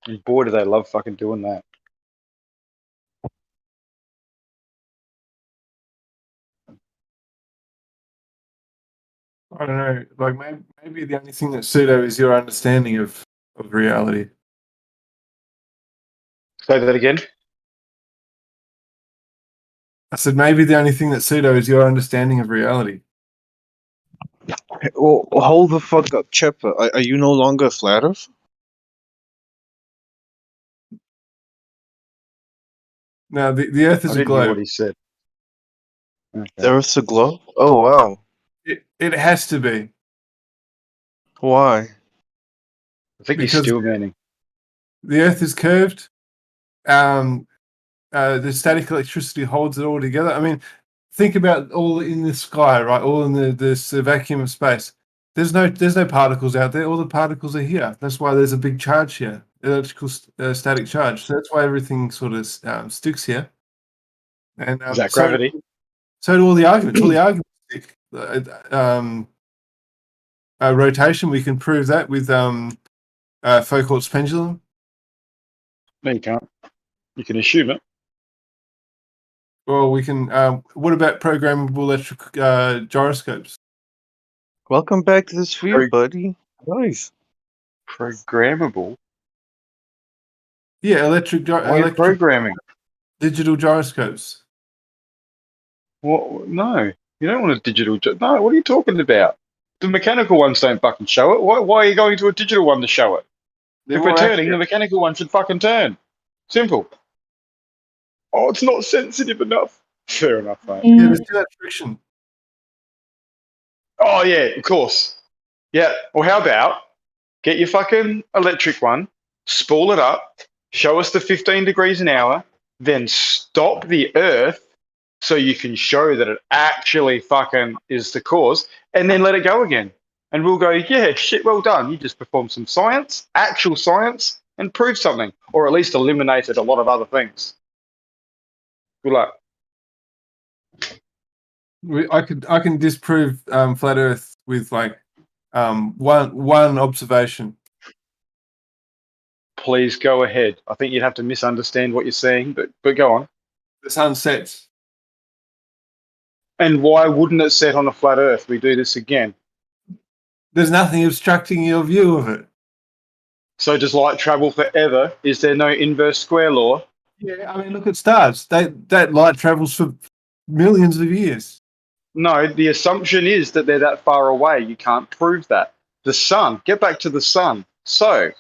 And boy, do they love fucking doing that. I don't know. Like maybe the only thing that's pseudo is your understanding of reality. Say that again. I said maybe the only thing that's pseudo is your understanding of reality. Well, hold the fuck up, Chepper. Are you no longer a flat earth? No, the Earth is I a didn't hear globe. what he said. Okay. The Earth's a globe? Oh, wow. It has to be. Why? I think he's Because still manning. the Earth is curved. The static electricity holds it all together. I mean, think about all in the sky, right? All in this vacuum of space. There's no particles out there. All the particles are here. That's why there's a big charge here, electrical static charge. So that's why everything sort of sticks here. And Is that gravity? So do all the arguments. All the arguments stick. Rotation. We can prove that with Foucault's pendulum. No, you can't. You can assume it. Well, we can. What about programmable electric gyroscopes? Welcome back to the sphere, buddy. Nice. Programmable? Yeah, electric programming. Digital gyroscopes. What? No, you don't want a digital. No, what are you talking about? The mechanical ones don't fucking show it. Why are you going to a digital one to show it? If we're turning, the mechanical one should fucking turn. Simple. Oh, it's not sensitive enough. Fair enough, mate. Yeah, there's too much friction. Oh, yeah, of course. Yeah, well, how about get your fucking electric one, spool it up, show us the 15 degrees an hour, then stop the Earth so you can show that it actually fucking is the cause, and then let it go again. And we'll go, yeah, shit, well done. You just performed some science, actual science, and proved something, or at least eliminated a lot of other things. Good luck. I can disprove flat Earth with like one observation. Please go ahead. I think you'd have to misunderstand what you're saying, but go on. The sun sets. And why wouldn't it set on a flat Earth? We do this again. There's nothing obstructing your view of it. So does light travel forever? Is there no inverse square law? Yeah, I mean, look at stars. That light travels for millions of years. No, the assumption is that they're that far away. You can't prove that. The sun, get back to the sun. So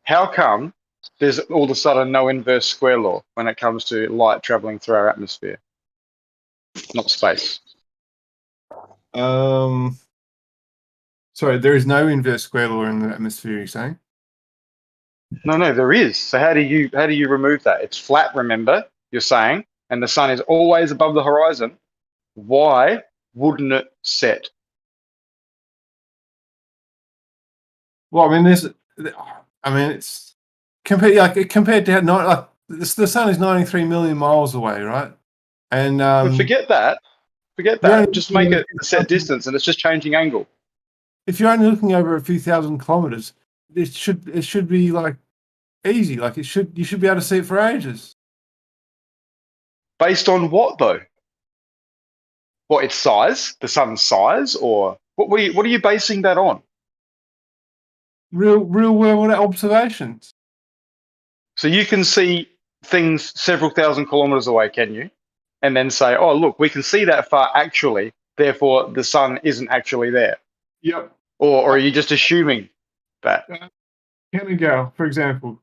how come there's all of a sudden no inverse square law when it comes to light traveling through our atmosphere? Not space. Sorry, there is no inverse square law in the atmosphere, you're saying? No, there is. So how do you remove that? It's flat, remember, you're saying, and the sun is always above the horizon. Why wouldn't it set? Well, I mean, it's compared to the sun is 93 million miles away, right? And But forget that. Just make it a set distance, and it's just changing angle. If you're only looking over a few thousand kilometers, it should be like easy. Like you should be able to see it for ages. Based on what though? What, its size, the sun's size, or what are you basing that on? Real world observations. So you can see things several thousand kilometers away, can you? And then say, oh look, we can see that far actually, therefore the sun isn't actually there. Yep. Or are you just assuming that? Canada, for example.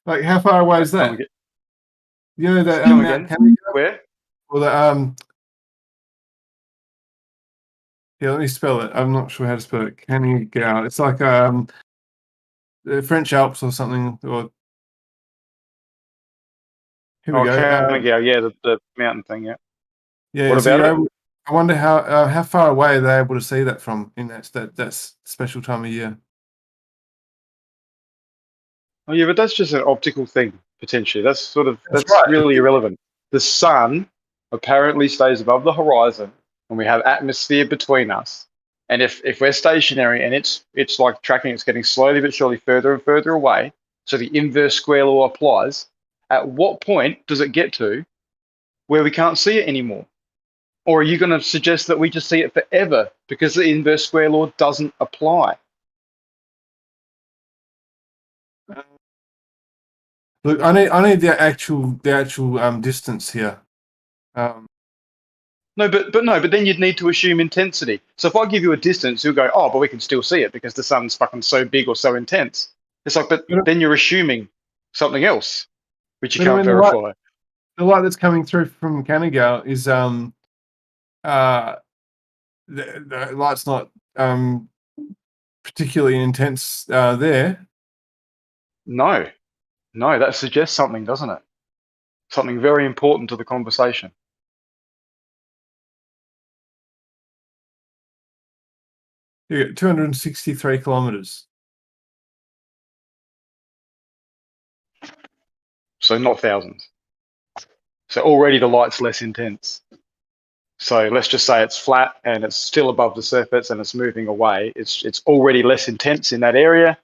Like, how far away is that? You know that Mount Canada? Where? Or the yeah, let me spell it. I'm not sure how to spell it. Canada. It's like the French Alps or something. Or here we go. Canada, yeah, the mountain thing, yeah. Yeah. What about it? I wonder how far away are they able to see that from in that special time of year. Oh yeah, but that's just an optical thing, potentially. That's right. Really irrelevant. The sun apparently stays above the horizon, and we have atmosphere between us. And if we're stationary and it's like tracking, it's getting slowly but surely further and further away, so the inverse square law applies, at what point does it get to where we can't see it anymore? Or are you going to suggest that we just see it forever because the inverse square law doesn't apply? Look, I need the actual distance here. No, but then you'd need to assume intensity. So if I give you a distance, you'll go, oh, but we can still see it because the sun's fucking so big or so intense. It's like, but then you're assuming something else, which you can't verify. The light that's coming through from Canigale is the light's not particularly intense there. No, that suggests something, doesn't it? Something very important to the conversation. You get 263 kilometers. So not thousands. So already the light's less intense. So let's just say it's flat and it's still above the surface and it's moving away. It's already less intense in that area.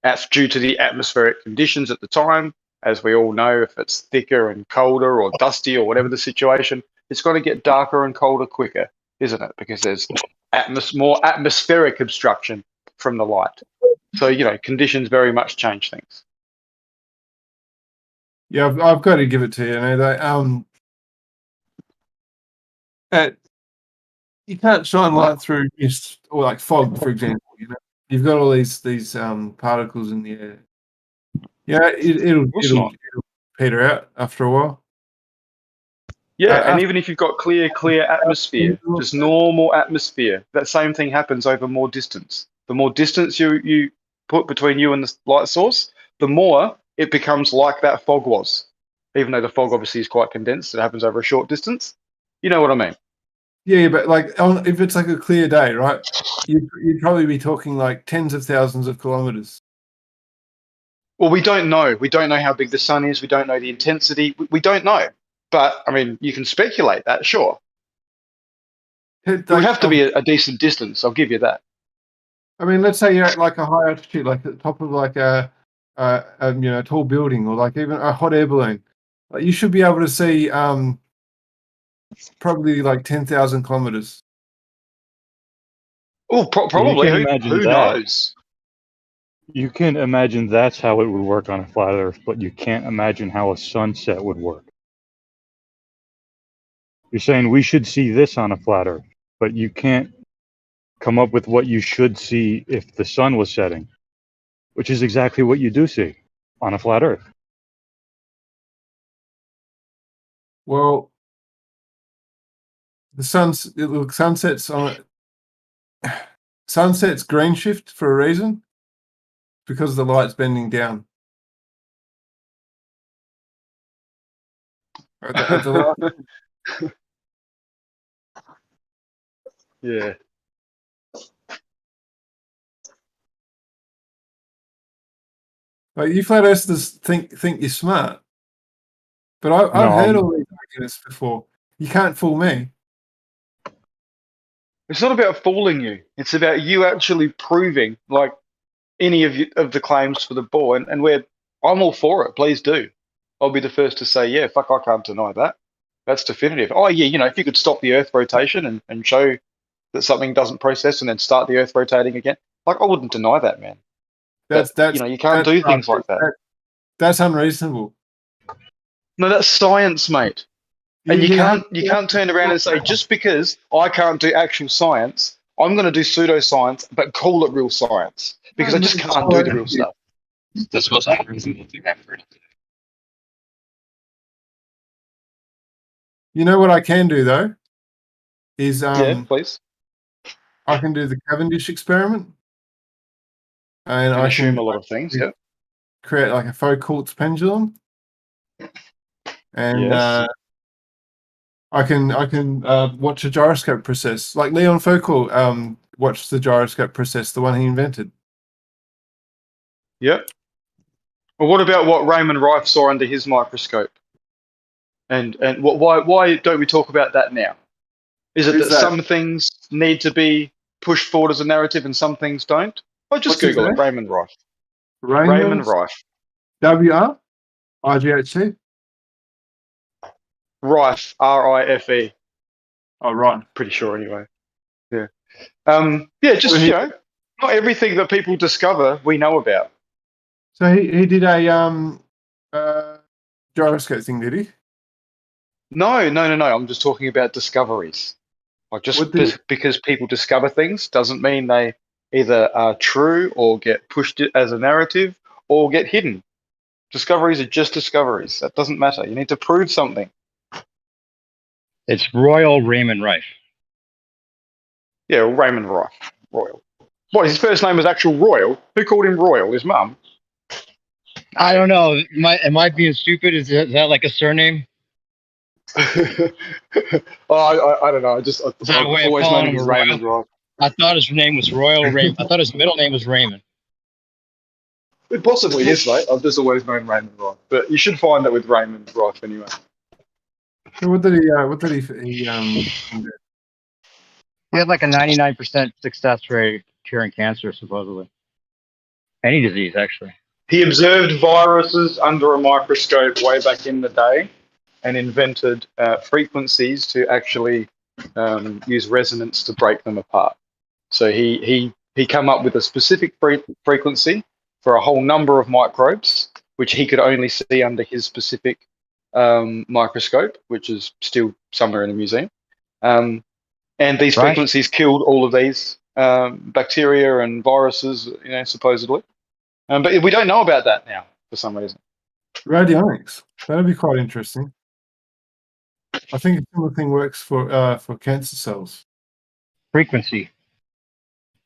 That's due to the atmospheric conditions at the time. As we all know, if it's thicker and colder or dusty or whatever the situation, it's going to get darker and colder quicker, isn't it? Because there's more atmospheric obstruction from the light. So, conditions very much change things. Yeah, I've got to give it to you. You can't shine light through mist or like fog, for example. You've got all these particles in the air. Yeah, it'll peter out after a while. Yeah, and even if you've got clear atmosphere, just normal atmosphere, that same thing happens over more distance. The more distance you put between you and the light source, the more it becomes like that fog was. Even though the fog obviously is quite condensed, it happens over a short distance. You know what I mean? Yeah, but if it's like a clear day, right? You'd probably be talking like tens of thousands of kilometers. Well, we don't know. We don't know how big the sun is. We don't know the intensity. We don't know. But, I mean, you can speculate that, sure. It would have to be a decent distance, I'll give you that. I mean, let's say you're at like a high altitude, like at the top of like a tall building or like even a hot air balloon. You should be able to see probably like 10,000 kilometers. Oh, probably. Who knows? You can imagine that's how it would work on a flat Earth, but you can't imagine how a sunset would work. You're saying we should see this on a flat Earth, but you can't come up with what you should see if the sun was setting, which is exactly what you do see on a flat Earth. Well, the sunset's green shift for a reason, because the light's bending down. Yeah. Like you flat earthers think you're smart, but I've heard all these arguments before. You can't fool me. It's not about fooling you. It's about you actually proving like any of the claims for the ball, and I'm all for it. Please do. I'll be the first to say, yeah, fuck, I can't deny that. That's definitive. Oh yeah, if you could stop the Earth rotation and show that something doesn't process and then start the Earth rotating again, like I wouldn't deny that, man. That's you can't do things like that. That's unreasonable. No, that's science, mate. And you can't turn around and say, just because I can't do actual science, I'm going to do pseudoscience, but call it real science, because I just can't do the real stuff. That's what's unreasonable to effort. You know what I can do though? Is yeah, please. I can do the Cavendish experiment, and I assume can a lot of things. Yeah. Create like a Foucault's pendulum, and yes. I can watch a gyroscope process, like Leon Foucault watched the gyroscope process, the one he invented. Yep. Well, what about what Raymond Rife saw under his microscope? And why don't we talk about that now? Is it that some things need to be push forward as a narrative and some things don't? Or just What's his Google it, name? Raymond Rife. Raymond Raymond Rife. WR RGHC. Rife, R-I-F-E. Oh, right. Pretty sure anyway. Yeah. Yeah, just, Well, you know, not everything that people discover we know about. So he did a gyroscope thing, did he? No. I'm just talking about discoveries. Like just What did because people discover things doesn't mean they either are true or get pushed as a narrative or get hidden. Discoveries are just discoveries. That doesn't matter. You need to prove something. It's Royal Raymond Rife. Yeah, Raymond Rife. Royal. What, his first name was actual Royal? Who called him Royal? His mum? I don't know. Am I being stupid? Is that like a surname? I don't know. Is that a way of always calling known him him as a royal? Raymond Rife. I thought his name was Royal Raymond. I thought his middle name was Raymond. It possibly is, mate. I've just always known Raymond Rife. But you should find it with Raymond Rife anyway. So what did he He had like a 99% success rate curing cancer, supposedly. Any disease, actually. He observed viruses under a microscope way back in the day and invented frequencies to actually use resonance to break them apart. So he came up with a specific frequency for a whole number of microbes, which he could only see under his specific microscope, which is still somewhere in a museum. And these frequencies killed all of these bacteria and viruses, you know, supposedly. But we don't know about that now for some reason. radionics? That'd be quite interesting. I think a similar thing works for cancer cells. Frequency.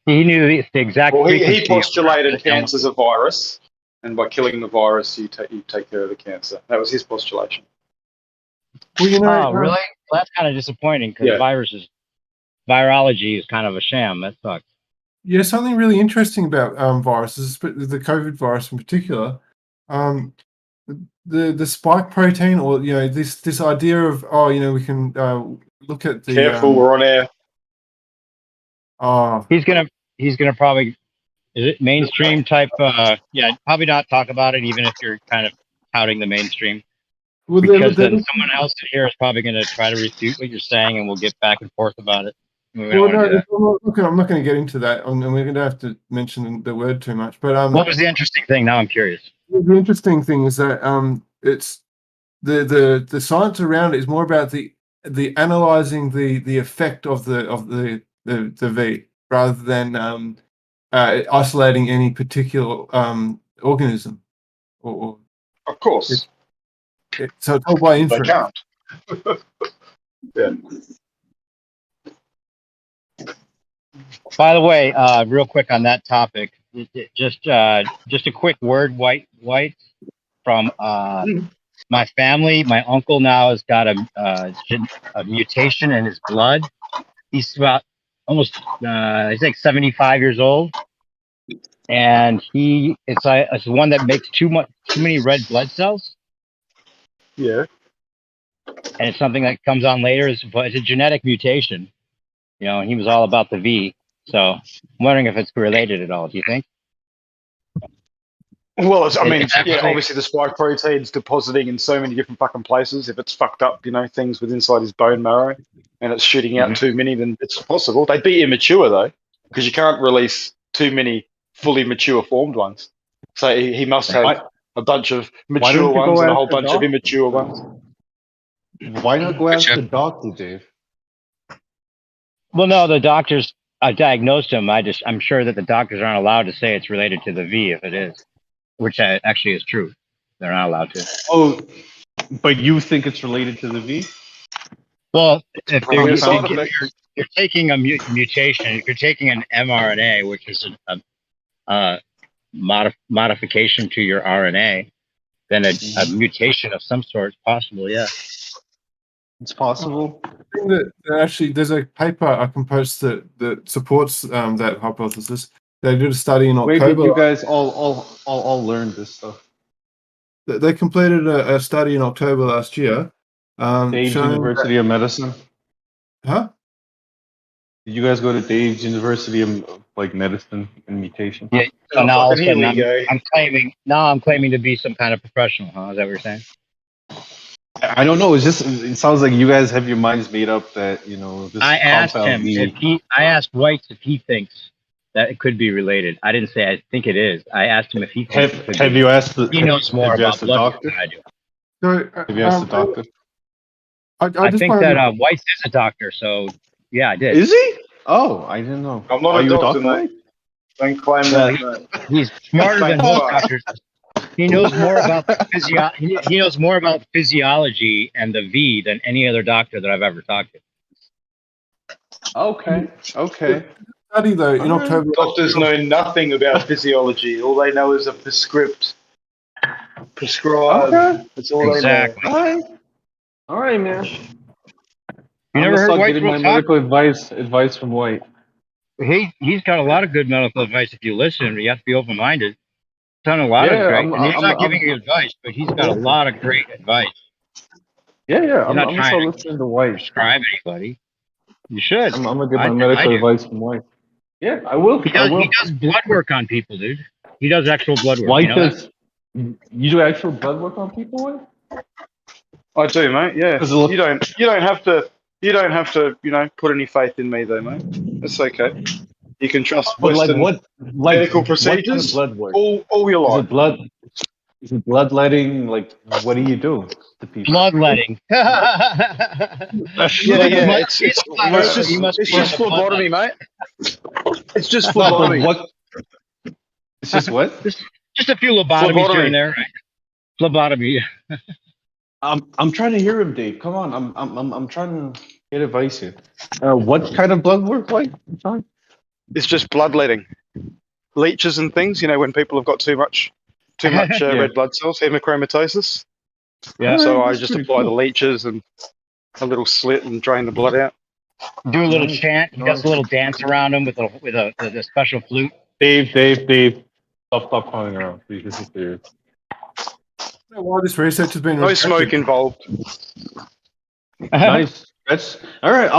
He knew the exact Well, frequency. he postulated cancer's a virus, and by killing the virus, you take care of the cancer. That was his postulation. Well, you know, Oh, really? Well, that's kind of disappointing because virology is kind of a sham. That sucks. yeah, something really interesting about viruses, but the COVID virus in particular. The spike protein, or you know, this idea of we can look at the Careful, we're on air. He's gonna probably, is it mainstream type? Probably not talk about it, even if you're kind of touting the mainstream. Well, Because then someone else here is probably going to try to refute what you're saying, and we'll get back and forth about it. I'm not going to get into that, and we're going to have to mention the word too much. But what was the interesting thing? Now I'm curious. The interesting thing is that it's the science around it is more about the analyzing the effect of the V rather than isolating any particular organism. Or Of course. So it's all by They inference. can't. Yeah. By the way, real quick on that topic, just a quick word, white from my family. My uncle now has got a mutation in his blood. He's about almost he's like 75 years old, and it's one that makes too many red blood cells. Yeah. And it's something that comes on later. It's a genetic mutation. You know, he was all about the V. So I'm wondering if it's related at all. Do you think? Well, obviously the spike protein's depositing in so many different fucking places. If it's fucked up, you know, things with inside his bone marrow, and it's shooting out too many, then it's possible. They'd be immature though, because you can't release too many fully mature formed ones. So he must have a bunch of mature ones and a whole bunch of immature ones. Why not go ask the doctor, Dave? Well, no, the doctors diagnosed him. I'm sure that the doctors aren't allowed to say it's related to the V if it is, which actually is true. They're not allowed to. Oh, but you think it's related to the V? Well, if you're taking a mutation, if you're taking an mRNA, which is a modification to your RNA, then a mutation of some sort is possible. Yeah. It's possible. I think that actually there's a paper I can post that supports that hypothesis. They did a study in October. Where did you guys all learn this stuff? They completed a study in October last year. State University of Medicine. Huh? Did you guys go to Dave's University of like medicine and mutation? Yeah. So now all of a Here sudden we go. I'm claiming to be some kind of professional, huh? Is that what you're saying? I don't know. It sounds like you guys have your minds made up that this I asked compound him V. I asked White if he thinks that it could be related. I didn't say I think it is. I asked him if he thinks it could Have be. you asked the? He knows more have you about asked the blood work doctor? than I do. So, Have you asked the doctor? I I just think wanted that to, White's is a doctor, so yeah, I did. Is he? Oh, I didn't know. I'm not Are a you doctor, Mike? mate. Don't claim Well, that. No. He's smarter than Thanks, most fuck. doctors. He knows more about he knows more about physiology and the V than any other doctor that I've ever talked to. Okay. Okay. study though in Alright. October. Doctors know nothing about physiology. All they know is a prescribe. Okay. That's all Exactly. All right. All right, man. You never heard White getting my Real Talk? medical advice from White. He's got a lot of good medical advice if you listen, but you have to be open minded. He's done a lot of Yeah, great. I'm- And he's I'm- not I'm- giving you advice, but he's got a lot of great advice. Yeah. You're I'm not gonna trying start to listening to White. prescribe anybody. You should. I'm gonna get I- my I medical do. advice from White. Yeah, I will. He I does, will. he does blood work on people, dude. He does actual blood work. White You know that? does. You do actual blood work on people, White? I do, mate. Yeah. 'Cause it look- You don't have to. Put any faith in me, though, mate. It's okay. You can trust But like Western what? Like medical what kind of procedures blood work? all your Is life. it blood? Is it bloodletting? Like, what do you do to people? Bloodletting. Yeah. It's just phlebotomy, mate. It's just No, but phlebotomy. what? It's just what? Just a few lobotomies Phlebotomy. here and there. Phlebotomy. I'm trying to hear him, Dave. Come on, I'm trying to get advice here. What kind of blood work, like? Sorry? It's just bloodletting, leeches and things. When people have got too much Yeah. red blood cells, hemochromatosis. Yeah. So I That's just pretty apply the cool. leeches and a little slit and drain the blood out. Do a little Nice. chant. He does a little dance around him with a special flute. Dave. Stop calling around, please. This is serious. Why this research has been No rejected. smoke involved. Nice. That's all right.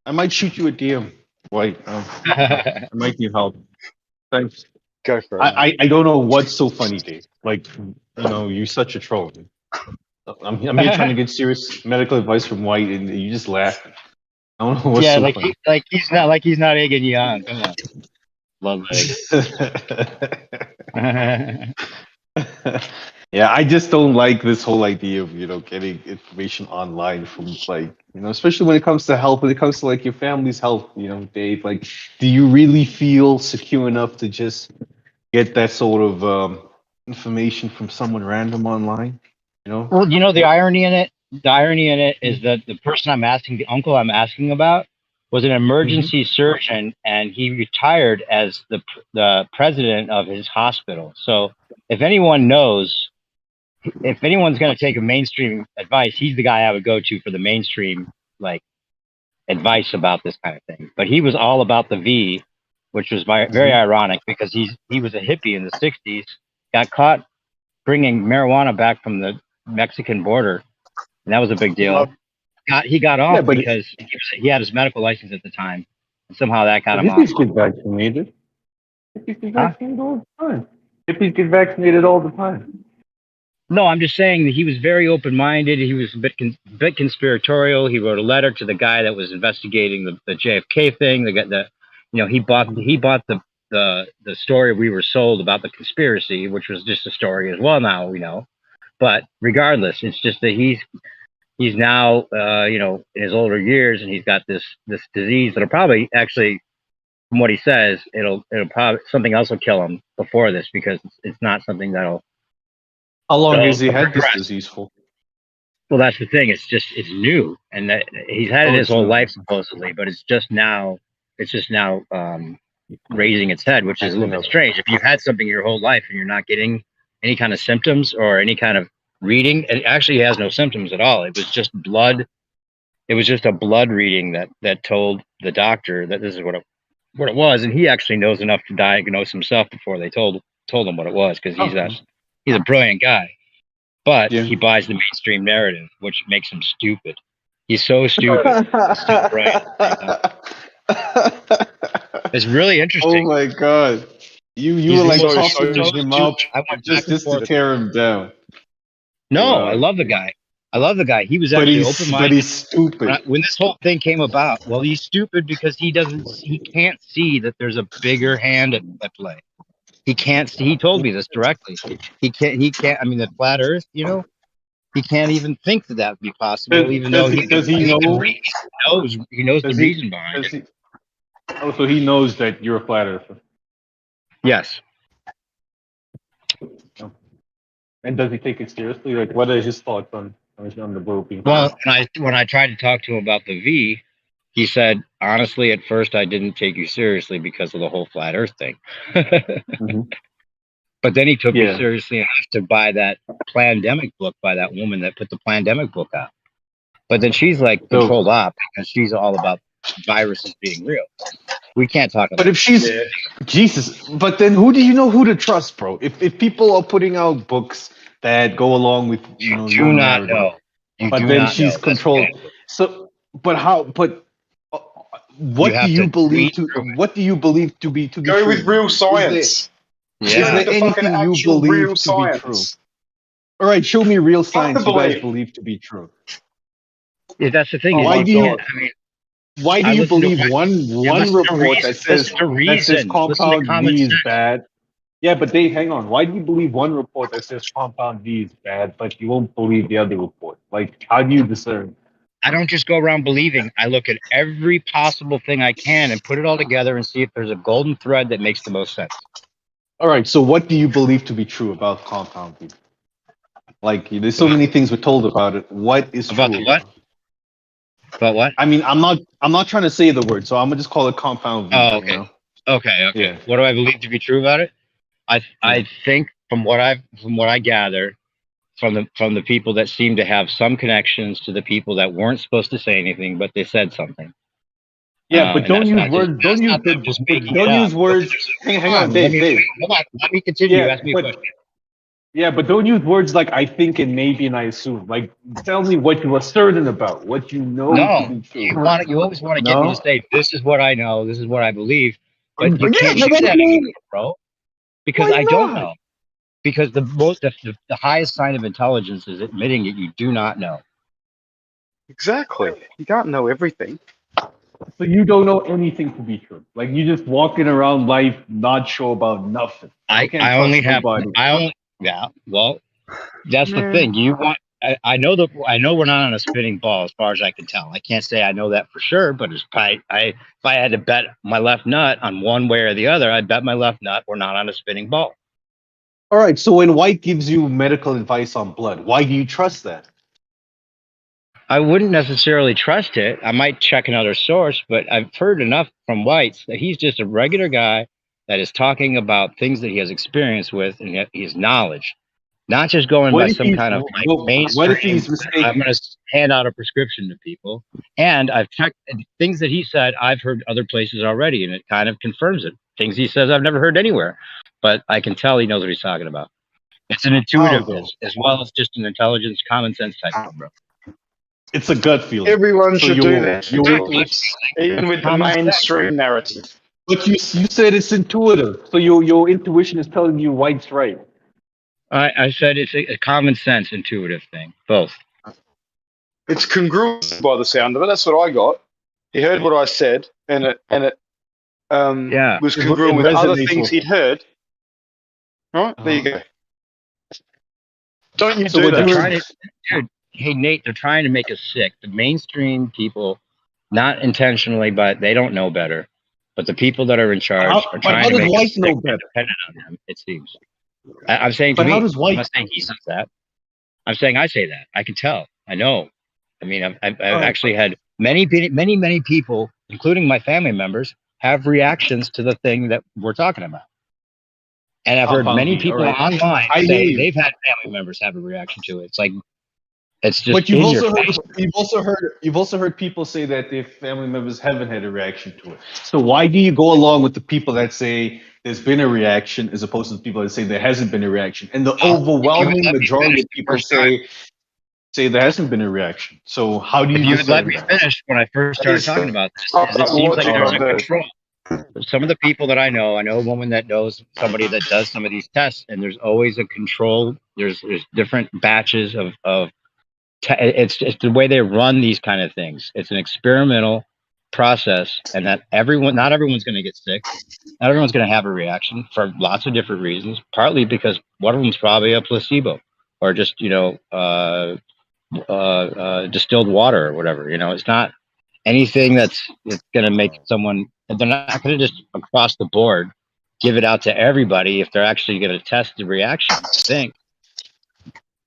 I might shoot you a DM, White. I might need help. Thanks. Go for it. I don't know what's so funny, Dave. Like, you're such a troll. Dude. I'm here trying to get serious medical advice from White, and you just laugh. I don't know what's Yeah, so like funny. he's not egging you on. Come on. Love Yeah, I just don't like this whole idea of getting information online from especially when it comes to health, when it comes to like your family's health. Dave, like, do you really feel secure enough to just get that sort of information from someone random online? Well, the irony in it. The irony in it is that the person I'm asking, the uncle I'm asking about, was an emergency surgeon, and he retired as the president of his hospital. So, if anyone knows, if anyone's going to take a mainstream advice, he's the guy I would go to for the mainstream advice about this kind of thing. But he was all about the V, which was very ironic because he was a hippie in the '60s, got caught bringing marijuana back from the Mexican border, and that was a big deal. He got off Yeah, but because he had his medical license at the time, and somehow that got him off. Hippies get vaccinated. Hippies get vaccinated all the time. Hippies get vaccinated all the time. No, I'm just saying that he was very open-minded. He was a bit conspiratorial. He wrote a letter to the guy that was investigating the JFK thing. He bought the story we were sold about the conspiracy, which was just a story as well. Now we know, but regardless, it's just that he's now in his older years, and he's got this disease that'll probably actually, from what he says, it'll probably something else will kill him before this because it's not something that'll. How long has he had this disease for? Well, that's the thing. It's new, and that he's had it his whole life supposedly, but it's just now raising its head, which is a little bit strange. If you've had something your whole life and you're not getting any kind of symptoms or any kind of reading, it actually has no symptoms at all. It was just blood. It was just a blood reading that told the doctor that this is what it was, and he actually knows enough to diagnose himself before they told him what it was because he's a brilliant guy. But he buys the mainstream narrative, which makes him stupid. He's so stupid. He's so bright. It's really Oh interesting. my god. You He's were the like most topping stupid- him up I went just back and to forth. tear him down. No, Wow. I love the guy. I love the guy. He was But actually he's open-minded. stupid. When this whole thing came about, well, he's stupid because he can't see that there's a bigger hand at play. He can't see. He told me this directly. He can't. I mean, the flat Earth, you know, he can't even think that would be possible. Even though he does he know? knows the Does he- reason behind does it. he- Oh, so he knows that you're a flat earther. Yes. And does he take it seriously? Like, what are his thoughts on the grouping? Well, when I tried to talk to him about the V, he said, honestly, at first I didn't take you seriously because of the whole flat Earth thing. But then he took me Yeah. seriously enough to buy that Plandemic book by that woman that put the Plandemic book out. But then she's like So- controlled op because she's all about viruses being real. We can't talk about But if she's Jesus, but then who do you know who to trust, bro? If people are putting out books that go along with you your do not narrative, know. You but do then not she's know. controlled. That's So, but how? But what You have do you to believe read to? through it. What do you believe to be Go true? with real Is science. Yeah. Is Go there with the fucking anything you actual believe real to be science. All right, show me real science you guys believe. believe to be true. Yeah, that's the thing. Oh is Why you do you- can't- I mean, Why do I you listen to believe what- one listen to report reason- that says listen to reason. Listen to compound common V is sense. bad? Yeah, but they hang on. Why do you believe one report that says compound V is bad, but you won't believe the other report? Like, how do you discern? I don't just go around believing. I look at every possible thing I can and put it all together and see if there's a golden thread that makes the most sense. All right, so what do you believe to be true about compound V? Like, there's so many things we're told about it. What is About true? the what? About what? I mean, I'm not trying to say the word, so I'm gonna just call it compound V. Oh, okay. You know? Okay. Yeah. What do I believe to be true about it? I think from what I gather from the people that seem to have some connections to the people that weren't supposed to say anything, but they said something. Yeah, but And don't that's use not words. just- Don't that's use. not them just But making don't it use up. words. Hang on, Let Dave. me continue. Yeah, Ask me a but- question. Yeah, but don't use words like I think and maybe and I assume. Like, tell me what you are certain about, what you know to be No, true. you always want to get me to say, this is what I know, this is what I believe, but you Yeah, can't but do that's that me. anymore, bro. Because Why I don't not? know. Because the highest sign of intelligence is admitting that you do not know. Exactly. You can't know everything. So you don't know anything to be true. Like you just walking around life not sure about nothing. You can't I trust only have nobody. yeah. Well, that's the Man. thing. I know we're not on a spinning ball as far as I can tell. I can't say I know that for sure, but if I had to bet my left nut on one way or the other, I'd bet my left nut we're not on a spinning ball. All right. So when White gives you medical advice on blood, why do you trust that? I wouldn't necessarily trust it. I might check another source, but I've heard enough from Whites that he's just a regular guy that is talking about things that he has experience with and his knowledge, not just going What by if some he's- kind of like what if mainstream. he's mistaken? I'm going to hand out a prescription to people, and I've checked things that he said. I've heard other places already, and it kind of confirms it. Things he says I've never heard anywhere, but I can tell he knows what he's talking about. It's an intuitiveness as well as just an intelligence, common sense type thing, bro. It's a gut feeling. Everyone So should you- do that. you- Even with the Common sense. mainstream narrative. But you said it's intuitive. So your intuition is telling you White's right. I said it's a common sense, intuitive thing. Both. It's congruent by the sound of it. That's what I got. He heard what I said, and it Yeah. was It congruent with other resonates things with he'd heard. Right? There you go. Don't you So do what that? you- Trying to, dude, hey Nate, they're trying to make us sick. The mainstream people, not intentionally, but they don't know better. But the people that are in charge How- are but trying how to does make White us sick know and better? dependent on them. It seems. I'm saying to But me, how does White- I'm not saying he says that. I'm saying I say that. I can tell. I know. I mean, I've actually had many people, including my family members, have reactions to the thing that we're talking about. And I've heard many people online I hear say you. they've had family members have a reaction to it. It's like, it's just But you've in your also face. you've also heard people say that their family members haven't had a reaction to it. So why do you go along with the people that say there's been a reaction as opposed to the people that say there hasn't been a reaction? And the overwhelming let me majority finish of the people first time. say say there hasn't been a reaction. So how do you If you had let discern me that? finish when I first started talking about this, is it seems like there's a control. Some of the people that I know a woman that knows somebody that does some of these tests, and there's always a control. There's different batches of it's the way they run these kind of things. It's an experimental process, and that not everyone's going to get sick. Not everyone's going to have a reaction for lots of different reasons. Partly because one of them's probably a placebo, or just distilled water or whatever. It's not anything that's going to make someone. They're not going to just across the board give it out to everybody if they're actually going to test the reaction. I think.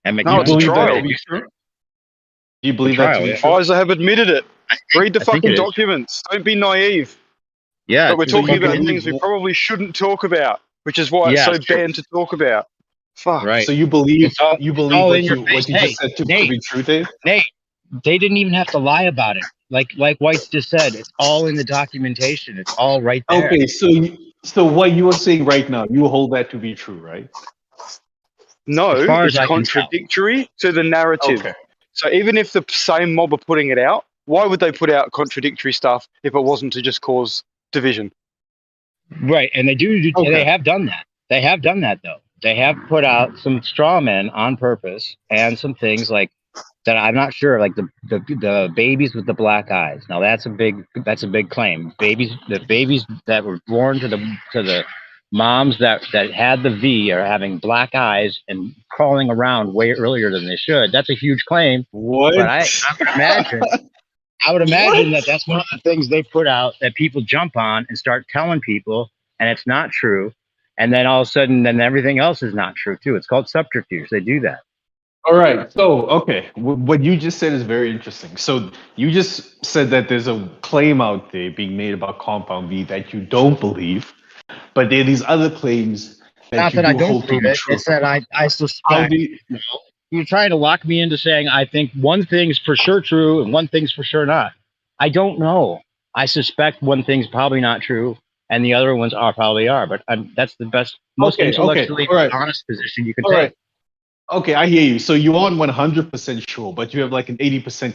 And make No, it's a believe that trial. to be true? Do you believe that to be trial, true? Pfizer have admitted it. Read the I think fucking it is. documents. Don't be naive. Yeah, But we're it's talking fucking- about things we probably shouldn't talk about, which is why it's so Yeah, true. banned to talk about. Fuck. right. So you believe It's all- you it's believe all what in your you face. just said to Nate. be true, Dave? Nate, they didn't even have to lie about it. Like White's just said, it's all in the documentation. It's all right there. Okay, so what you are saying right now, you hold that to be true, right? No, As far as it's I can tell. contradictory to the narrative. Okay. So even if the same mob are putting it out, why would they put out contradictory stuff if it wasn't to just cause division? Right, and they do. Okay. They have done that. They have done that though. They have put out some straw men on purpose, and some things like that. I'm not sure, like the babies with the black eyes. Now that's a big claim. The babies that were born to the moms that had the V are having black eyes and crawling around way earlier than they should. That's a huge claim. What? But I would imagine that that's one of the things they put out that people jump on and start telling people, and it's not true. And then all of a sudden, then everything else is not true too. It's called subterfuge. They do that. All right. So, okay, what you just said is very interesting. So you just said that there's a claim out there being made about Compound V that you don't believe, but there are these other claims that Not you that I do don't hold to believe be it. true. It's that I How suspect. do you, You're trying to lock me into saying I think one thing's for sure true and one thing's for sure not. I don't know. I suspect one thing's probably not true and the other ones probably are. But that's the most Okay, intellectually all right. honest position you can all take. right. Okay, I hear you. So you aren't 100% sure, but you have like an 80%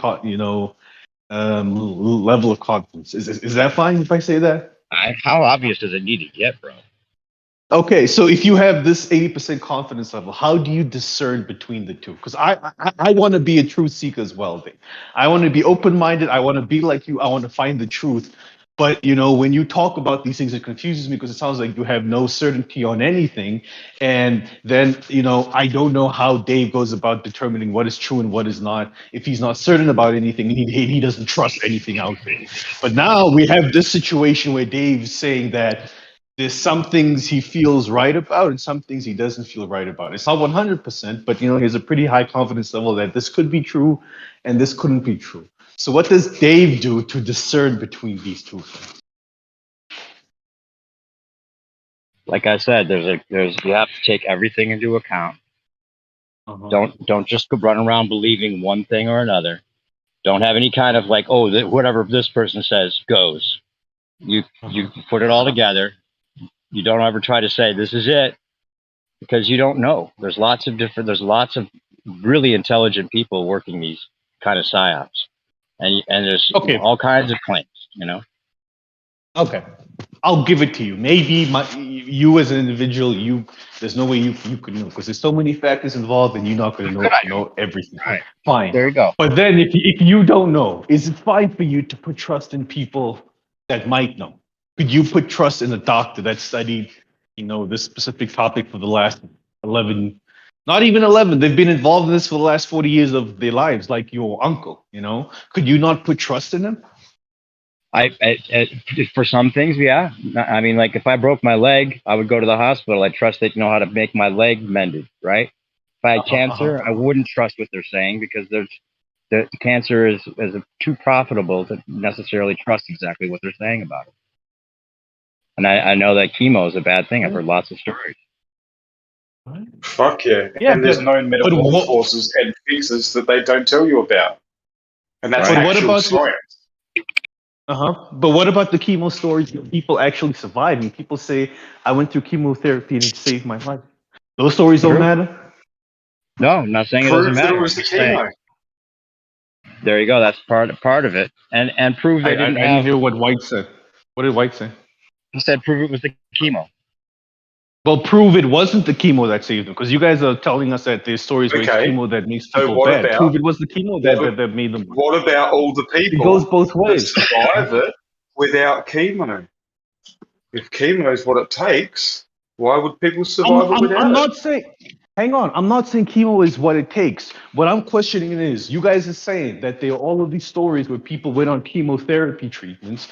level of confidence. Is that fine if I say that? How obvious does it need to get, bro? Okay, so if you have this 80% confidence level, how do you discern between the two? Because I want to be a truth seeker as well, Dave. I want to be open-minded. I want to be like you. I want to find the truth. But, when you talk about these things, it confuses me because it sounds like you have no certainty on anything. And then, I don't know how Dave goes about determining what is true and what is not. If he's not certain about anything, he doesn't trust anything out there. But now we have this situation where Dave's saying that there's some things he feels right about and some things he doesn't feel right about. It's not 100%, but he has a pretty high confidence level that this could be true and this couldn't be true. So what does Dave do to discern between these two things? Like I said, you have to take everything into account. Don't just go run around believing one thing or another. Don't have any kind of like, whatever this person says goes. You put it all together. You don't ever try to say this is it, because you don't know. There's lots of really intelligent people working these kind of psyops, and there's Okay. all kinds of claims. Okay, I'll give it to you. Maybe you as an individual, there's no way you could know because there's so many factors involved, and you're not going to know everything. Right. Fine. There you go. But then, if you don't know, is it fine for you to put trust in people that might know? Could you put trust in a doctor that studied, this specific topic for the last 11, not even 11, they've been involved in this for the last 40 years of their lives, like your uncle, Could you not put trust in them? For some things, yeah. I mean, like if I broke my leg, I would go to the hospital. I trust they know how to make my leg mended, right? If I had cancer, I wouldn't trust what they're saying because the cancer is too profitable to necessarily trust exactly what they're saying about it. And I know that chemo is a bad thing. I've heard lots of stories. Fuck yeah. Yeah, And there's but- known metabolic what- forces and fixes that they don't tell you about. And that's Right. But what actual about science. But what about the chemo stories that people actually survive? And people say, I went through chemotherapy and it saved my life. Those stories don't True. matter? No, I'm not saying it Prove doesn't that matter. it was the I'm saying chemo. There you go. That's part of it, and prove they I didn't didn't have. hear what White said. What did White say? He said prove it was the chemo. Well, prove it wasn't the chemo that saved them, because you guys are telling us that there's stories where it's Okay. chemo that makes So people what bad. about- Prove it was the chemo that made them. What about all the It people goes both that ways. survive it without chemo? If chemo is what it takes, why would people survive it without I'm it? not saying. Hang on, I'm not saying chemo is what it takes. What I'm questioning is, you guys are saying that there are all of these stories where people went on chemotherapy treatments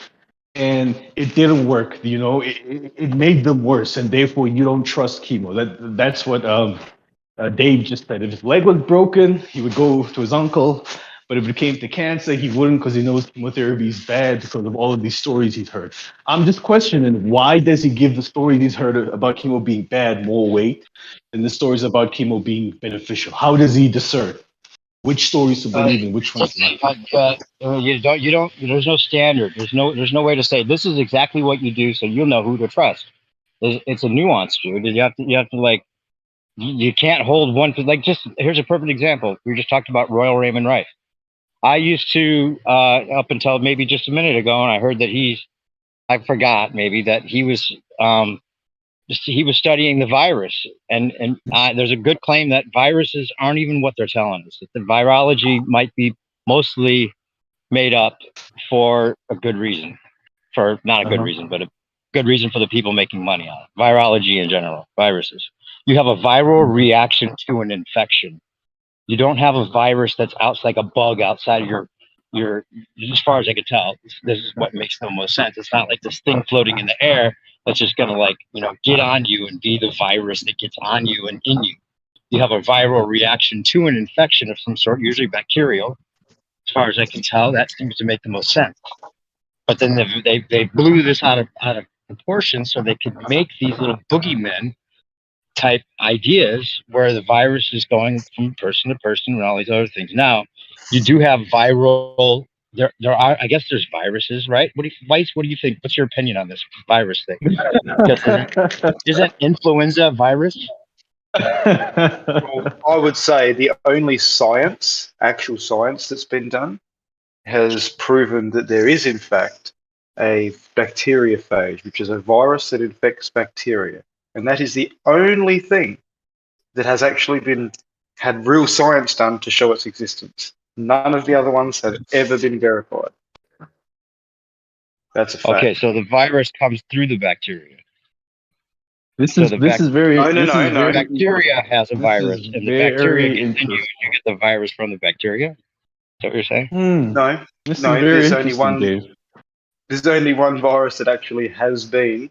and it didn't work. You know, it made them worse, and therefore you don't trust chemo. That's what Dave just said. If his leg was broken, he would go to his uncle. But if it came to cancer, he wouldn't, because he knows chemotherapy is bad because of all of these stories he's heard. I'm just questioning, why does he give the story he's heard about chemo being bad more weight than the stories about chemo being beneficial? How does he discern which stories to believe in, which ones not? You don't. There's no standard. There's no way to say this is exactly what you do, so you'll know who to trust. It's a nuance, dude. You have to like. You can't hold one. Like, just here's a perfect example. We just talked about Royal Raymond Rife. I used to up until maybe just a minute ago, and I heard that I forgot maybe that he was studying the virus, and there's a good claim that viruses aren't even what they're telling us. That the virology might be mostly made up for a good reason, for not a good reason, but a good reason for the people making money on it. Virology in general, viruses. You have a viral reaction to an infection. You don't have a virus that's out like a bug outside of your. As far as I can tell, this is what makes the most sense. It's not like this thing floating in the air that's just gonna get on you and be the virus that gets on you and in you. You have a viral reaction to an infection of some sort, usually bacterial. As far as I can tell, that seems to make the most sense. But then they blew this out of proportion so they could make these little boogeymen type ideas where the virus is going from person to person and all these other things. Now, you do have viral. There are. I guess there's viruses, right? Weiss, what do you think? What's your opinion on this virus thing? Isn't influenza a virus? Well, I would say the only actual science that's been done, has proven that there is in fact a bacteriophage, which is a virus that infects bacteria. And that is the only thing that has actually had real science done to show its existence. None of the other ones have ever been verified. That's a fact. Okay, so the virus comes through the bacteria. This is very. The bacteria has a virus, and the bacteria gets in you, and you get the virus from the bacteria. Is that what you're saying? No, This no. is very There's only one. Dave. There's only one virus that actually has been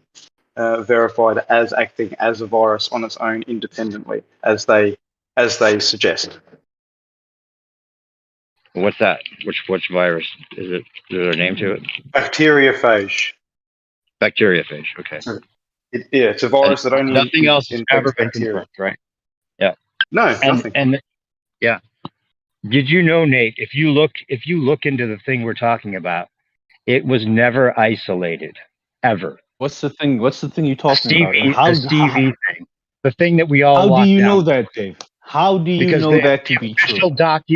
verified as acting as a virus on its own independently, as they suggest. What's that? Which virus is it? Is there a name to it? Bacteriophage. Bacteriophage. Okay. It's a virus that only nothing else has infects ever been bacteria. confirmed, right? Yeah. No, nothing. And yeah. Did you know, Nate? If you look into the thing we're talking about, it was never isolated, ever. What's the thing? What's the thing you're talking about? The Stevie thing. The thing that we all. How do you down. know that, Dave? How do you know that to be true?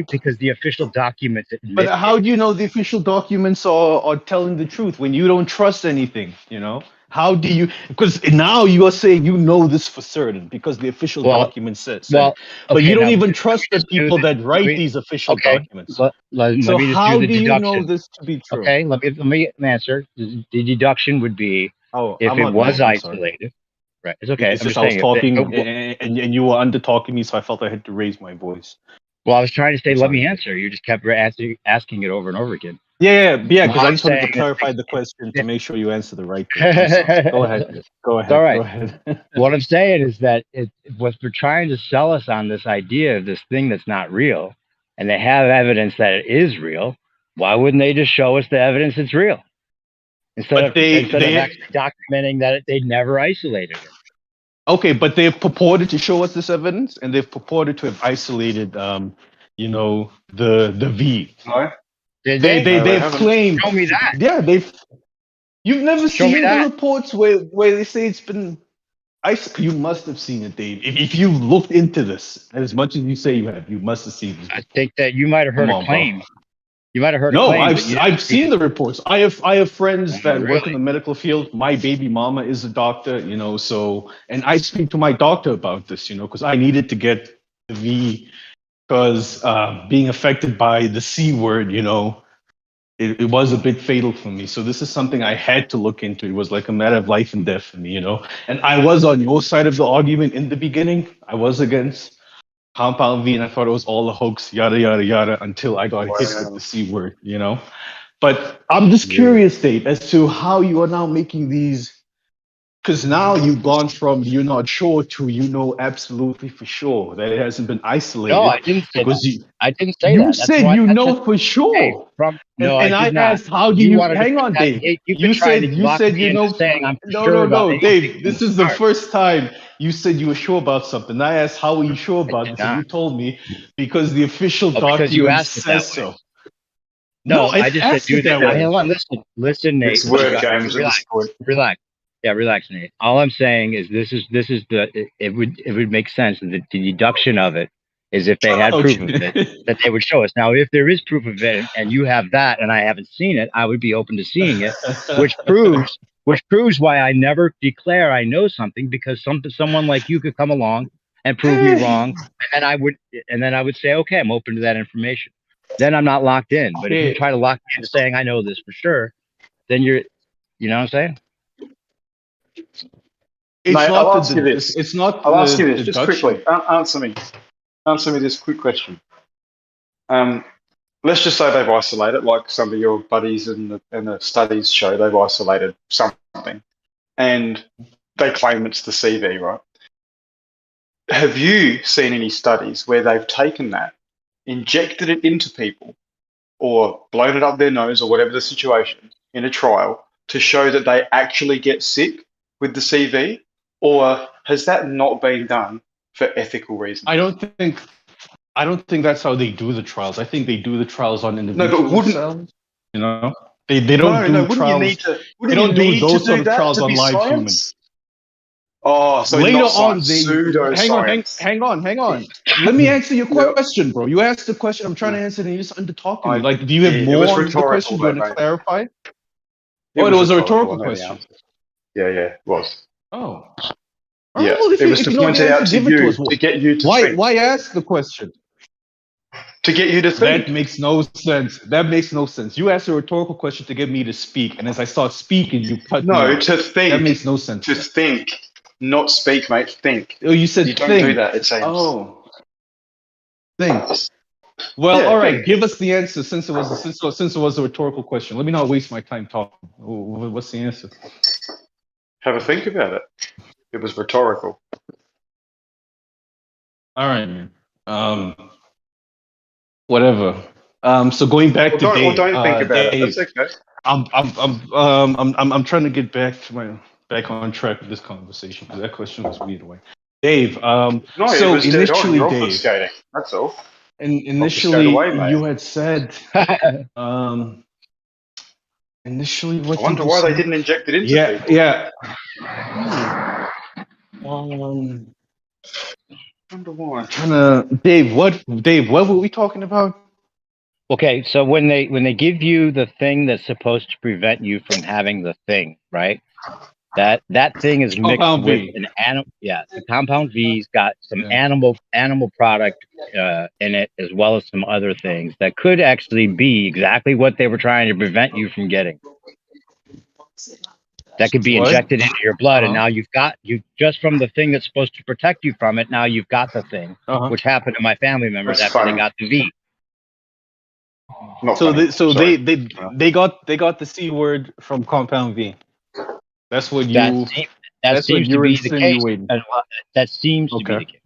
Because the official documents. But how do you know the official documents are telling the truth when you don't trust anything? You know, how do you? Because now you are saying you know this for certain because the official document says. But you don't even trust the people that write these official documents. So how do you know this to be true? Okay, let me answer. The deduction would be if it was isolated. Right. It's okay. It's just I was talking and you were under talking me, so I felt I had to raise my voice. Well, I was trying to say, let me answer. You just kept asking it over and over again. Yeah. Because I just wanted to clarify the question to make sure you answer the right thing. Go ahead. All right. Go ahead. What I'm saying is that what they're trying to sell us on this idea of this thing that's not real, and they have evidence that it is real. Why wouldn't they just show us the evidence it's real? Instead of actually documenting that they never isolated it. Okay, but they've purported to show us this evidence, and they've purported to have isolated, the V. No. They've claimed. Show me that. Yeah, You've never seen the reports where they say it's been. You must have seen it, Dave. If you looked into this as much as you say you have, you must have seen this. I think that you might have heard a claim. You might have heard. No, a claim, but you I've seen the reports. I have friends that work really? in the medical field. My baby mama is a doctor, you know. So, and I speak to my doctor about this, you know, because I needed to get the V, because being affected by the C word, you know, it was a bit fatal for me. So this is something I had to look into. It was like a matter of life and death for me, you know. And I was on your side of the argument in the beginning. I was against Compound V, and I thought it was all a hoax, yada yada yada, until I got hit with the C word, you know. But I'm just curious, Dave, as to how you are now making these, because now you've gone from you're not sure to you know absolutely for sure that it hasn't been isolated. No, I didn't say because that. I didn't say you that. That's said why you that's know just- for sure. Hey, no, and I I did not. asked, how do you wanted to hang put on, that- Dave? You've You been trying said to you lock said me you into know. saying I'm for No, sure no, about no, anything Dave. This from is the start. first time you said you were sure about something. I asked, how are you sure about this? And you told me because the official Because you document asked it that says way. so. No, I I just asked said it that way. Hang on, listen, Nate. It's word You got- games at relax, this point. relax. Yeah, relax, Nate. All I'm saying is this is it would make sense. The deduction of it is if they had proof of it, that they would show us. Now, if there is proof of it and you have that and I haven't seen it, I would be open to seeing it, which proves why I never declare I know something, because someone like you could come along and prove me wrong, and then I would say, okay, I'm open to that information. Then I'm not locked in. But if you try to lock me into saying I know this for sure, then you know what I'm saying? It's Mate, not I'll the, ask you this. It's not I'll ask you the this just deduction. quickly. Answer me. Answer me this quick question. Let's just say they've isolated, like some of your buddies and the studies show they've isolated something, and they claim it's the CV, right? Have you seen any studies where they've taken that, injected it into people, or blown it up their nose, or whatever the situation, in a trial to show that they actually get sick with the CV? Or has that not been done for ethical reasons? I don't think that's how they do the trials. I think they do the trials on individual wouldn't- cells. You know, they don't do wouldn't trials. you need to? They Wouldn't don't you do need those to sort do of that trials to on be live science? humans. Oh, so Later not on, science, pseudoscience. hang on. Let me answer your question, bro. You asked the question. I'm trying to answer it, and you just under talking me. Like, do you have it more was on the rhetorical, question? Do you want though, to mate. clarify? It was a rhetorical I know the question. answer. Yeah, it was. Oh. All Yeah, right, well, it was to if you know point the it answer, out to give it to you, us. to get you to think. Why ask the question? To get you to think. That makes no sense. That makes no sense. You asked a rhetorical question to get me to speak, and as I start speaking, you cut me No, off. to think. That makes no sense. To think, not speak, mate. Think. Oh, you said You don't think. do that, it seems. Oh, think. Well, Yeah, all right. think. Give us the answer since it was a rhetorical question. Let me not waste my time talking. What's the answer? Have a think about it. It was rhetorical. All right, man. Whatever. So going back to Dave. Don't think about Dave, it. That's okay. I'm trying to get back on track with this conversation because that question was weird away. Dave, No, so it was dead on. initially, You're Dave, obfuscating. That's all. initially away, mate. you had said, initially what? I wonder did you why say? they didn't inject it into people. Yeah. I wonder why. Dave, what were we talking about? Okay, so when they give you the thing that's supposed to prevent you from having the thing, right? That thing is mixed Compound with V. an animal. Yeah, the compound V's got some Yeah. animal product in it, as well as some other things that could actually be exactly what they were trying to prevent you from getting. That could be What? injected into your blood, and Uh-huh. now you just from the thing that's supposed to protect you from it. Now you've got the thing, Uh-huh. which happened to my family members That's after they funny. got the V. Not So funny. Sorry. they got the C word from Compound V. That's what you. That That's what seems to you're be the case. insinuating. And that seems to be Okay. the case.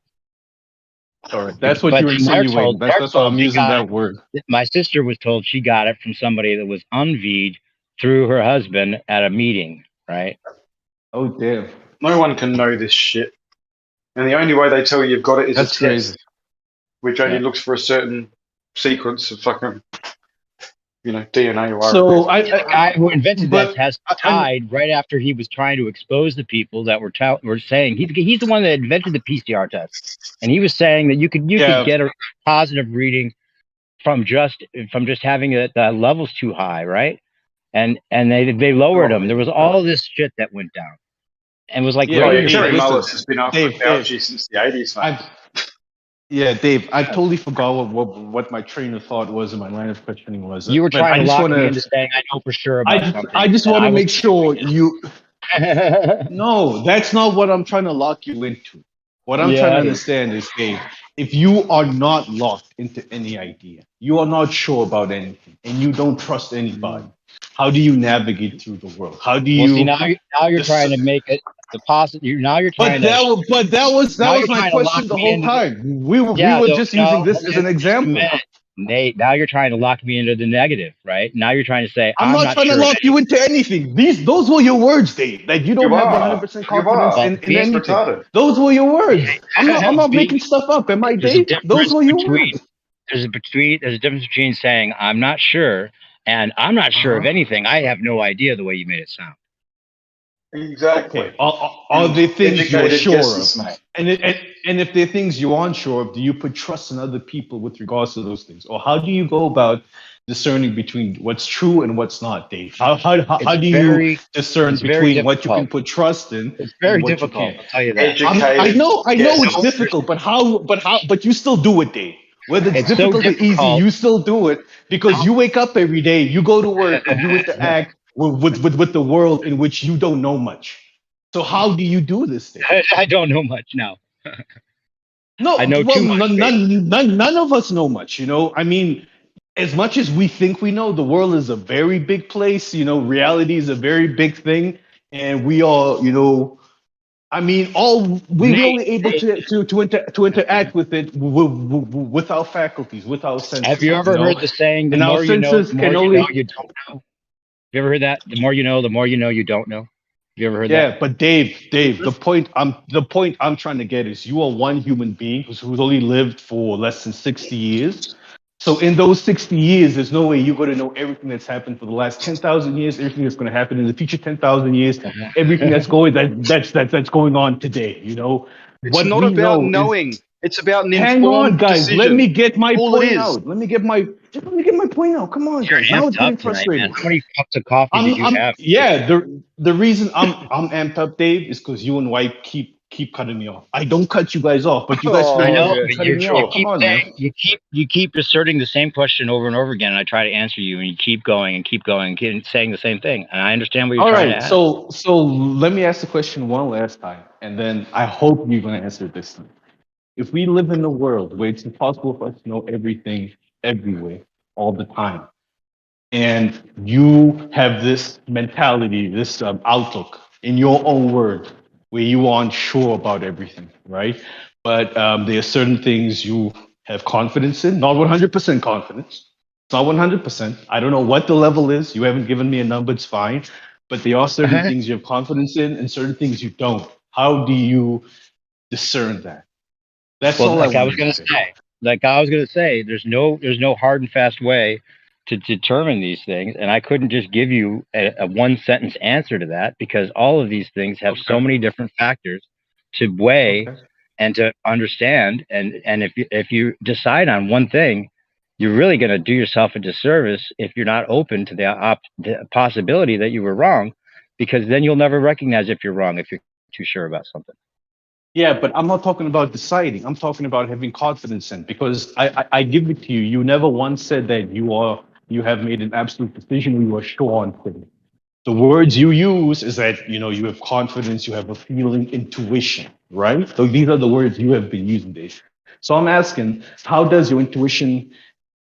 All right. That's what But you're then they're insinuating. told- That's they're why told I'm they using got that word. My sister was told she got it from somebody that was unV'd through her husband at a meeting, right? Oh damn. No one can know this shit. And the only way they tell you you've got it is That's a test, crazy. which only Yeah. looks for a certain sequence of fucking, DNA or So RNA. The guy who invented that but test I'm- died right after he was trying to expose the people that were saying he's the one that invented the PCR test, and he was saying that you could Yeah. get a positive reading from just having it that level's too high, right? And they lowered them. There was all this shit that went down, and it was like Yeah, Oh right yeah, in your Terry face. Mullis has been after Dave, Fauci since the 80s, mate. Dave, I totally forgot what my train of thought was and my line of questioning was. You were But trying I to just lock want me to, into saying I know for sure about something. I just and want to I was make sure you. yeah, No, that's not what I'm trying to lock you into. What I'm trying to it is. understand is, Dave, if you are not locked into any idea, you are not sure about anything, and you don't trust anybody, how do you navigate through the world? How do Well, see, you? now you're trying to make it the positive. Now you're trying to That now was you're my trying to lock question the me whole into the, time. We yeah. were just using No, this as an just a example. minute, Nate. Now you're trying to lock me into the negative, right? Now you're trying to say I'm I'm not not trying to sure of lock you into anything. Those were your words, Dave. That you don't You have are. 100% You confidence are. Well, in being It's anything. retarded. Those were your words. I'm not being making stuff up, am I, there's a Dave? Those difference were your between words. there's a difference between saying I'm not sure and I'm not sure of Uh-huh. anything. I have no idea the way you made it sound. Exactly. Okay. Are there things you're Educated sure guesses, of? mate. And if there are things you aren't sure of, do you put trust in other people with regards to those things? Or how do you go about discerning between what's true and what's not, Dave? How It's do you very discern it's very between what you can difficult. put trust in It's and very what you difficult. can't? I'll tell you that. Educated I know it's guesses. difficult, but you still do it, Dave. Whether it's It's so difficult or easy, difficult. you still do it because you wake up every day, you go to work, and you interact with the world in which you don't know much. So how do you do this thing? I don't know much now. No, I know well, too much. none of us know much, you know? I mean, as much as we think we know, the world is a very big place, you know, reality is a very big thing. And we are, you know, I mean, we're Nate, only able to interact with it with our faculties, with our have senses, you you ever know? heard the saying, the And our more you know, senses the more can you know only. you don't know? You ever heard that? The more you know, you don't know. You ever heard that? Yeah, but Dave, the point I'm trying to get is you are one human being who's only lived for less than 60 years. So in those 60 years, there's no way you're going to know everything that's happened for the last 10,000 years, everything that's going to happen in the future 10,000 years, everything that's going on today. You know It's what not we about know is. knowing. It's about an Hang on, informed guys. Let decision. me get my All it point is. out. Let me get my point out. Come on, You're guys. Now it's amped getting up tonight, man. frustrating. How many cups of coffee did you have? Yeah. The reason I'm amped up, Dave, is because you and White keep cutting me off. I don't cut you guys off, but you guys Oh, I keep know, yeah, but cutting me you off. Come keep on, saying, man. you keep asserting the same question over and over again. And I try to answer you, and you keep going and keep going and keep saying the same thing. And I understand what you're All trying to right. ask. So let me ask the question one last time, and then I hope you're gonna answer it this time. If we live in a world where it's impossible for us to know everything everywhere all the time, and you have this mentality, this outlook in your own word, where you aren't sure about everything, right? But there are certain things you have confidence in, not 100% confidence. It's not 100%. I don't know what the level is. You haven't given me a number. It's fine. But there are certain things you have confidence in and certain things you don't. How do you discern that? That's Well, all I like I was wanted gonna to say. say, there's no hard and fast way to determine these things, and I couldn't just give you a one sentence answer to that because all of these things have so Okay. many different factors to weigh Okay. and to understand. And if you decide on one thing, you're really going to do yourself a disservice if you're not open to the possibility that you were wrong, because then you'll never recognize if you're wrong if you're too sure about something. Yeah, but I'm not talking about deciding. I'm talking about having confidence in because I give it to you. You never once said that you have made an absolute decision or you are sure on things. The words you use is that you have confidence, you have a feeling, intuition, right? So these are the words you have been using, Dave. So I'm asking, how does your intuition,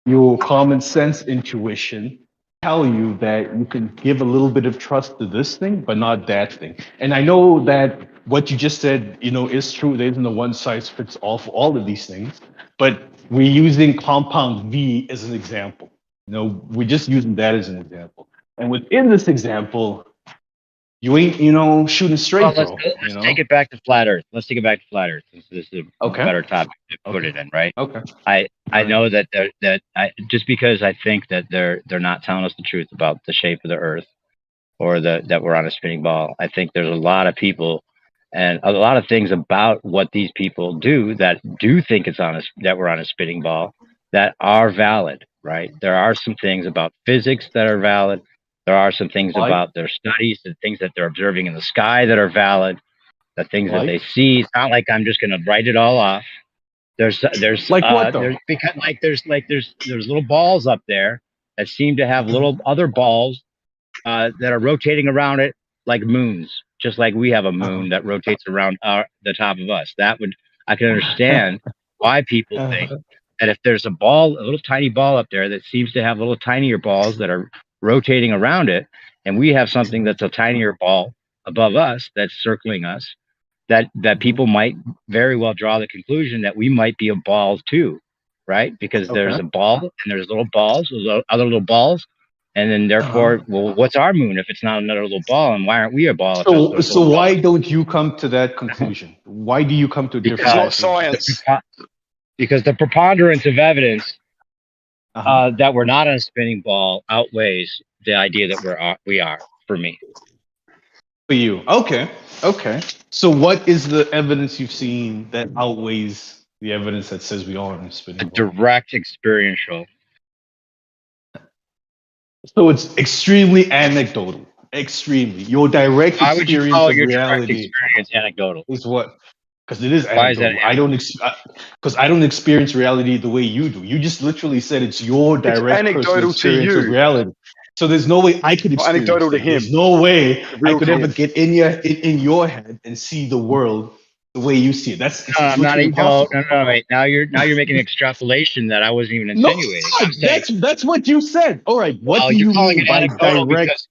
your common sense intuition, tell you that you can give a little bit of trust to this thing, but not that thing? And I know that what you just said, is true. There isn't a one size fits all for all of these things, but we're using compound V as an example. We're just using that as an example. And within this example, you ain't, shooting Well, straight, let's bro. take it back to flat Earth. Let's take it back to flat Earth, since this is a Okay. better topic to put Okay. it in, right? Okay. I Right. know that just because I think that they're not telling us the truth about the shape of the Earth or that we're on a spinning ball. I think there's a lot of people and a lot of things about what these people do that do think that we're on a spinning ball that are valid, right? There are some things about physics that are valid. There are some things Like? about their studies, the things that they're observing in the sky that are valid, the things that they Like? see. It's not like I'm just going to write it all off. There's Like what, though? there's little balls up there that seem to have little other balls that are rotating around it like moons, just like we have a moon that rotates around the top of us. I can understand why people think that if there's a little tiny ball up there that seems to have little tinier balls that are rotating around it, and we have something that's a tinier ball above us that's circling us, that people might very well draw the conclusion that we might be a ball too, right? Because there's a ball and there's little balls, there's other little balls, and then therefore, well, what's our moon if it's not another little ball, and why aren't we a ball? So why don't you come to that conclusion? Why do you come to a different It's not conclusion? science. Because the preponderance of evidence that we're not on a spinning ball outweighs the idea that we are for me. For you, okay. So what is the evidence you've seen that outweighs the evidence that says we are on a spinning ball? Direct experiential. So it's extremely anecdotal. Extremely. Your direct Why would you experience call of your direct reality experience anecdotal? is what? Because it is Why is that anecdotal. Because I don't experience reality the way you do. You just literally said it's your direct personal anecdotal to experience of you. reality. So there's no way I could experience Anecdotal to that. him. There's no way Real I could ever get in your head and see the world the way you see it. That's No, I'm not. literally impossible. No, wait. Now you're making an extrapolation that I wasn't even insinuating. I'm saying, that's what you said. All right. What do you're you calling mean it by anecdotal direct?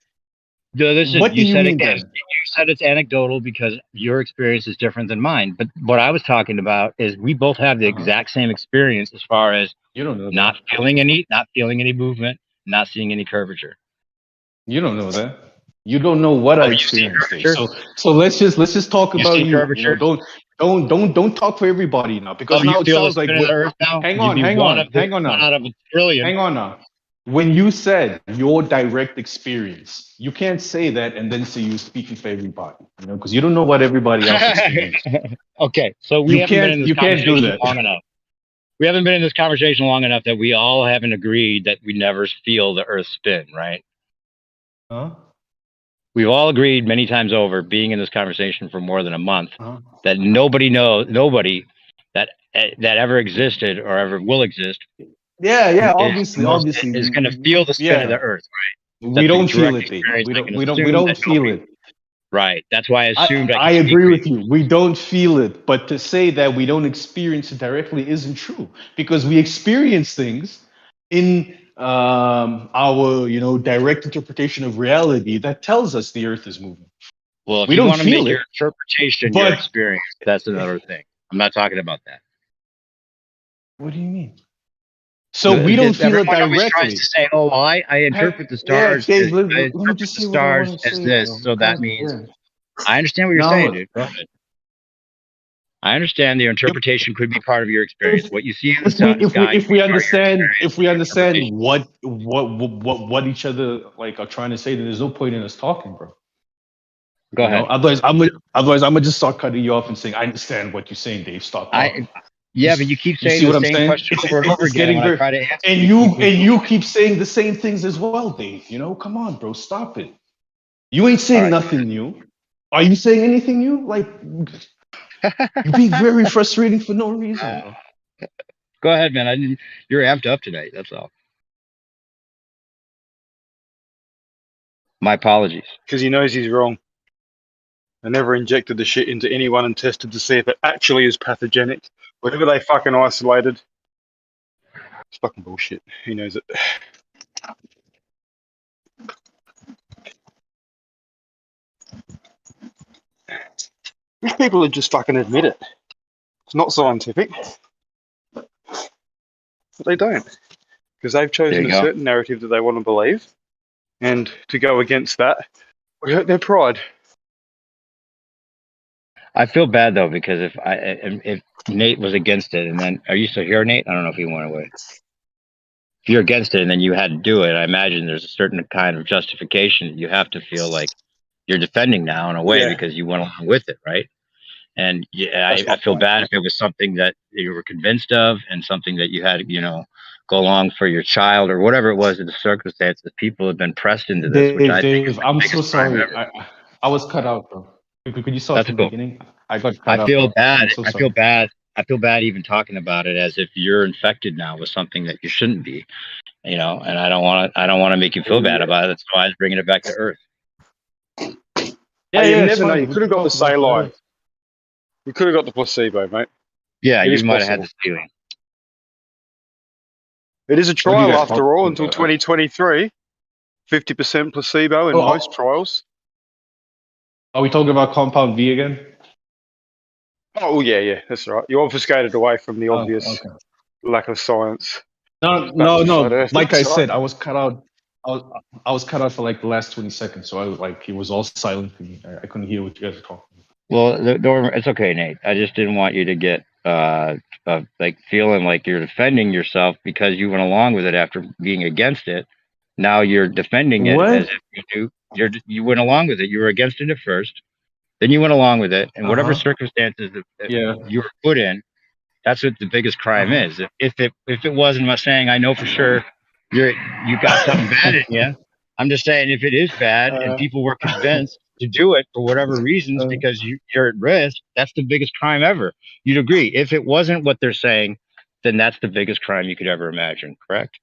What do you mean then? You said it's anecdotal because your experience is different than mine. But what I was talking about is we both have the exact same experience as far as You don't know not feeling any movement, not seeing any curvature. You don't know that. You don't know what I experienced. So let's just talk about you. You know, don't talk for everybody now, because now it sounds like hang on now. Out of a trillion. Hang on now. When you said your direct experience, you can't say that and then say you're speaking for everybody, you know, because you don't know what everybody else experienced. Okay, so we haven't been in this conversation long enough. We haven't been in this conversation long enough that we all haven't agreed that we never feel the Earth spin, right? Huh? We've all agreed many times over, being in this conversation for more than a month, that nobody that ever existed or ever will exist. Yeah, obviously is going to feel the spin of the Earth, right? We don't feel it. We don't feel it. Right. That's why I assumed. I agree with you. We don't feel it, but to say that we don't experience it directly isn't true, because we experience things in our direct interpretation of reality that tells us the Earth is moving. Well, if you want to make your interpretation your experience, that's another thing. I'm not talking about that. What do you mean? So we don't feel it directly. Tries to say, "Oh, well, I interpret the stars. Dave, I interpret the stars as this, so that means." I understand what you're saying, dude. Go ahead. I understand the interpretation could be part of your experience. What you see in the sky. If we understand what each other are trying to say, then there's no point in us talking, bro. Go ahead. Otherwise, I'm gonna just start cutting you off and saying, "I understand what you're saying, Dave. Stop talking." Yeah, but you keep saying the same question over and over again when I try to answer. And you keep saying the same things as well, Dave. Come on, bro, stop it. You ain't saying nothing new. Are you saying anything new? You're being very frustrating for no reason. Go ahead, man. You're amped up tonight. That's all. My apologies. Because he knows he's wrong. I never injected the shit into anyone and tested to see if it actually is pathogenic. Whatever they fucking isolated. It's fucking bullshit. He knows it. These people would just fucking admit it. It's not scientific. But they don't. Because they've chosen a certain narrative that they want to believe. And to go against that would hurt their pride. I feel bad though, because if Nate was against it, and then are you still here, Nate? I don't know if he went away. If you're against it and then you had to do it, I imagine there's a certain kind of justification you have to feel like you're defending now in a way because you went along with it, right? And yeah, That's my I feel point. bad if it was something that you were convinced of and something that you had, go along for your child or whatever it was in the circumstances. People have been pressed into this, which I think is Dave, the I'm so biggest crime sorry. ever. I was cut out, bro. Could you start That's from the cool. beginning? I got I cut out, feel bro. bad. I'm so I sorry. feel bad. I feel bad even talking about it as if you're infected now with something that you shouldn't be, and I don't want to. I don't want to make you feel bad about it. That's why I was bringing it back to earth. Yeah, Hey, you it's never know. fine. You We could have can got the talk about saline. whatever. You could have got the placebo, mate. Yeah, It you is might have had possible. this feeling. It is a What do you trial guys after talk all until about? 2023. 50% placebo in most trials. Are we talking about Compound V again? Oh, yeah, that's right. You obfuscated away from the Oh, obvious okay. lack of science. No, Back to flat no. Earth. Like I That's right. said, I was cut out. I was cut out for like the last 20 seconds, so it was all silent for me. I couldn't hear what you guys were talking about. Well, it's okay, Nate. I just didn't want you to get like feeling like you're defending yourself because you went along with it after being against it. Now you're defending it as What? if you went along with it. You were against it at first, then you went along with it, and whatever Uh-huh. circumstances that Yeah. you were put in, that's what the biggest crime Uh-huh. is. If it wasn't about saying I know for sure you got something bad in you, I'm just saying if it is bad and people were convinced to do it for whatever reasons because you're at risk, that's the biggest crime ever. You'd agree. If it wasn't what they're saying, then that's the biggest crime you could ever imagine. Correct?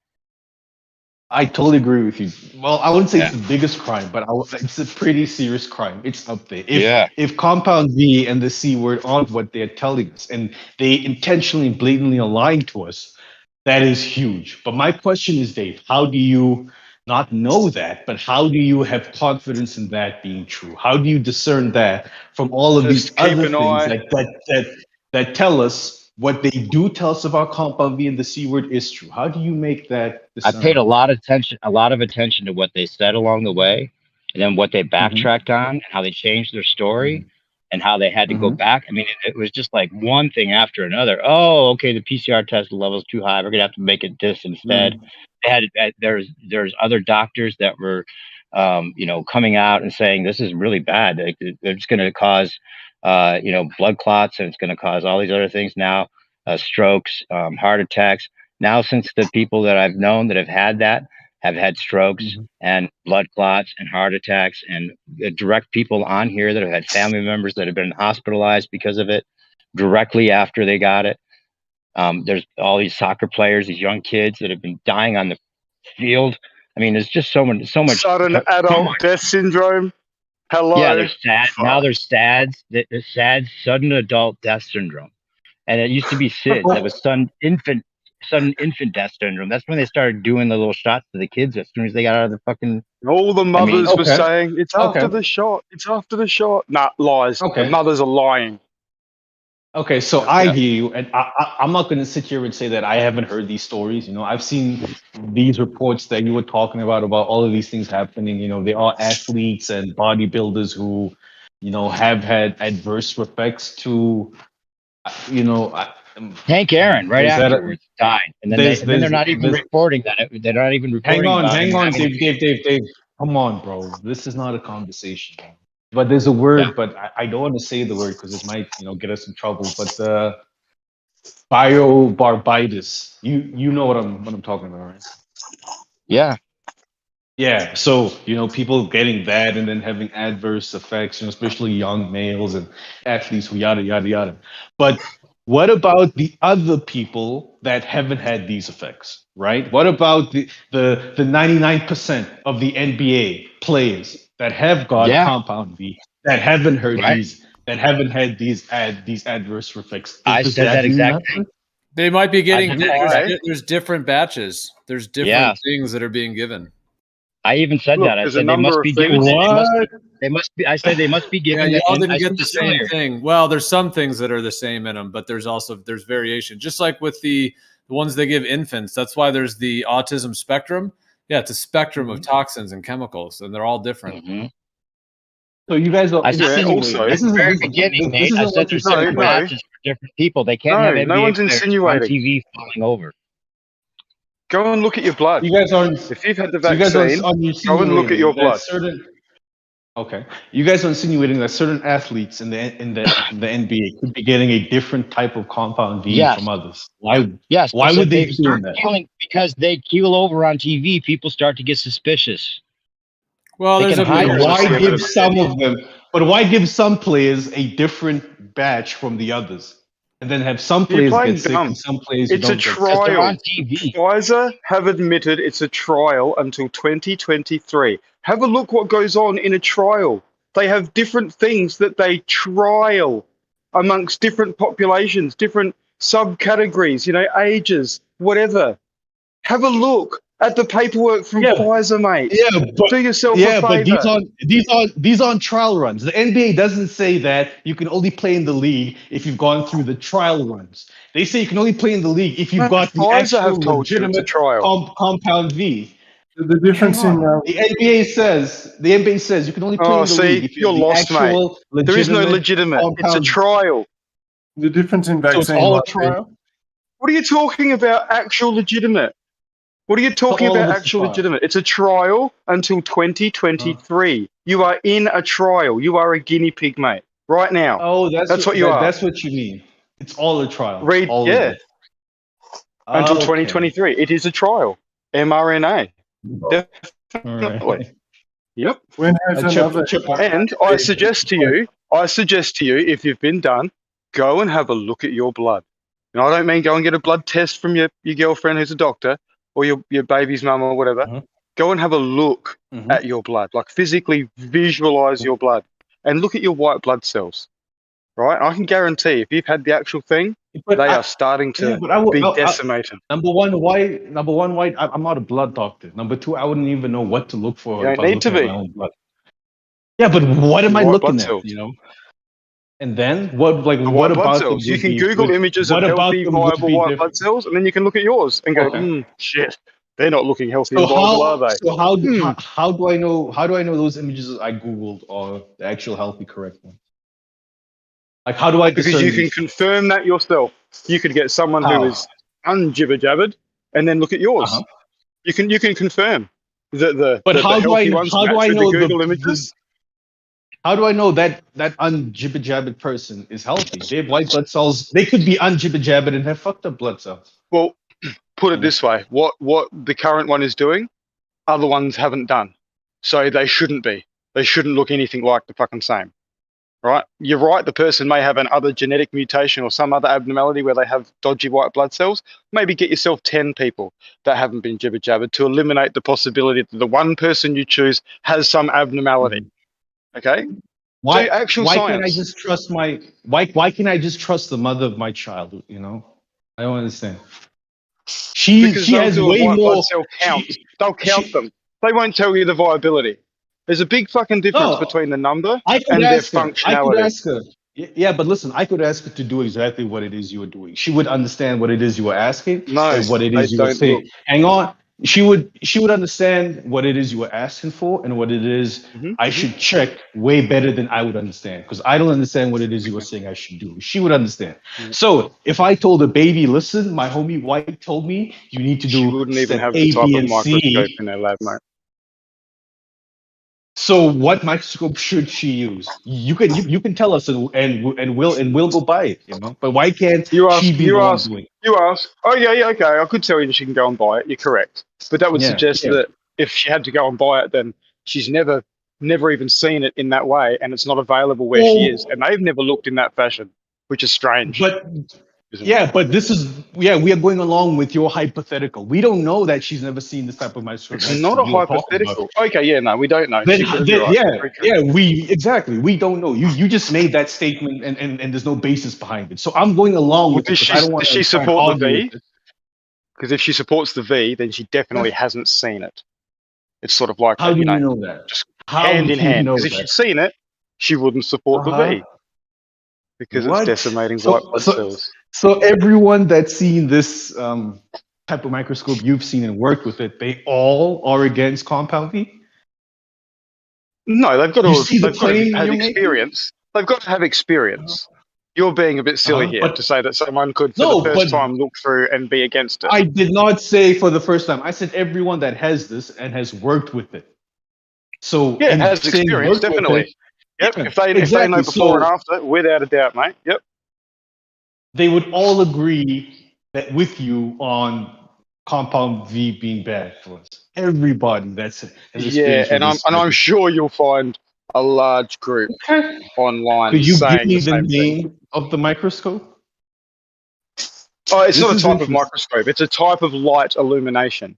I totally agree with you. Well, I wouldn't say Yeah. it's the biggest crime, but it's a pretty serious crime. It's up there. Yeah. If Compound V and the C word aren't what they're telling us, and they intentionally, blatantly are lying to us, that is huge. But my question is, Dave, how do you not know that, but how do you have confidence in that being true? How do you discern that from all of these Just keep other an things eye. that tell us what they do tell us about Compound V and the C word is true? How do you make that I paid discernment? a lot of attention to what they said along the way, and then what they backtracked on, and how they changed their story, and how they had to go back. I mean, it was just like one thing after another. Oh, okay, the PCR test level is too high. We're gonna have to make it this instead. They had there's other doctors that were, coming out and saying this is really bad. Like, they're just gonna cause, blood clots, and it's gonna cause all these other things now, strokes, heart attacks. Now, since the people that I've known that have had that have had strokes and blood clots and heart attacks, and direct people on here that have had family members that have been hospitalized because of it directly after they got it. There's all these soccer players, these young kids that have been dying on the field. I mean, there's just so much. Sudden adult death syndrome. Hello. Yeah, there's SAD. Fuck. Now there's SADS. There's SAD, sudden adult death syndrome. And it used to be SIDS. That was sudden infant death syndrome. That's when they started doing the little shots to the kids as soon as they got out of the fucking. All the mothers were Okay. saying, it's after the shot. It's after the shot. Nah, lies. Okay. The mothers are lying. Okay, so I hear you, and I'm not going to sit here and say that I haven't heard these stories. I've seen these reports that you were talking about all of these things happening. There are athletes and bodybuilders who, have had adverse effects to, Hank Aaron right afterwards died, and then they're not even reporting that. They're not even reporting. Hang on, Dave. Come on, bro. This is not a conversation. But there's a word, but I don't want to say the word because it might, get us in trouble. But biobarbitis. You know what I'm talking about, right? Yeah. Yeah. So people getting that and then having adverse effects, especially young males and athletes who yada yada yada. But what about the other people that haven't had these effects, right? What about the 99% of the NBA players that have got Compound V that haven't heard these, that haven't had these adverse effects? I said that exact thing. They might be getting. There's different batches. There's different things that are being given. I even said that. I said they must be given. They must be. I said they must be given. Yeah, you all didn't get the same thing. Well, there's some things that are the same in them, but there's variation. Just like with the ones they give infants. That's why there's the autism spectrum. Yeah, it's a spectrum of toxins and chemicals, and they're all different. So you guys are. I said also, at the very beginning, Nate. I said there's different batches for different people. They can't have NBA no one's insinuating. on TV falling over. Go and look at your blood. You guys aren't. If you've had the vaccine, go and look at your blood. Okay, you guys are insinuating that certain athletes in the NBA could be getting a different type of compound V Yes. from others. Why? Yes. Why would they be start doing that? keeling because they keel over on TV? People start to get suspicious. Well, They there's can a hide But it. why give some of them? But why give some players a different batch from the others, and then have some You're players playing get sick dumb. and some players It's a don't get sick? Because they're on trial. TV. Pfizer have admitted it's a trial until 2023. Have a look what goes on in a trial. They have different things that they trial amongst different populations, different subcategories, ages, whatever. Have a look at the paperwork from Yeah. Pfizer, mate. Yeah, but Do yourself a favor. but these aren't trial runs. The NBA doesn't say that you can only play in the league if you've gone through the trial runs. They say you can only play in the league if you've got the Pfizer have actual told you it's a legitimate trial. compound V. The difference Hang in on. The NBA says you can only play Oh, in the league see, if you you're have the lost, mate. actual There is no legitimate. It's a compound. trial. the difference in So vaccine. it's all a might be- trial. What are you talking about? Actual legitimate? What are you talking all of about? it's a Actual trial. legitimate? It's a trial until 2023. You are in a trial. You are a guinea pig, mate. Right now. Oh, That's what you are. That's what you mean. It's all a trial. Read, all yeah. Of it. Until Okay. 2023. It is a trial. mRNA. All Definitely. right. Yep. When has another? And I suggest to you, if you've been done, go and have a look at your blood. And I don't mean go and get a blood test from your girlfriend who's a doctor or your baby's mum or whatever. Mhm. Go and have a look Mhm. at your blood, like physically visualize your blood and look at your white blood cells. Right? I can guarantee if you've had the actual thing, But they I- are starting to yeah, but I would- be I- decimated. Number one, why? I'm not a blood doctor. Number two, I wouldn't even know what to look for. You if don't I'm need to looking at be. my own blood. Yeah, but what am I White looking blood at? cells. You know. And then what? Like The what white blood about cells. them You would can be- Google would- images what of about healthy, them would viable be white different? blood cells, and then you can look at yours and go, Okay. shit, they're not looking healthy So and viable, are they? So how do I know? How do I know those images I googled are the actual healthy, correct ones? Like how do I Because discern you can these? confirm that yourself. You could get someone who How? is unjibber-jabbered and then look at yours. Uh-huh. You can confirm that But the how do I healthy ones how do match I with know the the Google images. How do I know that unjibber-jabbered person is healthy? They have white blood cells. They could be unjibber-jabbered and have fucked up blood cells. Well, put it this way: what the current one is doing, other ones haven't done, so they shouldn't be. They shouldn't look anything like the fucking same. Right? You're right. The person may have an other genetic mutation or some other abnormality where they have dodgy white blood cells. Maybe get yourself 10 people that haven't been jibber-jabbered to eliminate the possibility that the one person you choose has some abnormality. Okay? Why? So actual why science. can't I just trust my? Why can't I just trust the mother of my child? You know, I don't understand. She they'll has do a way white more. blood cell count. she- They'll count them. They won't tell you the viability. There's a big fucking difference No. between the number I could and their ask her. I could functionality. ask her. Yeah, but listen, I could ask her to do exactly what it is you were doing. She would understand what it is you were asking No, and what it they is you were don't saying. look. Hang on. She would understand what it is you were asking for and what it is I should check way better than I would understand, because I don't understand what it is you were saying I should do. She would understand. So if I told a baby, listen, my homie White told me you need to She do wouldn't even step have A, the type B, of and microscope C. in their lab, mate. So what microscope should she use? You can tell us and we'll go buy it, you know. But why can't You ask, she be you the one ask, doing it? you ask. Oh yeah, okay. I could tell you that she can go and buy it. You're correct, but that would Yeah, suggest yeah. that if she had to go and buy it, then she's never even seen it in that way, and it's not available where she is, and they've never looked in that fashion, which is strange. But isn't it? yeah, but we are going along with your hypothetical. We don't know that she's never seen this type of microscope. It's not a hypothetical. Okay, yeah, no, we don't know. Then, She could be right. yeah, Very correct. yeah, we don't know. You just made that statement and there's no basis behind it. So I'm going along with it Does because I don't want does to she support the argue V? with it. Because if she supports the V, then she definitely hasn't seen it. It's sort of like How do you you know, know that? just How hand do in you hand. know Because if that? she'd seen it, she wouldn't support the V. Because What? it's decimating So- white blood so- cells. So everyone that's seen this type of microscope you've seen and worked with it, they all are against compound V? No, they've got You to see the have claim had you're making? experience. They've got to have experience. You're being a bit silly Uh-huh, here but- to say that someone could, for No, the first but- time, look through and be against it. I did not say for the first time. I said everyone that has this and has worked with it. So Yeah, in has saying experience, work with definitely. it, Yep. yeah, If they exactly. know before and So after, without a doubt, mate. Yep. they would all agree that with you on compound V being bad for us. Everybody has Yeah, experience with this. and I'm sure you'll find a large group Okay. online Could you give saying me the the same thing. name of the microscope? Oh, it's This not a is type of interesting. microscope. It's a type of light illumination.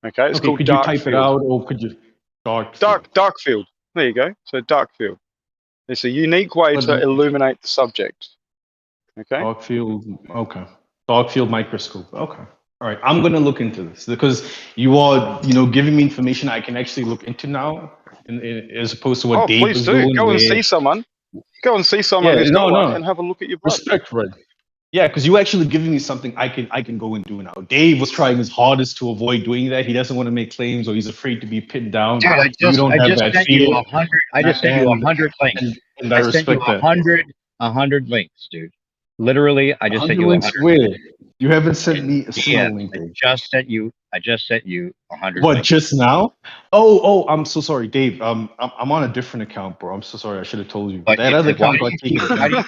Okay, it's Okay, called could you dark type it field. out, or could you dark field? Dark field. There you go. So dark field. It's a unique way But to illuminate the subject. Okay. dark field. Okay, dark field microscope. Okay. All right, I'm gonna look into this because you are, giving me information I can actually look into now, as opposed to what Oh, Dave please was do. doing. Go and where- see someone. Go and see someone Yeah, who's got one no. and have a look at your blood. Respect for it. Yeah, because you actually giving me something I can go and do now. Dave was trying his hardest to avoid doing that. He doesn't want to make claims, or he's afraid to be pinned down. Dude, I You don't have just that sent fear. you 100. I just sent you 100 links. And I I sent you respect that. 100 links, dude. Literally, I just sent you 100 links 100. where? You haven't sent me a single Yeah, link. I Dave. just sent you 100 What, links. just now? Oh, I'm so sorry, Dave. I'm on a different account, bro. I'm so sorry. I should have told you. But That you- other why account do got you keep- taken why down.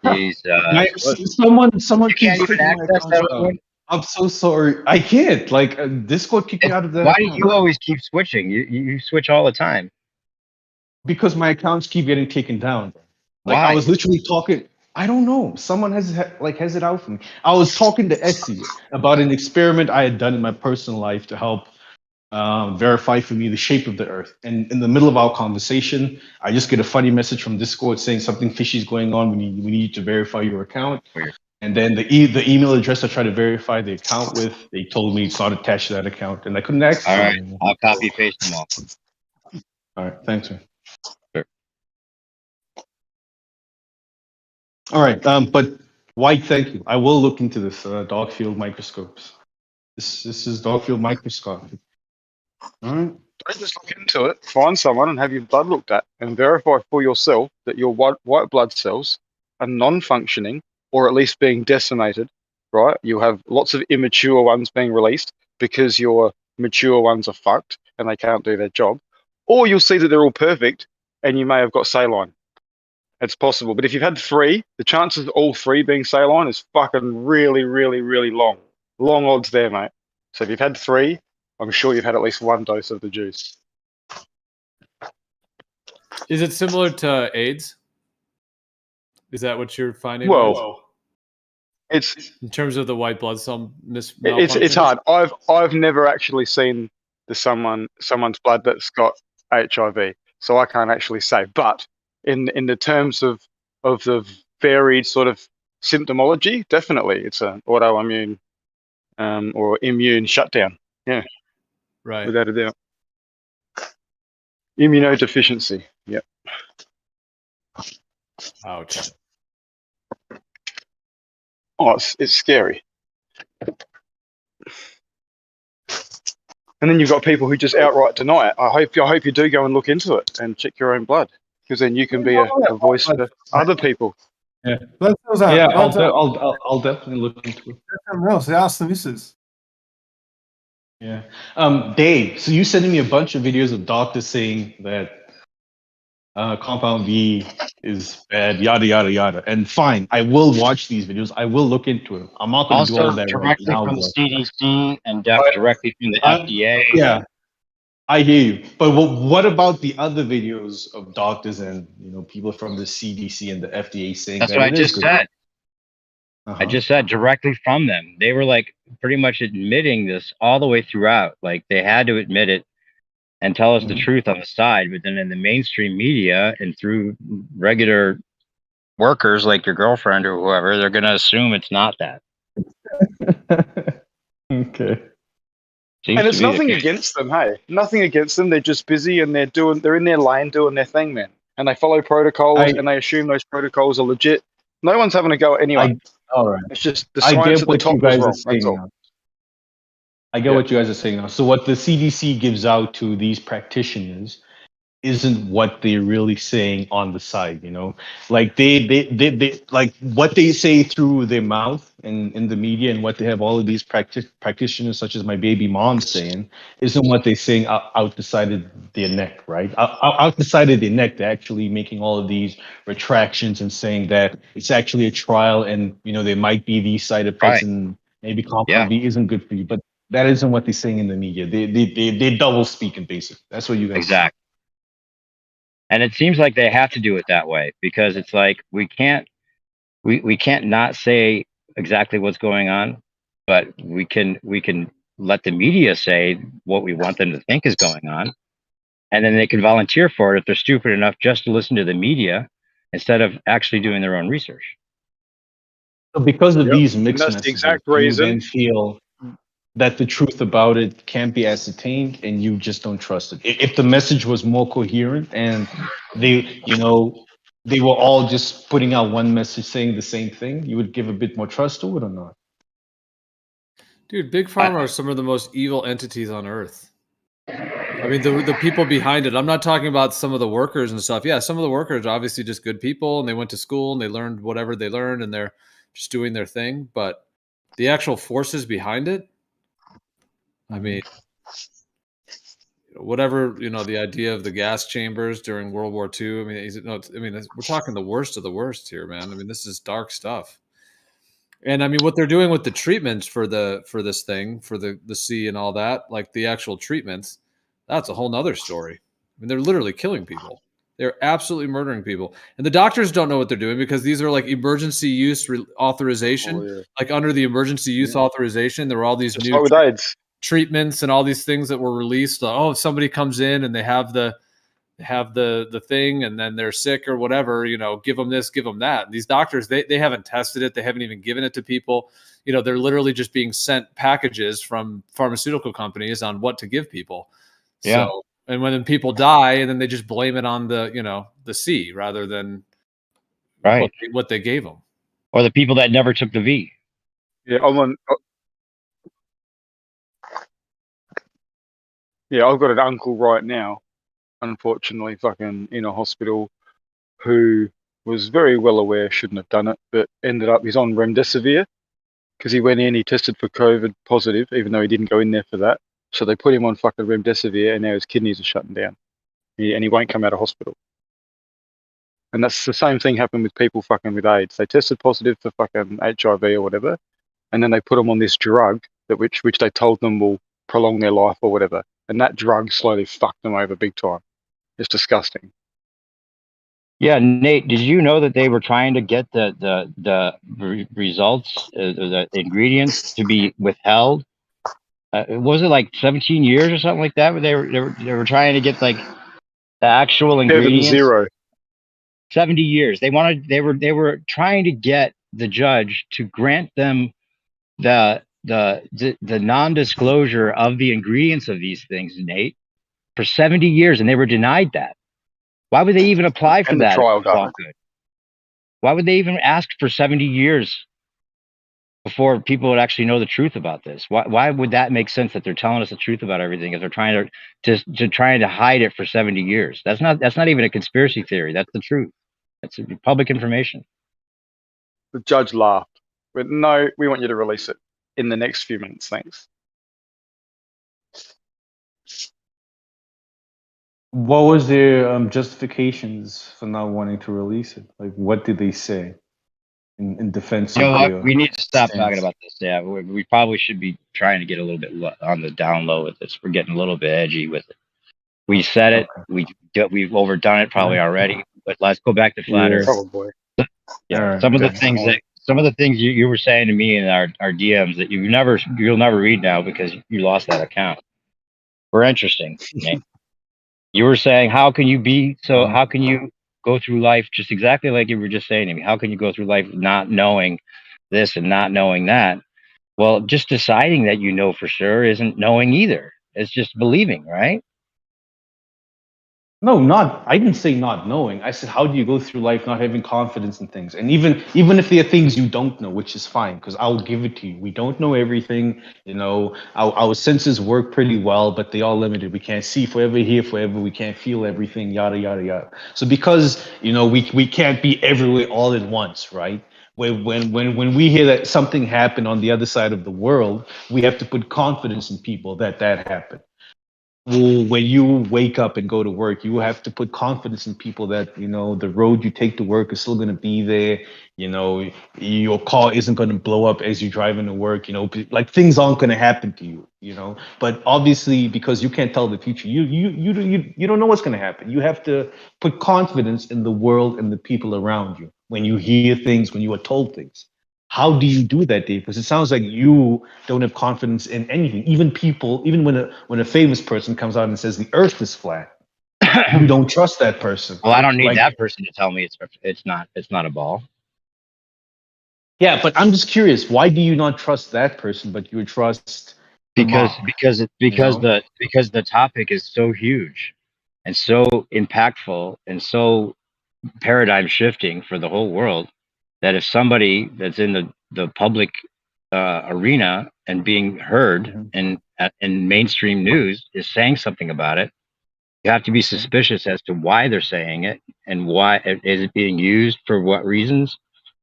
do you- Jesus. Someone You keeps can't even taking my access accounts that down. one? I'm so sorry. I can't. Like, Discord kicked me out of that. Why do account. you always keep switching? You switch all the time. Because my accounts keep getting taken down. Like, Why? I was literally talking. I don't know. Someone has it out for me. I was talking to Etsy about an experiment I had done in my personal life to help verify for me the shape of the Earth. And in the middle of our conversation, I just get a funny message from Discord saying something fishy is going on. We need to verify your account. Weird. And then the email address I tried to verify the account with, they told me it's not attached to that account, and I couldn't access All it right, anymore. I'll copy paste them all. All right, thanks, man. Sure. All right, but White, thank you. I will look into this dark field microscopes. This is dark field microscopy. All right. Don't just look into it. Find someone and have your blood looked at and verify for yourself that your white blood cells are non-functioning or at least being decimated, right? You have lots of immature ones being released because your mature ones are fucked and they can't do their job. Or you'll see that they're all perfect and you may have got saline. It's possible. But if you've had 3, the chances of all 3 being saline is fucking really, really, really long. Long odds there, mate. So if you've had 3, I'm sure you've had at least 1 dose of the juice. Is it similar to AIDS? Is that what you're finding? Well, it's in terms of the white blood cell it's hard. I've never actually seen someone's blood that's got HIV, so I can't actually say. But in the terms of the varied sort of symptomology, definitely it's an autoimmune or immune shutdown. Yeah, Right. without a doubt. Immunodeficiency. Yep. Ouch. Oh, it's scary. And then you've got people who just outright deny it. I hope you do go and look into it and check your own blood, because then you can be a voice for other people. Yeah, Blood cells are. yeah. blood cells- I'll definitely look into it. Something else. Ask the missus. Yeah. Dave, so you sending me a bunch of videos of doctors saying that compound V is bad, yada yada yada. And fine, I will watch these videos. I will look into it. I'm not going to do all Also, that right directly now. from the but- CDC and directly from the FDA. Yeah, I hear you. But what about the other videos of doctors and people from the CDC and the FDA saying That's that what I it is just good? said. Uh-huh. I just said directly from them. They were like pretty much admitting this all the way throughout. Like they had to admit it and tell us the truth on the side. But then in the mainstream media and through regular workers like your girlfriend or whoever, they're going to assume it's not that. Okay. Seems And to it's be the nothing case. against them, hey. Nothing against them. They're just busy and they're in their lane doing their thing, man. And they follow protocols and they assume those protocols are legit. No one's having a go at anyone. All right. It's just the I science get at the what you top is guys wrong. are That's saying all. now. I get what you guys are saying now. So what the CDC gives out to these practitioners isn't what they're really saying on the side, you know? Like they like what they say through their mouth and in the media, and what they have all of these practitioners such as my baby mom saying isn't what they're saying out the side of their neck, right? Out the side of their neck, they're actually making all of these retractions and saying that it's actually a trial, and you know there might be these side effects, Right. and maybe Yeah. compound B isn't good for you, but that isn't what they're saying in the media. They're double speaking, basically. That's what you guys. Exactly. And it seems like they have to do it that way, because it's like we can't not say exactly what's going on, but we can let the media say what we want them to think is going on, and then they can volunteer for it if they're stupid enough just to listen to the media instead of actually doing their own research. So because of Yep. these And mixed that's the messages, exact you reason. then feel that the truth about it can't be ascertained, and you just don't trust it. If the message was more coherent and they, you know, they were all just putting out one message saying the same thing, you would give a bit more trust to it or not? Dude, Big Pharma are some of the most evil entities on earth. I mean, the people behind it. I'm not talking about some of the workers and stuff. Yeah, some of the workers are obviously just good people, and they went to school and they learned whatever they learned, and they're just doing their thing. But the actual forces behind it, I mean, whatever, you know, the idea of the gas chambers during World War II. I mean, we're talking the worst of the worst here, man. I mean, this is dark stuff. And I mean, what they're doing with the treatments for this thing, for the sea and all that, like the actual treatments, that's a whole nother story. I mean, they're literally killing people. They're absolutely murdering people, and the doctors don't know what they're doing, because these are like emergency use authorization. Oh, yeah. Like under the emergency use authorization, there were all these Just new like with AIDS. treatments and all these things that were released. Oh, if somebody comes in and they have the thing, and then they're sick or whatever, you know, give them this, give them that. And these doctors, they haven't tested it. They haven't even given it to people. You know, they're literally just being sent packages from pharmaceutical companies on what to give people. Yeah. So, and when people die, and then they just blame it on the, you know, the sea rather than Right. what they gave them. Or the people that never took the V. Yeah, I've got an uncle right now, unfortunately, fucking in a hospital, who was very well aware shouldn't have done it, but ended up, he's on remdesivir because he went in, he tested for COVID positive, even though he didn't go in there for that. So they put him on fucking remdesivir, and now his kidneys are shutting down. And he won't come out of hospital. And that's the same thing happened with people fucking with AIDS. They tested positive for fucking HIV or whatever, and then they put them on this drug that which they told them will prolong their life or whatever. And that drug slowly fucked them over big time. It's disgusting. Yeah, Nate, did you know that they were trying to get the results, the ingredients to be withheld? Was it like 17 years or something like that? Where they were trying to get like the actual ingredients. 7-0. 70 years. They were trying to get the judge to grant them the non-disclosure of the ingredients of these things, Nate, for 70 years, and they were denied that. Why would they even apply for And the that? trial done. Why would they even ask for 70 years before people would actually know the truth about this? Why would that make sense, that they're telling us the truth about everything if they're trying to hide it for 70 years? That's not even a conspiracy theory. That's the truth. That's public information. The judge laughed. But no, we want you to release it in the next few minutes. Thanks. What was their justifications for not wanting to release it? Like, what did they say in defense You know of what? their We need to stop stance? talking about this. Yeah, we probably should be trying to get a little bit on the down low with this. We're getting a little bit edgy with it. We said it. We've overdone it probably already. But let's go back to flat Yeah. Earth. Probably. Yeah, All right, some of the okay. things you were saying to me in our DMs that you'll never read now because you lost that account were interesting. Nate. You were saying, how can you go through life just exactly like you were just saying to me? How can you go through life not knowing this and not knowing that? Well, just deciding that you know for sure isn't knowing either. It's just believing, right? No, not. I didn't say not knowing. I said, how do you go through life not having confidence in things? And even if there are things you don't know, which is fine, because I'll give it to you. We don't know everything. Our senses work pretty well, but they are limited. We can't see forever, hear forever. We can't feel everything. Yada yada yada. So because we can't be everywhere all at once, right? When we hear that something happened on the other side of the world, we have to put confidence in people that happened. Well, when you wake up and go to work, you have to put confidence in people that the road you take to work is still going to be there. Your car isn't going to blow up as you drive into work. Like things aren't going to happen to you. But obviously, because you can't tell the future, you don't know what's going to happen. You have to put confidence in the world and the people around you when you hear things, when you are told things. How do you do that, Dave? Because it sounds like you don't have confidence in anything. Even when a famous person comes out and says the Earth is flat, you don't trust that person. Well, I don't need that person to tell me it's not a ball. Yeah, but I'm just curious. Why do you not trust that person, but you would trust? Because the topic is so huge, and so impactful, and so paradigm shifting for the whole world, that if somebody that's in the public arena and being heard in mainstream news is saying something about it, you have to be suspicious as to why they're saying it and why is it being used, for what reasons,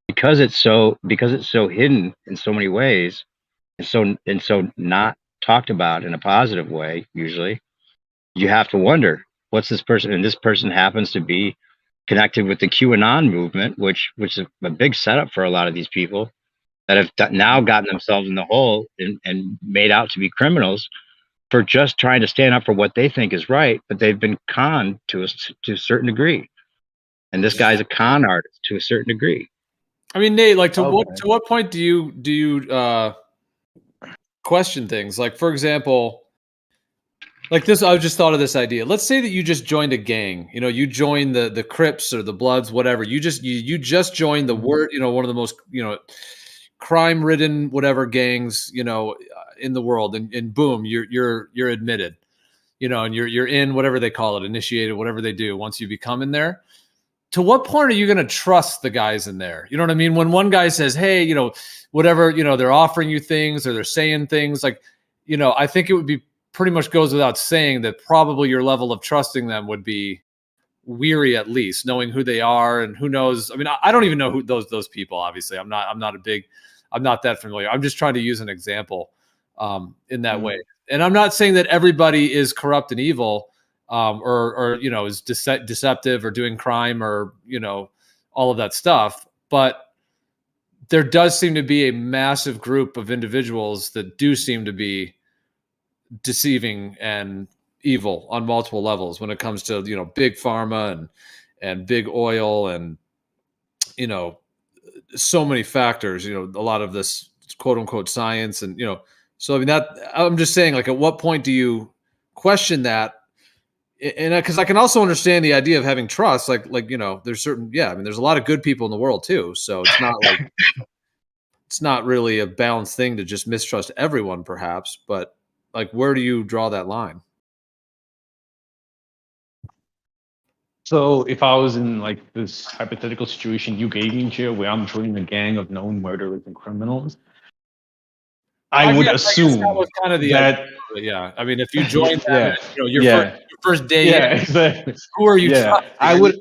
because it's so hidden in so many ways, and so not talked about in a positive way. Usually you have to wonder, what's this person, and this person happens to be connected with the QAnon movement, which is a big setup for a lot of these people that have now gotten themselves in the hole and made out to be criminals for just trying to stand up for what they think is right, but they've been conned to a certain degree. And this guy's a con artist to a certain degree. I mean, Nate, like to what point do you question things? Like, for example, like this, I just thought of this idea. Let's say that you just joined a gang. You joined the Crips or the Bloods, whatever. You just joined the one of the most crime-ridden whatever gangs in the world, and boom, you're admitted. And you're in whatever they call it, initiated, whatever they do once you become in there. To what point are you going to trust the guys in there? You know what I mean? When one guy says, hey, whatever, they're offering you things or they're saying things like, I think it would be pretty much goes without saying that probably your level of trusting them would be weary, at least knowing who they are. And who knows? I mean, I don't even know who those people, obviously. I'm not that familiar. I'm just trying to use an example in that way. And I'm not saying that everybody is corrupt and evil, or is deceptive or doing crime or all of that stuff, but there does seem to be a massive group of individuals that do seem to be deceiving and evil on multiple levels when it comes to big pharma and big oil and so many factors, a lot of this quote unquote science, and so I mean, that I'm just saying, like, at what point do you question that? And because I can also understand the idea of having trust, like there's certain, I mean, there's a lot of good people in the world too, so it's not like it's not really a balanced thing to just mistrust everyone, perhaps, but like, where do you draw that line? So if I was in like this hypothetical situation you gave me, Joe, where I'm joining a gang of known murderers and criminals, I would assume that was kind of the idea. Yeah. I mean, if you joined that, your first day, exactly. Who are you? Trusting? I would.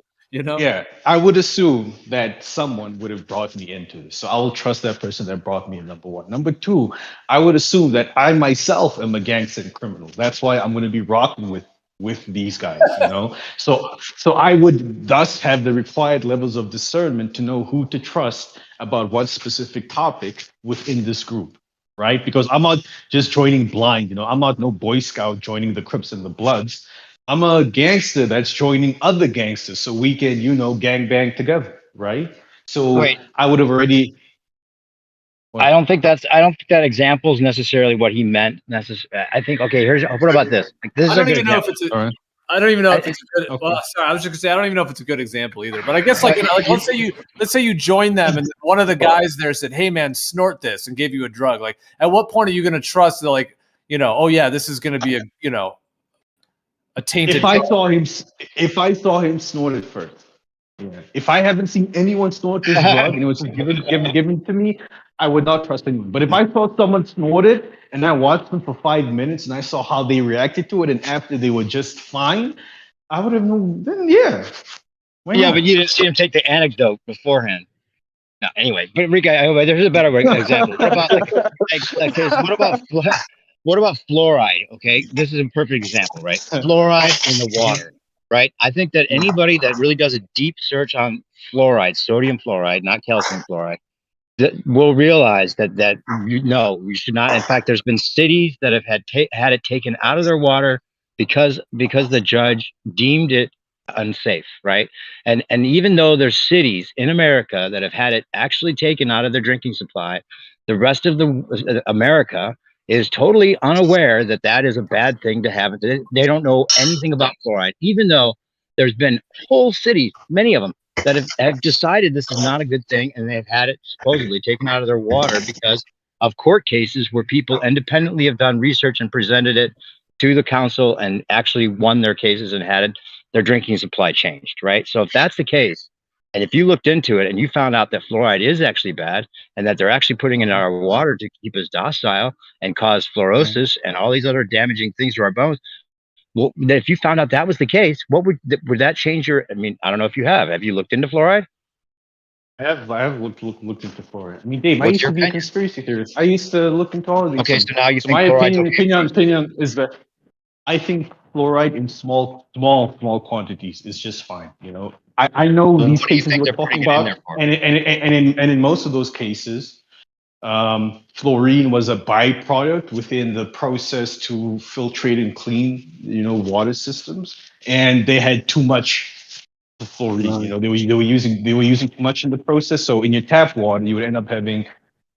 I would assume that someone would have brought me into this. So I will trust that person that brought me in, number one. Number two, I would assume that I myself am a gangster and criminal. That's why I'm going to be rocking with these guys, So I would thus have the required levels of discernment to know who to trust about what specific topic within this group, right? Because I'm not just joining blind, I'm not no Boy Scout joining the Crips and the Bloods. I'm a gangster that's joining other gangsters so we can, gang bang together, right? So wait, I would have already. I don't think that example is necessarily what he meant. I think, okay, what about this? Like, this is a good example. I don't even know if it's a good. Okay. Well, sorry, I was just gonna say I don't even know if it's a good example either. But I guess like let's say you join them and one of the guys there said, "Hey man, snort this," and gave you a drug. Like, at what point are you gonna trust that, like, oh yeah, this is gonna be a a tainted. If I saw him snort it first. Yeah. If I haven't seen anyone snort this drug and it was given to me, I would not trust anyone. But if I saw someone snort it and I watched them for 5 minutes and I saw how they reacted to it, and after they were just fine, I would have known. Then yeah, why Yeah, not? but you didn't see him take the anecdote beforehand. No, anyway, but Rick, there's a better example. What about what about fluoride? Okay, this is a perfect example, right? Fluoride in the water, right? I think that anybody that really does a deep search on fluoride, sodium fluoride, not calcium fluoride, will realize that we should not. In fact, there's been cities that have had it taken out of their water because the judge deemed it unsafe, right? And even though there's cities in America that have had it actually taken out of their drinking supply, the rest of the America is totally unaware that that is a bad thing to have. They don't know anything about fluoride, even though there's been whole cities, many of them, that have decided this is not a good thing, and they've had it supposedly taken out of their water because of court cases where people independently have done research and presented it to the council and actually won their cases and had their drinking supply changed, right? So if that's the case, and if you looked into it and you found out that fluoride is actually bad and that they're actually putting it in our water to keep us docile and cause fluorosis and all these other damaging things to our bones, well, if you found out that was the case, what would that change your? I mean, I don't know if you have. Have you looked into fluoride? I have looked into fluoride. I mean, Dave, I What's used your to be a opinion? conspiracy theorist. I used to look into all of these Okay, things. so now you So think my fluoride's opinion is that I think fluoride in small quantities is just fine. You know, I know Then these what do you cases think we're they're talking putting it in about, there for? and in most of those cases, fluorine was a byproduct within the process to filtrate and clean, water systems, and they had too much fluorine. You know, they were using too much in the process. So in your tap water, you would end up having,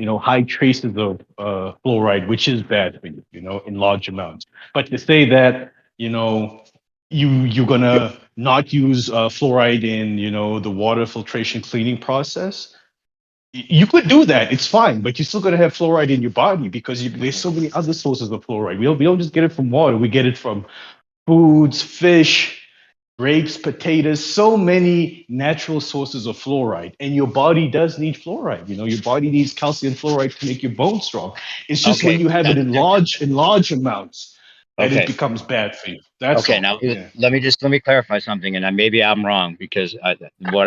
high traces of fluoride, which is bad for you, in large amounts. But to say that, you're gonna not use fluoride in, the water filtration cleaning process, you could do that. It's fine, but you're still going to have fluoride in your body because there's so many other sources of fluoride. We don't just get it from water. We get it from foods, fish, grapes, potatoes, so many natural sources of fluoride. And your body does need fluoride. Your body needs calcium fluoride to make your bones strong. It's just when you have it in large amounts that it becomes bad for you. That's okay. all. Now Yeah. let me clarify something, and maybe I'm wrong because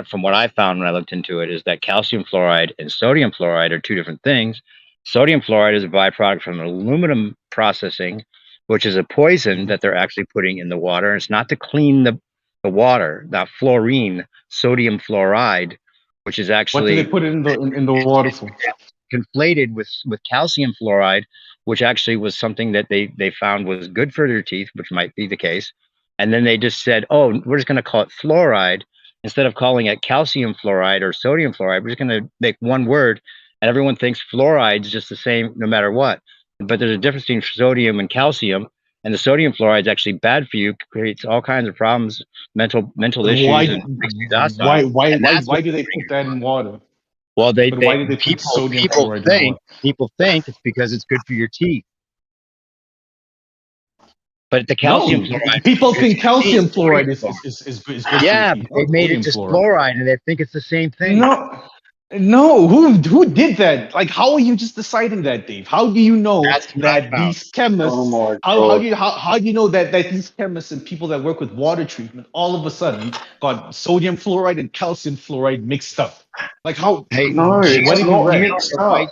from what I found when I looked into it is that calcium fluoride and sodium fluoride are two different things. Sodium fluoride is a byproduct from aluminum processing, which is a poison that they're actually putting in the water. And it's not to clean the water. That fluorine, sodium fluoride, which is actually What do they put in the water for? conflated with calcium fluoride, which actually was something that they found was good for their teeth, which might be the case. And then they just said, oh, we're just going to call it fluoride instead of calling it calcium fluoride or sodium fluoride. We're just going to make one word, and everyone thinks fluoride is just the same no matter what. But there's a difference between sodium and calcium, and the sodium fluoride is actually bad for you, creates all kinds of problems, mental issues, and makes you docile. Why do they put that in water? Well, But why did they put sodium fluoride in water? people think it's because it's good for your teeth. But the calcium fluoride. People think calcium fluoride is good. Yeah, for your teeth, they not made sodium it just fluoride. fluoride, and they think it's the same thing. No. Who did that? Like, how are you just deciding that, Dave? How do you know That's what that I found. these chemists? Oh my How God. do you know that these chemists and people that work with water treatment all of a sudden got sodium fluoride and calcium fluoride mixed up? Like how? Hey, No, it's not mixed up.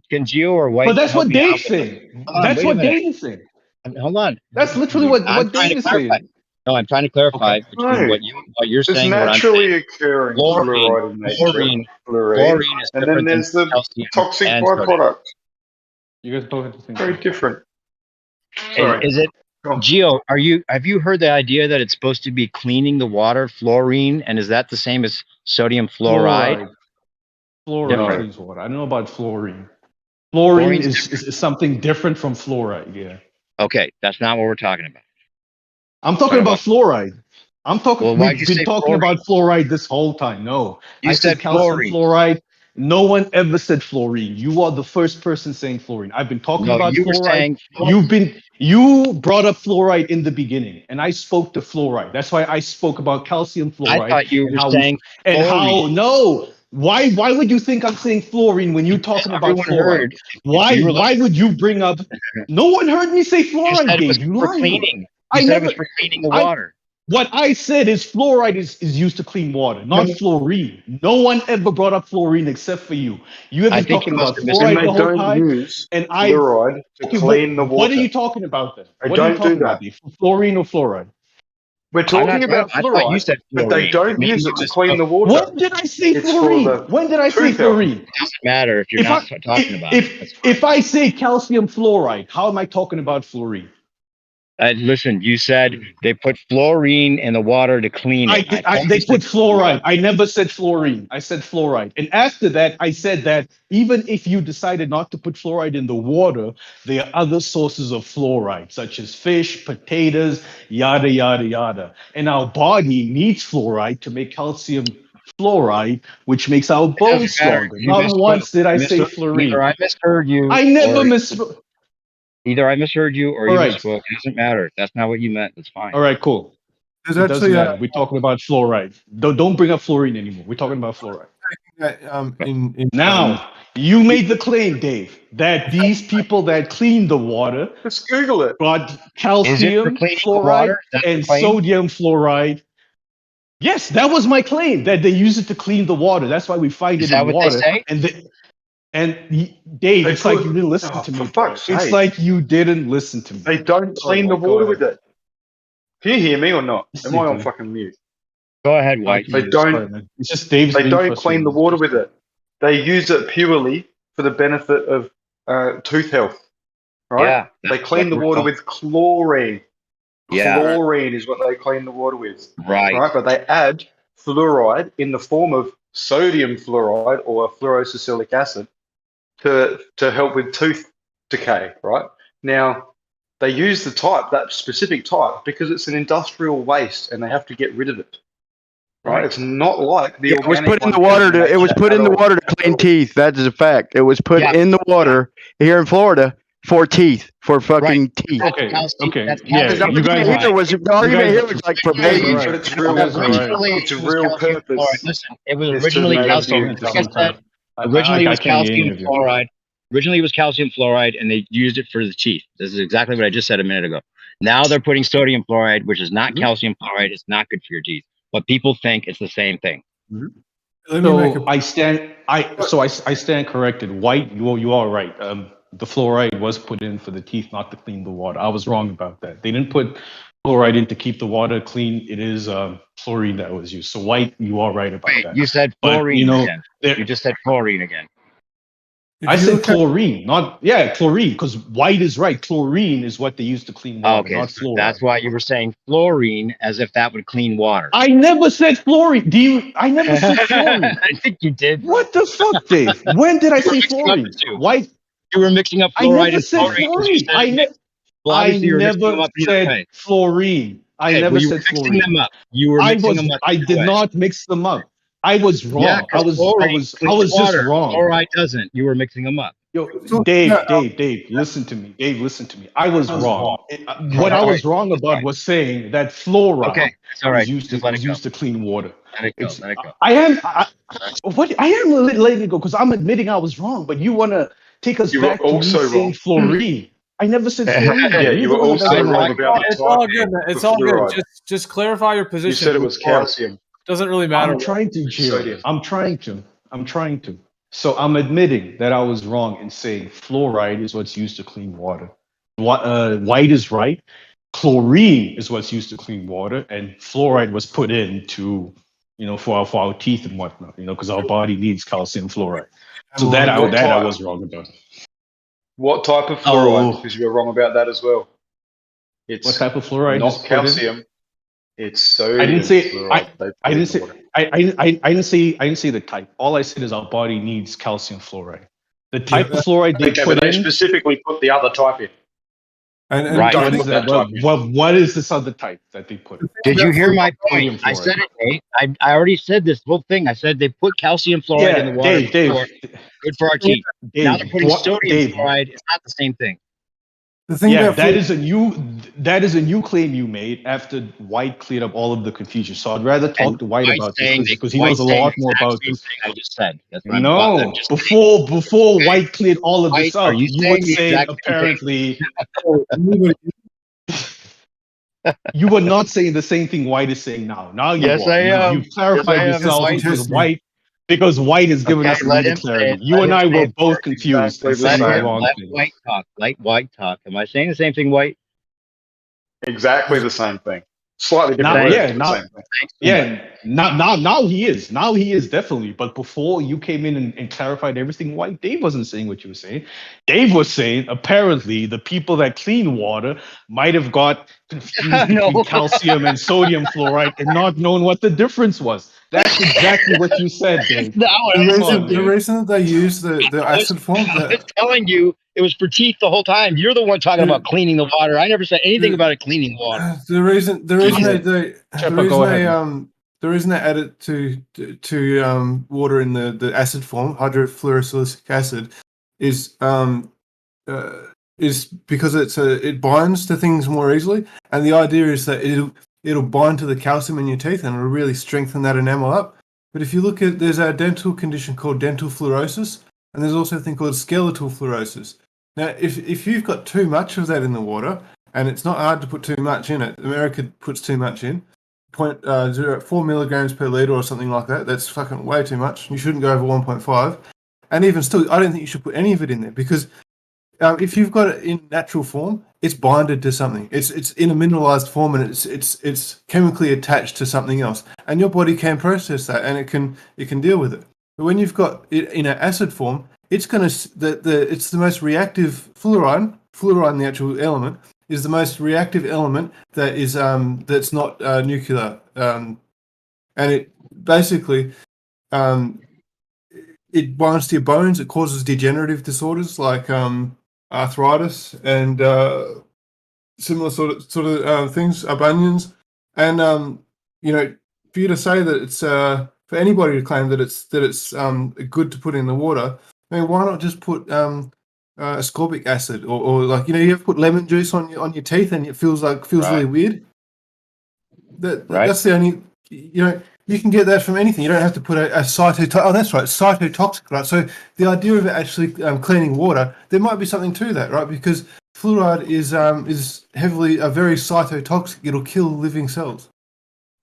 Can Gio or White? But that's help what me out Dave's with that? saying. Hold on, That's wait a what minute. Dave is saying. Hold on. That's literally what I'm trying Dave to is clarify. saying. No, I'm trying to clarify Okay. between No. what you're It's saying and what I'm saying. naturally occurring fluoride in nature. Fluorine. Is And then different than there's the calcium toxic and sodium. byproduct. You guys both at the same Very time. different. Sorry. Is it Go on. Gio? Have you heard the idea that it's supposed to be cleaning the water, fluorine, and is that the same as sodium fluoride? Fluoride No. cleans water. I don't know about fluorine. Fluorine Fluorine's is something different from fluoride. Yeah. Okay, that's not what we're talking about. I'm talking about fluoride. Well, why'd you We've been say talking fluorine? about fluoride this whole time. No, You I said said calcium fluorine. fluoride. No one ever said fluorine. You are the first person saying fluorine. I've been talking No, about you were fluoride. saying You brought up fluoride in the beginning, and I spoke to fluoride. That's why I spoke about calcium I fluoride thought you and were how saying and how fluorine. no. Why would you think I'm saying fluorine when you're talking about Everyone fluoride? heard. If you were Why would you bring up? No one heard me say You fluoride, said it was Dave. You for liar. cleaning. I You said it never. was for cleaning the I water. What I said is fluoride is used to clean water, not fluorine. No one ever brought up fluorine except for you. You have I been think talking you must about have And fluoride they the whole don't time, use and fluoride to okay, clean the water. what are you talking about then? They What are you don't do talking about, that. Dave? Fluorine or fluoride? We're I'm not talking about I thought you fluoride, said but they fluorine. don't Maybe use you it to misspoke. clean the water. When did I say It's for fluorine? the When did I say tooth health. fluorine? It doesn't matter if you're If not I talking about it. That's fine. if I say calcium fluoride, how am I talking about fluorine? Listen, you said they put fluorine in the water to clean it. They put fluoride. I never said fluorine. I said fluoride. And after that, I said that even if you decided not to put fluoride in the water, there are other sources of fluoride, such as fish, potatoes, yada, yada, yada. And our body needs fluoride to make calcium fluoride, which makes our It bones doesn't matter. stronger. You Not misspoke. once did I say Either fluorine. I misheard you. I never or misspoke. Either I misheard you or All you right. misspoke. It doesn't matter. If that's not what you meant, that's fine. All right, cool. There's It doesn't actually matter. We're talking about fluoride. Don't bring up fluorine anymore. We're talking about fluoride. in Now, you made the claim, Dave, that these people that clean the water Just Google it. got Is it for calcium cleaning the fluoride water? That's the and claim? sodium fluoride. Yes, that was my claim, that they use it to clean the water. That's why we find Is it in that what water. they say? Dave, They it's like put- you didn't listen Oh, to for me. fuck's It's sake. like you didn't listen to me. They don't clean the Mike, go water ahead. with it. Can you hear me or not? Yes, Am they I on do. fucking mute? Go ahead, White. They don't- Sorry, man. It's just Dave's They being don't clean the frustrated. water with it. They use it purely for the benefit of tooth health. Right? Yeah. They that's clean what the we're water talking- with chlorine. Yeah. Chlorine is what they clean the water with. Right. Right? But they add fluoride in the form of sodium fluoride or fluorosilicic acid to help with tooth decay. Right? Now, they use that specific type, because it's an industrial waste and they have to get rid of it. Right? It's not like the It was organic put in the ones water that to. It was make put that in the at all. water to clean teeth. That is a fact. It was put Yeah. in the water here in Florida for teeth, for fucking teeth. Okay, Calcium- okay. that's Yeah, calcium. you guys Here was the argument guys- here was like for guys- babies. But it's You real. guys are right. Originally, It's a it was real calcium purpose. fluoride. Listen, it was It's to originally make calcium. you Like I said, originally it was can't hear any calcium of you. fluoride. Originally it was calcium fluoride, and they used it for the teeth. This is exactly what I just said a minute ago. Now they're putting sodium fluoride, which is not calcium fluoride. It's not good for your teeth, but people think it's the same thing. Let me make So a I stand corrected. White, you are right. The fluoride was put in for the teeth, not to clean the water. I was wrong about that. They didn't put fluoride in to keep the water clean. It is fluorine that was used. So White, you are right about Wait, that. you said But, fluorine you know, again. there- You just said fluorine again. I if you said look at- chlorine, chlorine, because White is right. Chlorine is what they use to clean water, Okay, not so fluoride. that's why you were saying fluorine as if that would clean water. I never said fluorine. I never said fluorine. I think you did. What the fuck, Dave? When did I say mixing up fluorine? the two. White. You were mixing up I fluoride never and said fluorine. 'cause you fluorine. said- Well, obviously you were mixing them never up either said way. fluorine. I Okay, never well, you said were mixing fluorine. them up. You were mixing them up. I either did way. not mix them up. I was wrong. Yeah, I was just water. wrong. Fluoride doesn't. You were mixing them up. Yo, So- Dave, yeah, Dave, listen to me. Dave, listen to me. I was wrong. What All I right, was wrong that's about fine. was saying that fluoride Okay, it's all right. was used Just let it go. to clean water. Let it go. It's- Let it go. I am letting it go because I'm admitting I was wrong, but you want to take us You were back to me also saying wrong. fluorine. I never said fluorine. Yeah, you were also I'm wrong right. about the It's all type good. Man. It's of all good. fluoride. Just clarify your You position. said it was before. calcium. Doesn't really matter. I'm trying to, Sodium. Gio. I'm trying to. So I'm admitting that I was wrong in saying fluoride is what's used to clean water. White is right. Chlorine is what's used to clean water, and fluoride was put in to, for our teeth and whatnot. Because our body needs calcium fluoride. So that I was wrong about. What type of Oh. fluoride? Because you were wrong about that as well. It's What type of fluoride? is not put in? calcium. It's sodium. I didn't say. fluoride they put I in didn't the say. water. I didn't say the type. All I said is our body needs calcium fluoride. The type of fluoride they Okay, put but they in. specifically put the other type in. And Right. What Don't is put that? that type. What is this other type that they put? Did you hear my Sodium point? I fluoride. said it, Nate. I already said this whole thing. I said they put calcium fluoride in the water before, good for our teeth. Now they're putting sodium fluoride. It's not the same thing. the thing Yeah, about that is a new claim you made after White cleared up all of the confusion. So I'd rather talk to White about this because he knows a lot more about this. I just said. That's what I'm No, just before White cleared all of this White, are up, you you were saying the saying exact same thing? apparently you were not saying the same thing White is saying now. Now you Yes, are. I am. You've clarified Yes, I am. yourself White. because White is giving Okay, us a let little him say clarity. it. You Let and him I say were it. both confused Exactly and the Let saying the same. him wrong let thing. White talk. Let White talk. Am I saying the same thing, White? Exactly the same thing. Slightly different Now, words, yeah, but the now, same thing. Thanks so much. yeah, now he is. Now he is definitely. But before you came in and clarified everything, White, Dave wasn't saying what you were saying. Dave was saying apparently the people that clean water might have got confused No. between calcium and sodium fluoride and not known what the difference was. That's exactly what you said, Dave. No, Come on, the Dave. reason that they use the acid form, I was telling you it was for teeth the whole time. You're the one talking about cleaning the water. I never said anything about it cleaning water. the reason they add it to water in the acid form, hydrofluorosilicic acid, is because it binds to things more easily, and the idea is that it'll bind to the calcium in your teeth and it'll really strengthen that enamel up. But if you look at, there's a dental condition called dental fluorosis, and there's also a thing called skeletal fluorosis. Now, if you've got too much of that in the water, and it's not hard to put too much in it, America puts too much in, 4 milligrams per liter or something like that. That's fucking way too much. You shouldn't go over 1.5. And even still, I don't think you should put any of it in there because if you've got it in natural form, it's binded to something. It's in a mineralized form and it's chemically attached to something else, and your body can process that and it can deal with it. But when you've got it in an acid form, it's the most reactive fluoride, the actual element, is the most reactive element that is that's not nuclear, and it basically it binds to your bones. It causes degenerative disorders like arthritis and similar sort of things, bunions, and for you to say that it's for anybody to claim that it's good to put in the water, I mean, why not just put ascorbic acid or like you have to put lemon juice on your teeth and it feels really weird. That's the only you can get that from anything. You don't have to put a cytotoxic. Oh, that's right, cytotoxic, right? So the idea of it actually cleaning water, there might be something to that, right? Because fluoride is heavily very cytotoxic. It'll kill living cells.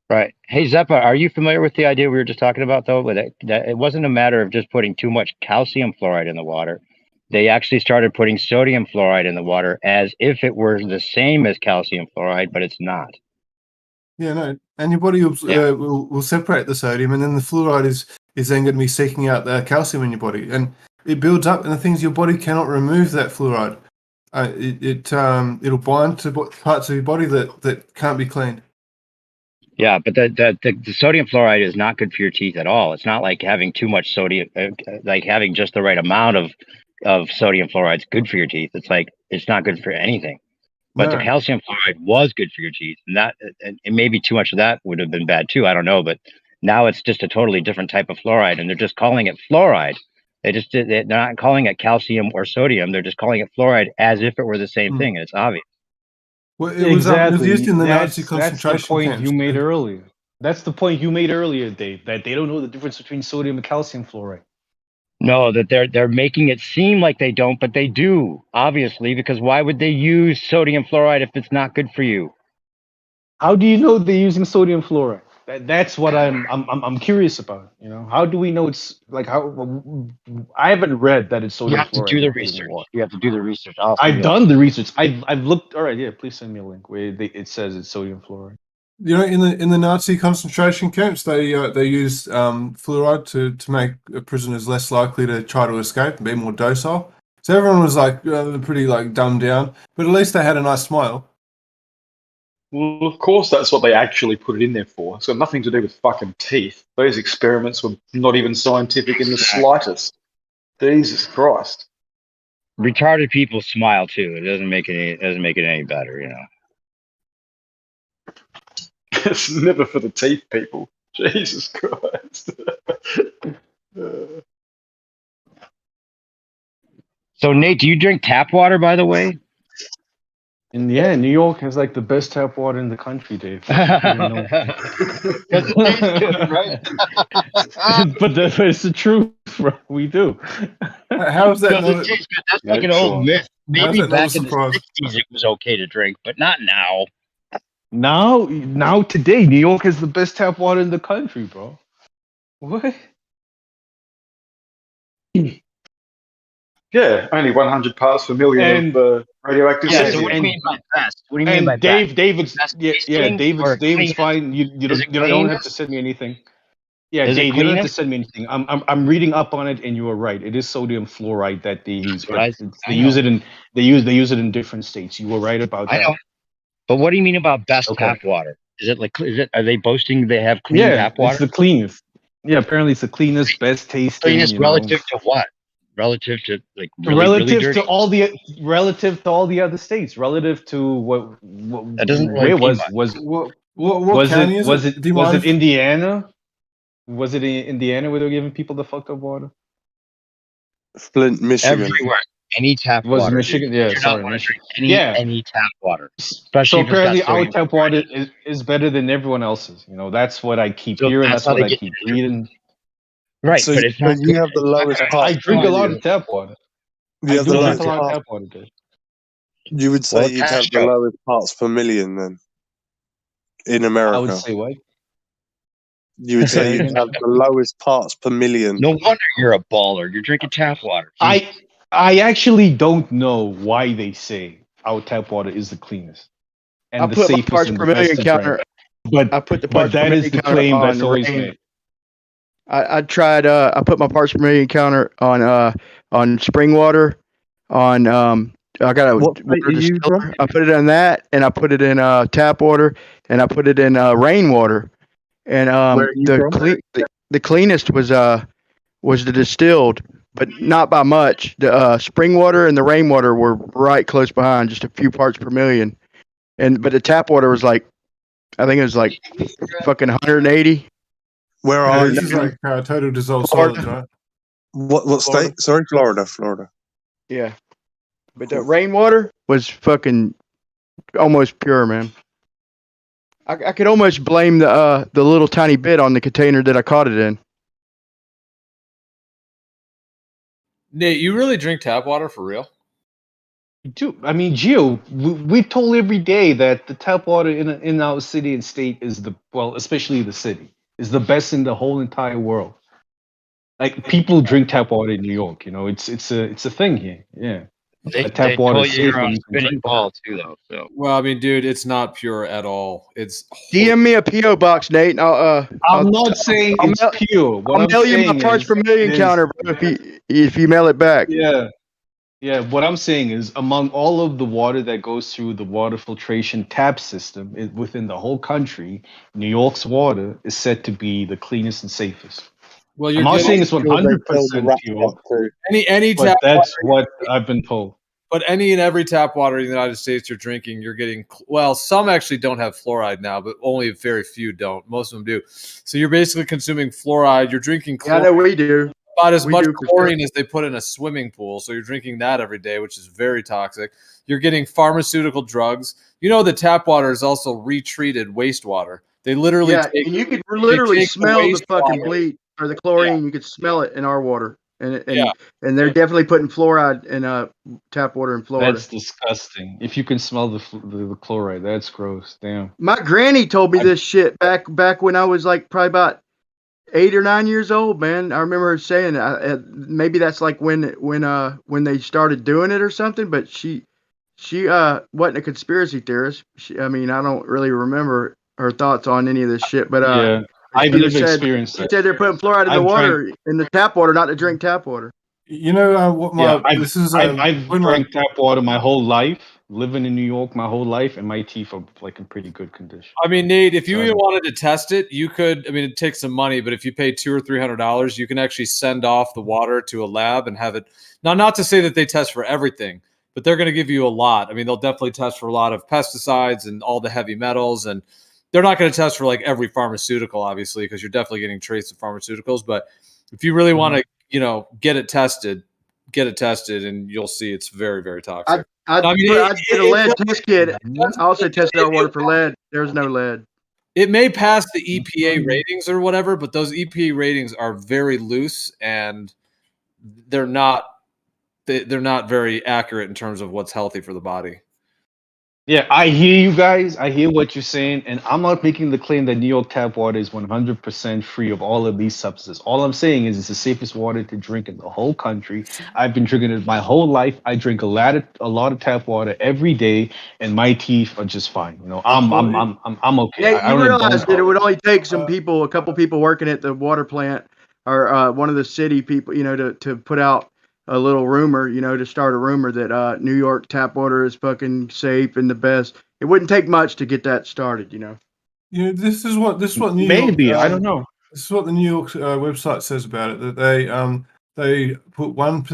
Right. Hey, Zeppa, are you familiar with the idea we were just talking about, though? That it wasn't a matter of just putting too much calcium fluoride in the water. They actually started putting sodium fluoride in the water as if it were the same as calcium fluoride, but it's not. Yeah, no. And your body will separate the sodium, and then the fluoride is then going to be seeking out the calcium in your body, and it builds up. And the things your body cannot remove that fluoride. It'll bind to parts of your body that can't be cleaned. Yeah, but the sodium fluoride is not good for your teeth at all. It's not like having too much sodium, like having just the right amount of sodium fluoride is good for your teeth. It's like it's not good for anything. But the calcium fluoride was good for your teeth, and maybe too much of that would have been bad too. I don't know, but now it's just a totally different type of fluoride, and they're just calling it fluoride. They're not calling it calcium or sodium. They're just calling it fluoride as if it were the same thing, and it's obvious. Well, it was used in the Nazi concentration That's the point camps. you made earlier. That's the point you made earlier, Dave. That they don't know the difference between sodium and calcium fluoride. No, that they're making it seem like they don't, but they do, obviously, because why would they use sodium fluoride if it's not good for you? How do you know they're using sodium fluoride? That's what I'm curious about. How do we know it's like how? I haven't read that it's sodium fluoride. You have to do the research. You have to do the research. I've done the research. I've looked. All right, yeah. Please send me a link where it says it's sodium fluoride. In the Nazi concentration camps, they used fluoride to make prisoners less likely to try to escape and be more docile. So everyone was pretty dumbed down, but at least they had a nice smile. Well, of course, that's what they actually put it in there for. It's got nothing to do with fucking teeth. Those experiments were not even scientific in the slightest. Jesus Christ. retarded people smile too. It doesn't make it any better, you know. It's never for the teeth, people. Jesus Christ. So Nate, do you drink tap water, by the way? And yeah, New York has like the best tap water in the country, Dave. Because it tastes good, right? But it's the truth, bro. We do. How is that Because not? it tastes good. That's Yeah, like an old sure. myth. Maybe that not a back in the surprise? 60s it was okay to drink, but not now. Now today, New York has the best tap water in the country, bro. What? Yeah, only 100 parts per million And- of radioactive Yeah, Yes, so cesium. what do you and- mean by best? What do you mean by And best? David's Best yeah, tasting or David's cleanest? fine. You Is it don't have to cleanest? send me anything. Yeah, Is it Dave, you don't have to cleanest? send me anything. I'm reading up on it, and you are right. It is sodium fluoride that they use, That's what but I they know. use it in different states. You were right about I that. know. But what do you mean about best Okay. tap water? Are they boasting they have clean Yeah, tap it's water? the cleanest. Yeah, apparently it's the cleanest, best tasting. Cleanest you know, relative to what? Relative to like really, really relative dirty? to all the other states, relative to what That doesn't really where mean was much. What county is was it? it Do you was mind it Indiana? Was it in Indiana where they were giving people the fucked up water? Flint, Michigan. Everywhere. Any tap Was water. Michigan? dude. Yeah, You do sorry, not want to Michigan. drink Yeah. any tap water. So Especially if it's got apparently our sodium tap chloride. water is better than everyone else's. You know, that's what I keep So hearing. that's That's how what they I get keep you to reading. Right, So but it's so not you good. have the lowest It's parts I not drink a good. lot of tap water. You I have do the drink lowest a lot of parts. tap water, Dave. You would say Well, you'd have the Castro. lowest parts per million then in I America. would say what? You would Say say that you'd again. have the lowest parts per million. No wonder you're a baller. You're drinking tap water. I actually don't know why they say our tap water is the cleanest I and the put my safest parts and per the best million to drink. counter. But I put the but parts per that is million the counter claim that's on always rain. made. I tried. I put my parts per million counter on spring water. On I got a What state water are you distiller. from? I put it in that, and I put it in tap water, and I put it in rainwater. And Where are you from? the cleanest was the distilled, but not by much. The spring water and the rainwater were right close behind, just a few parts per million. But the tap water was like, I think it was like fucking 180. Where Yeah, are this you? is like total dissolved Florida. solids, right? What Florida. state? Sorry, Florida. Yeah, but the rainwater was fucking almost pure, man. I could almost blame the little tiny bit on the container that I caught it in. Nate, you really drink tap water for real? Dude, I mean, Gio, we're told every day that the tap water in our city and state is especially the city, is the best in the whole entire world. Like people drink tap water in New York, you know, it's a thing here. Yeah, They tap water told is you safe you're and on you can spinning drink it. ball too, though. So Well, I mean, dude, it's not pure at all. It's DM me a PO box, Nate. And I'm not saying I'll it's mail- pure. What I'll I'm mail you my saying parts is, per million counter, bro, if you mail it back. yeah. What I'm saying is, among all of the water that goes through the water filtration tap system within the whole country, New York's water is said to be the cleanest and safest. well, I'm you're not saying getting it's 100% pure, any but tap that's water, what I've been told. but any and every tap water in the United States you're drinking, you're getting well. Some actually don't have fluoride now, but only very few don't. Most of them do. So you're basically consuming fluoride. You're drinking Yeah, I chlorine. know we do. About as We much do for chlorine as they put in a swimming pool. So you're drinking that every day, which is very toxic. You're getting pharmaceutical drugs. You know, the tap water is also retreated wastewater. They literally Yeah, take, and you could they literally take smell the fucking wastewater. bleach or the chlorine. You could smell it in our water, and Yeah. and they're definitely putting fluoride in tap water in Florida. That's disgusting. If you can smell the chloride, that's gross. Damn. My granny told me this shit back when I was like probably about 8 or 9 years old, man. I remember her saying maybe that's like when they started doing it or something. But she wasn't a conspiracy theorist. I mean, I don't really remember her thoughts on any of this shit. But Yeah, I've she never said experienced she it. said they're putting fluoride in the I've water, in the tap water, not to drink tap water. You know what my Yeah, this is I've when my drank tap water my whole life, living in New York my whole life, and my teeth are like in pretty good condition. I mean, Nate, if you So- even wanted to test it, you could. I mean, it takes some money, but if you pay $200 or $300, you can actually send off the water to a lab and have it. Now, not to say that they test for everything, but they're going to give you a lot. I mean, they'll definitely test for a lot of pesticides and all the heavy metals, and they're not going to test for like every pharmaceutical, obviously, because you're definitely getting trace of pharmaceuticals. But if you really want to, get it tested, and you'll see it's very, very toxic. I'd get a lead test kit. I also tested our water for lead. There's no lead. It may pass the EPA ratings or whatever, but those EPA ratings are very loose and they're not very accurate in terms of what's healthy for the body. Yeah, I hear you guys. I hear what you're saying, and I'm not making the claim that New York tap water is 100% free of all of these substances. All I'm saying is it's the safest water to drink in the whole country. I've been drinking it my whole life. I drink a lot of tap water every day, and my teeth are just fine. I'm okay. Yeah, you realize that it would only take a couple people working at the water plant or one of the city people, to put out a little rumor, to start a rumor that New York tap water is fucking safe and the best. It wouldn't take much to get that started, This is what New Maybe York, I don't know. This is what the New York website says about it. That they put one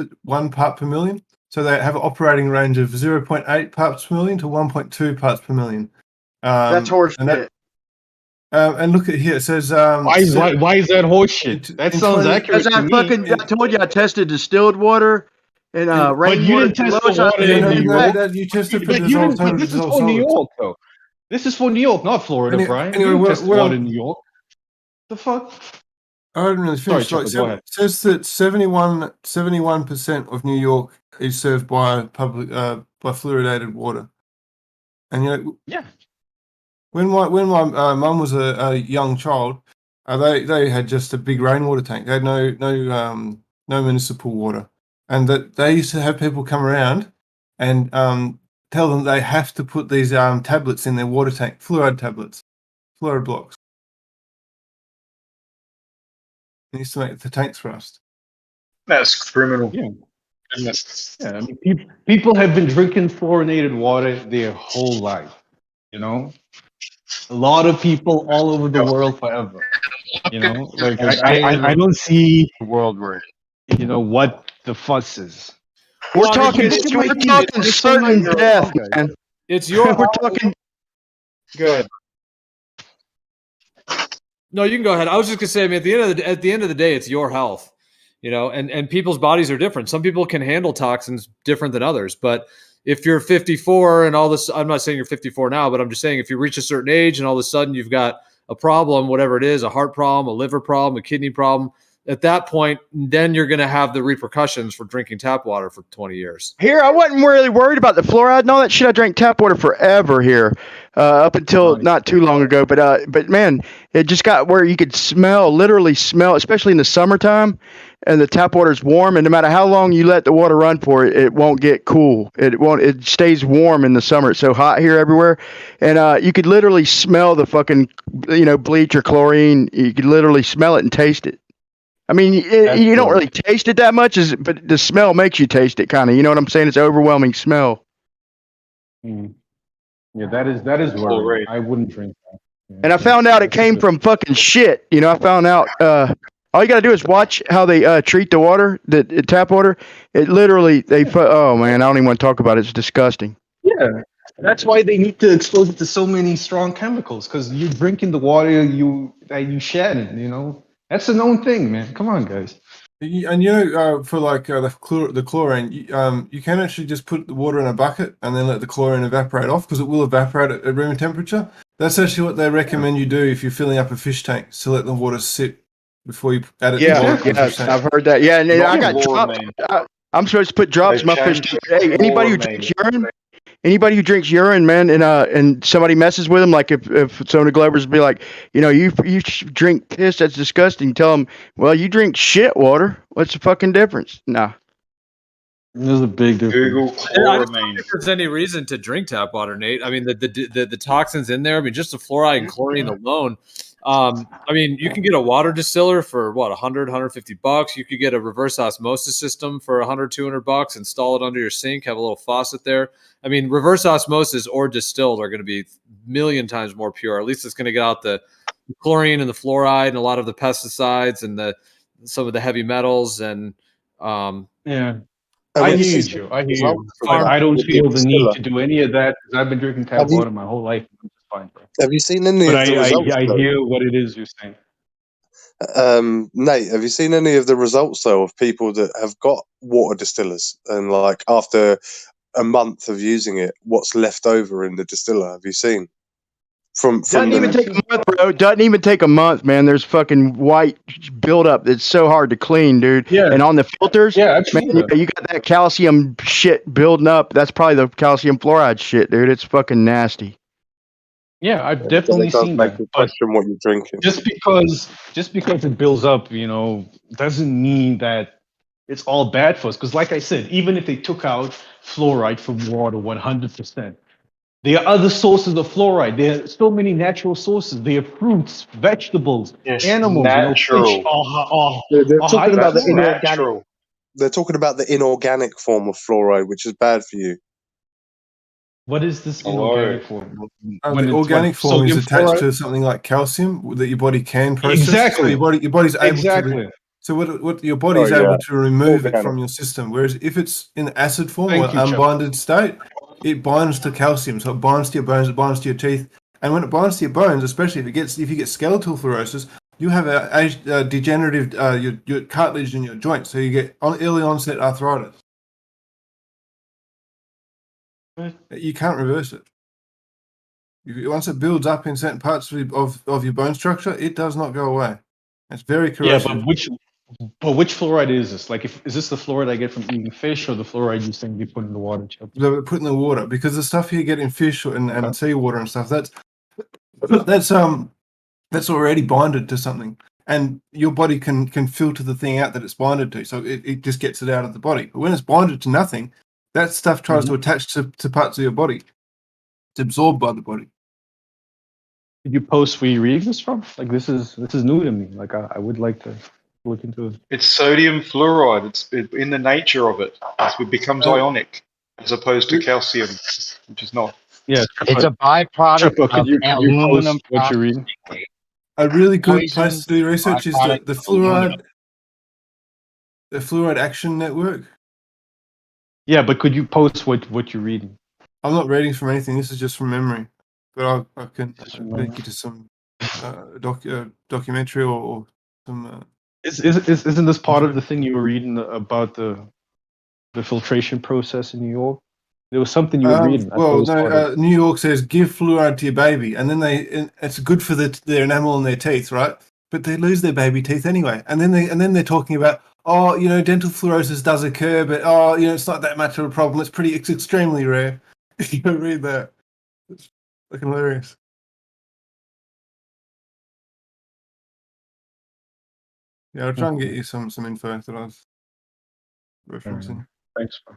part per million, so they have an operating range of 0.8 parts per million to 1.2 parts per million. That's horse shit. And look at here. It says why is that horseshit? That sounds accurate to me. I told you I tested distilled water and rainwater. But you didn't test the water in New York. You tested for this is for New York, though. This is for New York, not Florida, Brian. You didn't test water in New York. The fuck? I didn't really finish. Sorry, go ahead. It says that 71% of New York is served by by fluoridated water, and yeah. When my mum was a young child, they had just a big rainwater tank. They had no municipal water, and that they used to have people come around and tell them they have to put these tablets in their water tank, fluoride tablets, fluoride blocks. They used to make the tanks rust. That's criminal. Yeah. I mean, people have been drinking fluorinated water their whole life. A lot of people all over the world forever. Like I don't see World war. What the fuss is. We're talking certain death, man. It's your. We're talking. Go ahead. No, you can go ahead. I was just gonna say, I mean, at the end of the day, it's your health, and people's bodies are different. Some people can handle toxins different than others, but if you're 54 and all this, I'm not saying you're 54 now, but I'm just saying if you reach a certain age and all of a sudden you've got a problem, whatever it is, a heart problem, a liver problem, a kidney problem, at that point, then you're going to have the repercussions for drinking tap water for 20 years. Here, I wasn't really worried about the fluoride and all that shit. I drank tap water forever here, up until not too long ago. But man, it just got where you could literally smell, especially in the summertime, and the tap water's warm. And no matter how long you let the water run for, it won't get cool. It stays warm in the summer. It's so hot here everywhere, and you could literally smell the fucking bleach or chlorine. You could literally smell it and taste it. I mean, you don't really taste it that much, but the smell makes you taste it, kind of. You know what I'm saying? It's an overwhelming smell. Mm. Yeah, that is worrying. I wouldn't drink that. Yeah. And I found out it came from fucking shit. I found out. All you got to do is watch how they treat the water, the tap water. It literally, oh man, I don't even want to talk about it. It's disgusting. Yeah, that's why they need to expose it to so many strong chemicals, because you're drinking the water that you shed, That's a known thing, man. Come on, guys. And for like the chlorine, you can actually just put the water in a bucket and then let the chlorine evaporate off, because it will evaporate at room temperature. That's actually what they recommend you do if you're filling up a fish tank, to let the water sit before you add it to the fish tank. I've heard that. Yeah, and I got drops. I'm supposed to put drops in my fish tank. Hey, anybody who drinks urine, man, and somebody messes with them, like if some of the Glovers be like, you drink piss, that's disgusting. Tell them, well, you drink shit water. What's the fucking difference? Nah. There's a big difference. Google I don't think there's any reason to drink tap water, Nate. I mean, the toxins in there. I mean, just the fluoride and chlorine alone. I mean, you can get a water distiller for what, 100, 150 bucks. You could get a reverse osmosis system for 100, 200 bucks, install it under your sink, have a little faucet there. I mean, reverse osmosis or distilled are going to be a million times more pure. At least it's going to get out the chlorine and the fluoride and a lot of the pesticides and some of the heavy metals and Yeah. And I when you hear you, see Joe. I hear you. results from But that I don't with the feel the need distiller, to do any of that because I've been drinking tap have you water my whole life. I'm just fine, bro. have you seen any But of the results I though? hear what it is you're saying. Nate, have you seen any of the results though of people that have got water distillers and like after a month of using it, what's left over in the distiller? Have you seen from Doesn't even the? take a month, bro. Doesn't even take a month, man. There's fucking white buildup that's so hard to clean, dude. Yeah. And on the filters, Yeah, I've man, seen that. you got that calcium shit building up. That's probably the calcium fluoride shit, dude. It's fucking nasty. Yeah, I've Then definitely it does seen make that. you But question what you're drinking. just because it builds up, doesn't mean that it's all bad for us. Because like I said, even if they took out fluoride from water 100%, there are other sources of fluoride. There are so many natural sources. There are fruits, vegetables, Yes, animals. Fish natural. They're are high talking in about the That's fluoride. natural. They're talking about the inorganic form of fluoride, which is bad for you. What is this Hello. inorganic form? The organic form is sodium attached fluoride? to something like calcium that your body can process. Exactly. So your body's able to. Exactly. So what your body's Oh, yeah. able to remove it Organic. from your system. Whereas if it's in acid form Thank or you, Chuck. unbonded state, it binds to calcium. So it binds to your bones, it binds to your teeth. And when it binds to your bones, especially if you get skeletal fluorosis, you have a degenerative your cartilage in your joints. So you get early onset arthritis. You can't reverse it. Once it builds up in certain parts of your bone structure, it does not go away. It's very Yeah, corrosive. but which fluoride is this? Like, is this the fluoride I get from eating fish, or the fluoride you saying you put in the water, Chuck? They were put in the water because the stuff you get in fish and seawater and stuff that's already bonded to something, and your body can filter the thing out that it's bonded to, so it just gets it out of the body. But when it's bonded to nothing, that stuff tries to attach to parts of your body. It's absorbed by the body. Did you post where you're reading this from? Like, this is new to me. Like, I would like to look into it. It's sodium fluoride. It's in the nature of it. It becomes ionic as opposed to calcium, which is not. Yeah, It's a byproduct Triple, of aluminum post what you're reading? processing. A really good Poison, place to do research is byproduct the of aluminum. Fluoride Action Network. Yeah, but could you post what you're reading? I'm not reading from anything. This is just from memory, but I can Just from link memory. you to some documentary or some. Isn't this part of the thing you were reading about the filtration process in New York? There was something you were reading. I thought it Well, was part of- New York says give fluoride to your baby, and then it's good for their enamel and their teeth, right? But they lose their baby teeth anyway, and then they're talking about, oh, dental fluorosis does occur, but it's not that much of a problem. It's extremely rare. You can read that. It's fucking hilarious. Yeah, I'll try and get you some info that I was referencing. Thanks, bro.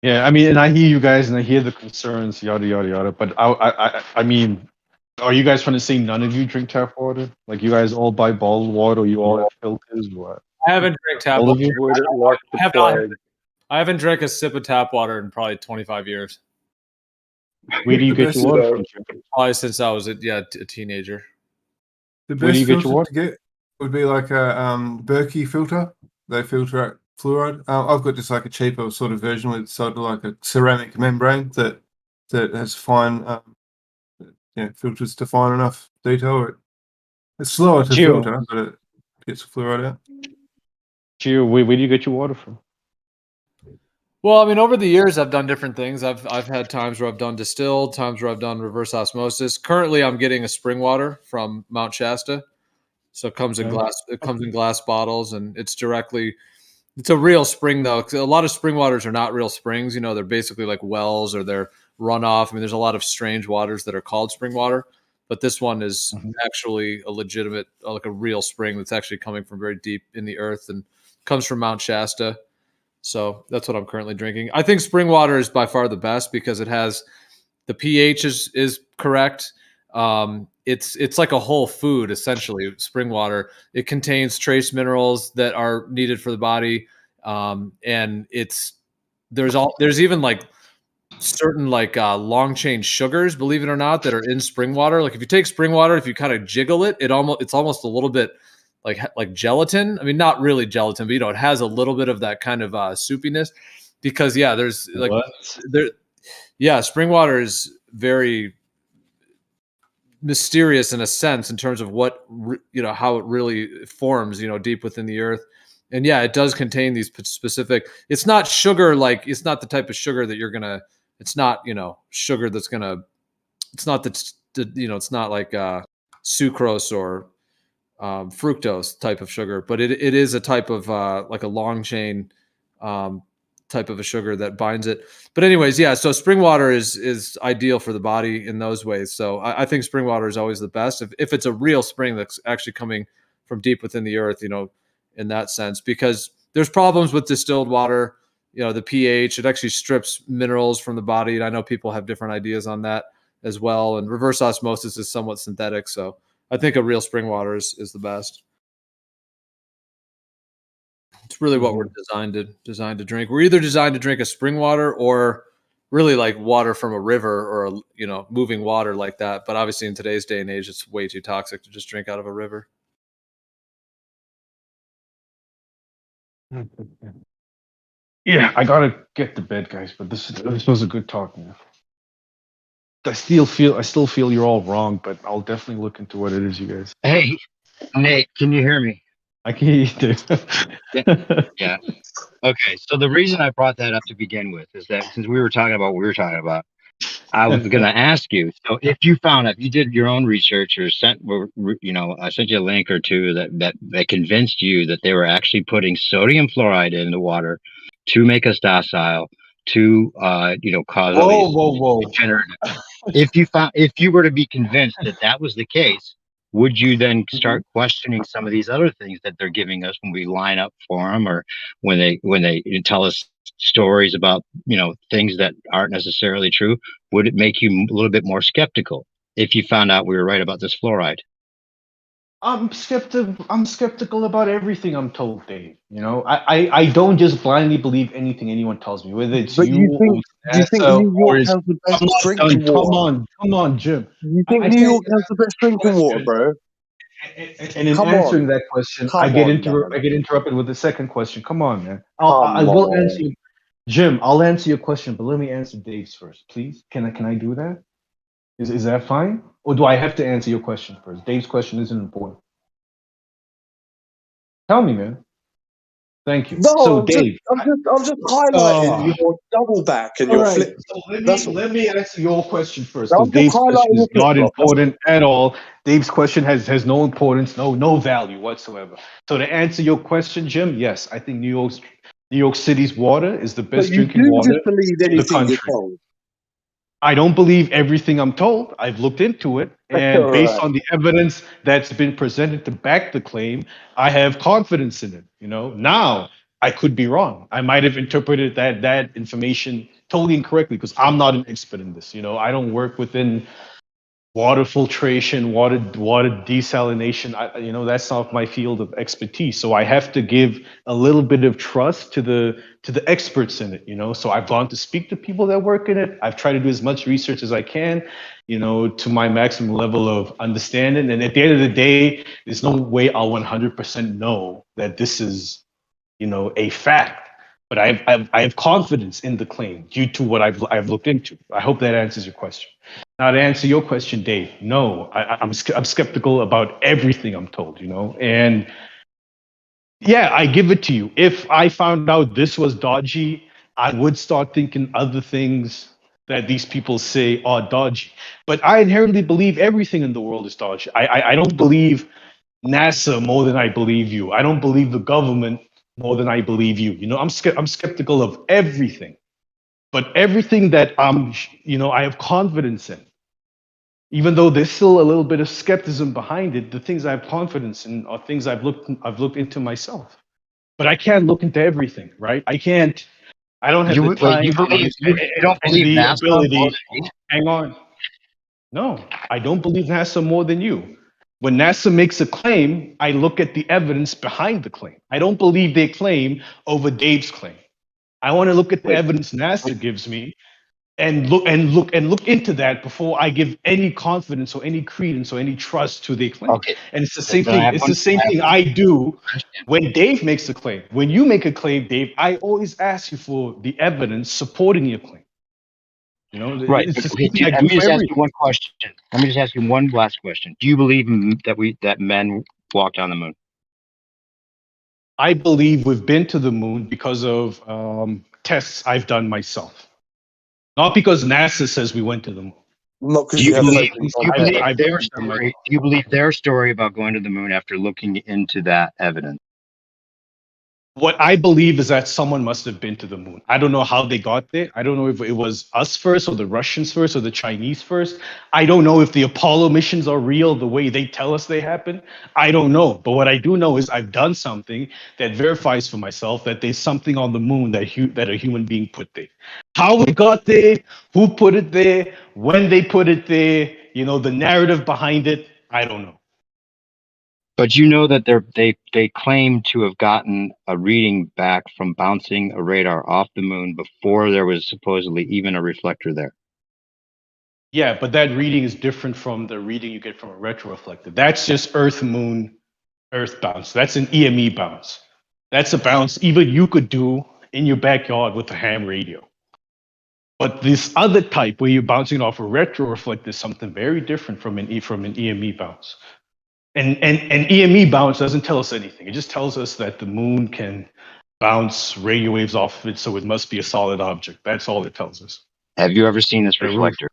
Yeah, I mean, and I hear you guys, and I hear the concerns, yada yada yada. But I mean, are you guys trying to say none of you drink tap water? Like, you guys all buy bottled water, or you all have filters, or what? I haven't drank tap All of water. you? Would it like I the have not. plague? I haven't drank a sip of tap water in probably 25 years. Where do you The get best your water is- from? Jim? Probably since I was a teenager. The Where do best you get your filter water? to get would be like a Berkey filter. They filter out fluoride. I've got just like a cheaper sort of version with sort of like a ceramic membrane that has fine filters to fine enough detail. It's slower to Gio. filter, but it gets the fluoride out. Gio, where do you get your water from? Well, I mean, over the years, I've done different things. I've had times where I've done distilled, times where I've done reverse osmosis. Currently, I'm getting a spring water from Mount Shasta, so it comes in Okay. glass. It comes in glass bottles, and it's a real spring though. 'Cause a lot of spring waters are not real springs. They're basically like wells or they're runoff. I mean, there's a lot of strange waters that are called spring water, but this one is actually a legitimate, like a real spring that's actually coming from very deep in the earth and comes from Mount Shasta. So that's what I'm currently drinking. I think spring water is by far the best because it has the pH is correct. it's like a whole food essentially. Spring water, it contains trace minerals that are needed for the body, and there's even like certain like long chain sugars, believe it or not, that are in spring water. Like if you take spring water, if you kind of jiggle it, it's almost a little bit like gelatin. I mean, not really gelatin, but you know, it has a little bit of that kind of soupiness. Because there's like spring water is very mysterious in a sense in terms of what how it really forms deep within the earth. And it does contain these specific, it's not sugar, like it's not the type of sugar that you're gonna, it's not sugar that's gonna, it's not it's not like sucrose or fructose type of sugar, but it is a type of like a long chain type of a sugar that binds it. But anyways, so spring water is ideal for the body in those ways. So I think spring water is always the best if it's a real spring that's actually coming from deep within the earth, in that sense, because there's problems with distilled water, the pH, it actually strips minerals from the body. And I know people have different ideas on that as well. And reverse osmosis is somewhat synthetic. So I think a real spring water is the best. It's really what we're designed to drink. We're either designed to drink a spring water or really like water from a river or moving water like that. But obviously in today's day and age, it's way too toxic to just drink out of a river. Yeah, I gotta get to bed, guys. But this was a good talk, man. I still feel you're all wrong, but I'll definitely look into what it is, you guys. Hey, Nate, can you hear me? I can hear you, dude. Yeah. Okay. So the reason I brought that up to begin with is that since we were talking about what we were talking about, I was going to ask you. So if you did your own research or sent I sent you a link or two that convinced you that they were actually putting sodium fluoride in the water to make us docile, to cause all these degenerative. If you were to be convinced that was the case, would you then start questioning some of these other things that they're giving us when we line up for them, or when they tell us stories about things that aren't necessarily true? Would it make you a little bit more skeptical if you found out we were right about this fluoride? I'm skeptical about everything I'm told, Dave. I don't just blindly believe anything anyone tells me, whether it's But you do you think New York has the best drinking water? Come on, Jim. You think New York has the best drinking water, bro? And in answering that question, I get interrupted with the second question. Come on, man. I will answer you. Jim, I'll answer your question, but let me answer Dave's first, please. Can I do that? Is that fine? Or do I have to answer your question first? Dave's question isn't important. Tell me, man. Thank you. No, so Dave, I'm just highlighting your double back and your flip. So let me answer your question first. Dave's question is not important at all. Dave's question has no importance, no value whatsoever. So to answer your question, Jim, yes, I think New York City's water is the best drinking water in the country. I don't believe everything I'm told. I've looked into it, and based on the evidence that's been presented to back the claim, I have confidence in it. Now I could be wrong. I might have interpreted that information totally incorrectly because I'm not an expert in this. I don't work within water filtration, water desalination. That's not my field of expertise. So I have to give a little bit of trust to the experts in it. So I've gone to speak to people that work in it. I've tried to do as much research as I can, to my maximum level of understanding. And at the end of the day, there's no way I'll 100% know that this is, a fact. But I have confidence in the claim due to what I've looked into. I hope that answers your question. Now to answer your question, Dave, no, I'm skeptical about everything I'm told, and yeah, I give it to you. If I found out this was dodgy, I would start thinking other things that these people say are dodgy. But I inherently believe everything in the world is dodgy. I don't believe NASA more than I believe you. I don't believe the government more than I believe you. I'm skeptical of everything, but everything that I have confidence in. Even though there's still a little bit of skepticism behind it, the things I have confidence in are things I've looked into myself. But I can't look into everything, right? I don't have the time. You don't believe NASA? Hang on. No, I don't believe NASA more than you. When NASA makes a claim, I look at the evidence behind the claim. I don't believe their claim over Dave's claim. I want to look at the evidence NASA gives me and look into that before I give any confidence or any credence or any trust to their claim. Okay. And it's the same Then I thing. have It's one- the same I have thing one- I do I understand. when Dave makes a claim. When you make a claim, Dave, I always ask you for the evidence supporting your claim. You know, Right. it's But, the okay, same thing I let do me for just ask you everything. one question. Let me just ask you one last question. Do you believe that men walked on the moon? I believe we've been to the moon because of tests I've done myself, not because NASA says we went to the moon. Not because Do you you have believe? faith in Do you science. believe I've their done my. story? Do you believe their story about going to the moon after looking into that evidence? What I believe is that someone must have been to the moon. I don't know how they got there. I don't know if it was us first or the Russians first or the Chinese first. I don't know if the Apollo missions are real the way they tell us they happen. I don't know. But what I do know is I've done something that verifies for myself that there's something on the moon that a human being put there. How it got there, who put it there, when they put it there, the narrative behind it, I don't know. But you know that they claim to have gotten a reading back from bouncing a radar off the moon before there was supposedly even a reflector there. Yeah, but that reading is different from the reading you get from a retroreflector. That's just Earth Moon Earth bounce. That's an EME bounce. That's a bounce even you could do in your backyard with a ham radio. But this other type where you're bouncing off a retroreflector is something very different from an EME bounce. And an EME bounce doesn't tell us anything. It just tells us that the moon can bounce radio waves off of it, so it must be a solid object. That's all it tells us. Have you ever seen this There was- reflector?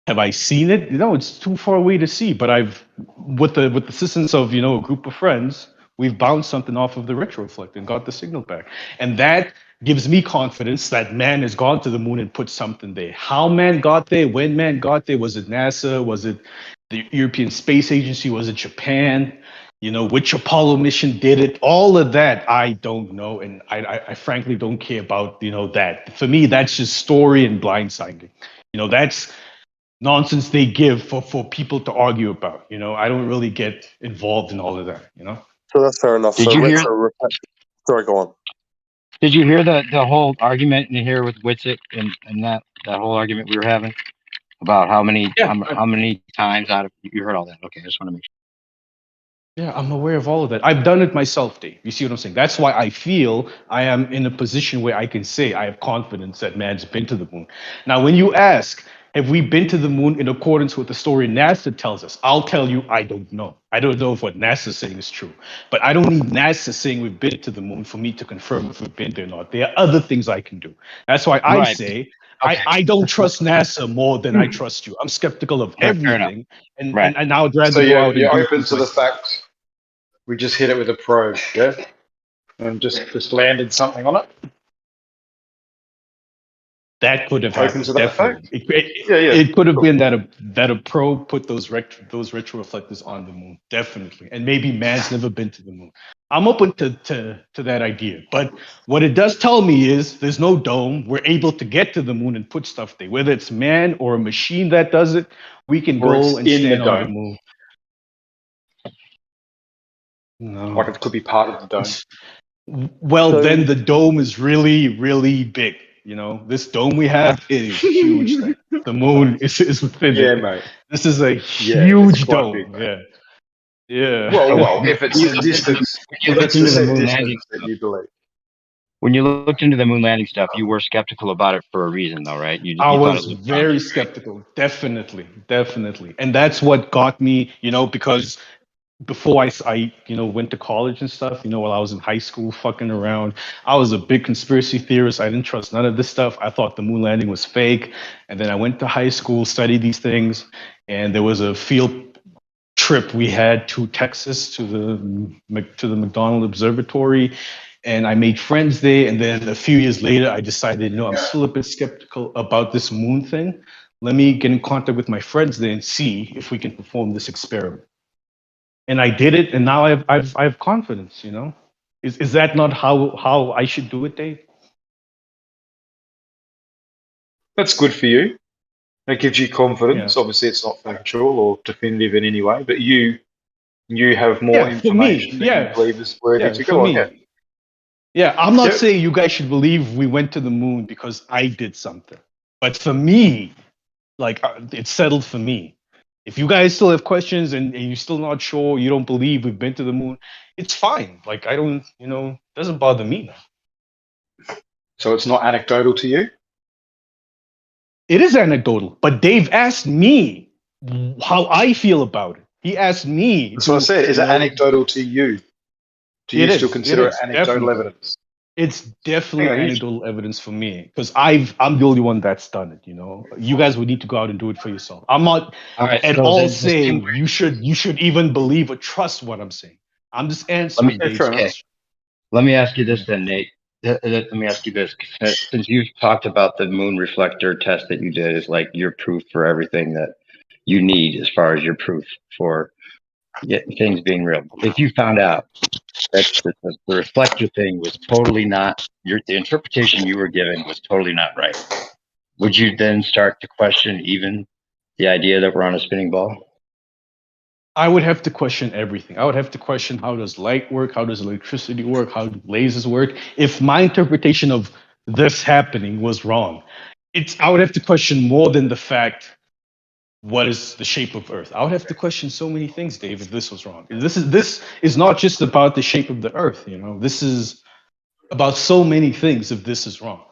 Have I seen it? No, it's too far away to see. But I've, with the assistance of a group of friends, we've bounced something off of the retroreflector and got the signal back, and that gives me confidence that man has gone to the moon and put something there. How man got there, when man got there, was it NASA? Was it the European Space Agency? Was it Japan? Which Apollo mission did it? All of that I don't know, and I frankly don't care about that. For me, that's just story and blindsiding. That's nonsense they give for people to argue about. I don't really get involved in all of that. So that's fair enough. Did So you hear? Sorry, go on. Did you hear the whole argument in here with Witzik and that whole argument we were having about how many times out of you heard all that? Okay, I just want to make sure. Yeah, I'm aware of all of that. I've done it myself, Dave. You see what I'm saying? That's why I feel I am in a position where I can say I have confidence that man's been to the moon. Now, when you ask, have we been to the moon in accordance with the story NASA tells us? I'll tell you, I don't know. I don't know if what NASA's saying is true. But I don't need NASA saying we've been to the moon for me to confirm if we've been there or not. There are other things I can do. That's why I Right. say Okay. I don't trust NASA more than I trust you. I'm skeptical of Fair enough. everything. And, Right. and I would rather So go out you're and do open things to the myself. fact we just hit it with a probe, yeah, and just landed something on it. That could have Open happened. to that Definitely, Yeah. it could have been that a probe put those retroreflectors on the moon. Definitely, and maybe man's never been to the moon. I'm open to that idea, but what it does tell me is there's no dome. We're able to get to the moon and put stuff there. Whether it's man or a machine that does it, we can Or it's go and in the stand on the dome. moon. No. Like it could be part of the dome. Well, So- then the dome is really, really big. This dome we have, it is huge. Thing. The moon is within Yeah, it. mate. This is a Yeah, huge it's quite dome. big, mate. Yeah. Well, if it's the distance, You if looked it's the into the set moon distance landing. that you believe. When you looked into the moon landing stuff, you were skeptical about it for a reason, though, right? You I thought was it looked very dodgy, skeptical. Definitely. And that's what got me, because before I went to college and stuff, while I was in high school fucking around, I was a big conspiracy theorist. I didn't trust none of this stuff. I thought the moon landing was fake. And then I went to high school, studied these things, and there was a field trip we had to Texas to the McDonald Observatory, and I made friends there. And then a few years later, I decided, I'm still a bit skeptical about this moon thing. Let me get in contact with my friends there and see if we can perform this experiment. And I did it, and now I have confidence. Is that not how I should do it, Dave? That's good for you. It gives you confidence. Obviously, it's not factual or definitive in any way, but you have more Yeah, for me, information that you believe is worthy to for go on. me. Yeah. Yeah, I'm not Yep. saying you guys should believe we went to the moon because I did something. But for me, like, it's settled for me. If you guys still have questions and you're still not sure, you don't believe we've been to the moon, it's fine. Like, I don't, it doesn't bother me. So it's not anecdotal to you? It is anecdotal, but Dave asked me how I feel about it. He asked me. That's what I said. Is it anecdotal to you? Do you still consider it anecdotal definitely. evidence? It's definitely Hang on, anecdotal evidence for me because I'm the only one that's done it. You guys would need to go out and do it for yourself. I'm not at all saying you should even believe or trust what I'm saying. I'm just answering Dave's question. Let me ask you this then, Nate. Let me ask you this. Since you've talked about the moon reflector test that you did is like your proof for everything that you need as far as your proof for things being real. If you found out that the reflector thing was totally not, the interpretation you were given was totally not right, would you then start to question even the idea that we're on a spinning ball? I would have to question everything. I would have to question how does light work? How does electricity work? How do lasers work? If my interpretation of this happening was wrong, I would have to question more than the fact what is the shape of Earth. I would have to question so many things, Dave, if this was wrong. This is not just about the shape of the Earth. This is about so many things. If this is wrong,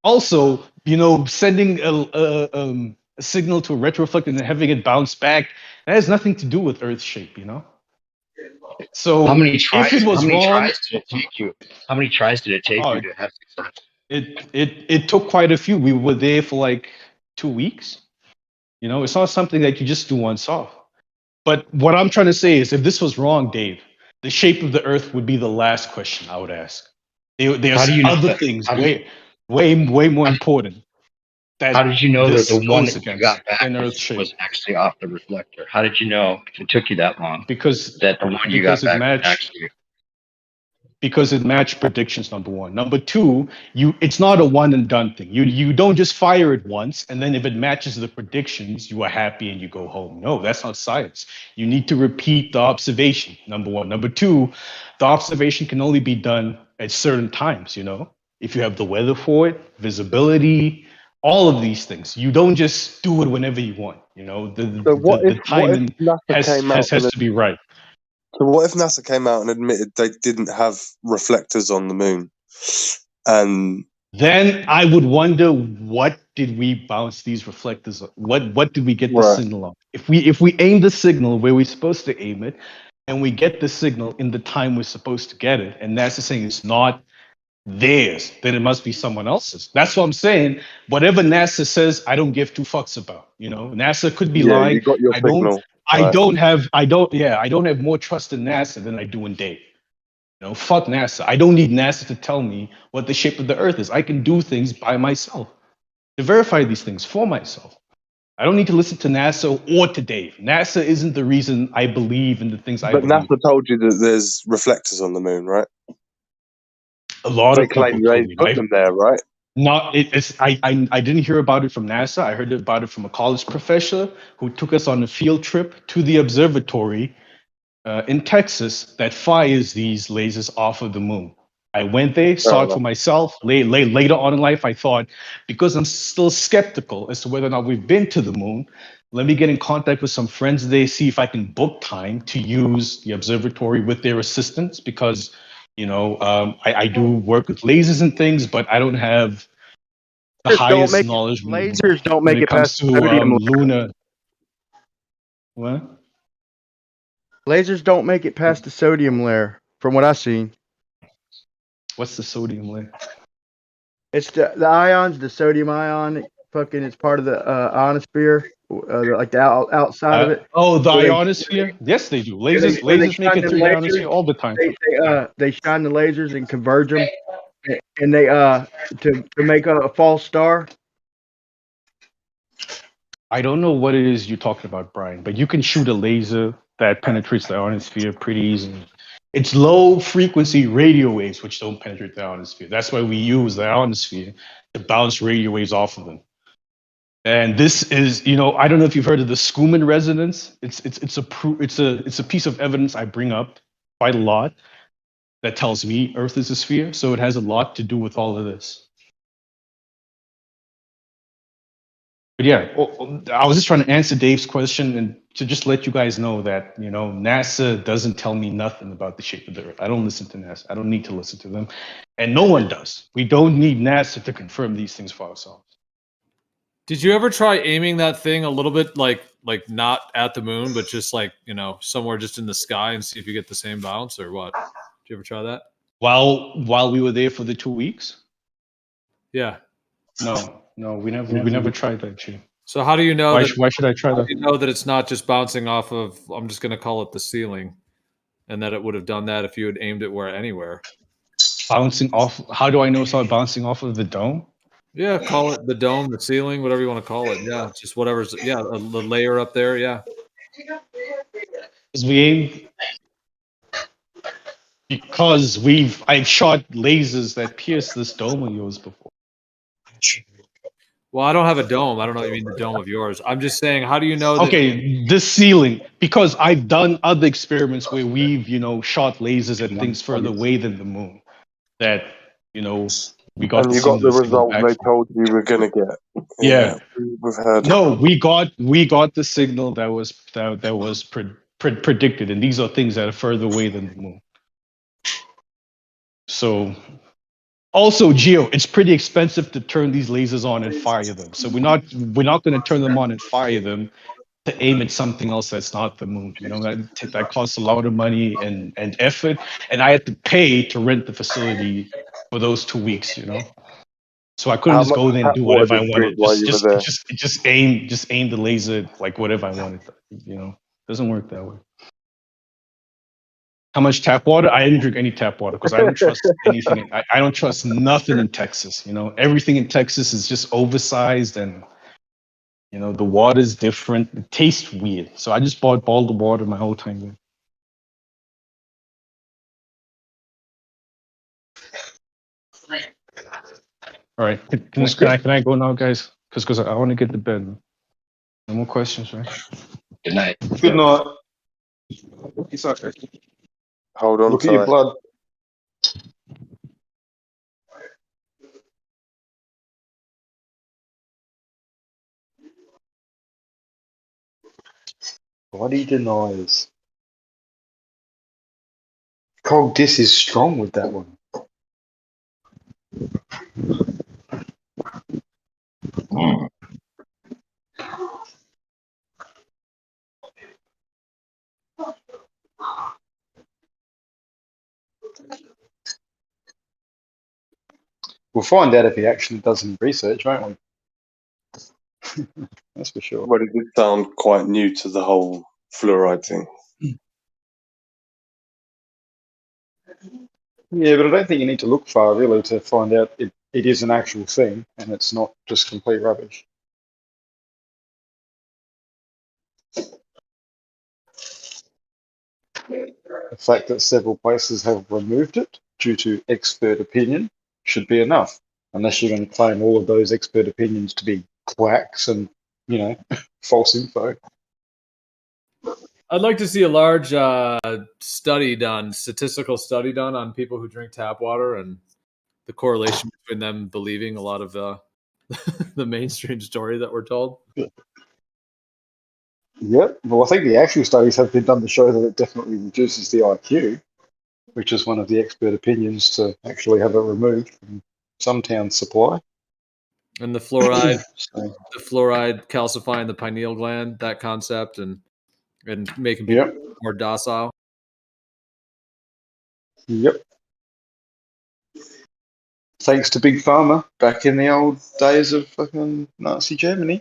also, sending a signal to a retroflector and having it bounce back, that has nothing to do with Earth's shape, So how many tries did it take you? How many tries did it take you to have success? It took quite a few. We were there for like 2 weeks. It's not something that you just do once off. But what I'm trying to say is, if this was wrong, Dave, the shape of the Earth would be the last question I would ask. There's other things way more important. How did you know that the one that you got back was actually off the reflector? How did you know if it took you that long? Because that the one you got back was actually. Because it matched predictions, number one. Number two, it's not a one and done thing. You don't just fire it once and then if it matches the predictions, you are happy and you go home. No, that's not science. You need to repeat the observation, number one. Number two, the observation can only be done at certain times, if you have the weather for it, visibility, all of these things. You don't just do it whenever you want, the timing has to be right. So what if NASA came out and admitted they didn't have reflectors on the moon? And then I would wonder, what did we bounce these reflectors on? What did we get the signal on? If we aim the signal where we're supposed to aim it, and we get the signal in the time we're supposed to get it, and NASA saying it's not theirs, then it must be someone else's. That's what I'm saying. Whatever NASA says, I don't give two fucks about. NASA could be lying. You got your signal. I don't have more trust in NASA than I do in Dave. Fuck NASA. I don't need NASA to tell me what the shape of the Earth is. I can do things by myself to verify these things for myself. I don't need to listen to NASA or to Dave. NASA isn't the reason I believe in the things I believe. But NASA told you that there's reflectors on the moon, right? A lot of people claim they put them there, right? I didn't hear about it from NASA. I heard about it from a college professor who took us on a field trip to the observatory in Texas that fires these lasers off of the moon. I went there, saw it for myself. Later on in life, I thought, because I'm still skeptical as to whether or not we've been to the moon, let me get in contact with some friends there, see if I can book time to use the observatory with their assistance, because I do work with lasers and things, but I don't have the highest knowledge. Lasers don't make it past to lunar. What? Lasers don't make it past the sodium layer, from what I've seen. What's the sodium layer? It's the ions, the sodium ion. It's part of the ionosphere, like the outside of it. Oh, the ionosphere? Yes, they do. Lasers make it through the ionosphere all the time. They shine the lasers and converge them, and they to make a false star. I don't know what it is you're talking about, Brian, but you can shoot a laser that penetrates the ionosphere pretty easily. It's low frequency radio waves which don't penetrate the ionosphere. That's why we use the ionosphere to bounce radio waves off of them. And this is, you know, I don't know if you've heard of the Schumann resonance. It's a piece of evidence I bring up quite a lot that tells me Earth is a sphere. So it has a lot to do with all of this. But yeah, I was just trying to answer Dave's question and to just let you guys know that, you know, NASA doesn't tell me nothing about the shape of the Earth. I don't listen to NASA. I don't need to listen to them. And no one does. We don't need NASA to confirm these things for ourselves. Did you ever try aiming that thing a little bit like not at the moon, but just like, you know, somewhere just in the sky and see if you get the same bounce or what? Did you ever try that? While we were there for the 2 weeks? Yeah. No, we never tried that shit. So how do you know Why that? should I try How that? do you know that it's not just bouncing off of? I'm just going to call it the ceiling, and that it would have done that if you had aimed it anywhere. Bouncing off? How do I know it's not bouncing off of the dome? Yeah, call it the dome, the ceiling, whatever you want to call it. Yeah, just whatever's. Yeah, the layer up there. Yeah. Because I've shot lasers that pierce this dome of yours before. Well, I don't have a dome. I don't know what you mean the dome of yours. I'm just saying, how do you know that? Okay, the ceiling. Because I've done other experiments where we've, you know, shot lasers at things further away than the moon. That, you know, we got And the you got the signal result back they from. told you were going to get. Yeah. We've heard. No, we got the signal that was predicted, and these are things that are further away than the moon. So, also, Geo, it's pretty expensive to turn these lasers on and fire them. So we're not going to turn them on and fire them to aim at something else that's not the moon. You know, that costs a lot of money and effort, and I had to pay to rent the facility for those 2 weeks. You know. So I couldn't How just much go there and tap do water whatever I did you wanted. drink while you were there? Just aim the laser like whatever I wanted. You know, doesn't work that way. How much tap water? I didn't drink any tap water because I don't trust anything. I don't trust nothing in Texas. You know, everything in Texas is just oversized and, you know, the water's different. It tastes weird. So I just bought bottled water my whole time there. All right. Can I go now, guys? Because I want to get to bed. No more questions, right? Good night. Good night. It's okay. Hold on Look at your tight. blood. Bloody deniers. Cog Dis is strong with that one. We'll find out if he actually does some research, won't we? That's for sure. Well, it did sound quite new to the whole fluoride thing. Yeah, but I don't think you need to look far really to find out it is an actual thing and it's not just complete rubbish. The fact that several places have removed it due to expert opinion should be enough, unless you're going to claim all of those expert opinions to be quacks and, you know, false info. I'd like to see a large statistical study done on people who drink tap water and the correlation between them believing a lot of the mainstream story that we're told. Yep. Well, I think the actual studies have been done to show that it definitely reduces the IQ, which is one of the expert opinions to actually have it removed from some town's supply. And the fluoride, So, calcifying the pineal gland, that concept, and making people more docile. Yep. Thanks to Big Pharma back in the old days of fucking Nazi Germany.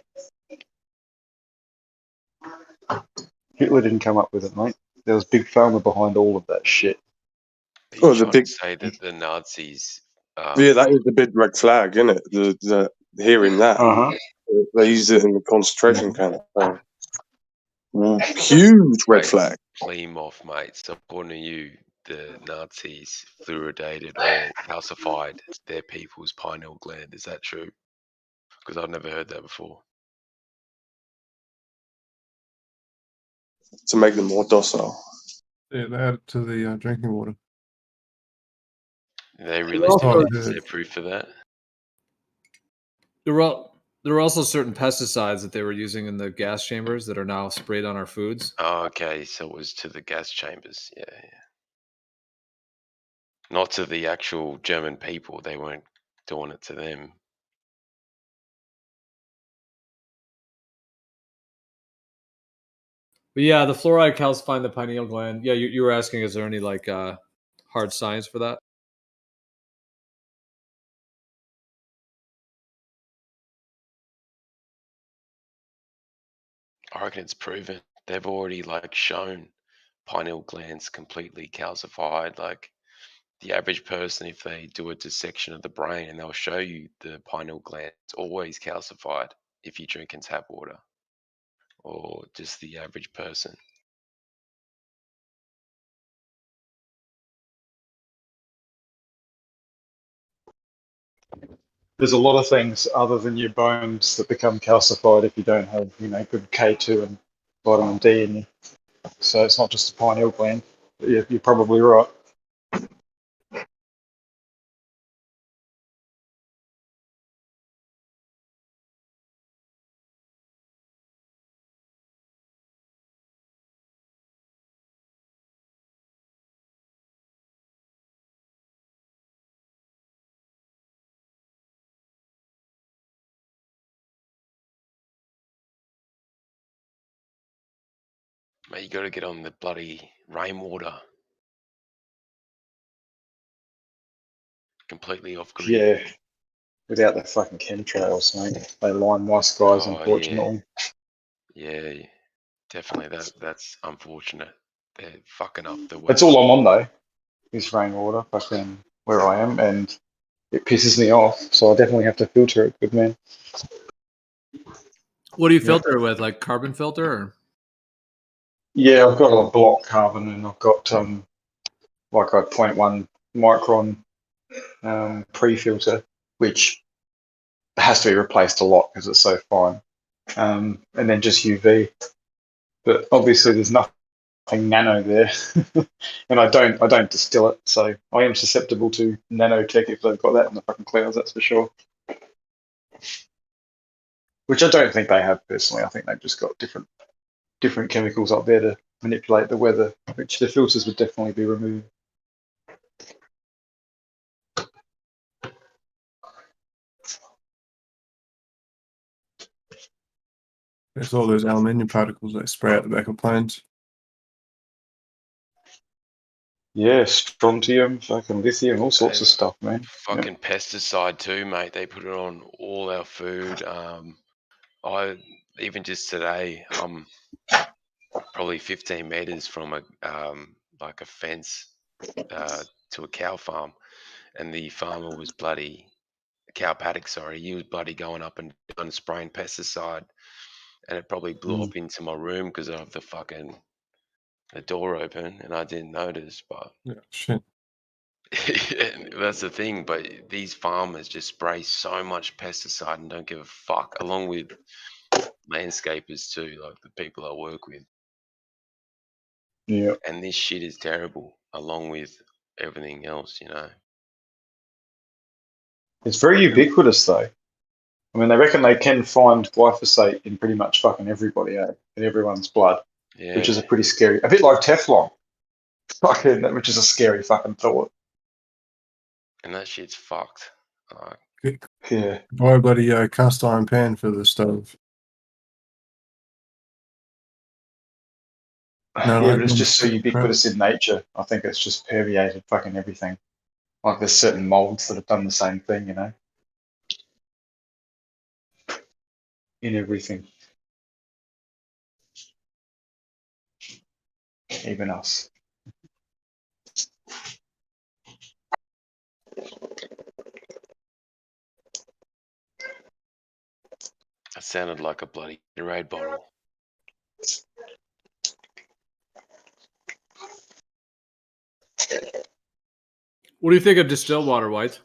Hitler didn't come up with it, mate. There was Big Pharma behind all of that shit. Oh, the big. Say that the Nazis. Yeah, that is a big red flag, isn't it? The hearing that they used it in the concentration camp. Huge red flag. Flame off, mate. So according to you, the Nazis fluoridated or calcified their people's pineal gland. Is that true? Because I've never heard that before. to make them more docile. Yeah, they add it to the drinking water. They really also- do. Is there proof for that? There were also certain pesticides that they were using in the gas chambers that are now sprayed on our foods. Oh, okay, so it was to the gas chambers. Yeah. Not to the actual German people. They weren't doing it to them. But yeah, the fluoride calcifying the pineal gland. Yeah, you were asking, is there any like hard science for that? I reckon it's proven. They've already like shown pineal glands completely calcified. Like the average person, if they do a dissection of the brain, and they'll show you the pineal gland, it's always calcified if you drink in tap water, or just the average person. There's a lot of things other than your bones that become calcified if you don't have, good K2 and vitamin D in you. So it's not just the pineal gland. You're probably right. Mate, you got to get on the bloody rainwater. Completely off grid. Yeah. Without the fucking chemtrails, mate. They line my skies, Oh, unfortunately. Yeah, definitely. That's unfortunate. They're fucking up the That's all I'm on, though, is rainwater, fucking where I am, and it pisses me off, so I definitely have to filter it, good man. What do you filter it with? Like carbon filter? Or? Yeah, I've got a block carbon, and I've got like a 0.1 micron pre-filter, which has to be replaced a lot because it's so fine. And then just UV. But obviously there's nothing nano there. And I don't distill it, so I am susceptible to nanotech if they've got that in the fucking clouds, that's for sure. Which I don't think they have personally. I think they've just got different chemicals up there to manipulate the weather, which the filters would definitely be removed. There's all those aluminium particles that spray out the back of planes. Yeah, strontium, fucking lithium, all sorts of stuff, man. Fucking pesticide too, mate. They put it on all our food. I even just today, I'm probably 15 meters from a fence to a cow farm, and the farmer was bloody cow paddock. Sorry, he was bloody going up and down spraying pesticide, and it probably blew up into my room because I have the door open and I didn't notice. But Yeah, shit. that's the thing. But these farmers just spray so much pesticide and don't give a fuck, along with landscapers too, like the people I work with. Yeah. And this shit is terrible, along with everything else, It's very ubiquitous, though. I mean, they reckon they can find glyphosate in pretty much fucking everybody, in everyone's blood, Yeah. which is a pretty scary, a bit like Teflon, fucking, which is a scary fucking thought. And that shit's fucked. Yeah. Buy a bloody cast iron pan for the stove. No, Yeah, like but it's them just so crap. ubiquitous in nature. I think it's just permeated fucking everything. Like there's certain molds that have done the same thing, in everything. Even us. It sounded like a bloody Gatorade bottle. What do you think of distilled water, White?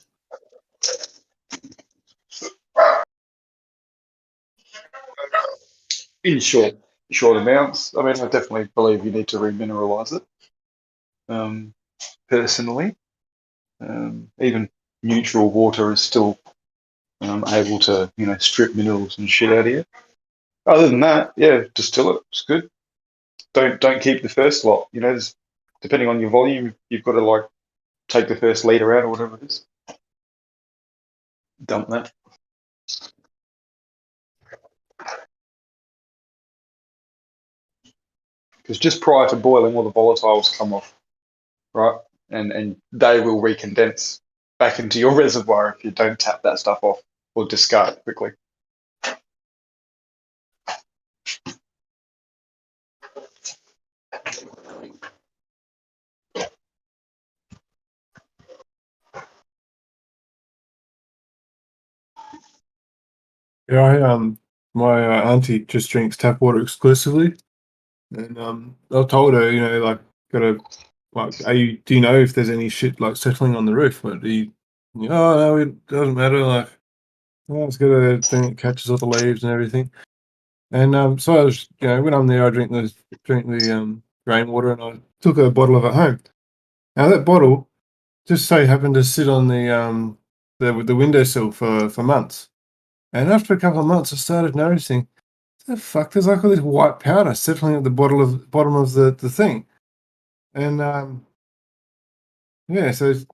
In short, short amounts. I mean, I definitely believe you need to remineralize it. Personally, even neutral water is still able to, strip minerals and shit out of you. Other than that, yeah, distill it. It's good. Don't keep the first lot. Depending on your volume, you've got to take the first liter out or whatever it is. Dump that. Because just prior to boiling, all the volatiles come off, right? And they will recondense back into your reservoir if you don't tap that stuff off or discard it quickly. Yeah, my auntie just drinks tap water exclusively, and I told her, gotta, do you know if there's any shit settling on the roof? But oh no, it doesn't matter. It's got a thing that catches all the leaves and everything. And so I was, when I'm there, I drink the rainwater, and I took a bottle of it home. Now that bottle just so happened to sit on the windowsill for months. And after a couple of months, I started noticing, the fuck, there's all this white powder settling at the bottom of the thing. And yeah, so there's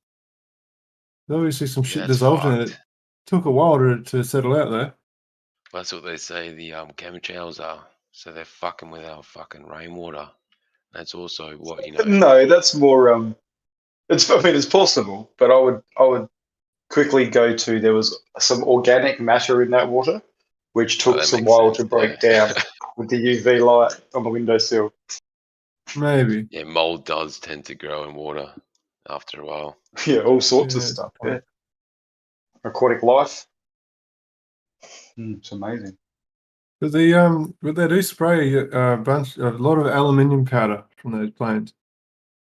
obviously some shit that's dissolved in it. fucked. It took a while to settle out there. That's what they say the chemtrails are. So they're fucking with our fucking rainwater. That's also what No, that's more. It's possible, but I would quickly go to, there was some organic matter in that water, which took that some makes while sense, to break down with the UV light on the windowsill. Maybe. Yeah, mold does tend to grow in water after a while. Yeah, all sorts of Yeah, stuff. Yeah. Aquatic life. It's amazing. But but they do spray a lot of aluminium powder from those planes.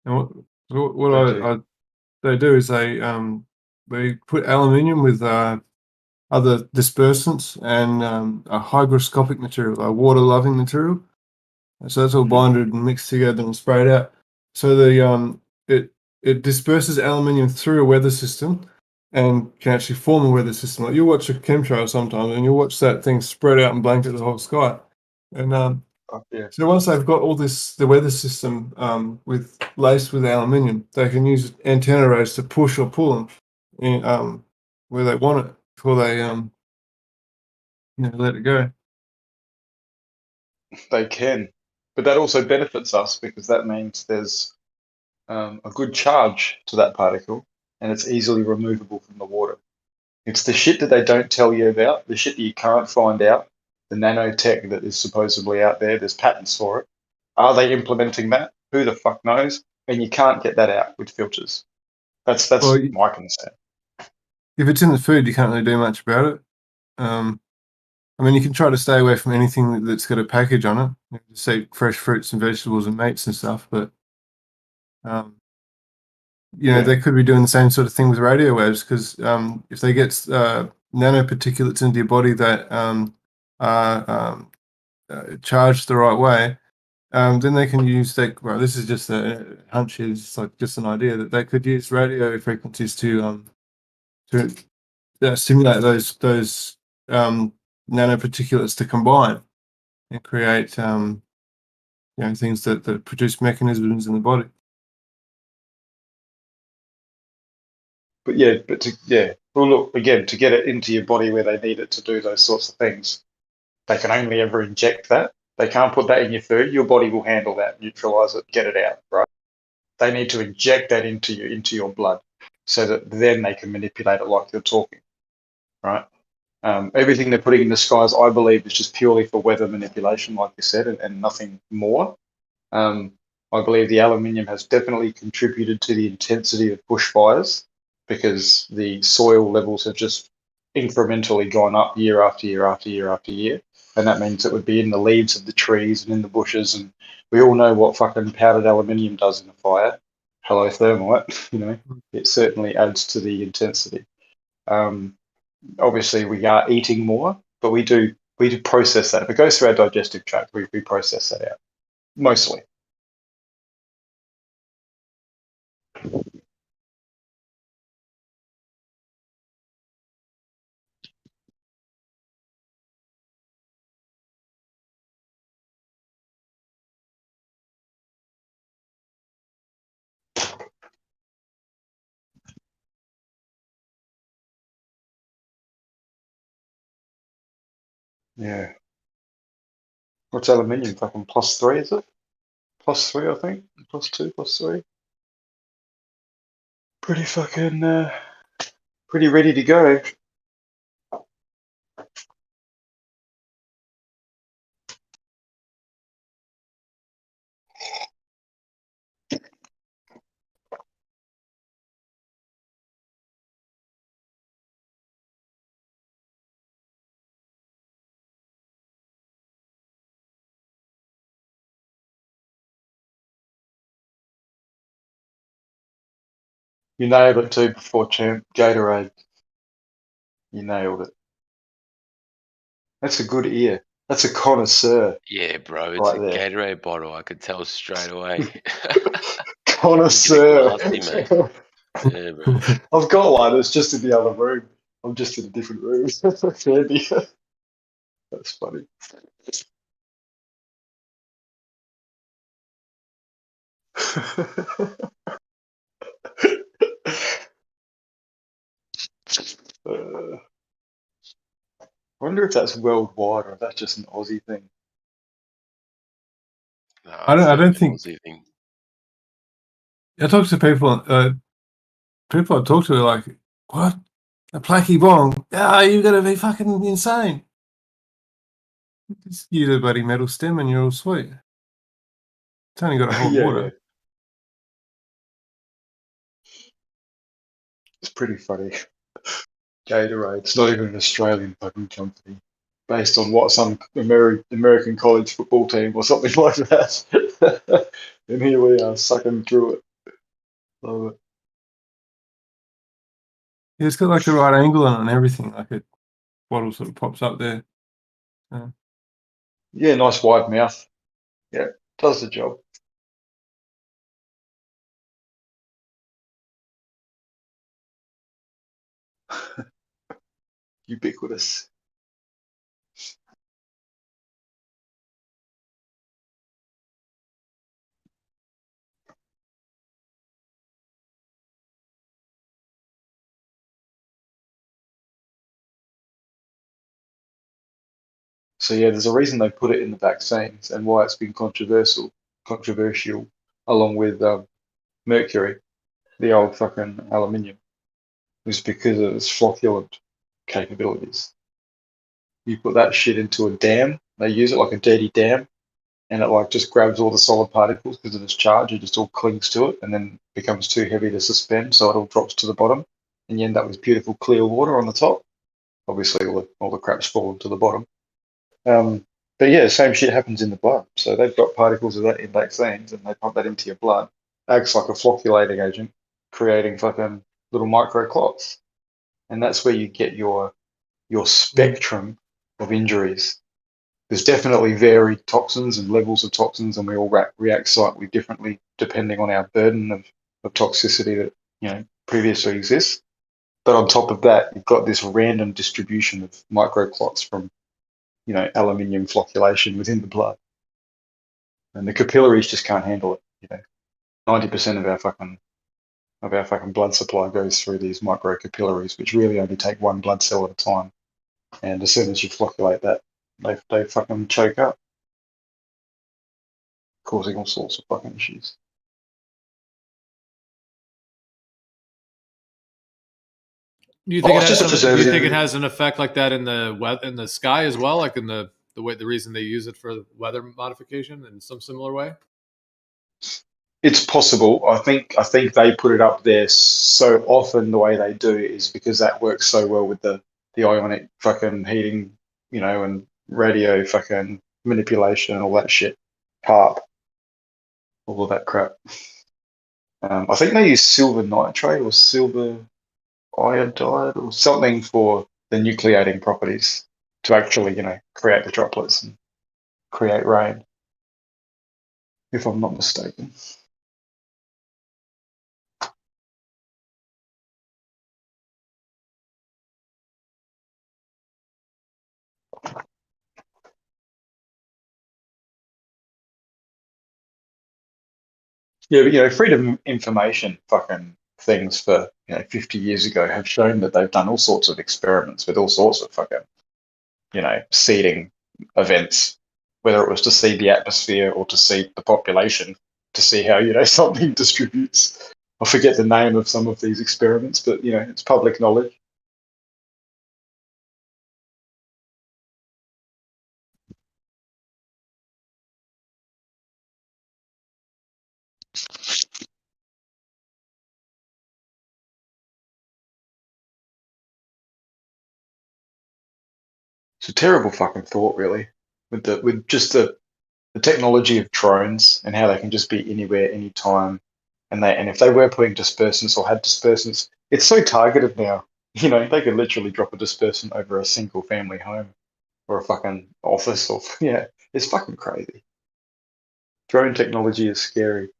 And what they do is they put aluminium with other dispersants and a hygroscopic material, a water-loving material. So that's all bonded and mixed together and sprayed out. So it disperses aluminium through a weather system and can actually form a weather system. Like, you watch a chemtrail sometimes, and you watch that thing spread out and blanket the whole sky. And so once they've got all the weather system laced with aluminium, they can use antenna rays to push or pull them in, where they want it before they let it go. They can, but that also benefits us because that means there's a good charge to that particle, and it's easily removable from the water. It's the shit that they don't tell you about, the shit that you can't find out, the nanotech that is supposedly out there. There's patents for it. Are they implementing that? Who the fuck knows? And you can't get that out with filters. That's my concern. If it's in the food, you can't really do much about it. I mean, you can try to stay away from anything that's got a package on it. Say fresh fruits and vegetables and meats and stuff, but they could be doing the same sort of thing with radio waves, because if they get nanoparticulates into your body that are charged the right way, then they can use this is just a hunch, it's just an idea that they could use radio frequencies to stimulate those nanoparticulates to combine and create things that produce mechanisms in the body. Well, look, again, to get it into your body where they need it to do those sorts of things, they can only ever inject that. They can't put that in your food. Your body will handle that, neutralize it, get it out, right? They need to inject that into your blood so that then they can manipulate it like you're talking, right? Everything they're putting in the skies, I believe, is just purely for weather manipulation, like you said, and nothing more. I believe the aluminium has definitely contributed to the intensity of bushfires because the soil levels have just incrementally gone up year after year after year after year. And that means it would be in the leaves of the trees and in the bushes. And we all know what fucking powdered aluminium does in a fire. Hello, thermite. It certainly adds to the intensity. Obviously, we are eating more, but we do We process that. If it goes through our digestive tract, we process that out mostly. Yeah. What's aluminium? Fucking +3, is it? +3, I think. +2, +3. Pretty fucking, pretty ready to go. You nailed it too before, champ. Gatorade. You nailed it. That's a good ear. That's a connoisseur Yeah, bro, it's right a there. Gatorade bottle. I could tell straight away. Connoisseur. Glassy, mate. Yeah, bro. I've got one. It's just in the other room. I'm just in a different room. Handy. That's funny. I wonder if that's worldwide or if that's just an Aussie thing. Nah, I it's don't definitely an think. Aussie thing. I talk to people. People I talk to are like, "What? A placky bong? Ah, you're gonna be fucking insane. Just use a bloody metal stem and you're all sweet. It's only got to hold Yeah, water." yeah. It's pretty funny. Gatorade. It's not even an Australian fucking company. Based on what some American college football team or something like that. And here we are sucking through it. Love it. Yeah, it's got like the right angle on it and everything. Like a bottle sort of pops up there. Yeah, nice wide mouth. Yeah, does the job. Ubiquitous. So yeah, there's a reason they put it in the vaccines and why it's been controversial, along with mercury, the old fucking aluminium, is because of its flocculant capabilities. You put that shit into a dam, they use it like a dirty dam, and it like just grabs all the solid particles because of its charge. It just all clings to it and then becomes too heavy to suspend, so it all drops to the bottom, and you end up with beautiful clear water on the top. Obviously, all the crap's fallen to the bottom. But yeah, the same shit happens in the blood. So they've got particles of that in vaccines, and they pump that into your blood. Acts like a flocculating agent, creating fucking little micro clots, and that's where you get your spectrum of injuries. There's definitely varied toxins and levels of toxins, and we all react slightly differently depending on our burden of toxicity that previously exists. But on top of that, you've got this random distribution of microclots from aluminium flocculation within the blood, and the capillaries just can't handle it. 90% of our fucking blood supply goes through these micro capillaries, which really only take one blood cell at a time. And as soon as you flocculate that, they fucking choke up, causing all sorts of fucking issues. Do you think Oh, it's just a do you preservative. think it has an effect like that in the sky as well, like in the reason they use it for weather modification in some similar way? It's possible. I think they put it up there so often. The way they do it is because that works so well with the ionic fucking heating, and radio fucking manipulation and all that shit, HARP, all of that crap. I think they use silver nitrate or silver iodide or something for the nucleating properties to actually, create the droplets and create rain, if I'm not mistaken. Yeah, but freedom of information fucking things for 50 years ago have shown that they've done all sorts of experiments with all sorts of fucking seeding events, whether it was to seed the atmosphere or to seed the population, to see how something distributes. I forget the name of some of these experiments, but it's public knowledge. It's a terrible fucking thought, really, with just the technology of drones and how they can just be anywhere, anytime, and if they were putting dispersants or had dispersants, it's so targeted now. They could literally drop a dispersant over a single family home or a fucking office, or it's fucking crazy. Drone technology is scary.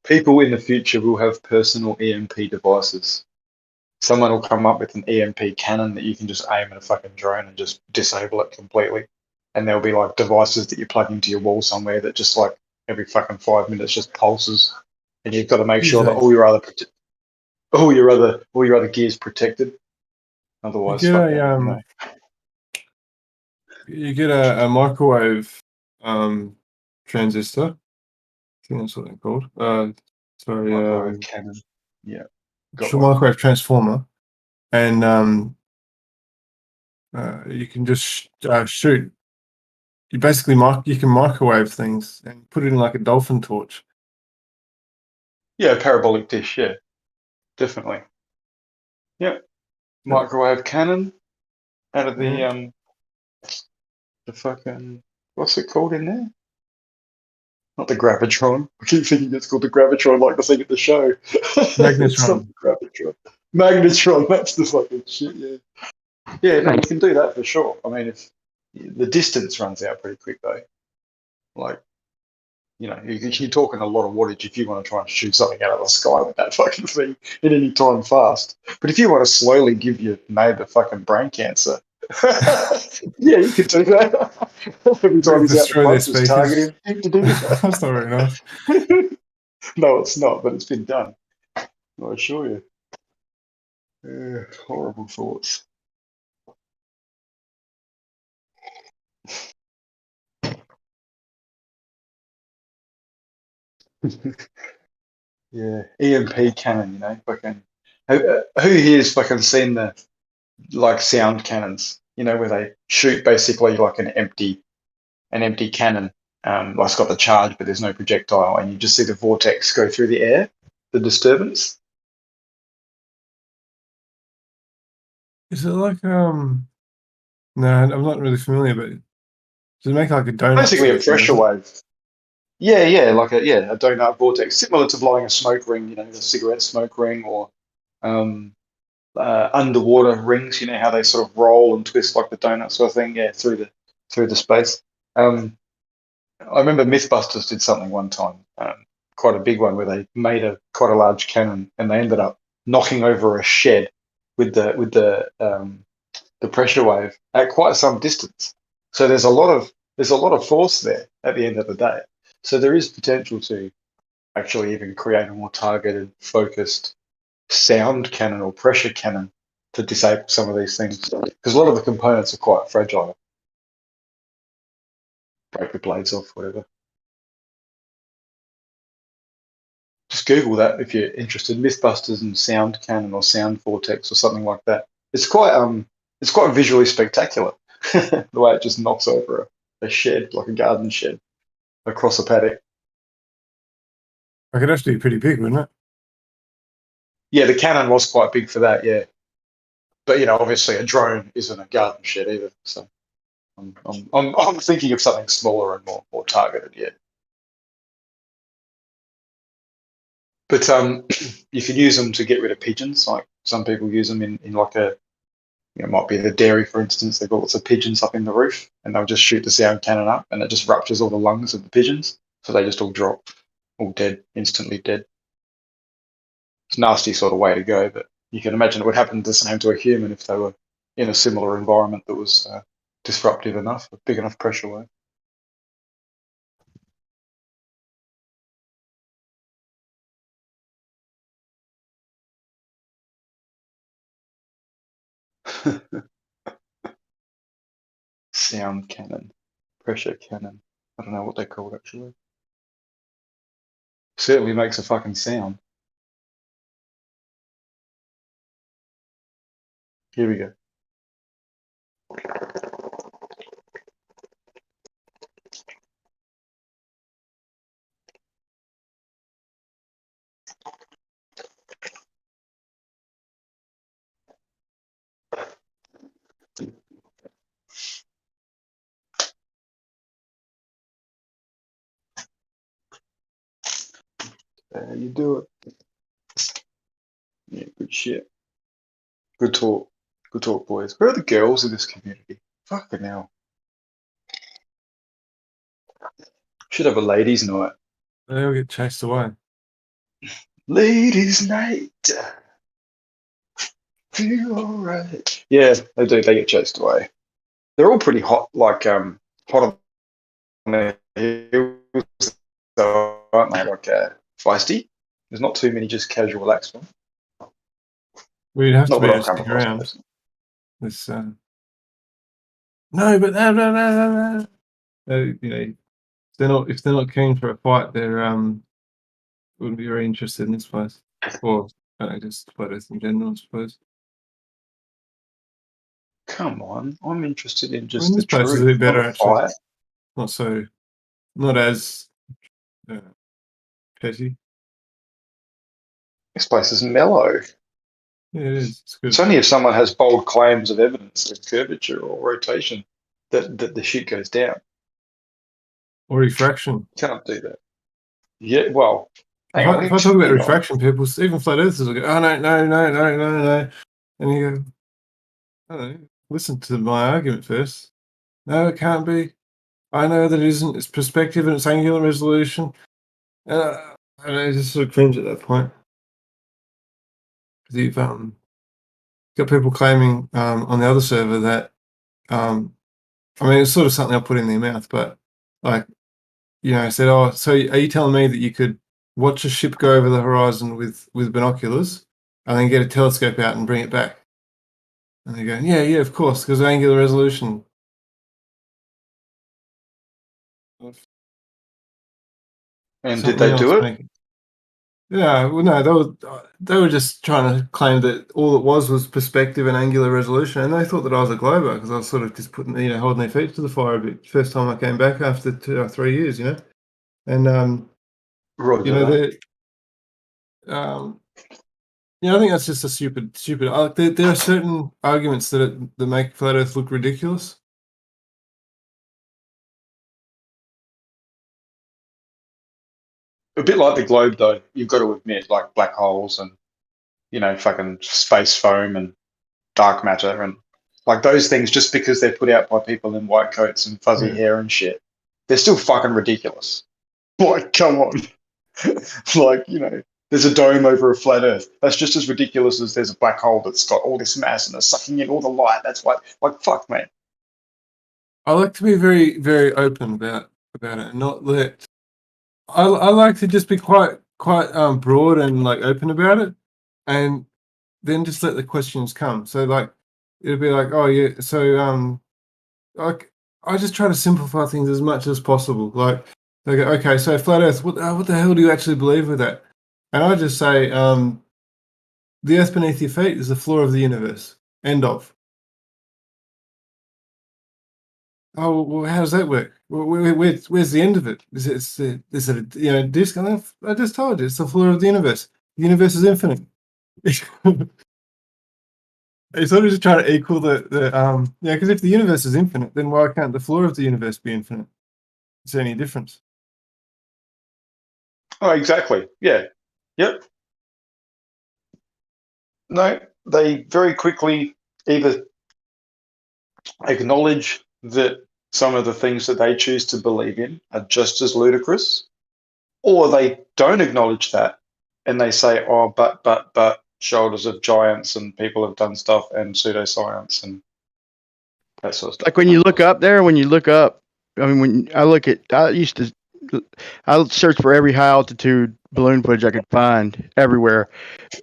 People in the future will have personal EMP devices. Someone will come up with an EMP cannon that you can just aim at a fucking drone and just disable it completely. And there'll be like devices that you plug into your wall somewhere that just like every fucking 5 minutes just pulses, and you've got to make sure that all your other gear's protected. Otherwise, you get a microwave transistor. I think that's what they're called. Microwave cannon. Yeah. Microwave transformer, and you can just shoot. You basically you can microwave things and put it in like a dolphin torch. Yeah, a parabolic dish. Yeah, definitely. Yeah, microwave cannon out of the fucking, what's it called in there? Not the gravitron. I keep thinking it's called the gravitron, like the thing at the show. Magnetron. It's not the gravitron. Magnetron. That's the fucking shit. Yeah. Yeah, no, you can do that for sure. I mean, if the distance runs out pretty quick though, like you're talking a lot of wattage if you want to try and shoot something out of the sky with that fucking thing at any time fast. But if you want to slowly give your neighbour fucking brain cancer, yeah, you could do that. Every time he's out the pub, just target him. That's not very nice. No, it's not, but it's been done. I assure you. Horrible thoughts. Yeah, EMP cannon, fucking. Who here's fucking seen the sound cannons? Where they shoot basically like an empty cannon. Like it's got the charge, but there's no projectile, and you just see the vortex go through the air, the disturbance. Is it like No, I'm not really familiar, but does it make like a donut? Basically a pressure wave. Yeah, like a donut vortex, similar to blowing a smoke ring, the cigarette smoke ring, or underwater rings. How they sort of roll and twist like the donut sort of thing. Yeah, through the space. I remember MythBusters did something one time, quite a big one, where they made quite a large cannon, and they ended up knocking over a shed with the pressure wave at quite some distance. So there's a lot of force there at the end of the day. So there is potential to actually even create a more targeted, focused sound cannon or pressure cannon to disable some of these things, because a lot of the components are quite fragile. Break the blades off, whatever. Just Google that if you're interested. MythBusters and sound cannon or sound vortex or something like that. It's quite visually spectacular. The way it just knocks over a shed, like a garden shed, across a paddock. It could actually be pretty big, wouldn't it? Yeah, the cannon was quite big for that. Yeah, but you know, obviously, a drone isn't a gun shit either. So I'm thinking of something smaller and more targeted. Yeah. But you could use them to get rid of pigeons. Like some people use them in like a, you know, it might be the dairy, for instance. They've got lots of pigeons up in the roof, and they'll just shoot the sound cannon up, and it just ruptures all the lungs of the pigeons, so they just all drop, all dead, instantly dead. It's a nasty sort of way to go, but you can imagine it would happen the same to a human if they were in a similar environment that was disruptive enough, a big enough pressure wave. Sound cannon, pressure cannon. I don't know what they're called actually. Certainly makes a fucking sound. Here we go. There you do it. Yeah, good shit. Good talk. Good talk, boys. Where are the girls in this community? Fucking hell. Should have a ladies' night. They all get chased away. Ladies' night. Feel alright. Yeah, they do. They get chased away. They're all pretty hot, like hot on their heels, though, aren't they? Like feisty. There's not too many just casual, relaxed ones. We'd have Not to be that to I've come stick across around. personally. This, no, but no. You know, if they're not keen for a fight, they're wouldn't be very interested in this place, or just photos in general, I suppose. Come on, I'm interested in I just mean, the this place is a truth, bit better not a actually. fight. Not as petty. This place is mellow. Yeah, it is. It's good. It's only if someone has bold claims of evidence of curvature or rotation that the shit goes down. Or refraction. Can't do that. Yeah, well, hang on, If I talk about hang on. refraction, people, even flat earthers will go, oh, no. And you go, I don't know, listen to my argument first. No, it can't be. I know that it isn't. It's perspective and it's angular resolution. And I just sort of cringe at that point. Because you've got people claiming on the other server that, I mean, it's sort of something I put in their mouth, but like, you know, I said, oh, so are you telling me that you could watch a ship go over the horizon with binoculars and then get a telescope out and bring it back? And they go, yeah, of course, because of angular resolution. And did they do it? Yeah, well, no, they were just trying to claim that all it was perspective and angular resolution, and they thought that I was a glober because I was sort of just putting, you know, holding their feet to the fire a bit. First time I came back after 2 or 3 years, you know, and you know, I think that's just a stupid. There are certain arguments that make flat Earth look ridiculous. A bit like the globe, though. You've got to admit, like black holes and, you know, fucking space foam and dark matter and like those things, just because they're put out by people in white coats and fuzzy hair and shit, they're still fucking ridiculous. Like, come on. Like, you know, there's a dome over a flat Earth. That's just as ridiculous as there's a black hole that's got all this mass and it's sucking in all the light. That's why, like, fuck, man. I like to be very, very open about it, and not let. I like to just be quite broad and like open about it, and then just let the questions come. So like it'll be like, oh yeah, so like I just try to simplify things as much as possible. Like they go, okay, so flat Earth, what the hell do you actually believe with that? And I just say, the Earth beneath your feet is the floor of the universe. End of. Oh, well, how does that work? Where's the end of it? Is it a disc? I just told you, it's the floor of the universe. The universe is infinite. It's sort of just trying to equal because if the universe is infinite, then why can't the floor of the universe be infinite? Is there any difference? Oh, exactly. Yeah. Yep. No, they very quickly either acknowledge that some of the things that they choose to believe in are just as ludicrous, or they don't acknowledge that and they say, oh, but shoulders of giants and people have done stuff and pseudoscience and that sort of stuff. Like when you look up there, when you look up, I mean, when I searched for every high altitude balloon footage I could find everywhere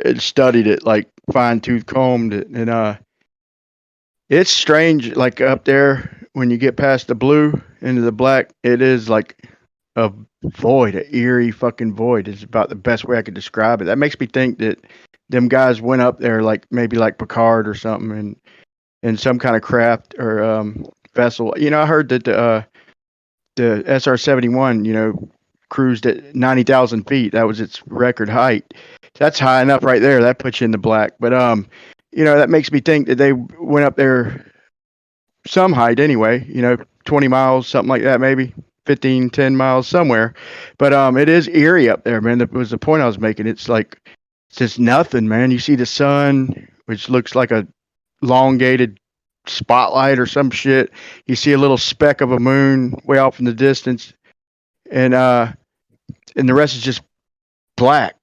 and studied it, like fine tooth combed it. And it's strange, like up there when you get past the blue into the black, it is like a void, an eerie fucking void is about the best way I could describe it. That makes me think that them guys went up there like maybe like Picard or something and in some kind of craft or vessel. You know, I heard that the SR-71, you know, cruised at 90,000 feet. That was its record height. That's high enough right there. That puts you in the black. But you know, that makes me think that they went up there some height anyway, you know, 20 miles, something like that, maybe 15, 10 miles somewhere. But it is eerie up there, man. That was the point I was making. It's like, it's just nothing, man. You see the sun, which looks like a elongated spotlight or some shit. You see a little speck of a moon way off in the distance. And the rest is just black.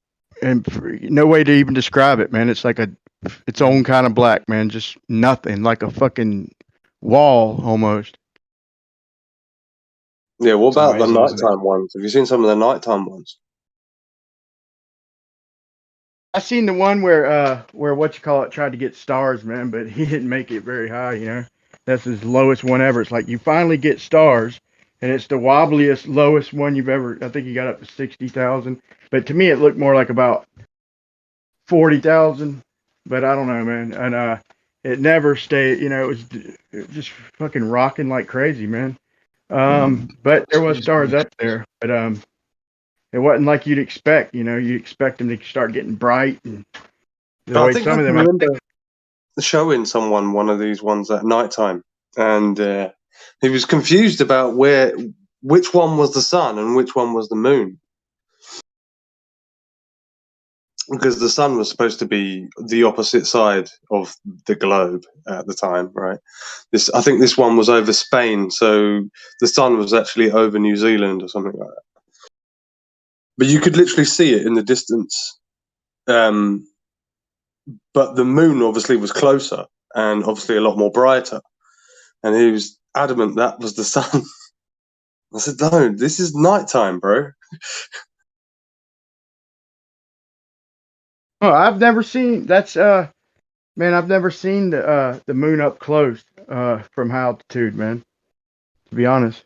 And no way to even describe it, man. It's like its own kind of black, man. Just nothing, like a fucking wall almost. Yeah, what It's about the amazing, isn't it? nighttime ones? Have you seen some of the nighttime ones? I seen the one where what you call it tried to get stars, man, but he didn't make it very high, you know. That's his lowest one ever. It's like you finally get stars, and it's the wobbliest, lowest one you've ever. I think he got up to 60,000, but to me it looked more like about 40,000. But I don't know, man. And it never stayed. You know, it was just fucking rocking like crazy, man. But there was stars up there, but it wasn't like you'd expect. You know, you expect them to start getting bright, and the I way think some I of them. remember showing someone one of these ones at nighttime, and he was confused about which one was the sun and which one was the moon, because the sun was supposed to be the opposite side of the globe at the time, right? I think this one was over Spain, so the sun was actually over New Zealand or something like that. But you could literally see it in the distance. But the moon obviously was closer and obviously a lot more brighter. And he was adamant that was the sun. I said, no, this is nighttime, bro. Oh, I've never seen that's man, I've never seen the moon up close from high altitude, man. To be honest,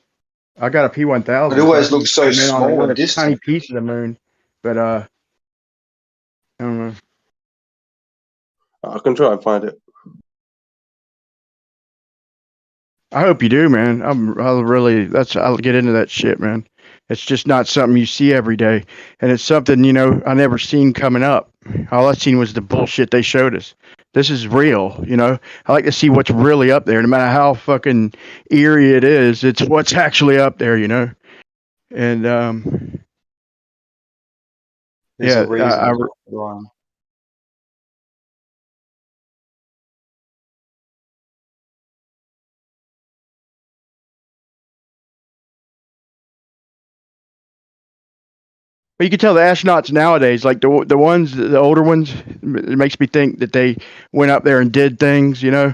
I got a P1000. It always looks so zoom in on small a and distant. tiny piece of the moon, but I don't know. I can try and find it. I hope you do, man. I'll get into that shit, man. It's just not something you see every day, and it's something, you know, I never seen coming up. All I seen was the bullshit they showed us. This is real, you know. I like to see what's really up there, no matter how fucking eerie it is. It's what's actually up there, you know. And There's yeah, a reason. but you can tell the astronauts nowadays, like the older ones, it makes me think that they went up there and did things, you know.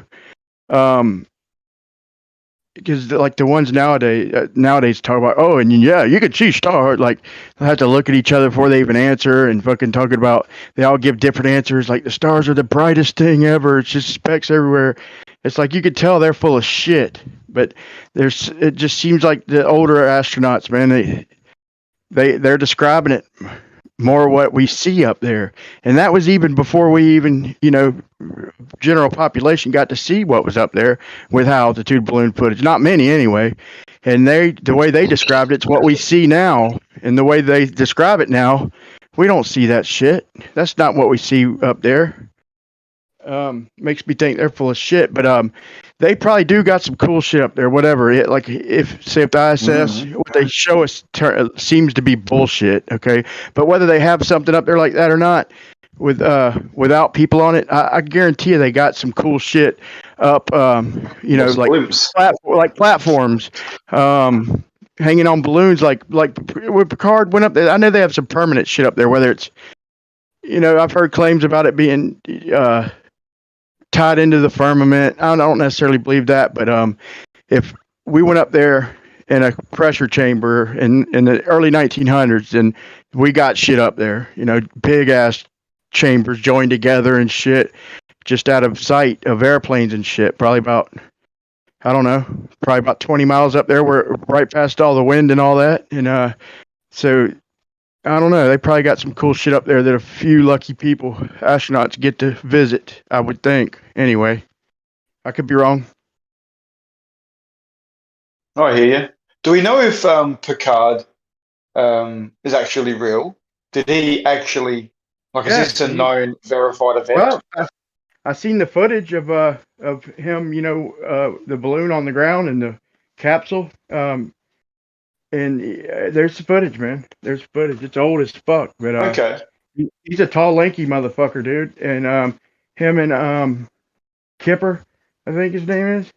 Because like the ones nowadays talk about, oh, and yeah, you could see stars. Like they have to look at each other before they even answer, and fucking talking about they all give different answers. Like the stars are the brightest thing ever. It's just specks everywhere. It's like you could tell they're full of shit. But it just seems like the older astronauts, man, they're describing it more what we see up there, and that was even before we even, you know, general population got to see what was up there with high altitude balloon footage. Not many anyway. And the way they described it's what we see now, and the way they describe it now, We don't see that shit. That's not what we see up there. Makes me think they're full of shit, but they probably do got some cool shit up there. Whatever it like, if the ISS what they show us seems to be bullshit. Okay, but whether they have something up there like that or not, with without people on it, I guarantee you they got some cool shit up. You know, like platforms, hanging on balloons, like when Picard went up there. I know they have some permanent shit up there. Whether it's, you know, I've heard claims about it being tied into the firmament. I don't necessarily believe that, but if we went up there in a pressure chamber in the early 1900s, and we got shit up there, you know, big ass chambers joined together and shit, just out of sight of airplanes and shit. Probably about, I don't know, probably about 20 miles up there, where right past all the wind and all that, and so. I don't know. They probably got some cool shit up there that a few lucky people, astronauts, get to visit, I would think. Anyway, I could be wrong. I hear you. Do we know if Picard is actually real? Did he actually, like, is this a known, verified event? Well, I seen the footage of him, you know, the balloon on the ground and the capsule. And there's the footage, man. There's footage. It's old as fuck, but okay. He's a tall, lanky motherfucker, dude. And him and Kipper, I think his name is,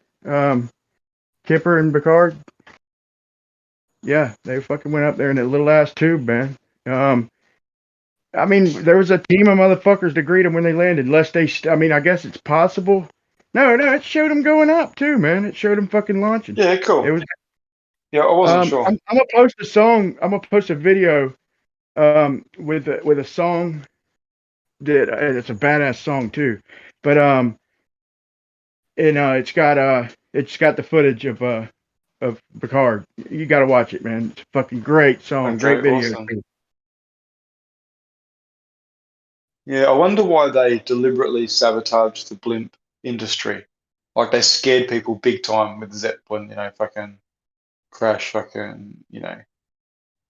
Kipper and Picard. Yeah, they fucking went up there in that little ass tube, man. I mean, there was a team of motherfuckers to greet them when they landed. Unless they, I mean, I guess it's possible. No, it showed them going up too, man. It showed them fucking launching. Yeah, cool. It was. Yeah, I wasn't sure. I'm gonna post a song. I'm gonna post a video with a song that it's a badass song too. But it's got the footage of Picard. You gotta watch it, man. It's a fucking great song, Okay, great video. awesome. Yeah, I wonder why they deliberately sabotaged the blimp industry. Like, they scared people big time with the Zeppelin, you know, fucking crash, fucking, you know,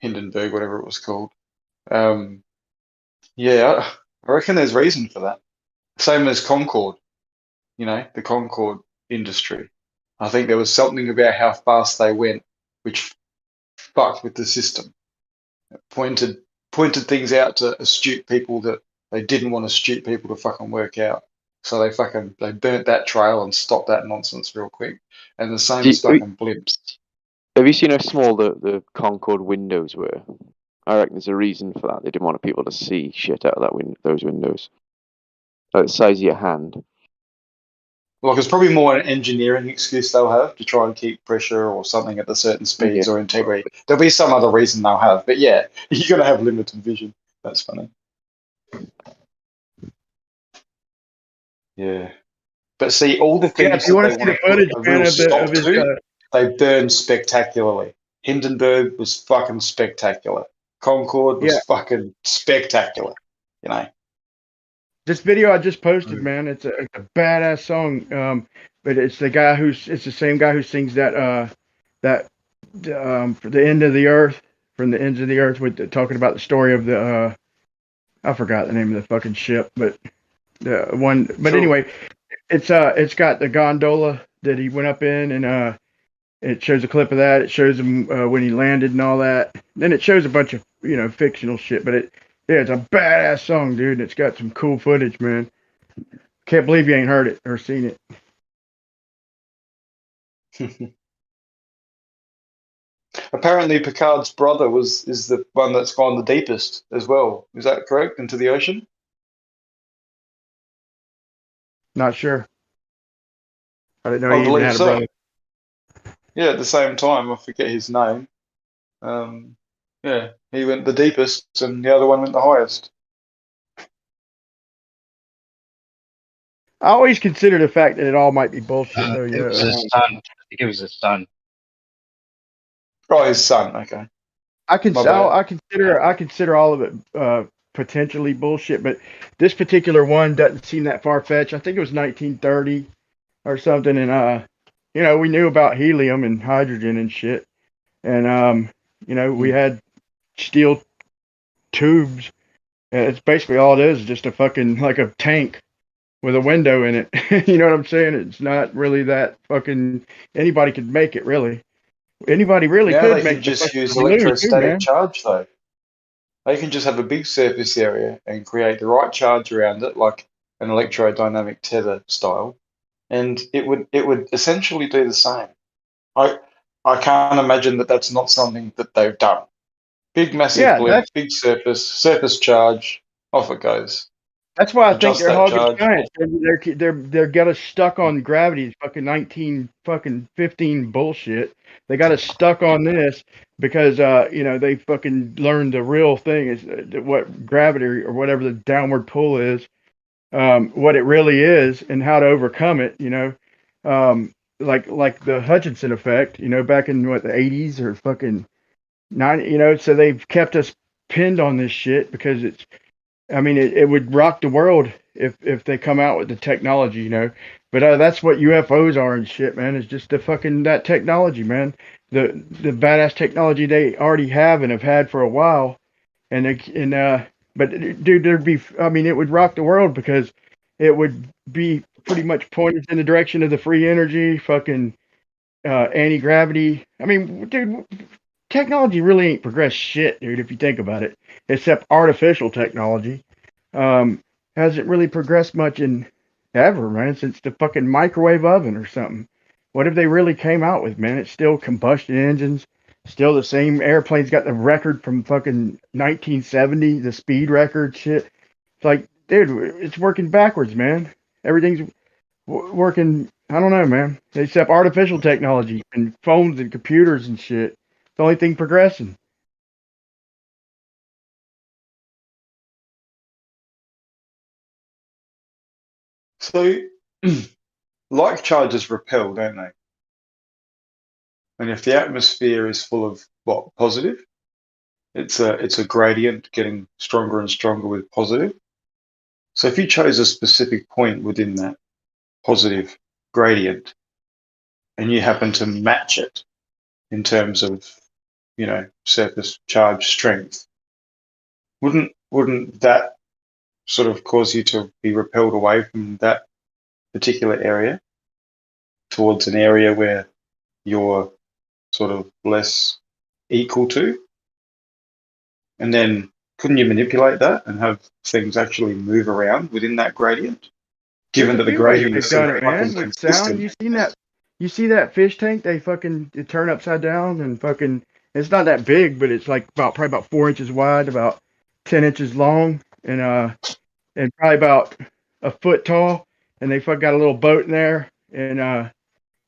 Hindenburg, whatever it was called. Yeah, I reckon there's reason for that. Same as Concorde, you know, the Concorde industry. I think there was something about how fast they went, which fucked with the system. It pointed things out to astute people that they didn't want astute people to fucking work out. So they burnt that trail and stopped that nonsense real quick. And the same as fucking blimps. Have you seen how small the Concorde windows were? I reckon there's a reason for that. They didn't want people to see shit out of those windows. Like the size of your hand. Like, it's probably more an engineering excuse they'll have to try and keep pressure or something at the certain speeds or integrity. There'll be some other reason they'll have. But yeah, you're going to have limited vision. That's funny. Yeah. But see, all the things if you want to see the footage, man, they burned spectacularly. Hindenburg was fucking spectacular. Concorde was fucking spectacular. You know. This video I just posted, man, it's a badass song. But it's the same guy who sings that for the end of the earth, from the ends of the earth, with talking about the story of the I forgot the name of the fucking ship, but the one. But anyway, it's got the gondola that he went up in, and it shows a clip of that. It shows him when he landed and all that. Then it shows a bunch of, you know, fictional shit, but it's a badass song, dude. It's got some cool footage, man. Can't believe you ain't heard it or seen it. Apparently, Picard's brother is the one that's gone the deepest as well. Is that correct? Into the ocean? Not sure. I didn't know he even had a brother. Yeah, at the same time, I forget his name. Yeah, he went the deepest, and the other one went the highest. I always consider the fact that it all might be bullshit, though. It was his son. I think it was his son. Oh, his son. Okay. I consider all of it potentially bullshit, but this particular one doesn't seem that far fetched. I think it was 1930 or something, and you know, we knew about helium and hydrogen and shit, and you know, we had steel tubes It's basically all it is, just a fucking like a tank with a window in it. You know what I'm saying? It's not really that fucking. Anybody could make it, really. Anybody really Now could they make can the just fucking use balloon too, electrostatic man. charge, though. They can just have a big surface area and create the right charge around it, like an electrodynamic tether style, and it would essentially do the same. I can't imagine that that's not something that they've done. Big massive Yeah, blimp, big surface charge, off it goes. that's why I think Adjust they're that hogging charge. science. They're got us stuck on gravity, fucking 1915 bullshit. They got us stuck on this because they fucking learned the real thing is what gravity or whatever the downward pull is, what it really is, and how to overcome it. Like the Hutchinson effect. Back in what the 80s or fucking 90. So they've kept us pinned on this shit because it's. I mean, it would rock the world if they come out with the technology, But that's what UFOs are and shit, man. It's just that technology, man. The badass technology they already have and have had for a while, but dude, it would rock the world because it would be pretty much pointed in the direction of the free energy, fucking anti-gravity. I mean, dude, technology really ain't progressed shit, dude, if you think about it, except artificial technology. Hasn't really progressed much in ever, man, since the fucking microwave oven or something. What have they really came out with, man? It's still combustion engines, still the same. Airplanes got the record from fucking 1970, the speed record shit. It's like, dude, it's working backwards, man. Everything's working, I don't know, man, except artificial technology and phones and computers and shit. It's the only thing progressing. So, like charges repel, don't they? And if the atmosphere is full of what, positive, it's a gradient getting stronger and stronger with positive. So if you chose a specific point within that positive gradient and you happen to match it in terms of, surface charge strength, wouldn't that sort of cause you to be repelled away from that particular area towards an area where you're sort of less equal to? And then couldn't you manipulate that and have things actually move around within that gradient? Given that the There's a few ways gradient they've is so done it, man. fucking With sound, consistent. you see that fish tank they fucking turn upside down and fucking. It's not that big, but it's like probably about 4 inches wide, about 10 inches long, and probably about a foot tall. And they fucking got a little boat in there, and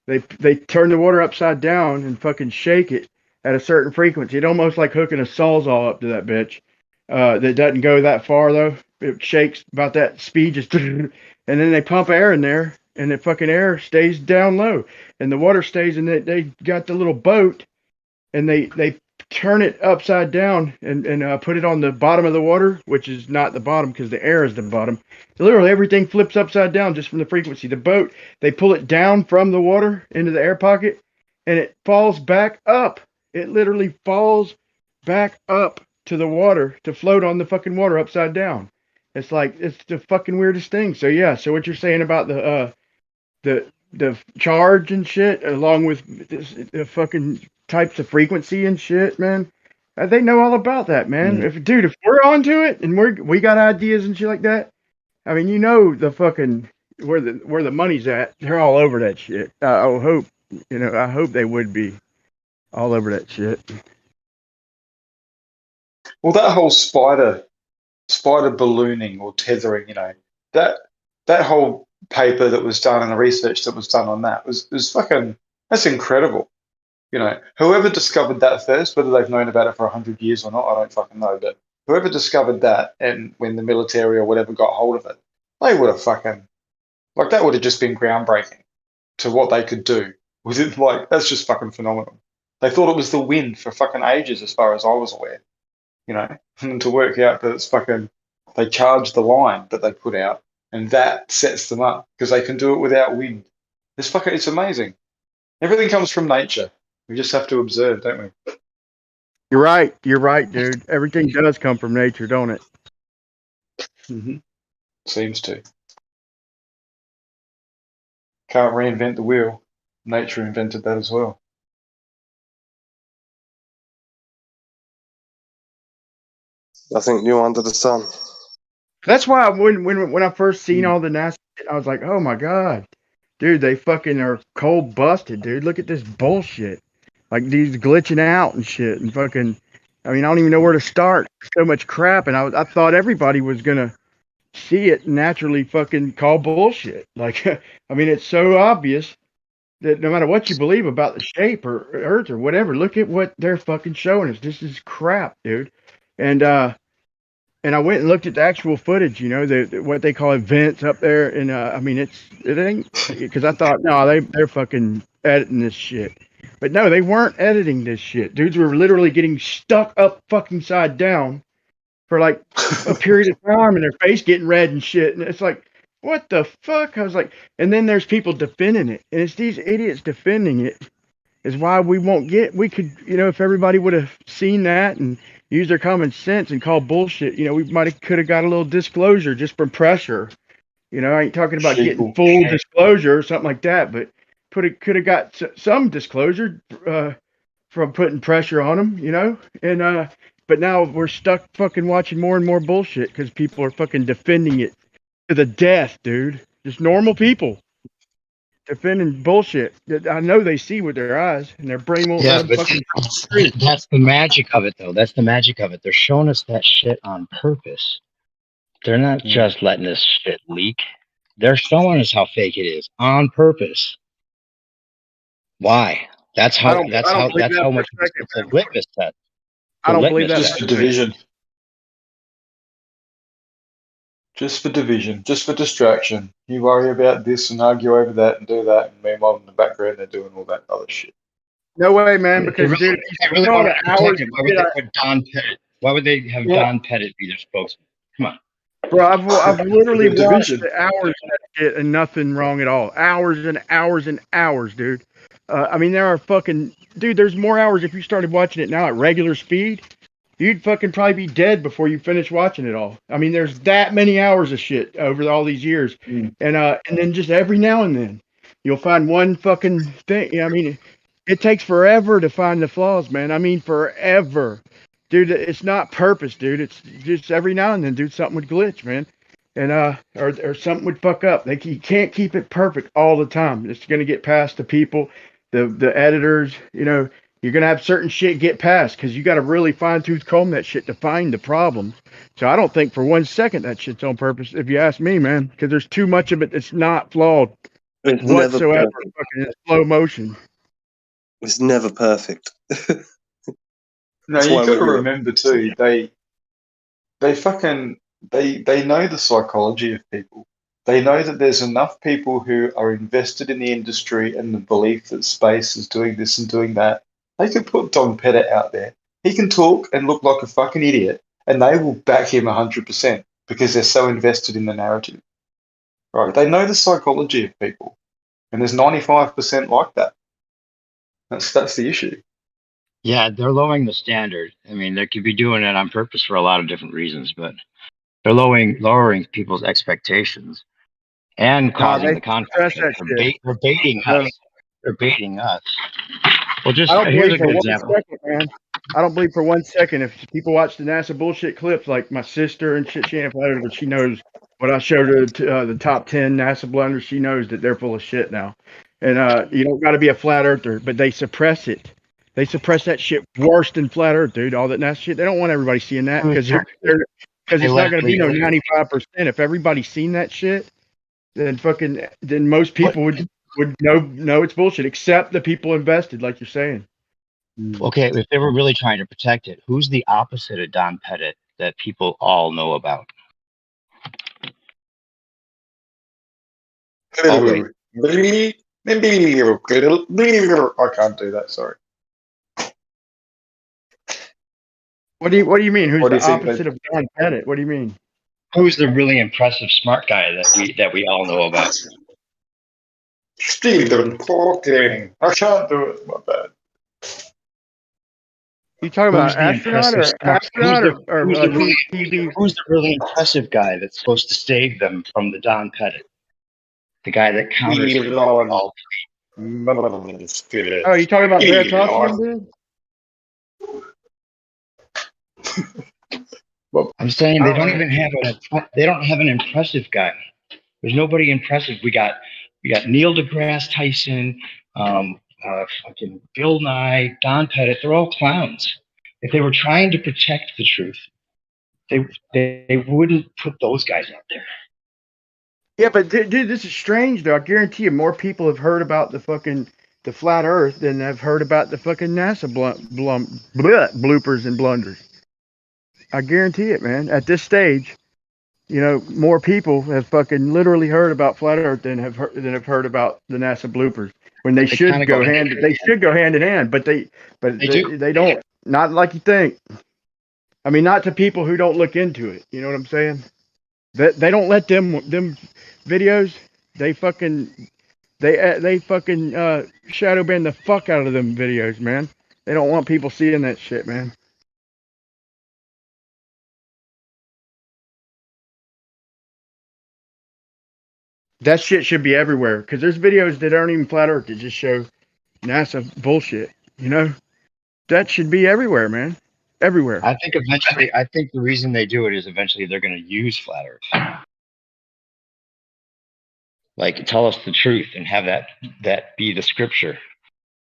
they turn the water upside down and fucking shake it at a certain frequency. It almost like hooking a sawzall up to that bitch. That doesn't go that far though. It shakes about that speed, just and then they pump air in there, and the fucking air stays down low, and the water stays. And they got the little boat, and they turn it upside down and put it on the bottom of the water, which is not the bottom because the air is the bottom. So literally everything flips upside down just from the frequency. The boat, they pull it down from the water into the air pocket, and it falls back up. It literally falls back up to the water to float on the fucking water upside down. It's like it's the fucking weirdest thing. So yeah, so what you're saying about the charge and shit, along with the fucking types of frequency and shit, man. They know all about that, man. If we're onto it and we got ideas and shit like that, I mean, the fucking where the money's at. They're all over that shit. I hope I hope they would be all over that shit. Well, that whole spider ballooning or tethering, that whole paper that was done and the research that was done on that was fucking, that's incredible. Whoever discovered that first, whether they've known about it for 100 years or not, I don't fucking know. But whoever discovered that, and when the military or whatever got hold of it, they would have fucking, like, that would have just been groundbreaking to what they could do with it. Like, that's just fucking phenomenal. They thought it was the wind for fucking ages, as far as I was aware. And to work out that it's fucking, they charge the line that they put out, and that sets them up because they can do it without wind. It's amazing. Everything comes from nature. We just have to observe, don't we? You're right, dude. Everything does come from nature, don't it? Mm-hmm. Seems to. Can't reinvent the wheel. Nature invented that as well. Nothing new under the sun. That's why when I first seen all the NASA shit, I was like, oh my god, dude, they fucking are cold busted, dude. Look at this bullshit. Like these glitching out and shit, and fucking. I mean, I don't even know where to start. There's so much crap, and I thought everybody was gonna see it and naturally fucking call bullshit. Like, I mean, it's so obvious that no matter what you believe about the shape or Earth or whatever, look at what they're fucking showing us. This is crap, dude. And I went and looked at the actual footage, you know, the what they call events up there, and I mean, it ain't, because I thought, no, they're fucking editing this shit, but no, they weren't editing this shit. Dudes were literally getting stuck up fucking side down for like a period of time, and their face getting red and shit, and it's like, what the fuck? I was like, and then there's people defending it, and it's these idiots defending it. Is why we could, you know, if everybody would have seen that and used their common sense and called bullshit, you know, we could have got a little disclosure just from pressure. You know, I ain't talking about getting full disclosure or something like that, but could have got some disclosure from putting pressure on them, you know, and but now we're stuck fucking watching more and more bullshit because people are fucking defending it to the death, dude. Just normal people defending bullshit that I know they see with their eyes and their brain won't let them fucking. That's the magic of it, though. That's the magic of it. They're showing us that shit on purpose. They're not just letting this shit leak. They're showing us how fake it is on purpose. Why? That's how much it's a litmus test. I don't believe that. Just for division. Just for division, just for distraction. You worry about this and argue over that and do that, and meanwhile in the background they're doing all that other shit. No way, man, because dude, why would they have Don Pettit be their spokesman? Come on. Bro, I've literally watched the hours of that shit and nothing wrong at all. Hours and hours and hours, dude. I mean, there are fucking... Dude, there's more hours if you started watching it now at regular speed. You'd fucking probably be dead before you finish watching it all. I mean, there's that many hours of shit over all these years. And then just every now and then, you'll find one fucking thing. I mean, it takes forever to find the flaws, man. I mean, forever. Dude, it's not purpose, dude. It's just every now and then, dude, something would glitch, man. And or something would fuck up. You can't keep it perfect all the time. It's gonna get past the people, the editors, you know. You're gonna have certain shit get past because you got to really fine tooth comb that shit to find the problem. So I don't think for 1 second that shit's on purpose, if you ask me, man. Because there's too much of it that's not flawed whatsoever. Fucking slow motion. It's never perfect. No, you got to remember too. They know the psychology of people. They know that there's enough people who are invested in the industry and the belief that space is doing this and doing that. They could put Don Pettit out there. He can talk and look like a fucking idiot, and they will back him 100% because they're so invested in the narrative. Right? They know the psychology of people, and there's 95% like that. That's the issue. Yeah, they're lowering the standard. I mean, they could be doing it on purpose for a lot of different reasons, but they're lowering people's expectations and causing the conflict. They're baiting us. They're baiting us. Well, just here's a good example. Man. I don't believe for 1 second if people watch the NASA bullshit clips, like my sister and shit, she ain't flattered, but she knows what I showed her the top 10 NASA blunders. She knows that they're full of shit now. And you don't got to be a flat earther, but they suppress it. They suppress that shit worse than flat earth, dude. All that NASA shit. They don't want everybody seeing that because it's not going to be no 95%. If everybody's seen that shit, then most people would know it's bullshit, except the people invested, like you're saying. Okay, if they were really trying to protect it, who's the opposite of Don Pettit that people all know about? I can't do that. Sorry. What do you mean? Who's the opposite of Don Pettit? What do you mean? Who's the really impressive smart guy that we all know about? Stephen Hawking. I can't do it. My bad. You talking Who's about the astronaut impressive or astronaut who's the really, TV? who's the really impressive guy that's supposed to save them from the Don Pettit? The guy that counters all. Oh, you talking about Veritasium, dude? I'm saying they don't even have an impressive guy. There's nobody impressive. We got Neil deGrasse Tyson, fucking Bill Nye, Don Pettit. They're all clowns. If they were trying to protect the truth, they wouldn't put those guys out there. Yeah, but dude, this is strange though. I guarantee you, more people have heard about the flat Earth than have heard about the fucking NASA bloopers and blunders. I guarantee it, man. At this stage, you know, more people have fucking literally heard about flat Earth than have heard about the NASA bloopers. When they should go hand in hand, but they don't. Not like you think. I mean, not to people who don't look into it. You know what I'm saying? They don't let them videos. They fucking shadow ban the fuck out of them videos, man. They don't want people seeing that shit, man. That shit should be everywhere because there's videos that aren't even flat Earth that just show NASA bullshit. You know, that should be everywhere, man. Everywhere. I think the reason they do it is eventually they're going to use flat Earth. Like, tell us the truth and have that be the scripture.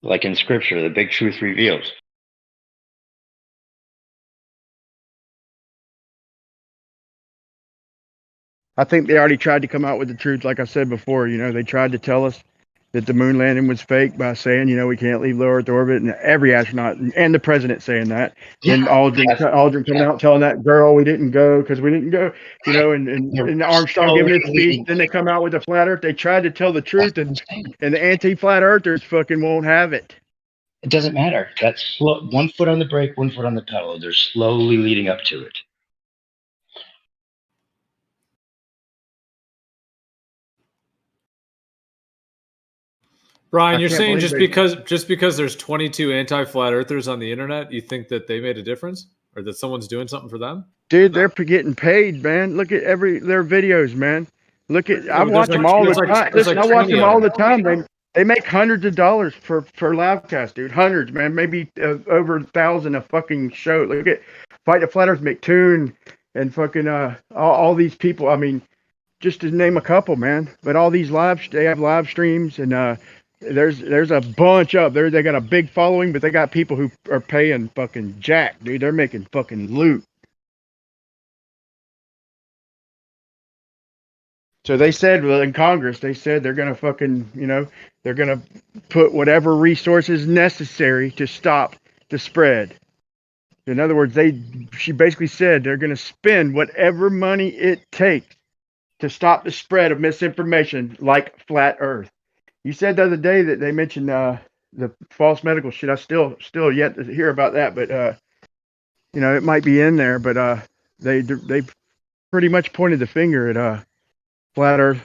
Like in scripture, the big truth reveals. I think they already tried to come out with the truth. Like I said before, you know, they tried to tell us that the moon landing was fake by saying, you know, we can't leave low Earth orbit, and every astronaut and the president saying that. Yeah. And Aldrin coming out telling that girl we didn't go because we didn't go, you know, and Armstrong giving his speech. Then they come out with the flat Earth. They tried to tell the truth, and the anti-flat Earthers fucking won't have it. It doesn't matter. That's slow, 1 foot on the brake, 1 foot on the pedal. They're slowly leading up to it. Brian, you're saying just because there's 22 anti-flat earthers on the internet, you think that they made a difference, or that someone's doing something for them? Dude, they're getting paid, man. Look at their videos, man. Look at I watch them all the time. Listen, I watch them all the time. They make hundreds of dollars for livecast, dude. Hundreds, man. Maybe over 1,000 a fucking show. Look at Fight the Flat Earth, McToon, and fucking all these people. I mean, just to name a couple, man. But all these they have live streams, and there's a bunch up there. They got a big following, but they got people who are paying fucking jack, dude. They're making fucking loot. So they said, well, in Congress, they said they're gonna fucking, you know, they're gonna put whatever resources necessary to stop the spread. In other words, she basically said they're gonna spend whatever money it takes to stop the spread of misinformation like flat Earth. You said the other day that they mentioned the false medical shit. I still yet to hear about that, but you know, it might be in there. But they pretty much pointed the finger at flat Earth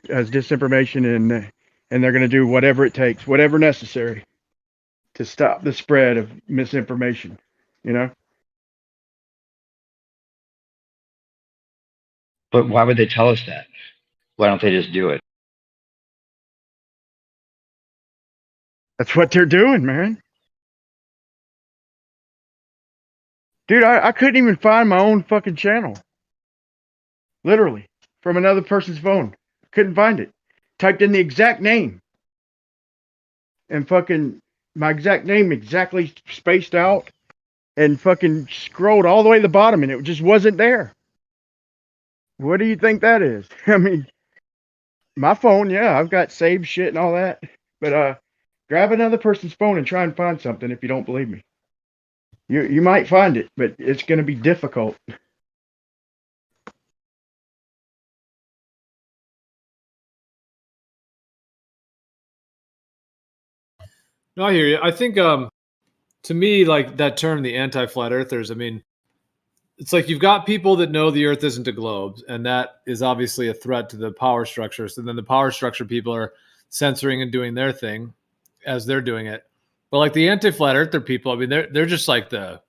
as disinformation, and they're going to do whatever it takes, whatever necessary, to stop the spread of misinformation. You know. But why would they tell us that? Why don't they just do it? That's what they're doing, man. Dude, I couldn't even find my own fucking channel. Literally. From another person's phone. Couldn't find it. Typed in the exact name. And fucking my exact name exactly spaced out. And fucking scrolled all the way to the bottom, and it just wasn't there. What do you think that is? I mean, my phone, yeah, I've got saved shit and all that. But grab another person's phone and try and find something if you don't believe me. You might find it, but it's going to be difficult. No, I hear you. I think to me, like that term, the anti-flat earthers, I mean, it's like you've got people that know the earth isn't a globe, and that is obviously a threat to the power structure. So then the power structure people are censoring and doing their thing as they're doing it. Well, like the anti-flat earther people, I mean, they're just like the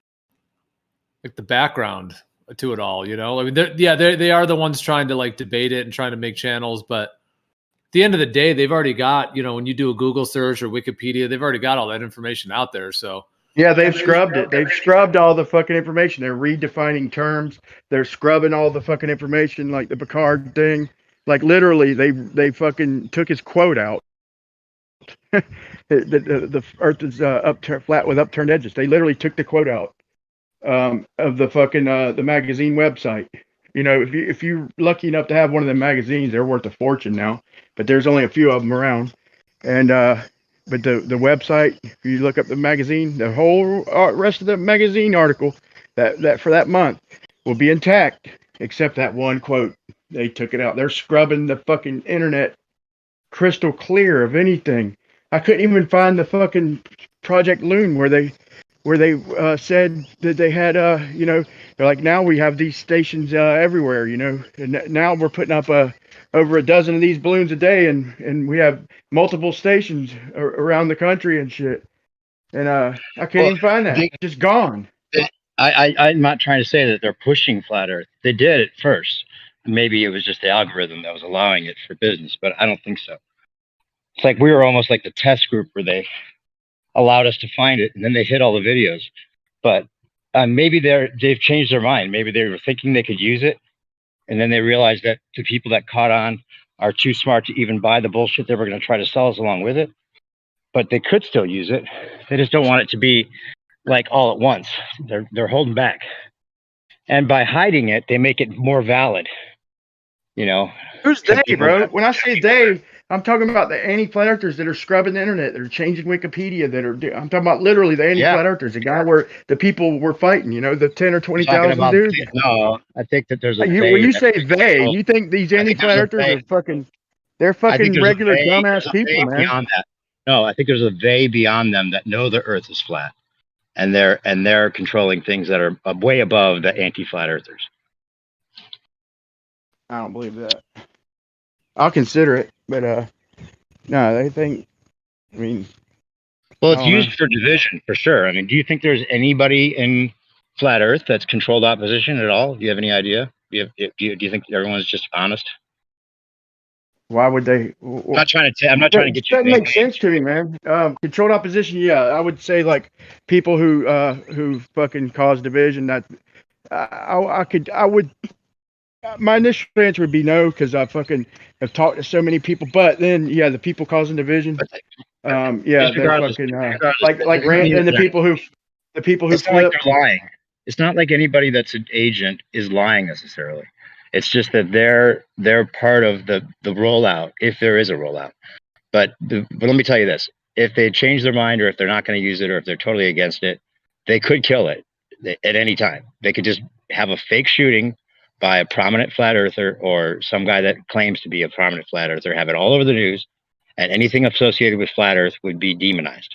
background to it all, you know. I mean, they are the ones trying to like debate it and trying to make channels, but at the end of the day, they've already got, you know, when you do a Google search or Wikipedia, they've already got all that information out there. So Yeah, they've scrubbed it. They've scrubbed all the fucking information. They're redefining terms. They're scrubbing all the fucking information, like the Picard thing. Like literally, they fucking took his quote out. the Earth is flat with upturned edges. They literally took the quote out of the fucking the magazine website. You know, if you're lucky enough to have one of the magazines, they're worth a fortune now. But there's only a few of them around, and but the website, if you look up the magazine, the whole rest of the magazine article that for that month will be intact, except that one quote. They took it out. They're scrubbing the fucking internet crystal clear of anything. I couldn't even find the fucking Project Loon where they said that they had you know, they're like, now we have these stations everywhere, you know, and now we're putting up over a dozen of these balloons a day, and we have multiple stations around the country and shit. And I can't even find that. It's just gone. I'm not trying to say that they're pushing flat Earth. They did at first. Maybe it was just the algorithm that was allowing it for business, but I don't think so. It's like we were almost like the test group where they allowed us to find it, and then they hid all the videos. But maybe they've changed their mind. Maybe they were thinking they could use it, and then they realized that the people that caught on are too smart to even buy the bullshit they were going to try to sell us along with it. But they could still use it. They just don't want it to be like all at once. They're holding back, and by hiding it, they make it more valid. You know, who's they, bro? When I say they, I'm talking about the anti-flat earthers that are scrubbing the internet, that are changing Wikipedia, I'm talking about literally the anti-flat earthers, the guy where the people were fighting, you know, the 10 or 20,000 dudes. No, I think that there's a when you say they, you think these anti-flat earthers are fucking, they're fucking regular dumbass people, man. Beyond that. No, I think there's a they beyond them that know the Earth is flat, and they're controlling things that are way above the anti-flat earthers. I don't believe that. I'll consider it, but no, they think. I mean, well, it's used for division for sure. I mean, do you think there's anybody in flat Earth that's controlled opposition at all? Do you have any idea? Do you think everyone's just honest? Why would they? I'm not trying to get you. That makes sense to me, man. Controlled opposition, yeah. I would say like people who fucking cause division. That I would. My initial answer would be no, because I fucking have talked to so many people. But then, yeah, the people causing division, yeah, they're fucking like Rand and the people who it's not like they're lying. It's not like anybody that's an agent is lying necessarily. It's just that they're part of the rollout, if there is a rollout. But let me tell you this: if they change their mind, or if they're not going to use it, or if they're totally against it, they could kill it at any time. They could just have a fake shooting by a prominent flat earther or some guy that claims to be a prominent flat earther, have it all over the news, and anything associated with flat Earth would be demonized.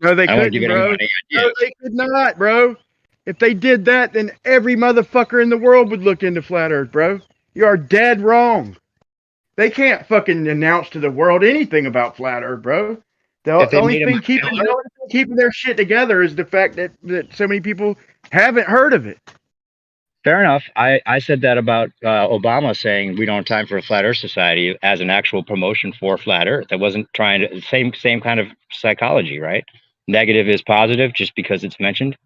No, they couldn't, bro. No, they could not, bro. If they did that, then every motherfucker in the world would look into flat Earth, bro. You are dead wrong. They can't fucking announce to the world anything about flat Earth, bro. The only thing keeping their shit together is the fact that so many people haven't heard of it. Fair enough. I said that about Obama saying we don't have time for a flat Earth society as an actual promotion for flat Earth. I wasn't trying to same kind of psychology, right? Negative is positive just because it's mentioned.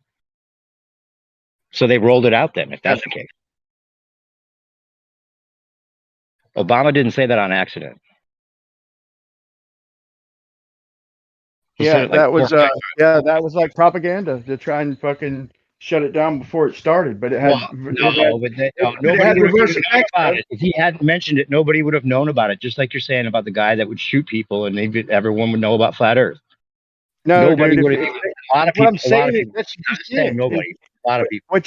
So they rolled it out then, if that's the case. Obama didn't say that on accident. Yeah, that was like propaganda to try and fucking shut it down before it started, but it had nobody would have known about it. If he hadn't mentioned it, nobody would have known about it. Just like you're saying about the guy that would shoot people, and maybe everyone would know about flat Earth. No, nobody would. A lot of people. Nobody. A lot of people.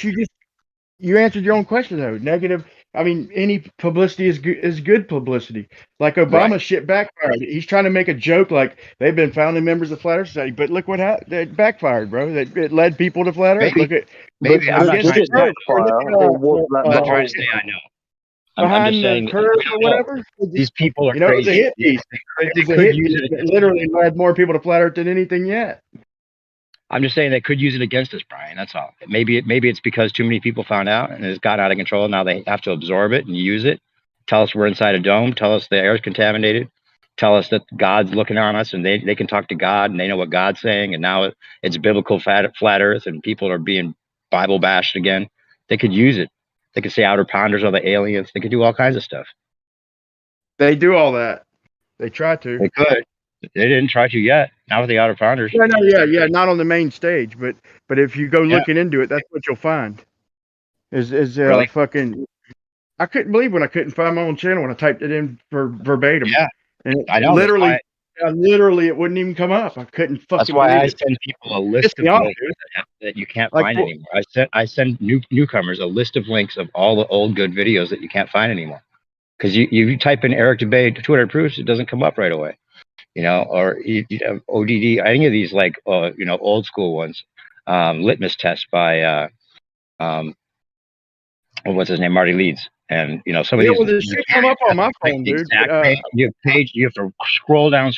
You answered your own question though. Negative. I mean, any publicity is good publicity. Like Obama shit backfired. He's trying to make a joke like they've been founding members of Flat Earth Society, but look what happened. It backfired, bro. It led people to Flat Earth. Maybe I'm not trying to say I know. Behind the curve or whatever. These people are crazy. The hippies. It literally led more people to Flat Earth than anything yet. I'm just saying they could use it against us, Brian. That's all. Maybe it's because too many people found out and it's gotten out of control. Now they have to absorb it and use it. Tell us we're inside a dome. Tell us the air is contaminated. Tell us that God's looking on us and they can talk to God and they know what God's saying. And now it's biblical flat Earth and people are being Bible bashed again. They could use it. They could say outer ponders are the aliens. They could do all kinds of stuff. They do all that. They try to. They could. They didn't try to yet. Not with the outer ponders. Yeah, not on the main stage, but if you go looking into it, that's what you'll find. Is Really? fucking. I couldn't believe when I couldn't find my own channel when I typed it in for verbatim. Yeah, and I know. literally, it wouldn't even come up. I couldn't fucking. That's why believe I it. send people a list of links that you can't find anymore. I send newcomers a list of links of all the old good videos that you can't find anymore. Because you type in Eric Debate 200 proofs, it doesn't come up right away. Or you have ODD, any of these like old school ones, litmus test by what's his name, Marty Leeds, and some of these. Well, this shit come up on my phone, dude. You have to scroll down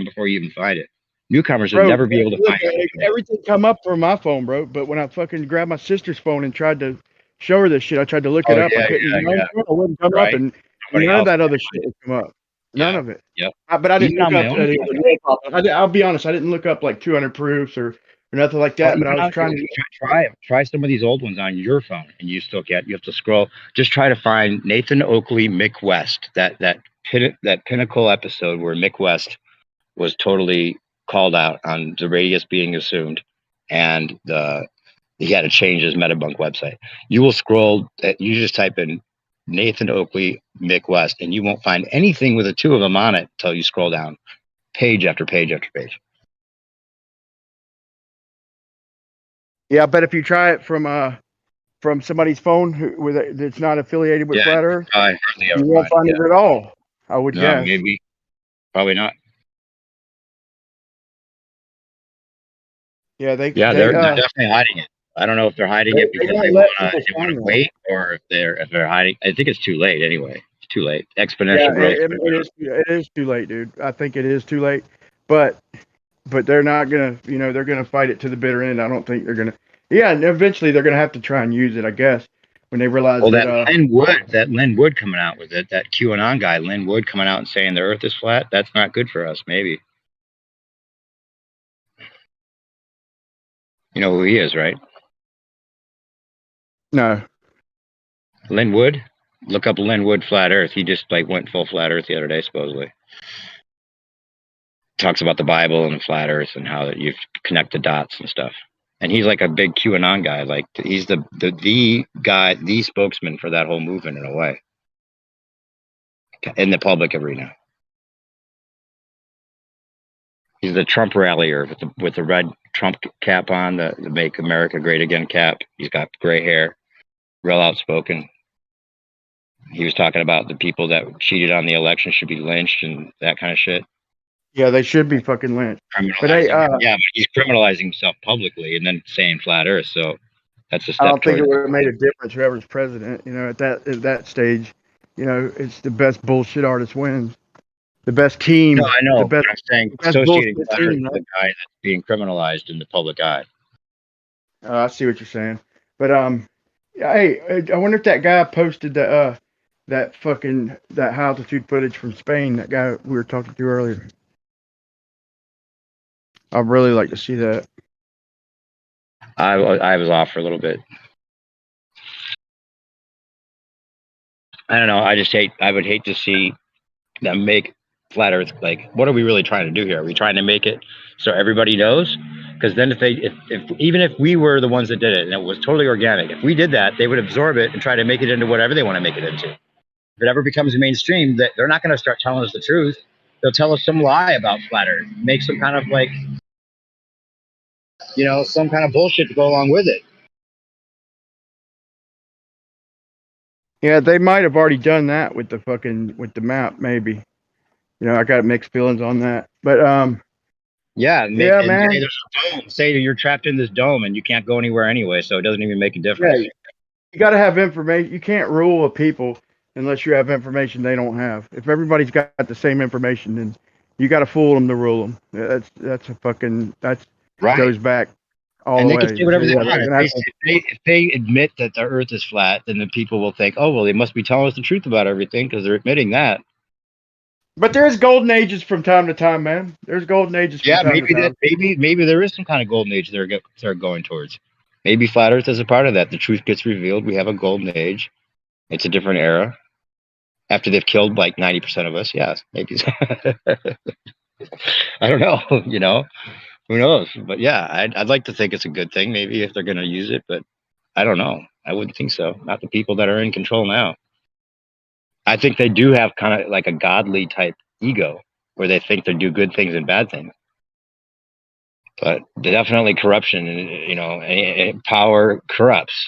before you even find it. Newcomers would never be able to find it. Everything come up from my phone, bro. But when I fucking grabbed my sister's phone and tried to show her this shit, I tried to look it up. I couldn't. It wouldn't come up, and none of that other shit would come up. None of it. Yep. But I didn't look up. I'll be honest. I didn't look up like 200 proofs or nothing like that. But I was trying to try some of these old ones on your phone, and you have to scroll. Just try to find Nathan Oakley, Mick West. That pinnacle episode where Mick West was totally called out on the radius being assumed, and he had to change his Metabunk website. You will scroll. You just type in Nathan Oakley, Mick West, and you won't find anything with the two of them on it until you scroll down page after page after page. Yeah, but if you try it from somebody's phone that's not affiliated with Flat Earth, you won't find it at all. I would guess. Maybe, probably not. Yeah, they're definitely hiding it. I don't know if they're hiding it because they want to wait, or if they're hiding. I think it's too late anyway. It's too late. Exponential growth. It is too late, dude. I think it is too late. But they're not gonna, they're gonna fight it to the bitter end. I don't think they're gonna. Yeah, and eventually they're gonna have to try and use it, I guess, when they realize. Well, that Lynn Wood coming out with it, that QAnon guy, Lynn Wood coming out and saying the Earth is flat. That's not good for us. Maybe. You know who he is, right? No. Lynn Wood? Look up Lynn Wood Flat Earth. He just went full Flat Earth the other day, supposedly. Talks about the Bible and the Flat Earth and how you connect the dots and stuff. And he's like a big QAnon guy. Like he's the guy, the spokesman for that whole movement in a way. In the public arena. He's the Trump rallier with the red Trump cap on, the Make America Great Again cap. He's got gray hair, real outspoken. He was talking about the people that cheated on the election should be lynched and that kind of shit. Yeah, they should be fucking lynched. But he's criminalizing himself publicly and then saying flat Earth. So that's a step. I don't think it would have made a difference whoever's president. At that stage, it's the best bullshit artist wins. The best team. No, I know. The best, I'm saying associating with the guy that's being criminalized in the public eye. I see what you're saying, but hey, I wonder if that guy posted that high altitude footage from Spain. That guy we were talking to earlier. I'd really like to see that. I was off for a little bit. I don't know. I would hate to see them make flat Earth, like, what are we really trying to do here? Are we trying to make it so everybody knows? Because then even if we were the ones that did it and it was totally organic, if we did that, they would absorb it and try to make it into whatever they want to make it into. If it ever becomes mainstream, that they're not going to start telling us the truth. They'll tell us some lie about flat Earth, make some kind of some kind of bullshit to go along with it. Yeah, they might have already done that with the map, maybe. I got mixed feelings on that, but man. Say there's a dome. Say you're trapped in this dome and you can't go anywhere anyway, so it doesn't even make a difference. Yeah, you got to have information. You can't rule a people unless you have information they don't have. If everybody's got the same information, then you got to fool them to rule them. That's Right. goes back all And the they way. can say whatever they Yeah, want. and If they admit that the Earth is flat, then the people will think, oh well, they must be telling us the truth about everything because they're admitting that. but there's golden ages from time to time, man. There's golden ages from Yeah, time maybe to time. that maybe there is some kind of golden age they're going towards. Maybe flat Earth is a part of that. The truth gets revealed. We have a golden age. It's a different era. After they've killed like 90% of us, yes, maybe. I don't know. You know, who knows? But yeah, I'd like to think it's a good thing. Maybe if they're going to use it, but I don't know. I wouldn't think so. Not the people that are in control now. I think they do have kind of like a godly type ego where they think they do good things and bad things. But definitely corruption, you know, and power corrupts,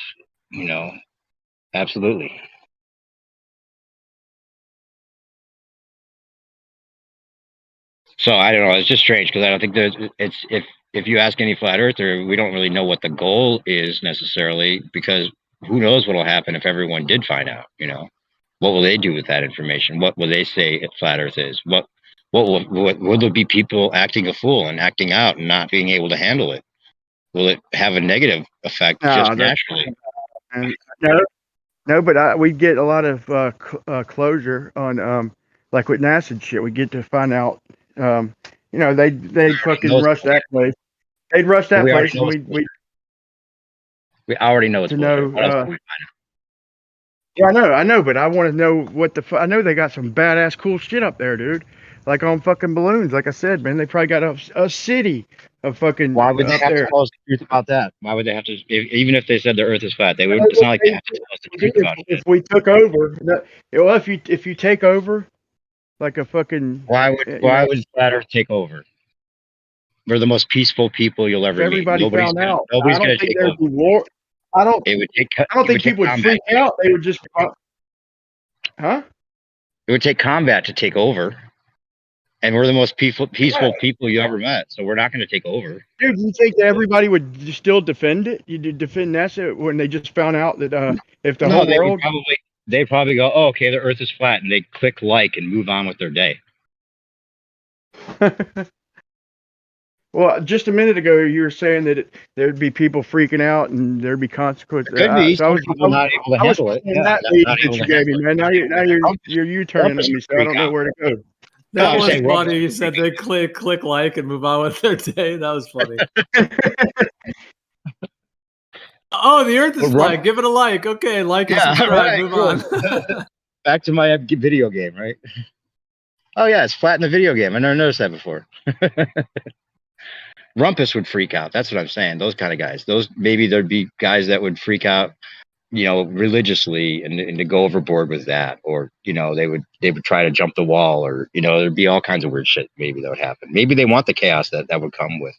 you know, absolutely. So I don't know. It's just strange because I don't think it's if you ask any flat earther, we don't really know what the goal is necessarily because who knows what'll happen if everyone did find out. You know, what will they do with that information? What will they say flat Earth is? What will there be people acting a fool and acting out and not being able to handle it? Will it have a negative effect just naturally? No, but we get a lot of closure on like with NASA and shit. We get to find out. You know, they fucking rush that place. They'd rush that place, and we already know it's to know. What else do we find out? Yeah, I know, but I want to know what the. I know they got some badass cool shit up there, dude. Like on fucking balloons. Like I said, man, they probably got a city of fucking. Why would they up have there. to tell us the truth about that? Why would they have to? Even if they said the Earth is flat, they would. It's not like they have to tell us the truth about it. If we took over, well, if you take over, like a fucking. Why would flat Earth take over? We're the most peaceful people you'll ever meet. Everybody found out. Nobody's I don't going to think take there'd over. be war. I don't think people would freak out. They would just. Huh? It would take combat to take over. And we're the most peaceful people you ever met. So we're not going to take over. Dude, you think that everybody would still defend it? You did defend NASA when they just found out that if the whole world. They'd probably go, oh, okay, the Earth is flat. And they'd click like and move on with their day. Well, just a minute ago, you were saying that there'd be people freaking out and there'd be consequences. There could be. So people not able to handle it. Yeah, that lead that you gave me, man. Now you're U-turning on me, so I don't know where to go. That was funny. You said they click like and move on with their day. That was funny. Oh, the Earth is flat. Give it a like. Okay, like and subscribe. Right, move on. Back to my video game, right? Oh yeah, it's flat in the video game. I never noticed that before. Rumpus would freak out. That's what I'm saying. Those kind of guys. Maybe there'd be guys that would freak out, you know, religiously and to go overboard with that, or you know, they would try to jump the wall, or you know, there'd be all kinds of weird shit. Maybe that would happen. Maybe they want the chaos that would come with.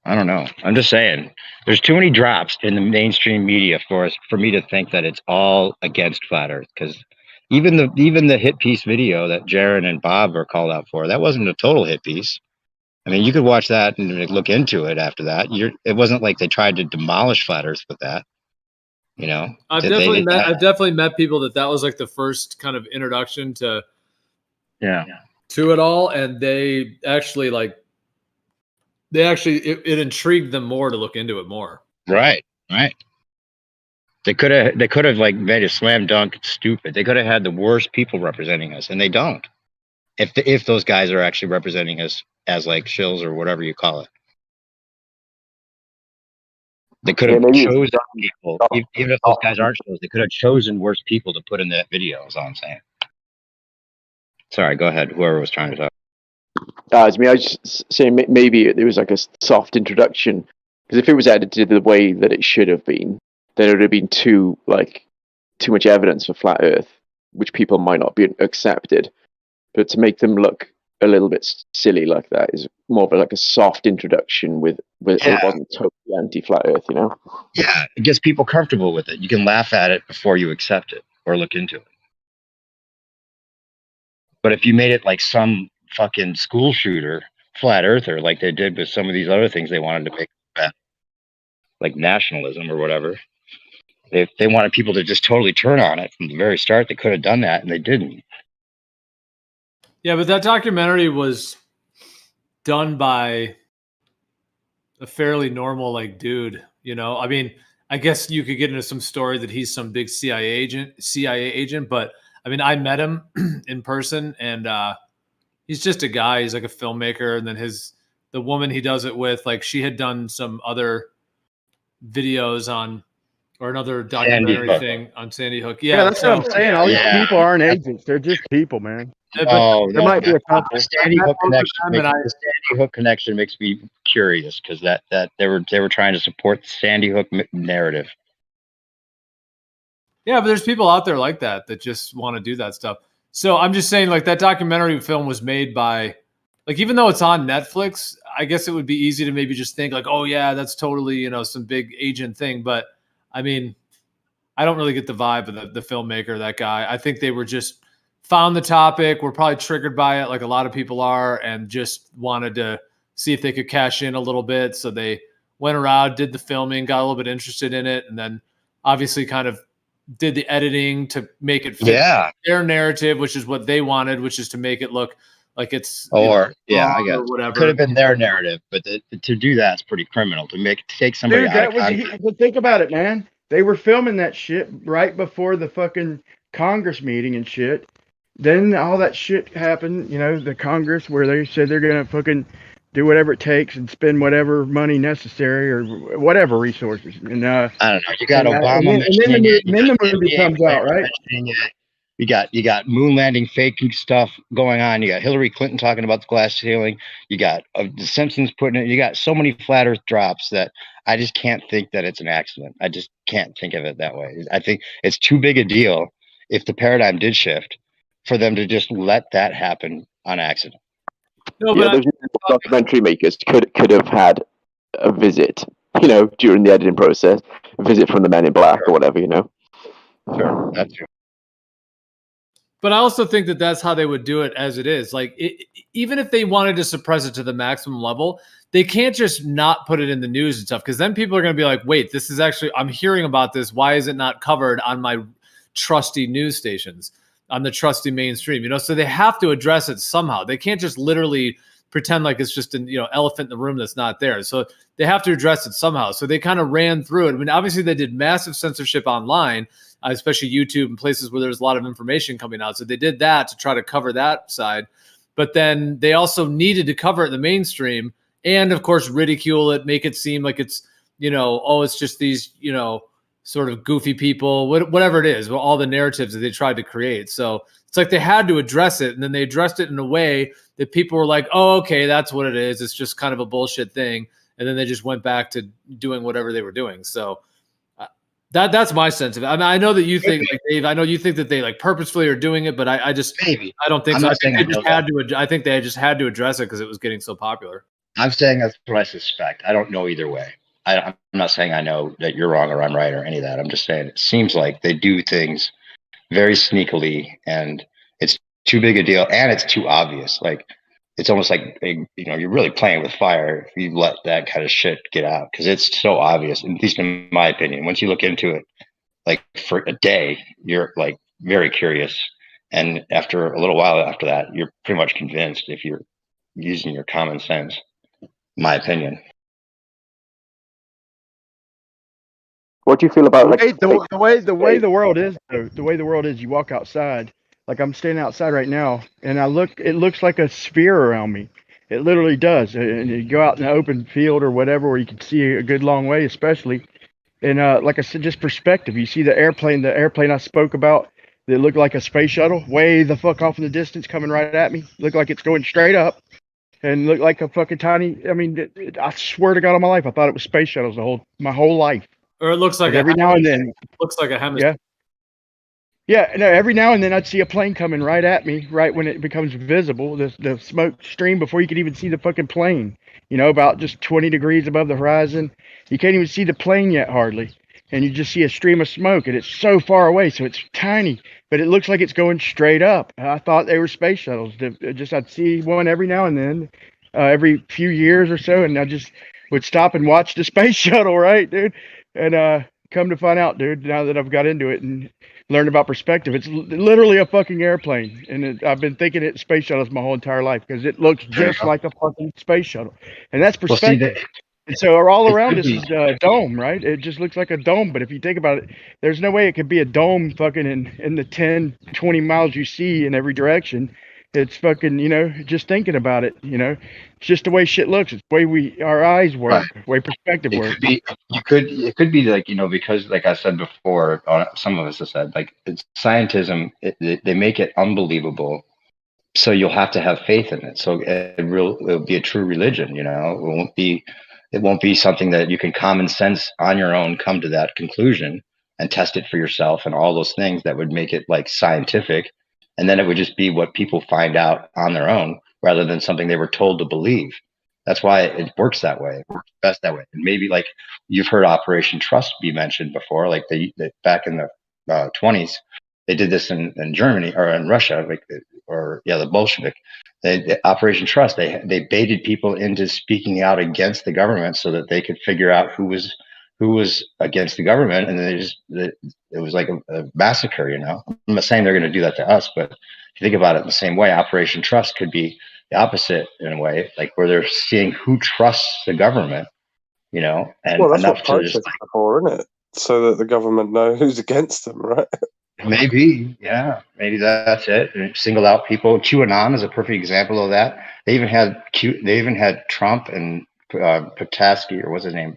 I don't know. I'm just saying. There's too many drops in the mainstream media for me to think that it's all against flat Earth. Because even the hit piece video that Jaron and Bob are called out for, that wasn't a total hit piece. I mean, you could watch that and look into it after that. It wasn't like they tried to demolish flat Earth with that. You know, I've definitely met people that was like the first kind of introduction to it all, and they actually it intrigued them more to look into it more. Right. They could have like made a slam dunk stupid. They could have had the worst people representing us, and they don't. If those guys are actually representing us as like shills or whatever you call it, they could have chosen people. Even if those guys aren't shills, they could have chosen worse people to put in that video. Is all I'm saying. Sorry, go ahead. Whoever was trying to talk. I was just saying maybe there was like a soft introduction, because if it was edited the way that it should have been, then it would have been too much evidence for flat Earth, which people might not be accepted. But to make them look a little bit silly like that is more of like a soft introduction with it wasn't totally anti-flat Earth, you know? Yeah, it gets people comfortable with it. You can laugh at it before you accept it or look into it. But if you made it like some fucking school shooter, flat earther, like they did with some of these other things they wanted to make like nationalism or whatever, if they wanted people to just totally turn on it from the very start, they could have done that, and they didn't. Yeah, but that documentary was done by a fairly normal like dude. You know, I mean, I guess you could get into some story that he's some big CIA agent, but I mean, I met him in person, and he's just a guy. He's like a filmmaker, and then the woman he does it with, like, she had done some other videos on, or another documentary thing on Sandy Hook. Yeah, that's what I'm saying. All these people aren't agents; they're just people, man. Oh, there might be a couple. The Sandy Hook connection makes me curious, because that they were trying to support the Sandy Hook narrative. Yeah, but there's people out there like that just want to do that stuff. So I'm just saying, like, that documentary film was made by, like, even though it's on Netflix, I guess it would be easy to maybe just think like, oh yeah, that's totally, you know, some big agent thing. But I mean, I don't really get the vibe of the filmmaker, that guy. I think they were just found the topic, were probably triggered by it like a lot of people are, and just wanted to see if they could cash in a little bit. So they went around, did the filming, got a little bit interested in it, and then obviously kind of did the editing to make it fit their narrative, which is what they wanted, which is to make it look like it's I guess whatever. Could have been their narrative, but to do that's pretty criminal. To take somebody out of context. But think about it, man. They were filming that shit right before the fucking Congress meeting and shit. Then all that shit happened, you know, the Congress, where they said they're gonna fucking do whatever it takes and spend whatever money necessary or whatever resources. And I don't know. You got Obama, and then the movie comes out, right? You got moon landing fake stuff going on. You got Hillary Clinton talking about the glass ceiling. You got the Simpsons putting it. You got so many flat Earth drops that I just can't think that it's an accident. I just can't think of it that way. I think it's too big a deal, if the paradigm did shift, for them to just let that happen on accident. No, but those documentary makers could have had a visit, you know, during the editing process, a visit from the Men in Black or whatever, you know. Sure, that's true. But I also think that that's how they would do it as it is. Like, even if they wanted to suppress it to the maximum level, they can't just not put it in the news and stuff, because then people are going to be like, wait, this is actually, I'm hearing about this. Why is it not covered on my trusty news stations, on the trusty mainstream? You know, so they have to address it somehow. They can't just literally pretend like it's just an, you know, elephant in the room that's not there. So they have to address it somehow. So they kind of ran through it. I mean, obviously they did massive censorship online, especially YouTube and places where there's a lot of information coming out. So they did that to try to cover that side. But then they also needed to cover it in the mainstream and, of course, ridicule it, make it seem like it's, you know, oh, it's just these, you know, sort of goofy people, whatever it is, all the narratives that they tried to create. So it's like they had to address it, and then they addressed it in a way that people were like, oh, okay, that's what it is. It's just kind of a bullshit thing. And then they just went back to doing whatever they were doing. So that's my sense of it. I mean, I know that you think, like, Dave, I know you think that they like purposefully are doing it, but I just, maybe. I don't think so. I think they just had to, I think they just had to address it because it was getting so popular. I'm saying that's what I suspect. I don't know either way. I'm not saying I know that you're wrong or I'm right or any of that. I'm just saying it seems like they do things very sneakily, and it's too big a deal, and it's too obvious. Like, it's almost like, you know, you're really playing with fire if you let that kind of shit get out, because it's so obvious, at least in my opinion. Once you look into it, like, for a day, you're like very curious, and after a little while after that, you're pretty much convinced if you're using your common sense. My opinion. What do you feel about the way the world is? The way the world is, you walk outside. Like, I'm standing outside right now, and it looks like a sphere around me. It literally does. And you go out in an open field or whatever, where you can see a good long way, especially. And like I said, just perspective. You see the airplane I spoke about that looked like a space shuttle, way the fuck off in the distance, coming right at me. Looked like it's going straight up, and looked like a fucking tiny. I mean, I swear to God on my life, I thought it was space shuttles my whole life. Or it looks like every now and then. Looks like a hemisphere. Yeah, no, every now and then I'd see a plane coming right at me, right when it becomes visible, the smoke stream, before you could even see the fucking plane, you know, about just 20 degrees above the horizon. You can't even see the plane yet, hardly. And you just see a stream of smoke, and it's so far away, so it's tiny, but it looks like it's going straight up. I thought they were space shuttles. I'd see one every now and then, every few years or so, and I just would stop and watch the space shuttle, right, dude? And come to find out, dude, now that I've got into it and learned about perspective, it's literally a fucking airplane. And I've been thinking it's space shuttles my whole entire life because it looks just like a fucking space shuttle. And that's Well, see, perspective. And so all it around could us be. is a dome, right? It just looks like a dome. But if you think about it, there's no way it could be a dome fucking in the 10, 20 miles you see in every direction. It's fucking, just thinking about it, it's just the way shit looks. It's the way our eyes work, the way perspective It works. could be. It could be like because like I said before, some of us have said like it's scientism. They make it unbelievable, so you'll have to have faith in it. So it'll be a true religion. It won't be something that you can common sense on your own come to that conclusion and test it for yourself and all those things that would make it like scientific. And then it would just be what people find out on their own rather than something they were told to believe. That's why it works that way. It works best that way. And maybe like you've heard Operation Trust be mentioned before, like they back in the 20s, they did this in Germany or in Russia, the Bolshevik. Operation Trust, they baited people into speaking out against the government so that they could figure out who was against the government, and then it was like a massacre. I'm not saying they're going to do that to us, but if you think about it in the same way, Operation Trust could be the opposite in a way, like where they're seeing who trusts the government, and Well, that's enough what to protests just are for, isn't it? So that the government know who's against them, right? maybe that's it. And singled out people. QAnon is a perfect example of that. They even had Trump and Petoskey, or what's his name?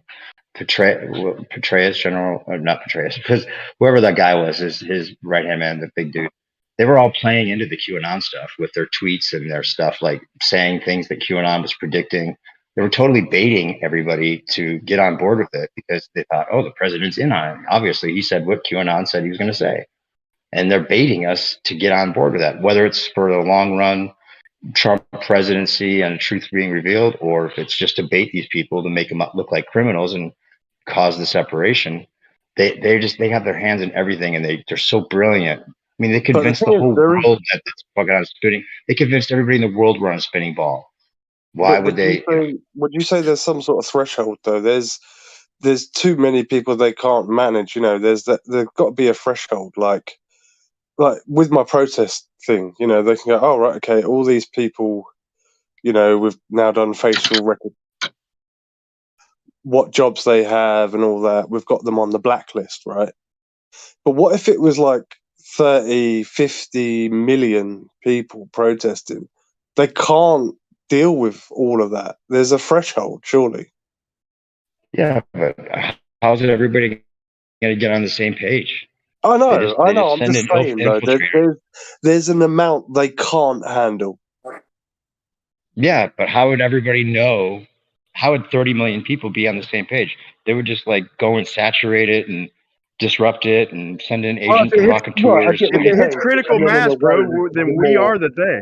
Petraeus, General, or not Petraeus, because whoever that guy was, his right hand man, the big dude, they were all playing into the QAnon stuff with their tweets and their stuff, like saying things that QAnon was predicting. They were totally baiting everybody to get on board with it because they thought, oh, the president's in on it. Obviously, he said what QAnon said he was going to say. And they're baiting us to get on board with that, whether it's for the long run Trump presidency and truth being revealed, or if it's just to bait these people to make them look like criminals and cause the separation. They have their hands in everything, and they're so brilliant. I mean, they convinced the whole world that it's fucking on a spinning. They convinced everybody in the world we're on a spinning ball. Why would they? Would you say there's some sort of threshold though? There's too many people they can't manage. There's got to be a threshold. Like with my protest thing, they can go, oh right, okay, all these people, we've now done facial record, what jobs they have and all that. We've got them on the blacklist, right? But what if it was like 30, 50 million people protesting? They can't deal with all of that. There's a threshold, surely. Yeah, but how's it everybody going to get on the same page? I know. I'm just saying, though, there's an amount they can't handle. Yeah, but how would everybody know? How would 30 million people be on the same page? They would just like go and saturate it and disrupt it and send in agents and rocketeurs. If it hits critical mass, bro, then we are the they.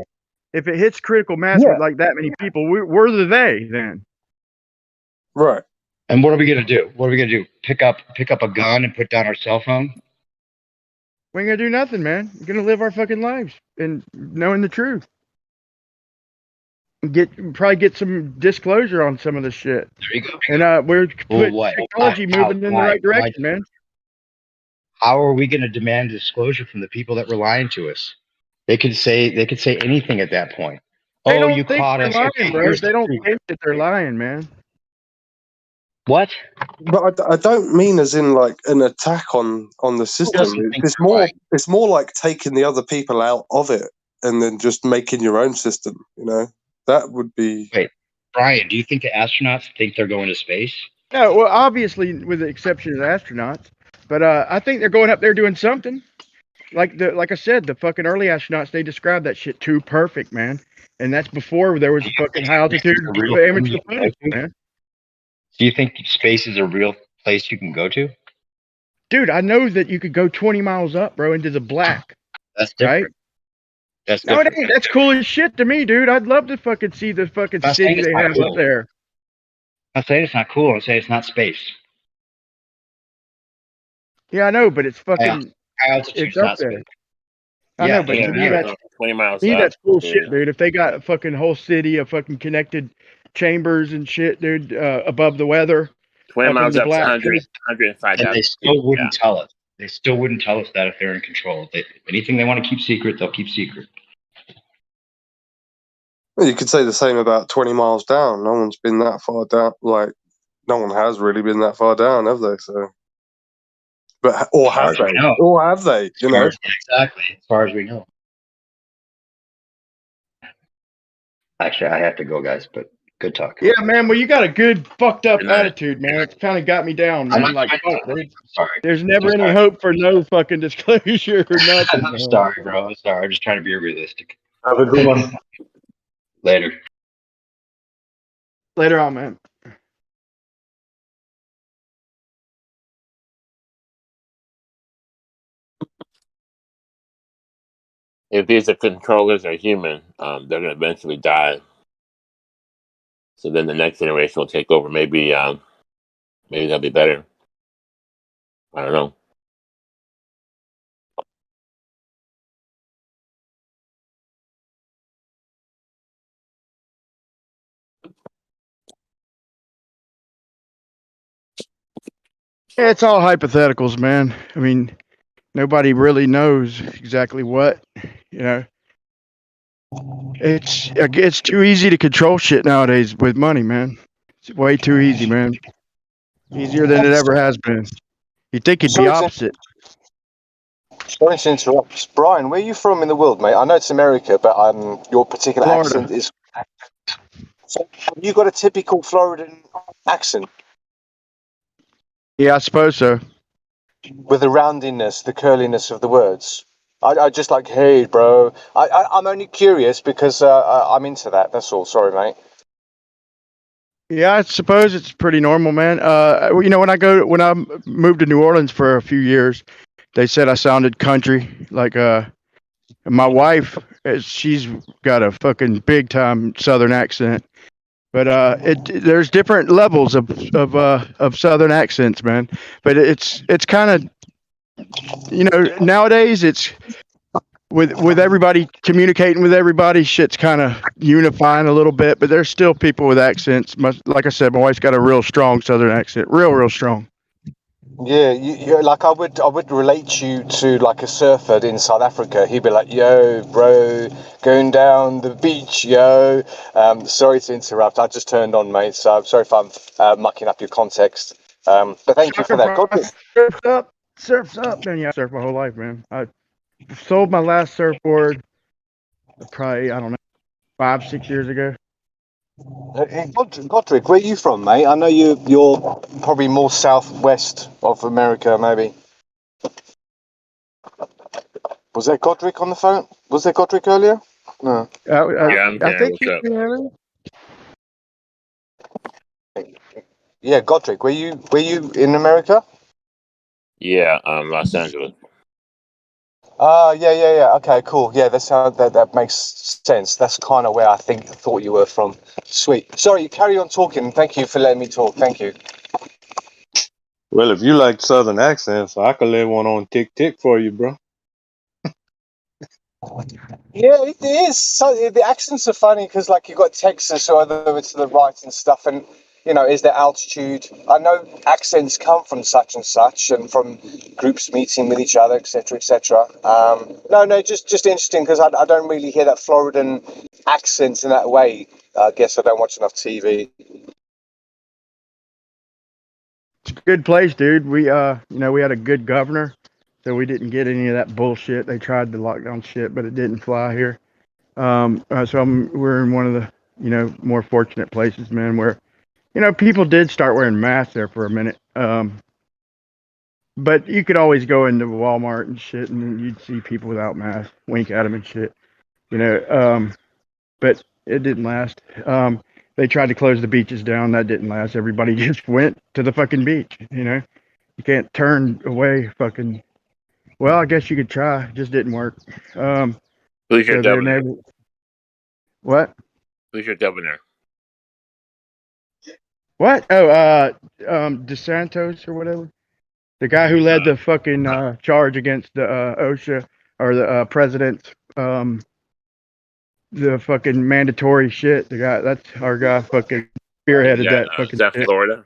If it hits critical mass with like that many people, we're the they then. Right. And what are we going to do? What are we going to do? Pick up a gun and put down our cell phone? We ain't gonna do nothing, man. We're gonna live our fucking lives and knowing the truth. Probably get some disclosure on some of this shit. There you go. And we're putting technology moving in the right direction, man. How are we going to demand disclosure from the people that were lying to us? They could say anything at that point. They oh, don't you think caught they're us. lying, Okay, bro. They don't think that they're lying, man. What? But I don't mean as in like an attack on the system. It's more like taking the other people out of it and then just making your own system. That would be. Wait, Brian, do you think the astronauts think they're going to space? No, well, obviously, with the exception of the astronauts, but I think they're going up there doing something. Like I said, the fucking early astronauts, they described that shit too perfect, man. And that's before there was a fucking high altitude image of footage, man. Do you think space is a real place you can go to? Dude, I know that you could go 20 miles up, bro, into the black. That's different. Right? That's different. No, it ain't. That's cool as shit to me, dude. I'd love to fucking see the fucking city they have up there. I'm saying it's not cool. I'm saying it's not space. Yeah, I know, but it's fucking. High altitude, it's up there. space. I know, but to me, that's 20 miles. To me, that's cool shit, dude. If they got a fucking whole city of fucking connected chambers and shit, dude, above the weather, 20 up in miles the up to Black 100, Creek. 105,000 And they feet. still wouldn't tell us. They still wouldn't tell us that if they're in control. Anything they want to keep secret, they'll keep secret. Well, you could say the same about 20 miles down. No one's been that far down. Like, no one has really been that far down, have they? So, but or As far have as we they? know. Or have they? You know. Exactly. As far as we know. Actually, I have to go, guys. But good talk. Yeah, man. Well, you got a good fucked up Good night. attitude, man. It's kind of got me down, I'm man. not Like, fuck, I'm sorry. there's never I'm any sorry. hope for no fucking disclosure or nothing. I'm man. sorry, bro. I'm sorry. I'm just trying to be realistic. Have a good one. Later. Later on, man. If these controllers are human, they're going to eventually die. So then the next generation will take over. Maybe they'll be better. I don't know. Yeah, it's all hypotheticals, man. I mean, nobody really knows exactly what, you know. It's too easy to control shit nowadays with money, man. It's way too easy, man. Easier than it ever has been. You'd think it'd be opposite. Sorry to interrupt. Brian, where are you from in the world, mate? I know it's America, but your particular Florida. accent is... So have you got a typical Floridan accent? Yeah, I suppose so. With the roundiness, the curliness of the words? I just like, hey, bro. I'm only curious because I'm into that. That's all. Sorry, mate. Yeah, I suppose it's pretty normal, man. You know, when I moved to New Orleans for a few years, they said I sounded country. Like, my wife, she's got a fucking big time Southern accent. But there's different levels of Southern accents, man. But it's kind of, you know, nowadays it's with everybody communicating with everybody, shit's kind of unifying a little bit. But there's still people with accents. Like I said, my wife's got a real strong Southern accent, real strong. Yeah, you like I would relate you to like a surfer in South Africa. He'd be like, "Yo, bro, going down the beach, yo." Sorry to interrupt. I just turned on, mate. So I'm sorry if I'm mucking up your context. But thank you for that. Surf's up, man. Yeah, I surfed my whole life, man. I sold my last surfboard probably, I don't know, 5-6 years ago. Godric, where are you from, mate? I know you're probably more southwest of America, maybe. Was that Godric on the phone? Was there Godric earlier? No. Yeah, I'm I here. think What's up? Yeah, Godric, were you in America? Yeah, Los Angeles. Yeah. Okay, cool. Yeah, that makes sense. That's kind of where I thought you were from. Sweet. Sorry, carry on talking. Thank you for letting me talk. Thank you. Well, if you like Southern accents, I could lay one on tick for you, bro. Yeah, it is. So the accents are funny because, like, you've got Texas or over to the right and stuff, and you know, is there altitude? I know accents come from such and such, and from groups meeting with each other, etc., etc. No, just interesting because I don't really hear that Floridan accent in that way. I guess I don't watch enough TV. It's a good place, dude. We you know, we had a good governor, so we didn't get any of that bullshit. They tried to lock down shit, but it didn't fly here. So we're in one of the, you know, more fortunate places, man, where, you know, people did start wearing masks there for a minute. But you could always go into Walmart and shit, and you'd see people without masks, wink at them and shit, you know. But it didn't last. They tried to close the beaches down. That didn't last. Everybody just went to the fucking beach, you know. You can't turn away fucking. Well, I guess you could try. It just didn't work. Who's your governor? What? Who's your governor? What? Oh, DeSantos or whatever. The guy who led the fucking charge against the OSHA or the president's the fucking mandatory shit. The guy, that's our guy, fucking spearheaded that fucking. Is that shit. Florida?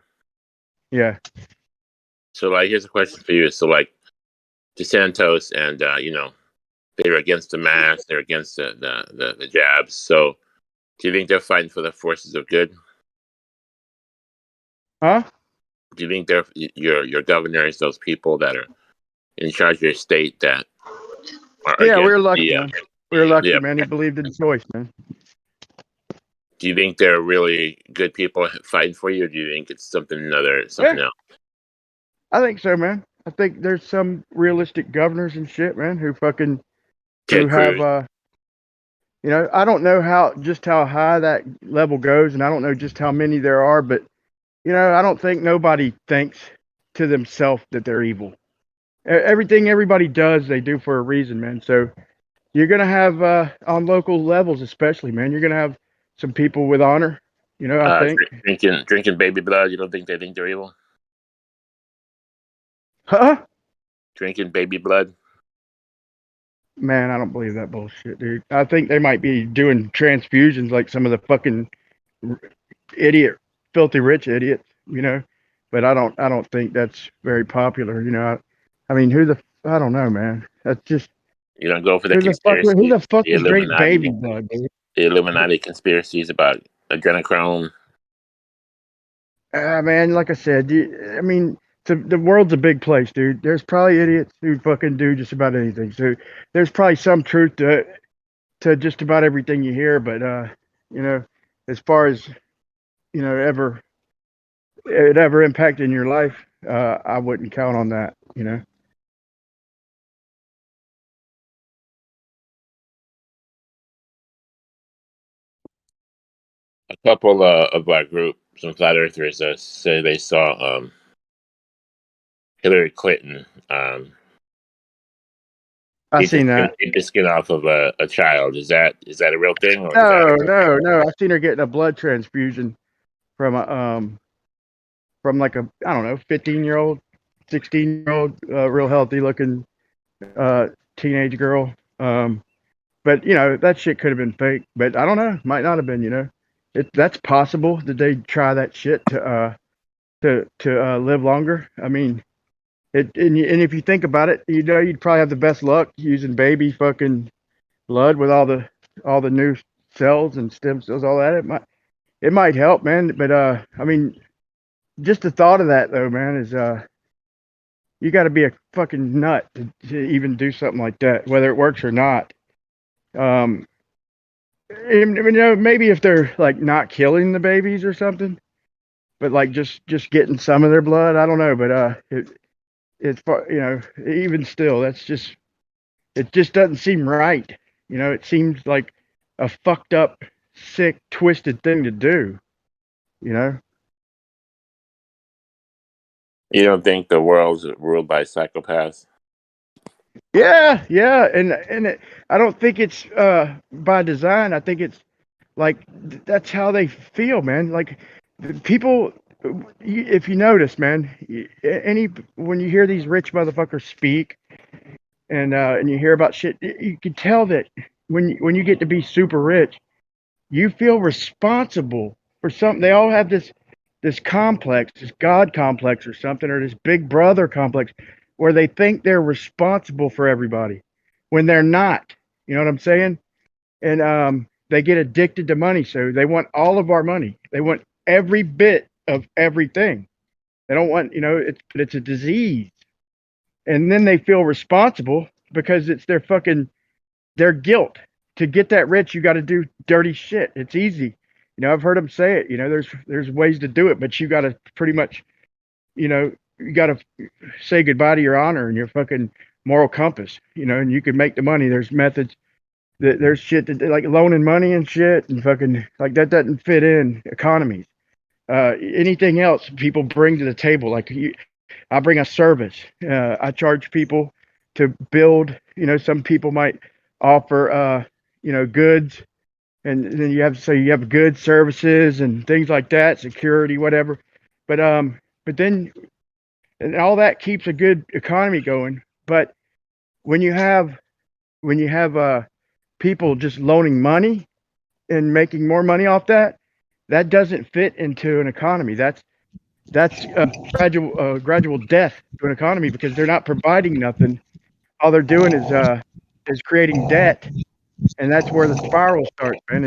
Yeah. So, like, here's a question for you. So, like, DeSantos and they were against the mask, they're against the jabs. So, do you think they're fighting for the forces of good? Huh? Do you think they're your governors, those people that are in charge of your state that are Yeah, we against were lucky, the man. We were lucky, yeah? man. He believed in choice, man. Do you think they're really good people fighting for you, or do you think it's something Yeah, else? I think so, man. I think there's some realistic governors and shit, man, who Ted have Cruz. I don't know how high that level goes, and I don't know just how many there are, but I don't think nobody thinks to themselves that they're evil. Everything everybody does, they do for a reason, man. So you're gonna have on local levels, especially, man. You're gonna have some people with honor. I think. Drinking baby blood. You don't think they think they're evil? Huh? Drinking baby blood. Man, I don't believe that bullshit, dude. I think they might be doing transfusions like some of the fucking idiot, filthy rich idiots, But I don't think that's very popular, I mean, I don't know, man. That's just You don't go for the who conspiracy, the fuck the would drink baby Illuminati, blood, dude? the Illuminati conspiracies about adrenochrome. Man, like I said, I mean, the world's a big place, dude. There's probably idiots who fucking do just about anything. So there's probably some truth to just about everything you hear, but as far as ever impacting your life, I wouldn't count on that. A couple of our group, some flat earthers, say they saw Hillary Clinton I seen that. eat the skin off of a child. Is that a real thing, or is No. I've seen her getting a blood transfusion from like a, I don't know, 15-year-old, 16-year-old, real healthy looking teenage girl. But that shit could have been fake. But I don't know. Might not have been. That's possible that they try that shit to live longer. I mean, and if you think about it, you'd probably have the best luck using baby fucking blood with all the new cells and stem cells, all that. It might help, man. But I mean, just the thought of that though, man, is you got to be a fucking nut to even do something like that, whether it works or not. Maybe if they're like not killing the babies or something, but like just getting some of their blood. I don't know, but it's even still, it just doesn't seem right. It seems like a fucked up, sick, twisted thing to do. You don't think the world's ruled by psychopaths? Yeah, and I don't think it's by design. I think it's like that's how they feel, man. Like people, if you notice, man, when you hear these rich motherfuckers speak, and you hear about shit, you can tell that when you get to be super rich, you feel responsible for something. They all have this complex, this God complex or something, or this big brother complex, where they think they're responsible for everybody when they're not. You know what I'm saying? And they get addicted to money, so they want all of our money. They want every bit of everything. They don't want, it's a disease. And then they feel responsible because it's their guilt. To get that rich, you got to do dirty shit. It's easy. I've heard them say it. There's ways to do it, but you got to pretty much, you got to say goodbye to your honor and your fucking moral compass. And you can make the money. There's methods. There's shit that like loaning money and shit and fucking like that doesn't fit in economies. Anything else people bring to the table, like I bring a service. I charge people to build. Some people might offer goods, and then you have goods, services, and things like that, security, whatever. But then and all that keeps a good economy going. But when you have people just loaning money and making more money off that, that doesn't fit into an economy. that's gradual death to an economy because they're not providing nothing. All they're doing is creating debt, and that's where the spiral starts, man.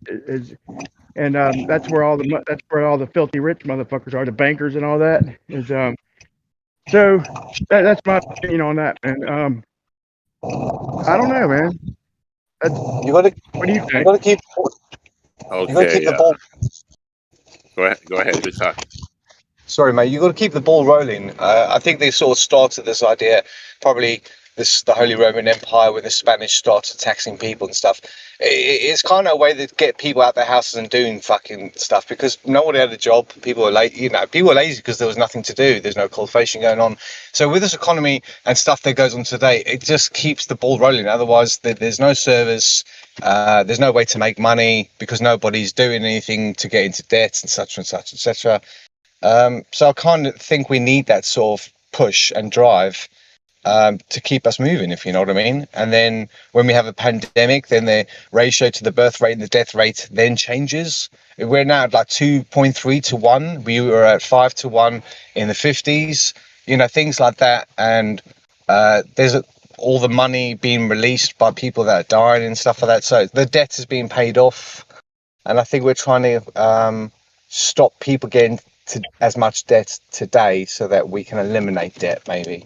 That's where all the filthy rich motherfuckers are, the bankers and all that. So that's my opinion on that, man. I don't know, man. You got to. What do you You think? got to keep. You got to keep Okay. the ball. Go ahead. Who's talking? Sorry, mate. You got to keep the ball rolling. I think they sort of started this idea, probably the Holy Roman Empire, when the Spanish started taxing people and stuff. It's kind of a way to get people out their houses and doing fucking stuff because nobody had a job. People were late. People were lazy because there was nothing to do. There's no cultivation going on. So with this economy and stuff that goes on today, it just keeps the ball rolling. Otherwise, there's no service. There's no way to make money because nobody's doing anything to get into debt and such and such, etc. So I kind of think we need that sort of push and drive to keep us moving, if you know what I mean. And then when we have a pandemic, then the ratio to the birth rate and the death rate then changes. We're now at like 2.3 to 1. We were at 5 to 1 in the 50s, things like that. And there's all the money being released by people that are dying and stuff like that. So the debt is being paid off. And I think we're trying to stop people getting to as much debt today so that we can eliminate debt, maybe.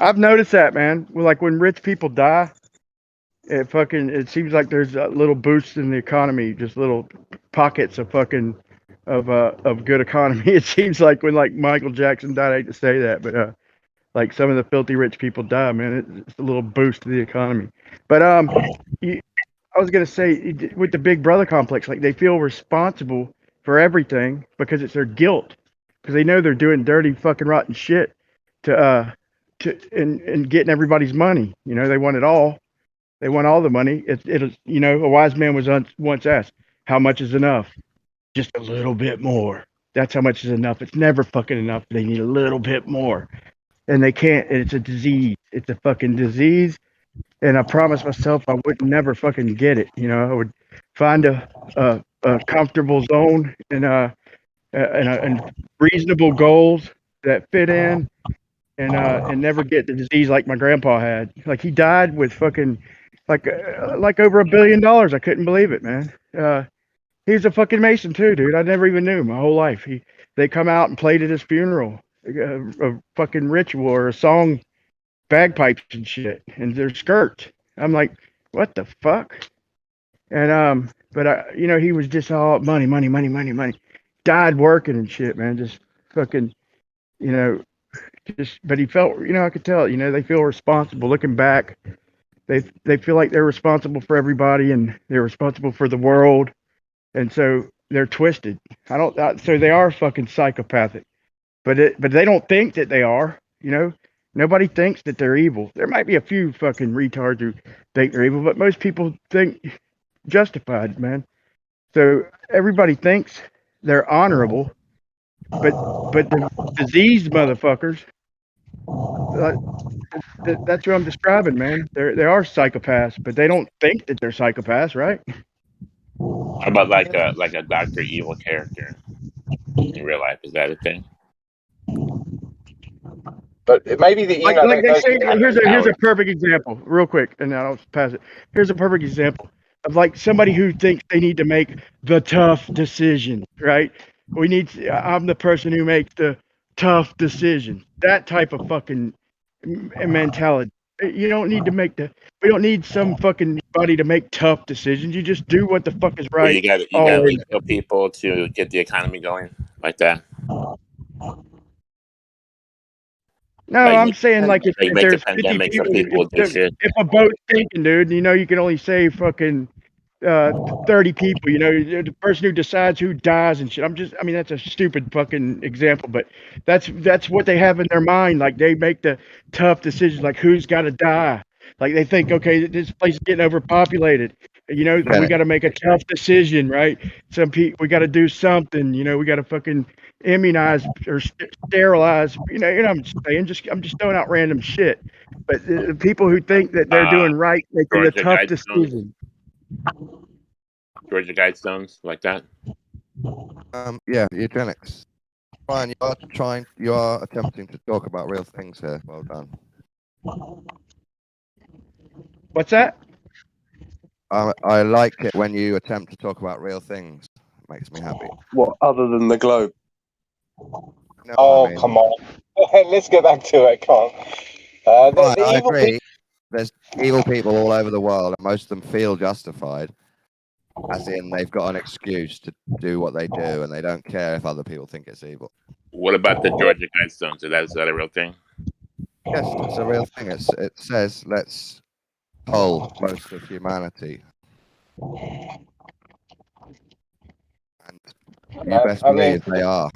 I've noticed that, man. Like when rich people die, it seems like there's a little boost in the economy, just little pockets of good economy. It seems like when like Michael Jackson died, I hate to say that, but like some of the filthy rich people die, man. It's a little boost to the economy. But I was gonna say with the Big Brother complex, like they feel responsible for everything because it's their guilt, because they know they're doing dirty fucking rotten shit and getting everybody's money. They want it all. They want all the money. A wise man was once asked, "How much is enough?" Just a little bit more. That's how much is enough. It's never fucking enough. They need a little bit more, and they can't. And it's a disease. It's a fucking disease. And I promised myself I would never fucking get it. I would find a comfortable zone and reasonable goals that fit in, and never get the disease like my grandpa had. Like he died with fucking like over $1 billion. I couldn't believe it, man. He was a fucking Mason too, dude. I never even knew my whole life. They come out and played at his funeral, a fucking ritual or a song, bagpipes and shit, and their skirts. I'm like, what the fuck? And but he was just all money. Died working and shit, man. Just fucking, but he felt, I could tell, they feel responsible. Looking back, they feel like they're responsible for everybody and they're responsible for the world, and so they're twisted. So they are fucking psychopathic, but they don't think that they are. Nobody thinks that they're evil. There might be a few fucking retards who think they're evil, but most people think justified, man. So everybody thinks they're honorable, but the diseased motherfuckers. That's what I'm describing, man. They are psychopaths, but they don't think that they're psychopaths, right? How about like a Dr. Evil character in real life? Is that a thing? But maybe Like they say, here's a perfect example, real quick, and then I'll pass it. Here's a perfect example of like somebody who thinks they need to make the tough decision, right? I'm the person who makes the tough decision. That type of fucking mentality. You don't need to we don't need some fucking body to make tough decisions. You just do what the fuck is Well, right. you got to kill people to get the economy going like that. No, I'm saying like if make there's the 50 pandemic so people, people do shit. if a boat's sinking, dude, you can only save fucking 30 people. The person who decides who dies and shit. I mean, that's a stupid fucking example, but that's what they have in their mind. Like they make the tough decisions, like who's got to die. Like they think, okay, this place is getting overpopulated. We got to make a tough decision, right? We got to do something. We got to fucking immunize or sterilize. I'm saying, I'm just throwing out random shit. But the people who think that they're doing right, making a tough decision. Georgia Guidestones like that. Yeah, eugenics. Ryan, you are attempting to talk about real things here. Well done. What's that? I like it when you attempt to talk about real things. It makes me happy. What other than the globe? No, Oh, I mean, come on. Let's get back to it. Come on. right, The I evil agree. There's evil people all over the world, and most of them feel justified, as in they've got an excuse to do what they do, and they don't care if other people think it's evil. What about the Georgia Guidestones? Is that a real thing? Yes, it's a real thing. It says let's poll most of humanity, and you best I mean, believe they are.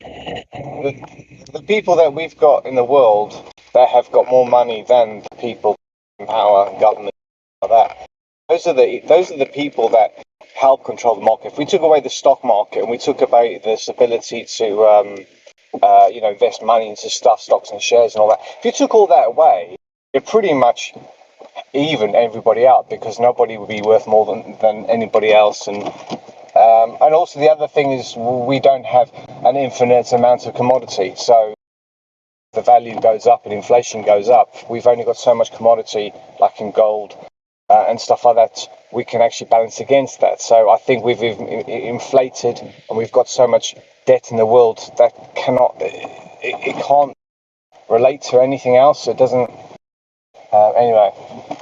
the people that we've got in the world that have got more money than the people in power, government, like that. Those are the people that help control the market. If we took away the stock market and we took away this ability to invest money into stuff, stocks and shares and all that, if you took all that away, it pretty much even everybody out, because nobody would be worth more than anybody else. And also the other thing is we don't have an infinite amount of commodity, so the value goes up and inflation goes up. We've only got so much commodity, like in gold and stuff like that. We can actually balance against that. So I think we've inflated, and we've got so much debt in the world that it can't relate to anything else. It doesn't. Anyway,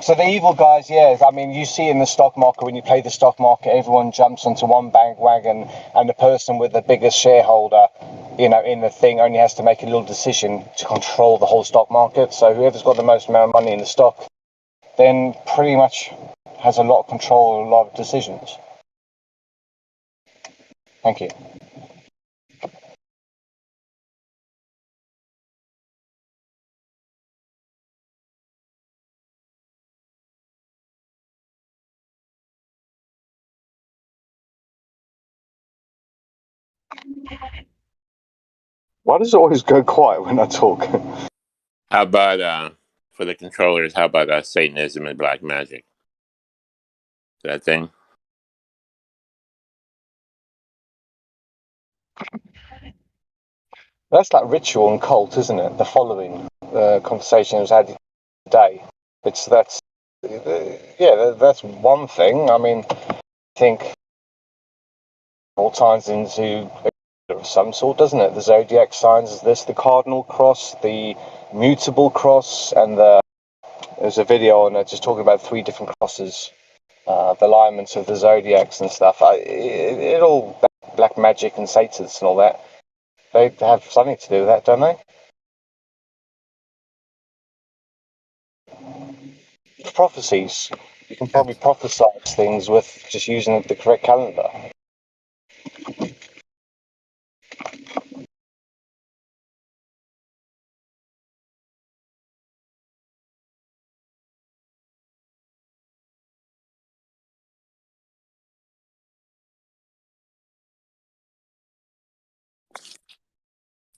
so the evil guys, yeah, I mean, you see in the stock market, when you play the stock market, everyone jumps onto one bandwagon, and the person with the biggest shareholder, in the thing only has to make a little decision to control the whole stock market. So whoever's got the most amount of money in the stock, then pretty much has a lot of control and a lot of decisions. Thank you. Why does it always go quiet when I talk? How about for the controllers? How about Satanism and black magic? That thing. That's like ritual and cult, isn't it? The following conversation was had today. That's one thing. I mean, I think all ties into of some sort, doesn't it? The zodiac signs is this, the cardinal cross, the mutable cross, and there's a video on it just talking about 3 different crosses, the alignments of the zodiacs and stuff. It all black magic and Satans and all that. They have something to do with that, don't they? Prophecies. You can probably prophesize things with just using the correct calendar.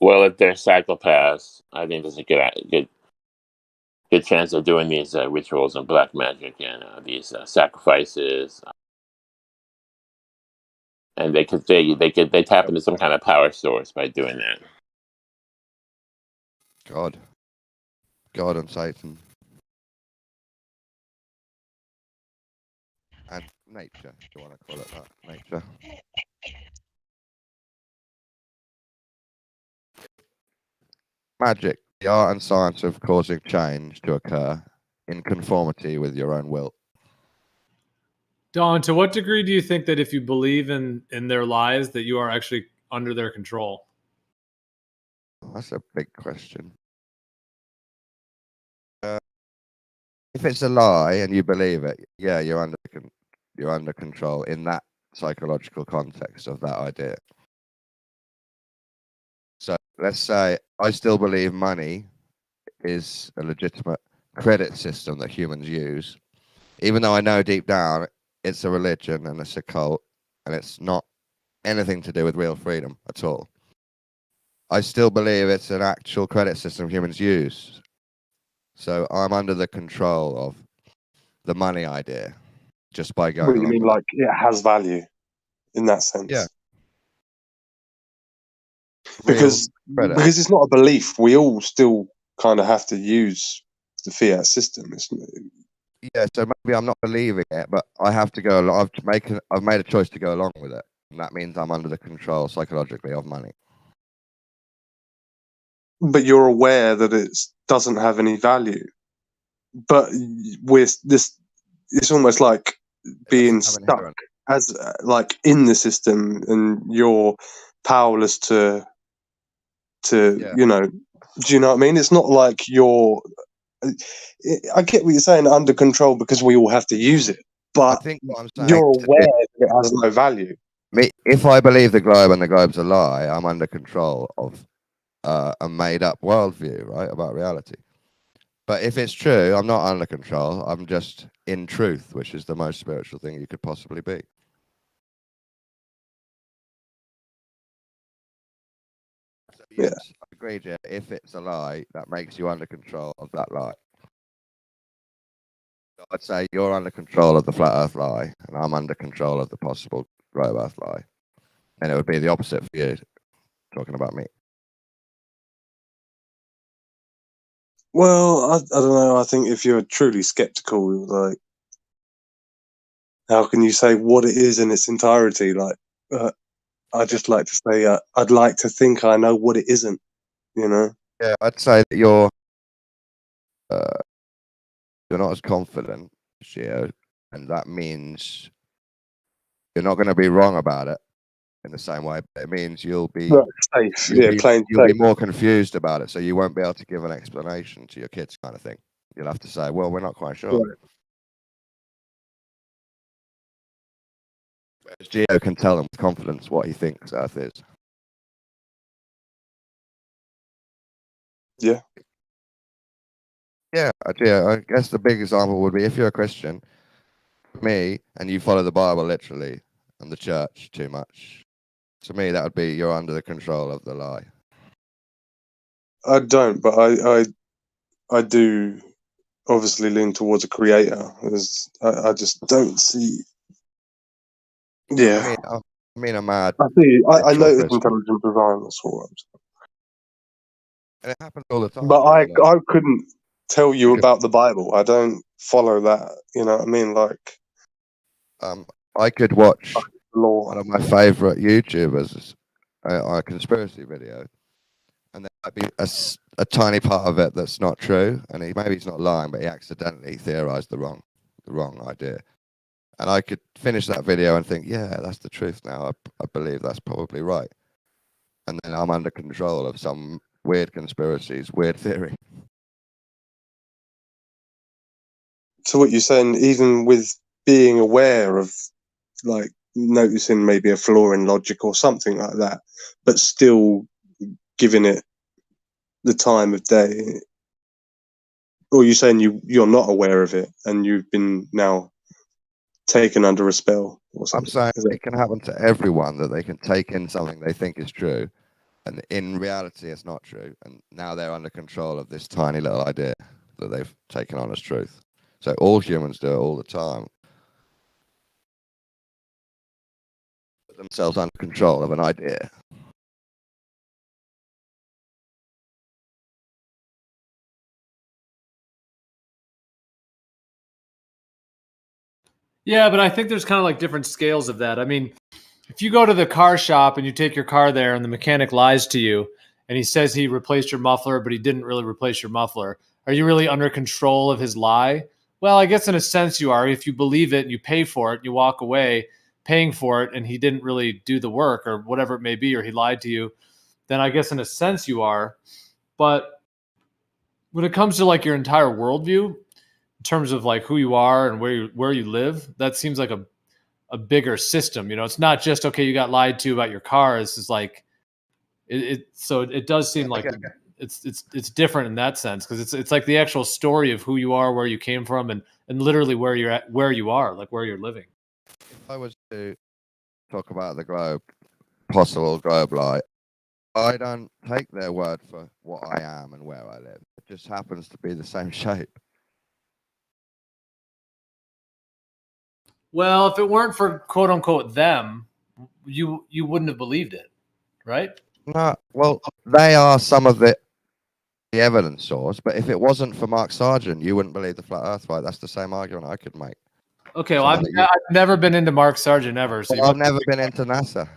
Well, if they're psychopaths, I think there's a good chance of doing these rituals and black magic and these sacrifices, and they tap into some kind of power source by doing that. God and Satan. And nature, if you want to call it that. Nature. Magic, the art and science of causing change to occur in conformity with your own will. Don, to what degree do you think that if you believe in their lies, that you are actually under their control? That's a big question. If it's a lie and you believe it, yeah, you're under control in that psychological context of that idea. So let's say I still believe money is a legitimate credit system that humans use, even though I know deep down it's a religion and it's a cult and it's not anything to do with real freedom at all. I still believe it's an actual credit system humans use. So I'm under the control of the money idea just by going What do you along mean, with like it has value in that sense? Yeah. because credit. because it's not a belief. We all still kind of have to use the fiat system. Yeah, so maybe I'm not believing it, but I have to go along. I've made a choice to go along with it, and that means I'm under the control psychologically of money. But you're aware that it doesn't have any value. But with this, it's almost like being stuck as like in the system, and you're powerless to you know. Do you know what I mean? It's not like you're. I get what you're saying, under control, because we all have to use it. But I think what I'm saying you're aware that it has no value. If I believe the globe and the globe's a lie, I'm under control of a made-up worldview, right, about reality. But if it's true, I'm not under control. I'm just in truth, which is the most spiritual thing you could possibly be. So yes, I agree, Jeff. If it's a lie, that makes you under control of that lie. So I'd say you're under control of the flat Earth lie, and I'm under control of the possible globe Earth lie. And it would be the opposite for you, talking about me. Well, I don't know. I think if you're truly skeptical, like, how can you say what it is in its entirety? Like, I just like to say, I'd like to think I know what it isn't. You know? Yeah, I'd say that you're not as confident, Gio, and that means you're not going to be wrong about it in the same way. But it means you'll be safe. You'll be more confused about it, so you won't be able to give an explanation to your kids, kind of thing. You'll have to say, "Well, we're not quite sure." Right. Whereas Gio can tell them with confidence what he thinks Earth is. Yeah. Yeah, Gio, I guess the big example would be if you're a Christian, me, and you follow the Bible literally and the church too much. To me, that would be you're under the control of the lie. I don't, but I do obviously lean towards a creator. I just don't see. Yeah. I mean, I'm mad. I see. I know it's Christian. intelligent design. That's what I'm saying. And it happens all the time. But I couldn't tell you about the Bible. I don't follow that. You know what I mean? Like, I could watch law. one of my favorite YouTubers on a conspiracy video, and there might be a tiny part of it that's not true, and maybe he's not lying, but he accidentally theorized the wrong idea. And I could finish that video and think, yeah, that's the truth now. I believe that's probably right. And then I'm under control of some weird conspiracies, weird theory. So what you're saying, even with being aware of, like, noticing maybe a flaw in logic or something like that, but still giving it the time of day, or you're saying you're not aware of it and you've been now taken under a spell or something? I'm saying it can happen to everyone, that they can take in something they think is true, and in reality it's not true, and now they're under control of this tiny little idea that they've taken on as truth. So all humans do it all the time. Put themselves under control of an idea. Yeah, but I think there's kind of like different scales of that. I mean, if you go to the car shop and you take your car there and the mechanic lies to you and he says he replaced your muffler, but he didn't really replace your muffler, are you really under control of his lie? Well, I guess in a sense you are. If you believe it and you pay for it and you walk away paying for it and he didn't really do the work or whatever it may be, or he lied to you, then I guess in a sense you are. But when it comes to like your entire worldview, in terms of like who you are and where you live, that seems like a bigger system. You know, it's not just, okay, you got lied to about your car. This is like so it does seem like it's different in that sense, because it's like the actual story of who you are, where you came from, and literally where you're at, where you are, like where you're living. If I was to talk about the globe, possible globe lie, I don't take their word for what I am and where I live. It just happens to be the same shape. Well, if it weren't for quote unquote them, you wouldn't have believed it, right? No, well, they are some of the evidence source, but if it wasn't for Mark Sargent, you wouldn't believe the flat Earth, right? That's the same argument I could make. Okay, well, I've never been into Mark Sargent ever. So Well, I've never been into NASA.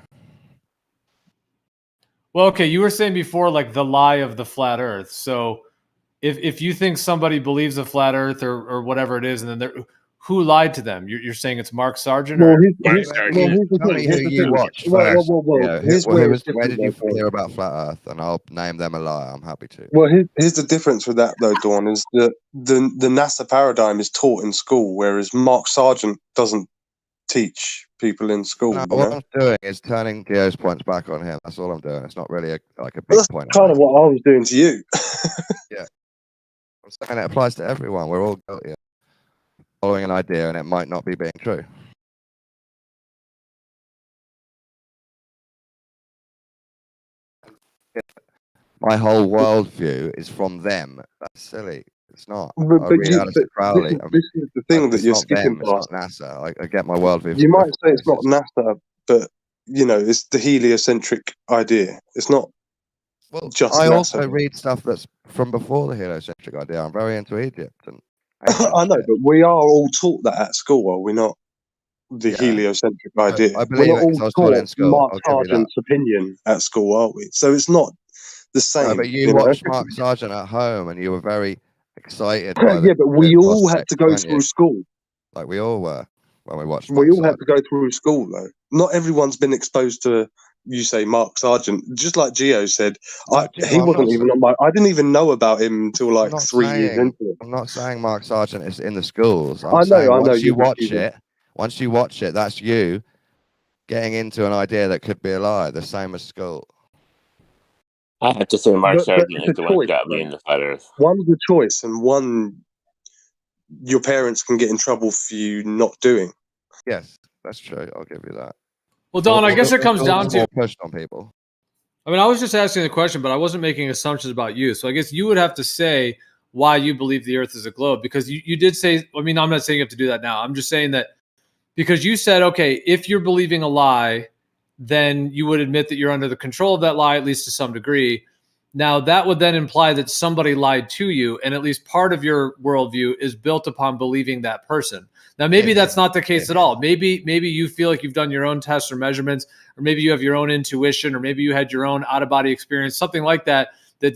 Well, okay, you were saying before, like the lie of the flat Earth. So, if you think somebody believes a flat Earth or whatever it is, and then who lied to them? You're saying it's Mark Sargent? Well, Or here's the Tell thing. Who you watched first. Where did you hear about flat Earth? And I'll name them a lie. I'm happy to. Well, here's the difference with that, though, Dawn, is that the NASA paradigm is taught in school, whereas Mark Sargent doesn't teach people in school. No, you what know? I'm doing is turning Geo's points back on him. That's all I'm doing. It's not really like a big Well, that's point. kind of what I was doing to you. Yeah. I'm saying it applies to everyone. We're all guilty of following an idea, and it might not be being true. My whole worldview is from them. That's silly. It's not. I read Aleister Crowley. This is the thing that you're skipping It's past. not NASA. I get my worldview. You from might different say it's not NASA, but you know, it's the heliocentric idea. It's not just I NASA. also read stuff that's from before the heliocentric idea. I'm very into Egypt. And I know, but we are all taught that at school, are we not? The heliocentric idea. I believe We're not it 'cause I all was taught it in taught school. Mark I'll give you that. Sargent's opinion at school, are we? So it's not the same. No, but you know? watched Mark Sargent at home, and you were very excited by Yeah, but we the all had prospect, to go weren't through you? school. Like we all were when we watched. We Mark all had to go through school, though. Not everyone's been exposed to, you say, Mark Sargent. Just like Gio said, he wasn't even on my. I didn't even know about him until like 3 years into it. I'm not saying Mark Sargent is in the schools. I'm I know, saying I know, once you you're watch confusing. it, that's you getting into an idea that could be a lie, the same as school. I have to say Mark But Sargent it's is a the one who choice, got me though. into flat Earth. One's a choice, and one your parents can get in trouble for you not doing. Yes, that's true. I'll give you that. Well, Don, I guess it comes It's down to. more pushed on people. I mean, I was just asking the question, but I wasn't making assumptions about you. So I guess you would have to say why you believe the Earth is a globe, because you did say. I mean, I'm not saying you have to do that now. I'm just saying that because you said, okay, if you're believing a lie, then you would admit that you're under the control of that lie, at least to some degree. Now, that would then imply that somebody lied to you, and at least part of your worldview is built upon believing that person. Now, maybe that's not the case at all. Maybe you feel like you've done your own tests or measurements, or maybe you have your own intuition, or maybe you had your own out-of-body experience, something like that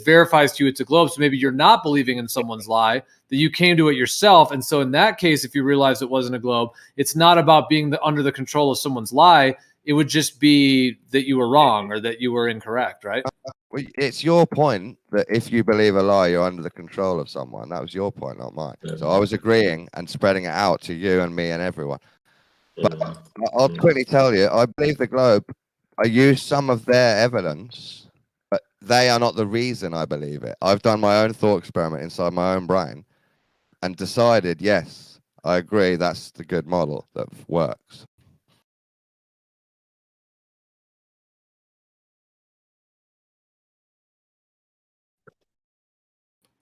verifies to you it's a globe. So maybe you're not believing in someone's lie, that you came to it yourself. And so in that case, if you realize it wasn't a globe, it's not about being under the control of someone's lie. It would just be that you were wrong or that you were incorrect, right? Well, it's your point that if you believe a lie, you're under the control of someone. That was your point, not mine. So I was agreeing and spreading it out to you and me and everyone. But I'll quickly tell you, I believe the globe. I use some of their evidence, but they are not the reason I believe it. I've done my own thought experiment inside my own brain and decided, yes, I agree, that's the good model that works.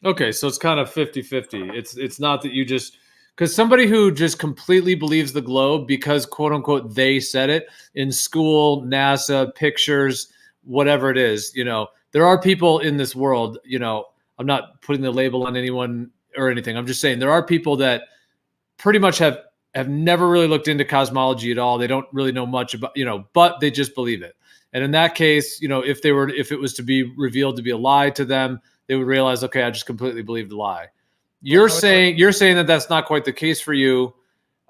Okay, so it's kind of 50-50. It's not that you just, because somebody who just completely believes the globe because quote unquote they said it in school, NASA, pictures, whatever it is, there are people in this world, I'm not putting the label on anyone or anything. I'm just saying there are people that pretty much have never really looked into cosmology at all. They don't really know much about, but they just believe it. And in that case, if it was to be revealed to be a lie to them, they would realize, okay, I just completely believed the lie. You're saying that that's not quite the case for you,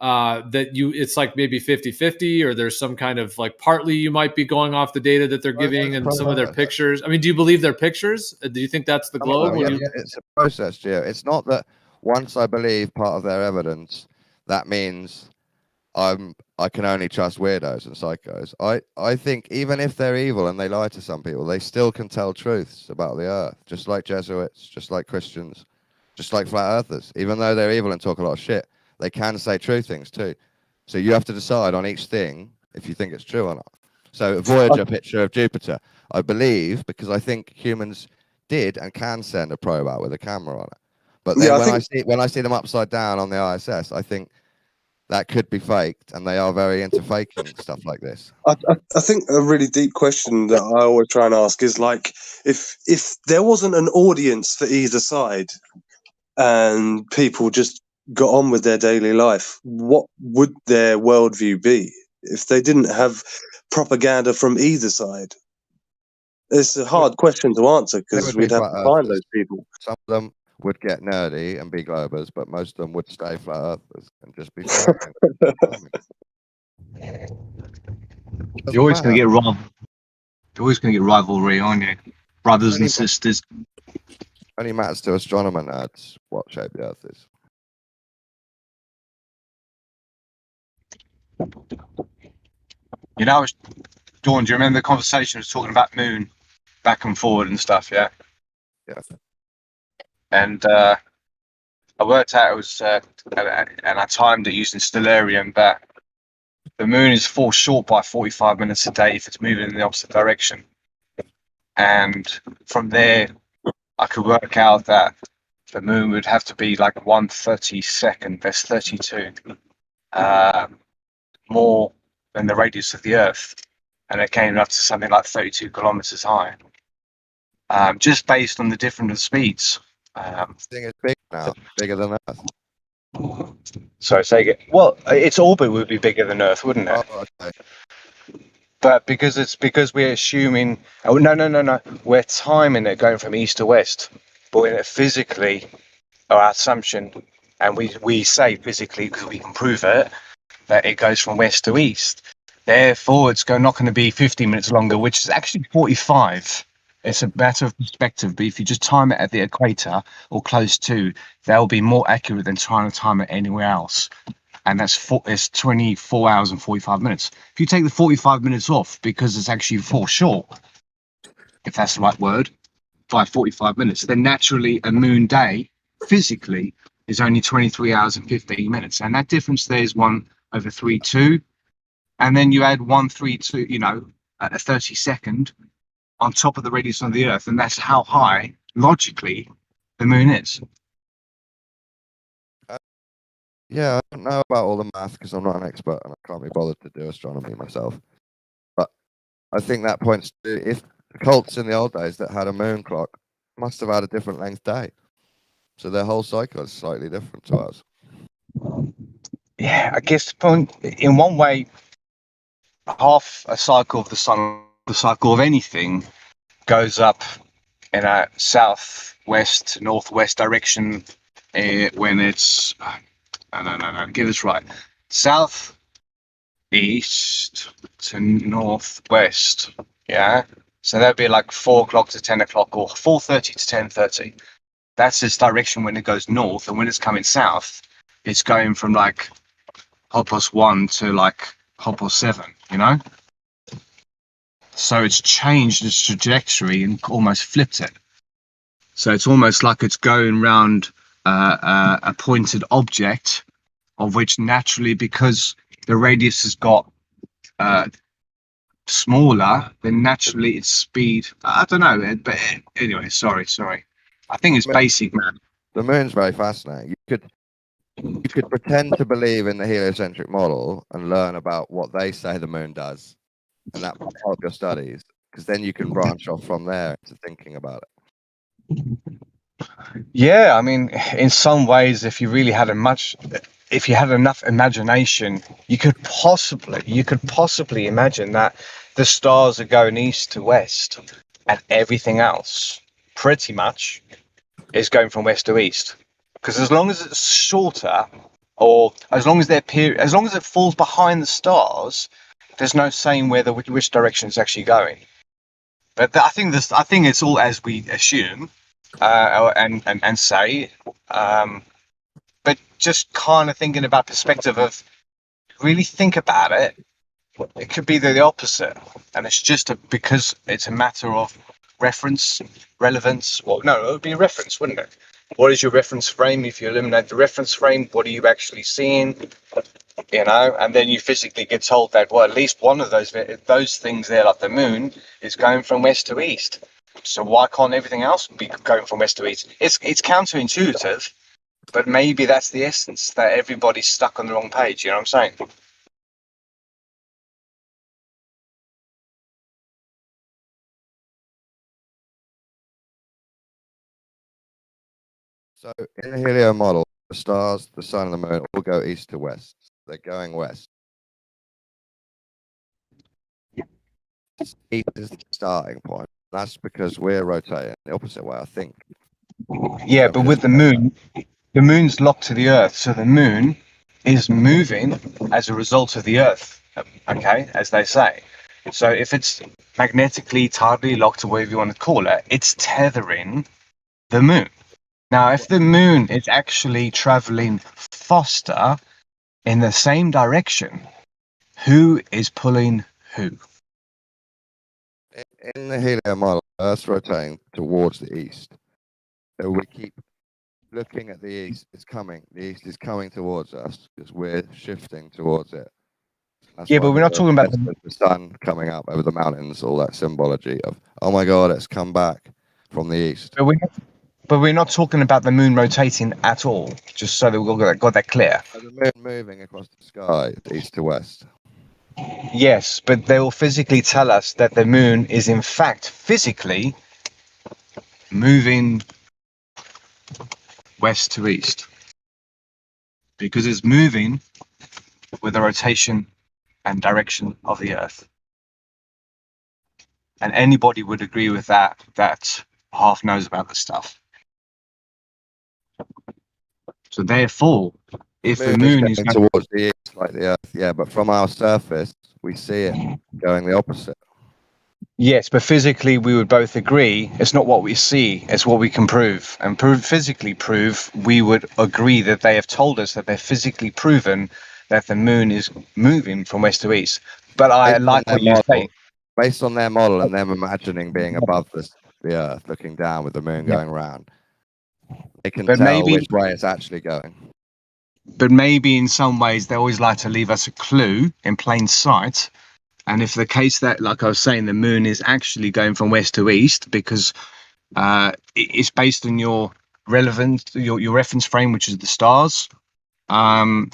it's like maybe 50-50, or there's some kind of like partly you might be going off the data that they're giving and some of their pictures. I mean, do you believe their pictures? Do you think that's the globe? It's a process, Gio. It's not that once I believe part of their evidence, that means I can only trust weirdos and psychos. I think even if they're evil and they lie to some people, they still can tell truths about the earth, just like Jesuits, just like Christians, just like flat earthers. Even though they're evil and talk a lot of shit, they can say true things too. So you have to decide on each thing if you think it's true or not. So Voyager picture of Jupiter, I believe, because I think humans did and can send a probe out with a camera on it. But then when I see them upside down on the ISS, I think that could be faked, and they are very into faking stuff like this. I think a really deep question that I always try and ask is like, if there wasn't an audience for either side, and people just got on with their daily life, what would their worldview be if they didn't have propaganda from either side? It's a hard question to answer They because would be we'd have flat to find earthers. those people. Some of them would get nerdy and be globers, but most of them would stay flat earthers and just be farming. You're always going to get You're always going to get rivalry, aren't you? Brothers and sisters. Only matters to astronomer nerds what shape the Earth is. You know, Dawn, do you remember the conversation was talking about moon back and forward and stuff, yeah? Yeah. And I worked out it was, and I timed it using stellarium, that the moon is falls short by 45 minutes a day if it's moving in the opposite direction. And from there, I could work out that the moon would have to be like 1/32, that's 32, more than the radius of the Earth. And it came up to something like 32 kilometers high, just based on the different speeds. Thing is big now, bigger than Earth. Sorry, say again. Well, its orbit would be bigger than Earth, wouldn't it? Oh, okay. But because we're assuming, oh no, we're timing it going from east to west, but when it physically, our assumption, and we say physically because we can prove it, that it goes from west to east. Therefore, it's not going to be 50 minutes longer, which is actually 45. It's a matter of perspective, but if you just time it at the equator or close to, they'll be more accurate than trying to time it anywhere else. And it's 24 hours and 45 minutes. If you take the 45 minutes off because it's actually fall short, if that's the right word, by 45 minutes, then naturally a moon day physically is only 23 hours and 15 minutes. And that difference there is 1/32. And then you add 1/32, at a 32nd on top of the radius of the Earth. And that's how high, logically, the moon is. Yeah, I don't know about all the math because I'm not an expert and I can't be bothered to do astronomy myself. But I think that points to if the cults in the old days that had a moon clock must have had a different length day. So their whole cycle is slightly different to ours. Yeah, I guess in one way, half a cycle of the sun, the cycle of anything, goes up in a southwest, northwest direction when it's no, get this right. South east to northwest. Yeah. So that'd be like 4 o'clock to 10 o'clock or 4:30 to 10:30. That's its direction when it goes north, and when it's coming south, it's going from like 1:30 to like 7:30, So it's changed its trajectory and almost flipped it. So it's almost like it's going round a pointed object, of which naturally, because the radius has got smaller, then naturally its speed, I don't know, but anyway, sorry. I think it's basic, man. The moon's very fascinating. You could pretend to believe in the heliocentric model and learn about what they say the moon does, and that will help your studies, because then you can branch off from there into thinking about it. Yeah, I mean, in some ways, if you had enough imagination, you could possibly imagine that the stars are going east to west, and everything else, pretty much, is going from west to east. Because as long as it's shorter, or as long as it falls behind the stars, there's no saying which direction it's actually going. But I think it's all as we assume. And say, but just kind of thinking about perspective of really think about it. It could be the opposite, and it's just because it's a matter of reference, relevance. Well, no, it would be a reference, wouldn't it? What is your reference frame? If you eliminate the reference frame, what are you actually seeing? And then you physically get told that, well, at least one of those things there, like the moon, is going from west to east. So why can't everything else be going from west to east? It's counterintuitive, But maybe that's the essence, that everybody's stuck on the wrong page. You know what I'm saying? So in the Helio model, the stars, the sun, and the moon all go east to west. They're going west. East is the starting point. That's because we're rotating the opposite way, I think. Yeah, but with the moon's locked to the Earth, so the moon is moving as a result of the Earth. Okay, as they say. So if it's magnetically, tidally locked, or whatever you want to call it, it's tethering the moon. Now, if the moon is actually traveling faster in the same direction, who is pulling who? In the Helio model, Earth's rotating towards the east. So we keep looking at the east. It's coming. The east is coming towards us because we're shifting towards it. That's Yeah, why but we're not talking about the sun coming up over the mountains, all that symbology of, oh my God, it's come back from the east. But we're not talking about the moon rotating at all, just so that we've got that clear. So the moon moving across the sky, east to west. Yes, but they will physically tell us that the moon is in fact physically moving west to east. Because it's moving with the rotation and direction of the Earth. And anybody would agree with that half knows about this stuff. So therefore, if the moon is going towards the east like the Earth, yeah, but from our surface, we see it going the opposite. Yes, but physically we would both agree it's not what we see, it's what we can prove. And physically prove, we would agree that they have told us that they're physically proven that the moon is moving from west to east. But I like what you say. Based on their model and them imagining being above the Earth, looking down with the moon going round, they can tell which way it's actually going. But maybe in some ways they always like to leave us a clue in plain sight. And if the case that, like I was saying, the moon is actually going from west to east because it's based on your your reference frame, which is the stars. And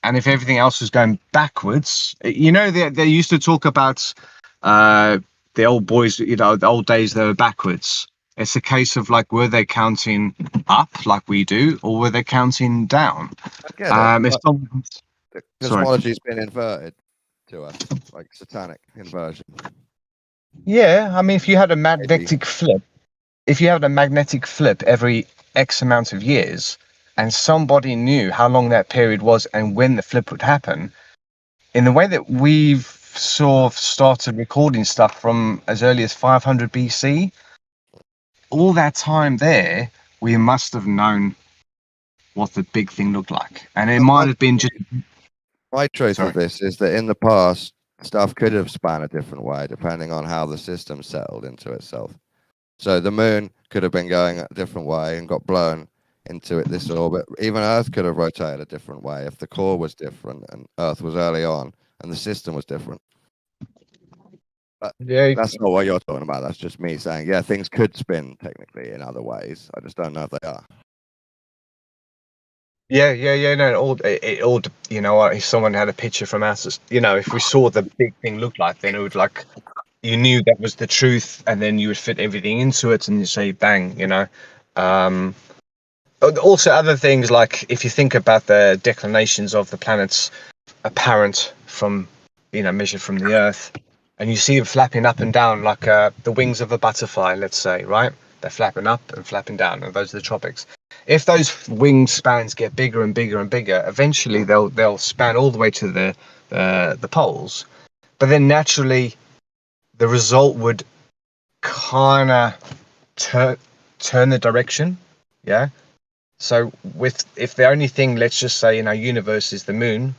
if everything else was going backwards, you know, they used to talk about the old boys, you know, the old days, they were backwards. It's a case of like, were they counting up like we do, or were they counting down? The cosmology's been inverted to us, like satanic inversion. Yeah, I mean, if you had a magnetic flip, every X amount of years, and somebody knew how long that period was and when the flip would happen, in the way that we've sort of started recording stuff from as early as 500 BC, all that time there, we must have known what the big thing looked like. And it might have been just... My truth of this is that in the past, stuff could have spanned a different way, depending on how the system settled into itself. So the moon could have been going a different way and got blown into this orbit. Even Earth could have rotated a different way if the core was different and Earth was early on and the system was different. But that's not what you're talking about. That's just me saying, yeah, things could spin technically in other ways. I just don't know if they are. Yeah. No, it all, you know, if someone had a picture from us, you know, if we saw the big thing look like, then it would like, you knew that was the truth, and then you would fit everything into it, and you say, bang, you know. Also, other things like if you think about the declinations of the planets apparent from, you know, measured from the Earth, and you see them flapping up and down like the wings of a butterfly, let's say, right? They're flapping up and flapping down, and those are the tropics. If those wing spans get bigger and bigger and bigger, eventually they'll span all the way to the poles. But then naturally, the result would kind of turn the direction, yeah. So if the only thing, let's just say, in our universe is the moon,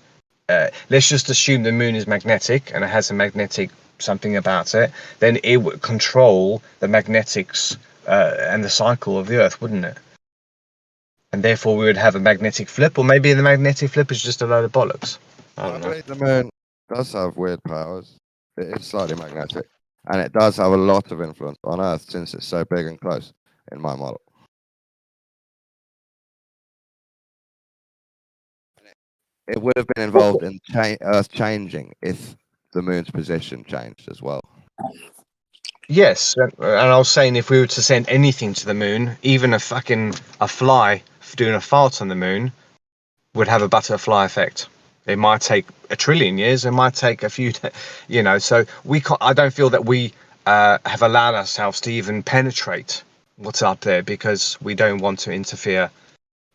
let's just assume the moon is magnetic and it has a magnetic something about it, then it would control the magnetics and the cycle of the Earth, wouldn't it? And therefore we would have a magnetic flip, or maybe the magnetic flip is just a load of bollocks. I believe the moon does have weird powers. It is slightly magnetic, and it does have a lot of influence on Earth since it's so big and close in my model. it would have been involved in Earth changing if the moon's position changed as well. Yes, and I was saying if we were to send anything to the moon, even a fly doing a fart on the moon would have a butterfly effect. It might take 1 trillion years. It might take a few, So we can't. I don't feel that we have allowed ourselves to even penetrate what's up there because we don't want to interfere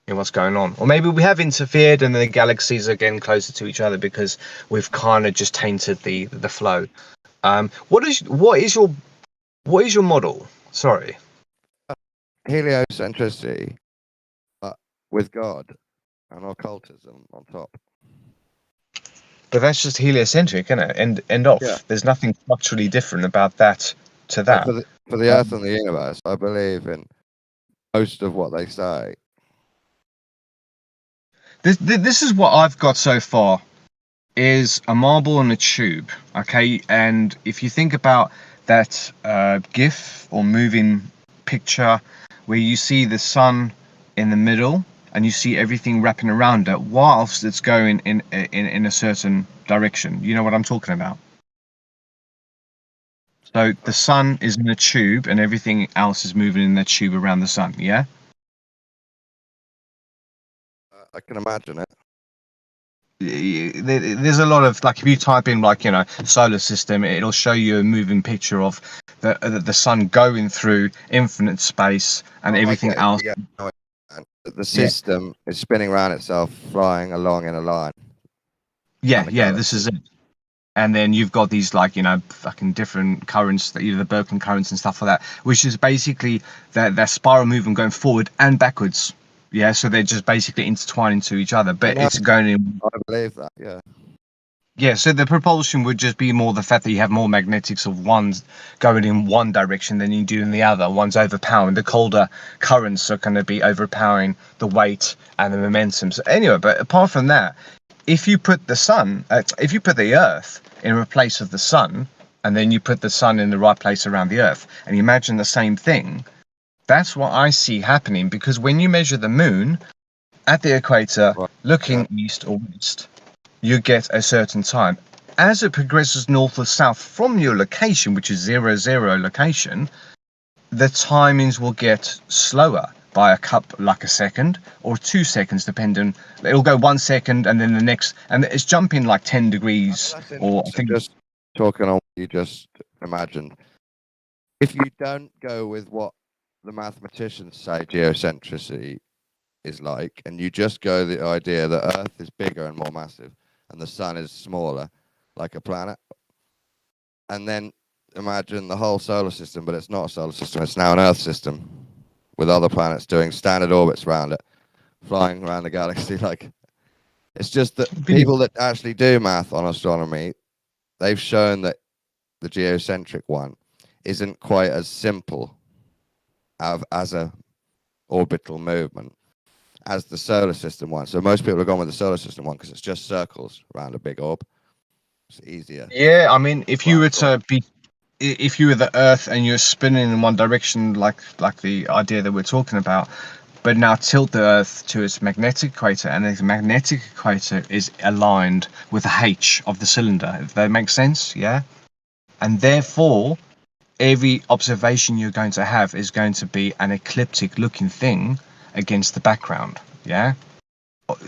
in what's going on. Or maybe we have interfered and the galaxies are getting closer to each other because we've kind of just tainted the flow. What is your model? Sorry. Heliocentricity, but with God and occultism on top. But that's just heliocentric, isn't it? End off. Yeah. There's nothing structurally different about that to that. For the Earth and the universe, I believe in most of what they say. This is what I've got so far, is a marble and a tube, okay? And if you think about that GIF or moving picture where you see the sun in the middle and you see everything wrapping around it whilst it's going in a certain direction. You know what I'm talking about? So the sun is in a tube and everything else is moving in the tube around the sun, yeah? I can imagine it. There's a lot of, like, if you type in, like, solar system, it'll show you a moving picture of the sun going through infinite space and everything else. Yeah, the system is spinning around itself, flying along in a line. Yeah, this is it. And then you've got these, like, fucking different currents, the Birkeland currents and stuff like that, which is basically that spiral movement going forward and backwards. Yeah, so they're just basically intertwining to each other, but it's going in. I believe that, yeah. Yeah, so the propulsion would just be more the fact that you have more magnetics of ones going in one direction than you do in the other. One's overpowering. The colder currents are going to be overpowering the weight and the momentum. So anyway, but apart from that, if you put the Earth in a place of the sun, and then you put the sun in the right place around the Earth, and you imagine the same thing, that's what I see happening. Because when you measure the moon at the equator, looking east or west, you get a certain time. As it progresses north or south from your location, which is 0, 0 location, the timings will get slower by a second or 2 seconds, depending. It'll go 1 second and then the next, and it's jumping like 10 degrees. Or I think just talking on what you just imagined. If you don't go with what the mathematicians say geocentricity is like, and you just go the idea that Earth is bigger and more massive, and the sun is smaller, like a planet, and then imagine the whole solar system, but it's not a solar system, it's now an Earth system, with other planets doing standard orbits around it, flying around the galaxy. Like, it's just that people that actually do math on astronomy, they've shown that the geocentric one isn't quite as simple as a orbital movement as the solar system one. So most people have gone with the solar system one because it's just circles around a big orb. It's easier. Yeah, I mean, if you were the Earth and you're spinning in one direction, like the idea that we're talking about, but now tilt the Earth to its magnetic equator, and the magnetic equator is aligned with the H of the cylinder, if that makes sense, yeah? And therefore, every observation you're going to have is going to be an ecliptic looking thing against the background, yeah?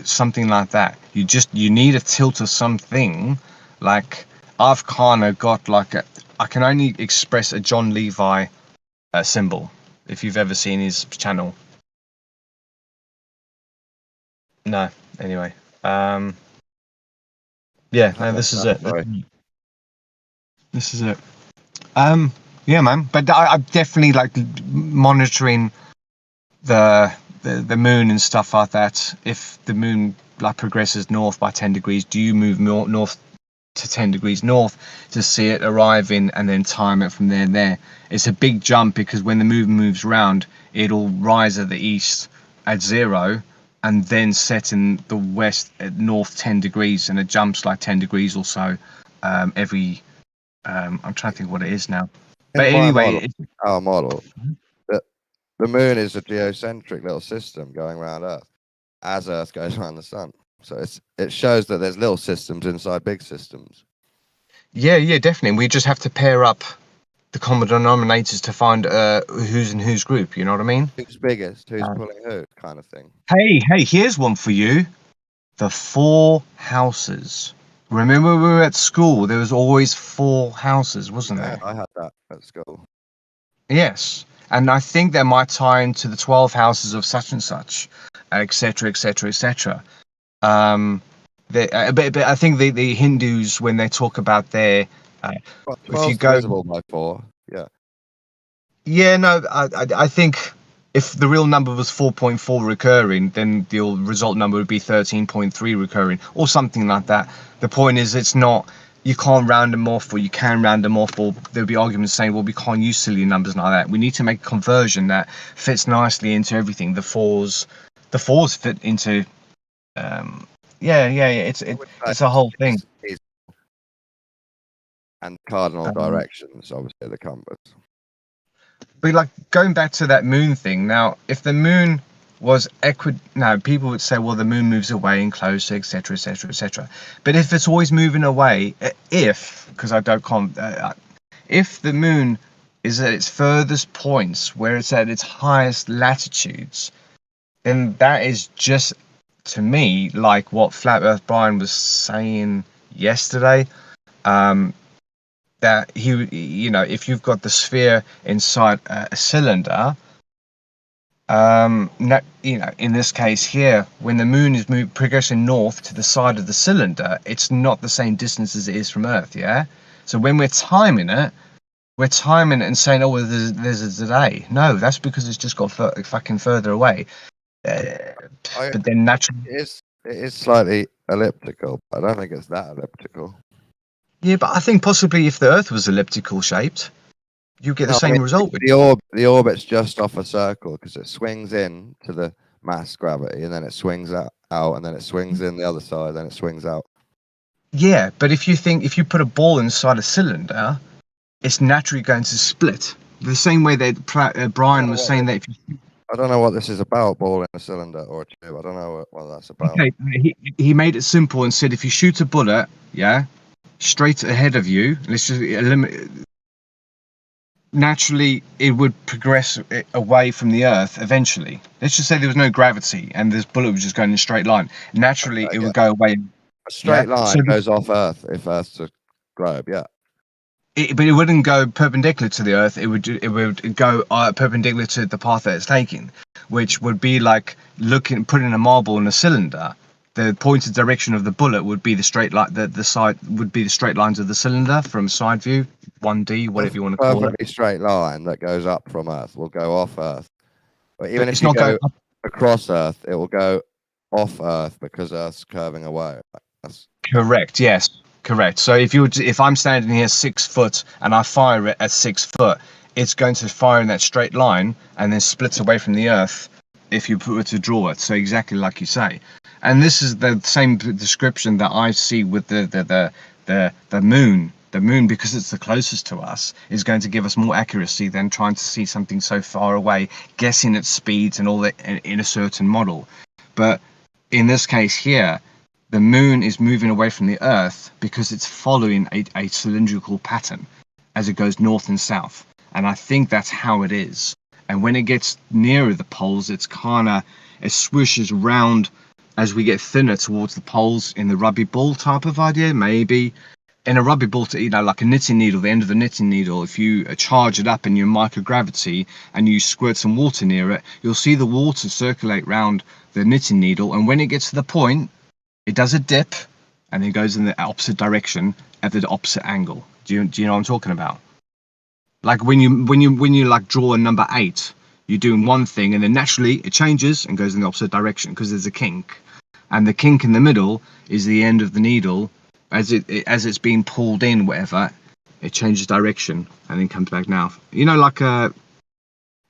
Something like that. You need a tilt of something. Like, I've kind of got like I can only express a John Levi symbol, if you've ever seen his channel. No, anyway. Yeah, no, this is it. This is it. Yeah, man. But I'm definitely like monitoring the moon and stuff like that. If the moon like progresses north by 10 degrees, do you move north to 10 degrees north to see it arriving and then time it from there and there? It's a big jump because when the moon moves around, it'll rise at the east at 0 and then set in the west at north 10 degrees, and it jumps like 10 degrees or so every I'm trying to think what it is now. But anyway, our model, the moon is a geocentric little system going around Earth as Earth goes around the sun. So it shows that there's little systems inside big systems. Yeah, definitely. We just have to pair up the common denominators to find who's in whose group. You know what I mean? Who's biggest? Who's pulling who? Kind of thing. Hey, here's one for you. The 4 houses. Remember when we were at school, there was always 4 houses, wasn't there? I had that at school. Yes. And I think that might tie into the 12 houses of such and such, etc., etc., etc. But I think the Hindus, when they talk about their... if you go... divisible by 4, yeah. Yeah, no, I think if the real number was 4.4 recurring, then the result number would be 13.3 recurring, or something like that. The point is, it's not, you can't round them off, or you can round them off, or there'll be arguments saying, well, we can't use silly numbers like that. We need to make a conversion that fits nicely into everything. The fours fit into, it's a whole thing. And cardinal directions, obviously, the compass. But like going back to that moon thing, now if the moon was people would say, well, the moon moves away and closer, etc., etc., etc. But if it's always moving away, if the moon is at its furthest points, where it's at its highest latitudes, then that is just, to me, like what Flat Earth Brian was saying yesterday. That if you've got the sphere inside a cylinder, in this case here, when the moon is progressing north to the side of the cylinder, it's not the same distance as it is from Earth, yeah? So when we're timing it and saying, oh, well, there's a delay. No, that's because it's just got fucking further away. But then naturally... It is slightly elliptical, but I don't think it's that elliptical. Yeah, but I think possibly if the Earth was elliptical shaped, you get the same result. The orbit's just off a circle because it swings in to the mass gravity, and then it swings out, and then it swings in the other side, then it swings out. Yeah, but if you put a ball inside a cylinder, it's naturally going to split. The same way that Brian was saying that if you... I don't know what this is about, ball in a cylinder or a tube. I don't know what that's about. Okay, he made it simple and said if you shoot a bullet, yeah, straight ahead of you, let's just naturally it would progress away from the Earth eventually. Let's just say there was no gravity and this bullet was just going in a straight line. Naturally, it would go away. A straight line goes off Earth if Earth's a globe, yeah. But it wouldn't go perpendicular to the Earth. It would go perpendicular to the path that it's taking, which would be like putting a marble in a cylinder. The pointed direction of the bullet would be the straight line. The side would be the straight lines of the cylinder from side view, 1D, whatever you want to call it. Perfectly straight line that goes up from Earth will go off Earth. But even if you go across Earth, it will go off Earth because Earth's curving away. That's correct. Yes, correct. So if I'm standing here 6 foot and I fire it at 6 foot, it's going to fire in that straight line and then splits away from the Earth if you were to draw it. So exactly like you say. And this is the same description that I see with the moon. The moon, because it's the closest to us, is going to give us more accuracy than trying to see something so far away, guessing its speeds and all that in a certain model. But in this case here, the moon is moving away from the Earth because it's following a cylindrical pattern as it goes north and south. And I think that's how it is. And when it gets nearer the poles, it swooshes round as we get thinner towards the poles in the rugby ball type of idea, maybe. In a rugby ball, like a knitting needle, the end of the knitting needle, if you charge it up in your microgravity and you squirt some water near it, you'll see the water circulate round the knitting needle. And when it gets to the point, it does a dip and then goes in the opposite direction at the opposite angle. Do you know what I'm talking about? Like when you like draw a number 8, you're doing one thing and then naturally it changes and goes in the opposite direction because there's a kink. And the kink in the middle is the end of the needle. As it's being pulled in, whatever, it changes direction and then comes back now. You know, like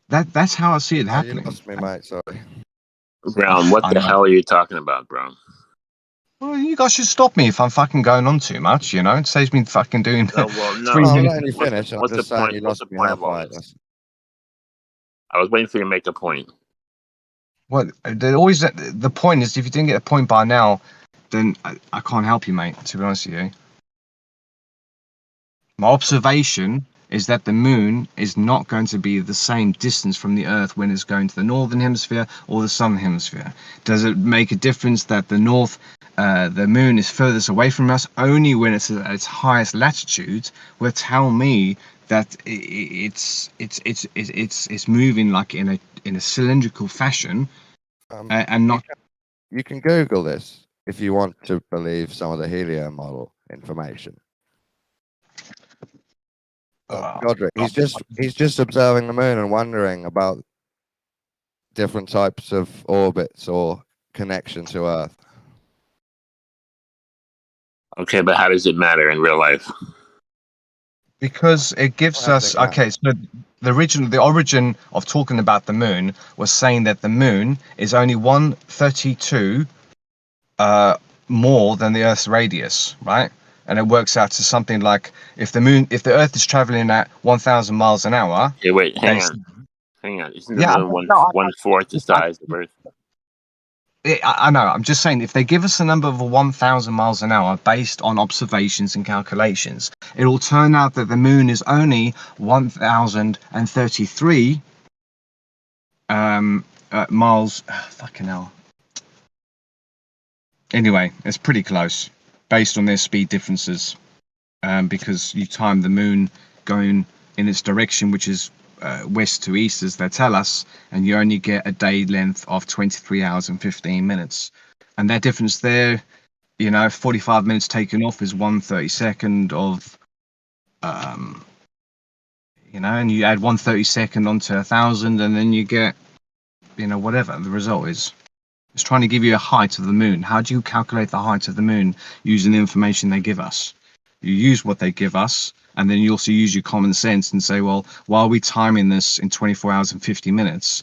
that's how I see it happening. You lost me, mate. Sorry. Brown, what the hell are you talking about, Brown? Well, you guys should stop me if I'm fucking going on too much. You know, it saves me fucking doing. No, well, no. 3 minutes. Let me finish. What's the point? What's the point of all this? I was waiting for you to make a point. Well, the point is, if you didn't get a point by now, then I can't help you, mate, to be honest with you. My observation is that the moon is not going to be the same distance from the Earth when it's going to the northern hemisphere or the southern hemisphere. Does it make a difference that the moon is furthest away from us only when it's at its highest latitude? Will tell me that it's moving like in a cylindrical fashion, and not. You can Google this if you want to believe some of the helio model information. Godric, he's just observing the moon and wondering about different types of orbits or connection to Earth. Okay, but how does it matter in real life? Because it gives us, okay, so the origin of talking about the moon was saying that the moon is only 132 more than the Earth's radius, right? And it works out to something like if the Earth is traveling at 1,000 miles an hour. Hey, wait, hang on. Isn't the moon one fourth the size of Earth? I know. I'm just saying, if they give us a number of 1,000 miles an hour based on observations and calculations, it will turn out that the moon is only 1,033 miles. Fucking hell. Anyway, it's pretty close based on their speed differences, because you time the moon going in its direction, which is west to east, as they tell us, and you only get a day length of 23 hours and 15 minutes. And that difference there, 45 minutes taken off is 1/32 of, and you add 1/32 onto 1,000, and then you get, whatever the result is. It's trying to give you a height of the moon. How do you calculate the height of the moon using the information they give us? You use what they give us, and then you also use your common sense and say, well, why are we timing this in 24 hours and 50 minutes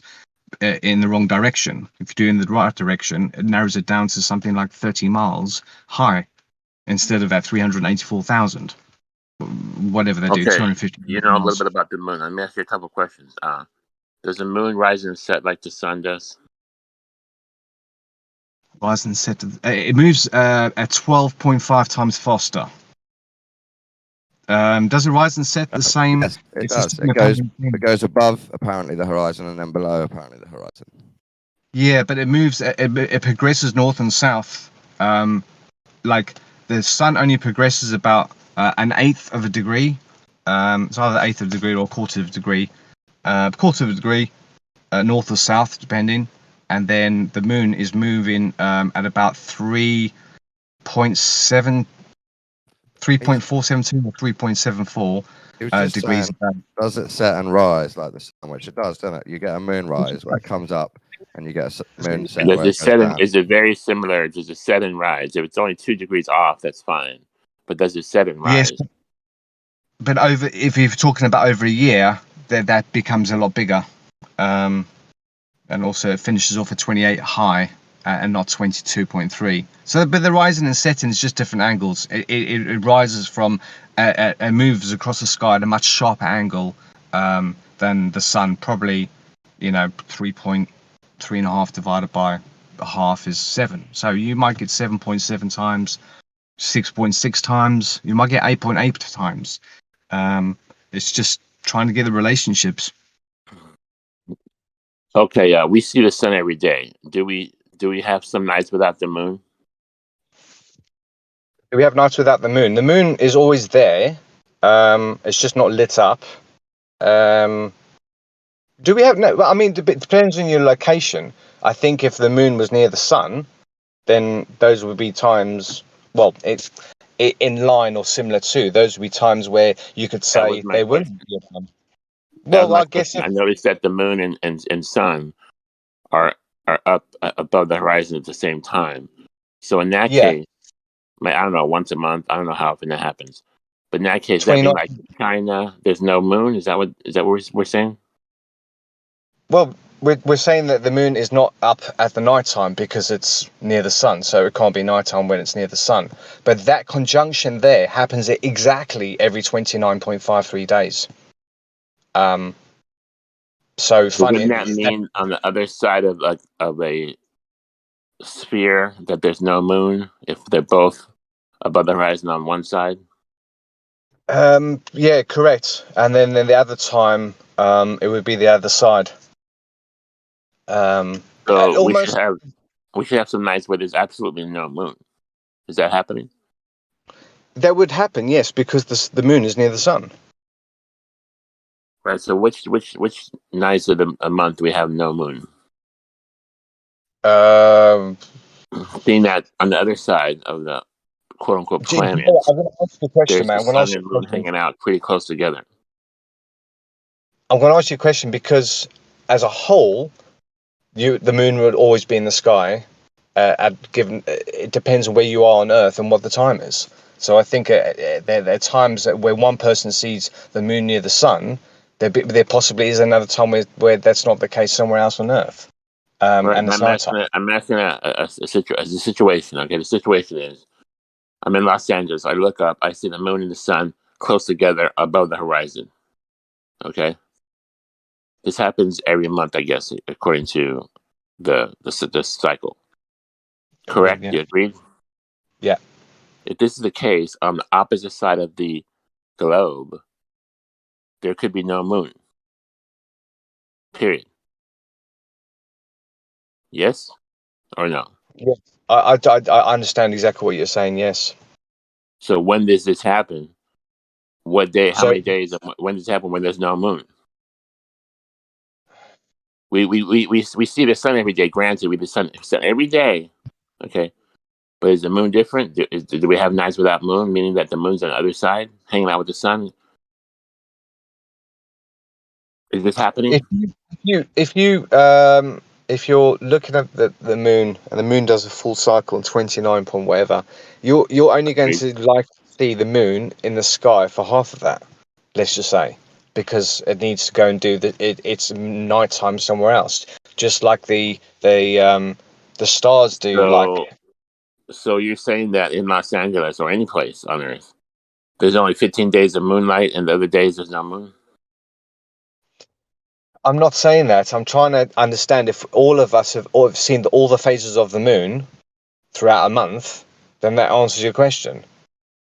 in the wrong direction? If you're doing the right direction, it narrows it down to something like 30 miles high instead of at 384,000. Whatever they do, 250. You know a little bit about the moon. Let me ask you a couple questions. Does the moon rise and set like the sun does? Rise and set. It moves at 12.5 times faster. Does it rise and set the same? Yes, it does. It goes above apparently the horizon and then below apparently the horizon. Yeah, but it moves. It progresses north and south. Like the sun only progresses about an eighth of a degree. It's either an eighth of a degree or a quarter of a degree. North or south, depending. And then the moon is moving at about 3.472 or 3.74 degrees. Does it set and rise like the sun? Which it does, doesn't it? You get a moon rise where it comes up, and you get a moon set. Does it set and, is it very similar? Does it set and rise? If it's only 2 degrees off, that's fine. But does it set and rise? Yes, but if you're talking about over a year, that becomes a lot bigger. And also it finishes off at 28 high and not 22.3. So, but the rising and setting is just different angles. It rises from and moves across the sky at a much sharper angle than the sun. Probably, 3.5 divided by half is 7. So you might get 7.7 times, 6.6 times. You might get 8.8 times. It's just trying to get the relationships. Okay, we see the sun every day. Do we have some nights without the moon? Do we have nights without the moon? The moon is always there. It's just not lit up. Do we have no? I mean, it depends on your location. I think if the moon was near the sun, then those would be times. Well, it's in line or similar to those would be times where you could say they wouldn't be a sun. Well, I guess I noticed that the moon and sun are up above the horizon at the same time. So in that case, I don't know, once a month. I don't know how often that happens. But in that case, that means like China, there's no moon. Is that what we're saying? Well, we're saying that the moon is not up at the night time because it's near the sun, so it can't be nighttime when it's near the sun. But that conjunction there happens exactly every 29.53 days. So funny. Wouldn't that mean on the other side of a sphere that there's no moon if they're both above the horizon on one side? Yeah, correct. And then the other time, it would be the other side. So Almost. we should have some nights where there's absolutely no moon. Is that happening? That would happen, yes, because the moon is near the sun. Right. So which nights of a month do we have no moon? Being that on the other side of the quote unquote planet, I'm going to ask you a question, there's man. the I'm going to sun ask you and a moon question. hanging out pretty close together. I'm going to ask you a question because, as a whole, the moon would always be in the sky. Given it depends on where you are on Earth and what the time is. So I think there are times where one person sees the moon near the sun. There possibly is another time where that's not the case somewhere else on Earth. Right. And it's nighttime. I'm asking a situation. Okay, the situation is I'm in Los Angeles. I look up. I see the moon and the sun close together above the horizon. Okay, this happens every month, I guess, according to the cycle. Correct? Yeah. You agree? Yeah. If this is the case, on the opposite side of the globe, there could be no moon. Period. Yes or no? Yeah. I understand exactly what you're saying. Yes. So when does this happen? What day? How So- many days? When does it happen? When there's no moon? We see the sun every day. Granted, we see the sun every day. Okay, but is the moon different? Do we have nights without moon, meaning that the moon's on the other side, hanging out with the sun? Is this happening? If you're looking at the moon and the moon does a full cycle in 29 point whatever, you're only going to see the moon in the sky for half of that. Let's just say, because it needs to go and do it's nighttime somewhere else, just like the stars do. So you're saying that in Los Angeles or any place on Earth, there's only 15 days of moonlight, and the other days there's no moon? I'm not saying that. I'm trying to understand if all of us have seen all the phases of the moon throughout a month, then that answers your question.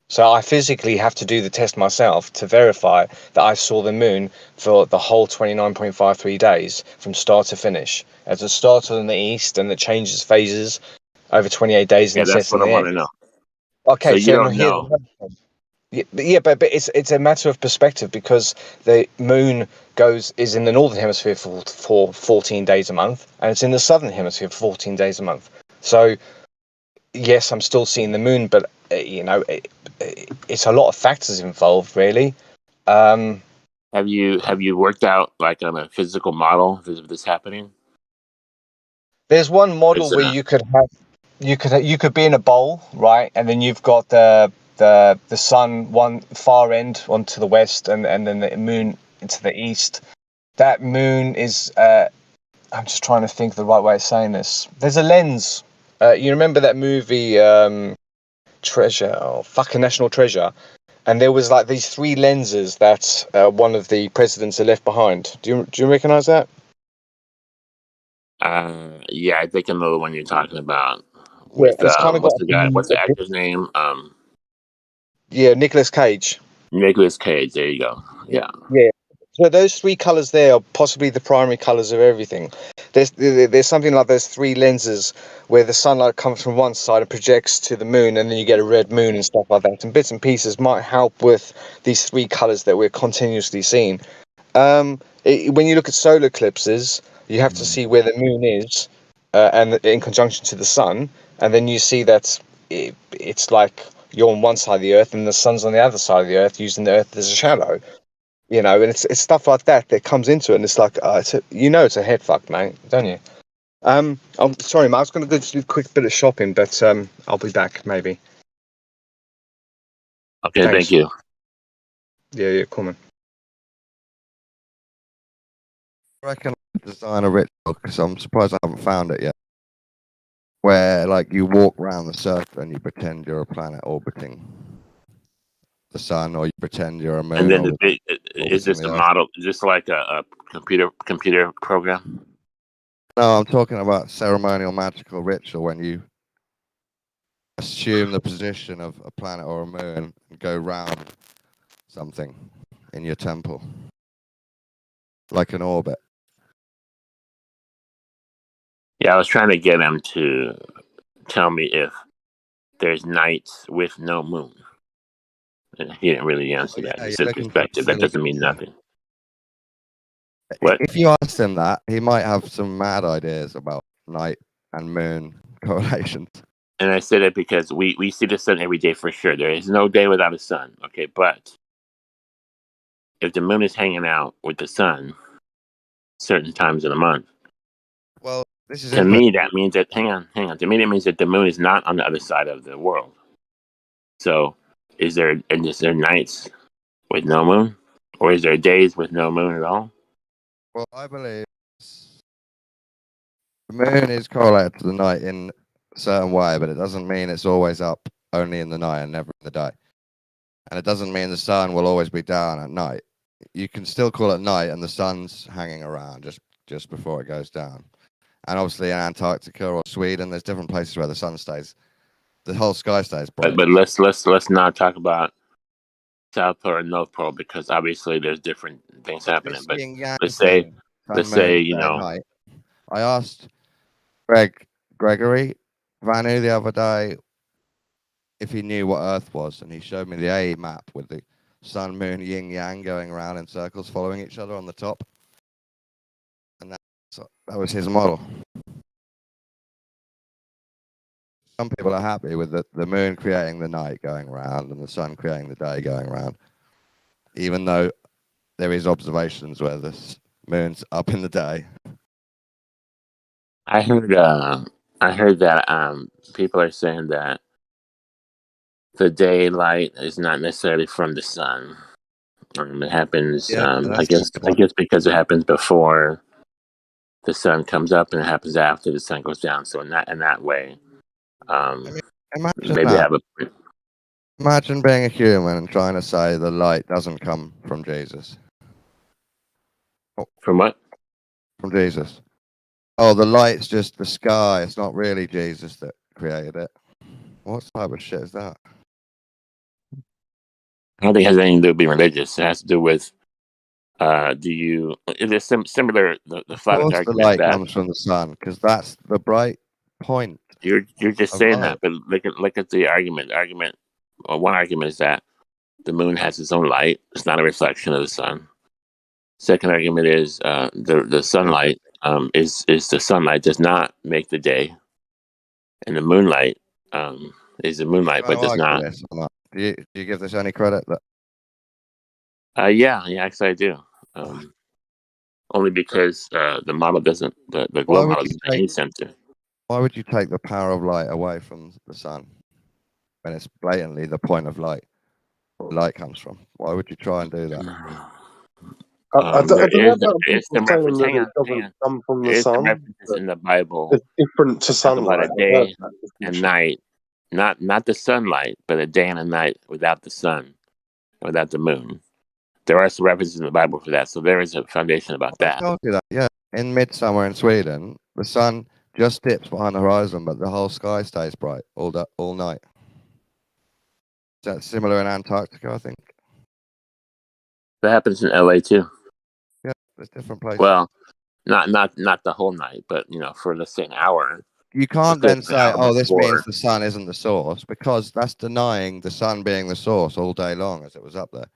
So I physically have to do the test myself to verify that I saw the moon for the whole 29.53 days from start to finish. As it started in the east and it changes phases over 28 days and Yeah, that's sets in what I the want to end. know. Okay, So you don't here's know. but it's a matter of perspective because the moon is in the northern hemisphere for 14 days a month and it's in the southern hemisphere for 14 days a month. So yes, I'm still seeing the moon, but it's a lot of factors involved, really. Have you worked out like on a physical model of this happening? There's one model where you could be in a bowl, right, and then you've got the sun one far end onto the west, and then the moon into the east. That moon is. I'm just trying to think the right way of saying this. There's a lens. You remember that movie, National Treasure? And there was like these three lenses that one of the presidents had left behind. Do you recognize that? Yeah, I think I know the one you're talking about. Yeah, With it's kind of what's got the actor's name? Yeah, Nicolas Cage. Nicolas Cage. There you go. Yeah. Yeah. So those three colors there are possibly the primary colors of everything. There's something like those three lenses where the sunlight comes from one side and projects to the moon, and then you get a red moon and stuff like that. And bits and pieces might help with these three colors that we're continuously seeing. When you look at solar eclipses, you have to see where the moon is, and in conjunction to the sun, and then you see that it's like you're on one side of the Earth and the sun's on the other side of the Earth, using the Earth as a shadow. And it's stuff like that comes into it, and it's like it's a head fuck, mate, don't you? I'm sorry, mate, I was going to go just do a quick bit of shopping, but I'll be back maybe. Okay, Thanks. thank you. Yeah, cool, man. I reckon I'd design a ritual because I'm surprised I haven't found it yet. Where like you walk around the circle and you pretend you're a planet orbiting the sun, or you pretend you're a moon. And then is this a model? Is this like a computer program? No, I'm talking about ceremonial magical ritual when you assume the position of a planet or a moon and go round something in your temple, like an orbit. Yeah, I was trying to get him to tell me if there's nights with no moon. And he didn't really answer that. He said perspective. That doesn't mean nothing. What? If you ask him that, he might have some mad ideas about night and moon correlations. And I said it because we see the sun every day for sure. There is no day without a sun. Okay, but if the moon is hanging out with the sun certain times of the month, well, this is to me that means that hang on. To me, that means that the moon is not on the other side of the world. So, is there nights with no moon, or is there days with no moon at all? Well, I believe the moon is correlated to the night in a certain way, but it doesn't mean it's always up only in the night and never in the day. And it doesn't mean the sun will always be down at night. You can still call it night and the sun's hanging around just before it goes down. And obviously in Antarctica or Sweden, there's different places where the sun stays, the whole sky stays bright. But let's not talk about South Pole or North Pole because obviously there's different things happening. But let's say night. I asked Gregory Vanu the other day if he knew what Earth was, and he showed me the A map with the sun, moon, yin, yang going around in circles, following each other on the top. And that was his model. Some people are happy with the moon creating the night going around and the sun creating the day going around, even though there is observations where the moon's up in the day. I heard that people are saying that the daylight is not necessarily from the sun. It happens, I guess because it happens before the sun comes up and it happens after the sun goes down. So in that way, maybe have a. Imagine being a human and trying to say the light doesn't come from Jesus. From what? From Jesus. Oh, the light's just the sky. It's not really Jesus that created it. What type of shit is that? I don't think it has anything to do with being religious. It has to do with it is similar the flat earth The argument light that comes from the sun because that's the bright point. you're just of saying light. that, but look at the argument. One argument is that the moon has its own light. It's not a reflection of the sun. Second argument is the sunlight is the sunlight does not make the day, and the moonlight is the moonlight, but does not. Do you give this any credit? Yeah, actually I do. Only because the model doesn't, the globe model doesn't make any sense to. Why would you take the power of light away from the sun when it's blatantly the point of light? Where light comes from. Why would you try and do that? I don't know about There's people some saying reference. that Hang it doesn't come from the There's some sun. references in the Bible. It's different to Talk about sunlight. a day and night, not the sunlight, but a day and a night without the sun, without the moon. There are some references in the Bible for that, so there is a foundation about that. I told you that, yeah. In midsummer in Sweden, the sun just dips behind the horizon, but the whole sky stays bright all night. Is that similar in Antarctica, I think? That happens in LA too. Yeah, there's different places. Well, not the whole night, but for let's say an hour. You can't then say, "Oh, this means the sun isn't the source," because that's denying the sun being the source all day long, as it was up there,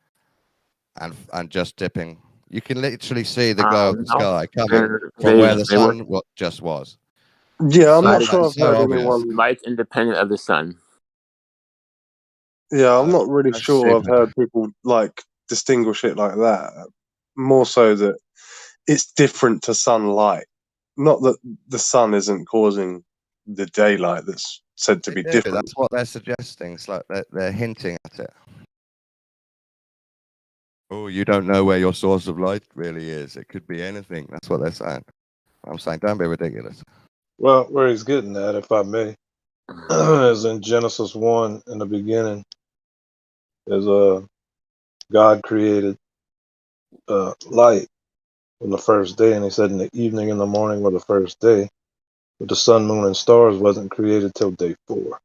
and just dipping. You can literally see the glow of the sky coming from where the sun just was. Yeah, I'm not sure I've heard anyone. Light's independent of the sun. Yeah, I'm not really sure I've heard people distinguish it like that. More so that it's different to sunlight. Not that the sun isn't causing the daylight that's said to be different. That's what they're suggesting. It's like they're hinting at it. Oh, you don't know where your source of light really is. It could be anything. That's what they're saying. I'm saying, don't be ridiculous. Well, where he's getting at, if I may, is in Genesis 1 in the beginning, as God created light on the first day, and he said in the evening and the morning were the first day. But the sun, moon, and stars wasn't created till day 4.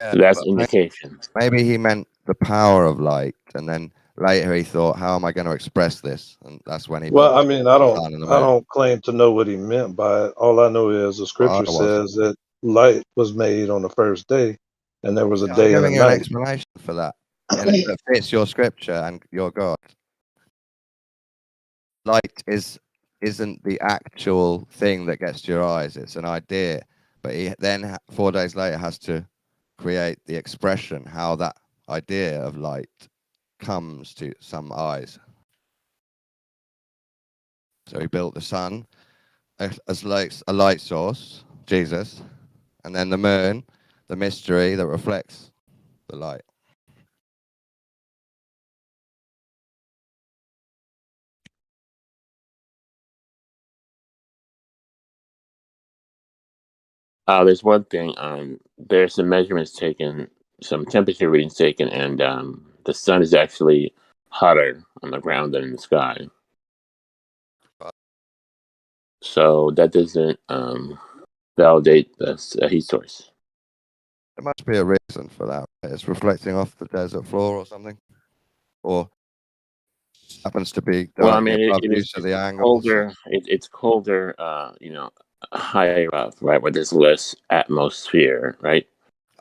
Yeah, So that's but indication. maybe he meant the power of light, and then later he thought, "How am I going to express this?" And that's when he built Well, I mean, I the sun and the moon. don't claim to know what he meant by it. All I know is the scripture I was. says that light was made on the first day, and there was a I'm day and a giving you an night. explanation for that, and it fits your scripture and your God. Light isn't the actual thing that gets to your eyes; it's an idea. But he then 4 days later has to create the expression how that idea of light comes to some eyes. So he built the sun as a light source, Jesus, and then the moon, the mystery that reflects the light. There's one thing. There's some measurements taken, some temperature readings taken, and the sun is actually hotter on the ground than in the sky. So that doesn't validate the heat source. There must be a reason for that. It's reflecting off the desert floor or something, or happens to be Well, I directly mean, above it you, is so the angles. colder. It's colder. Higher up, right, where there's less atmosphere, right?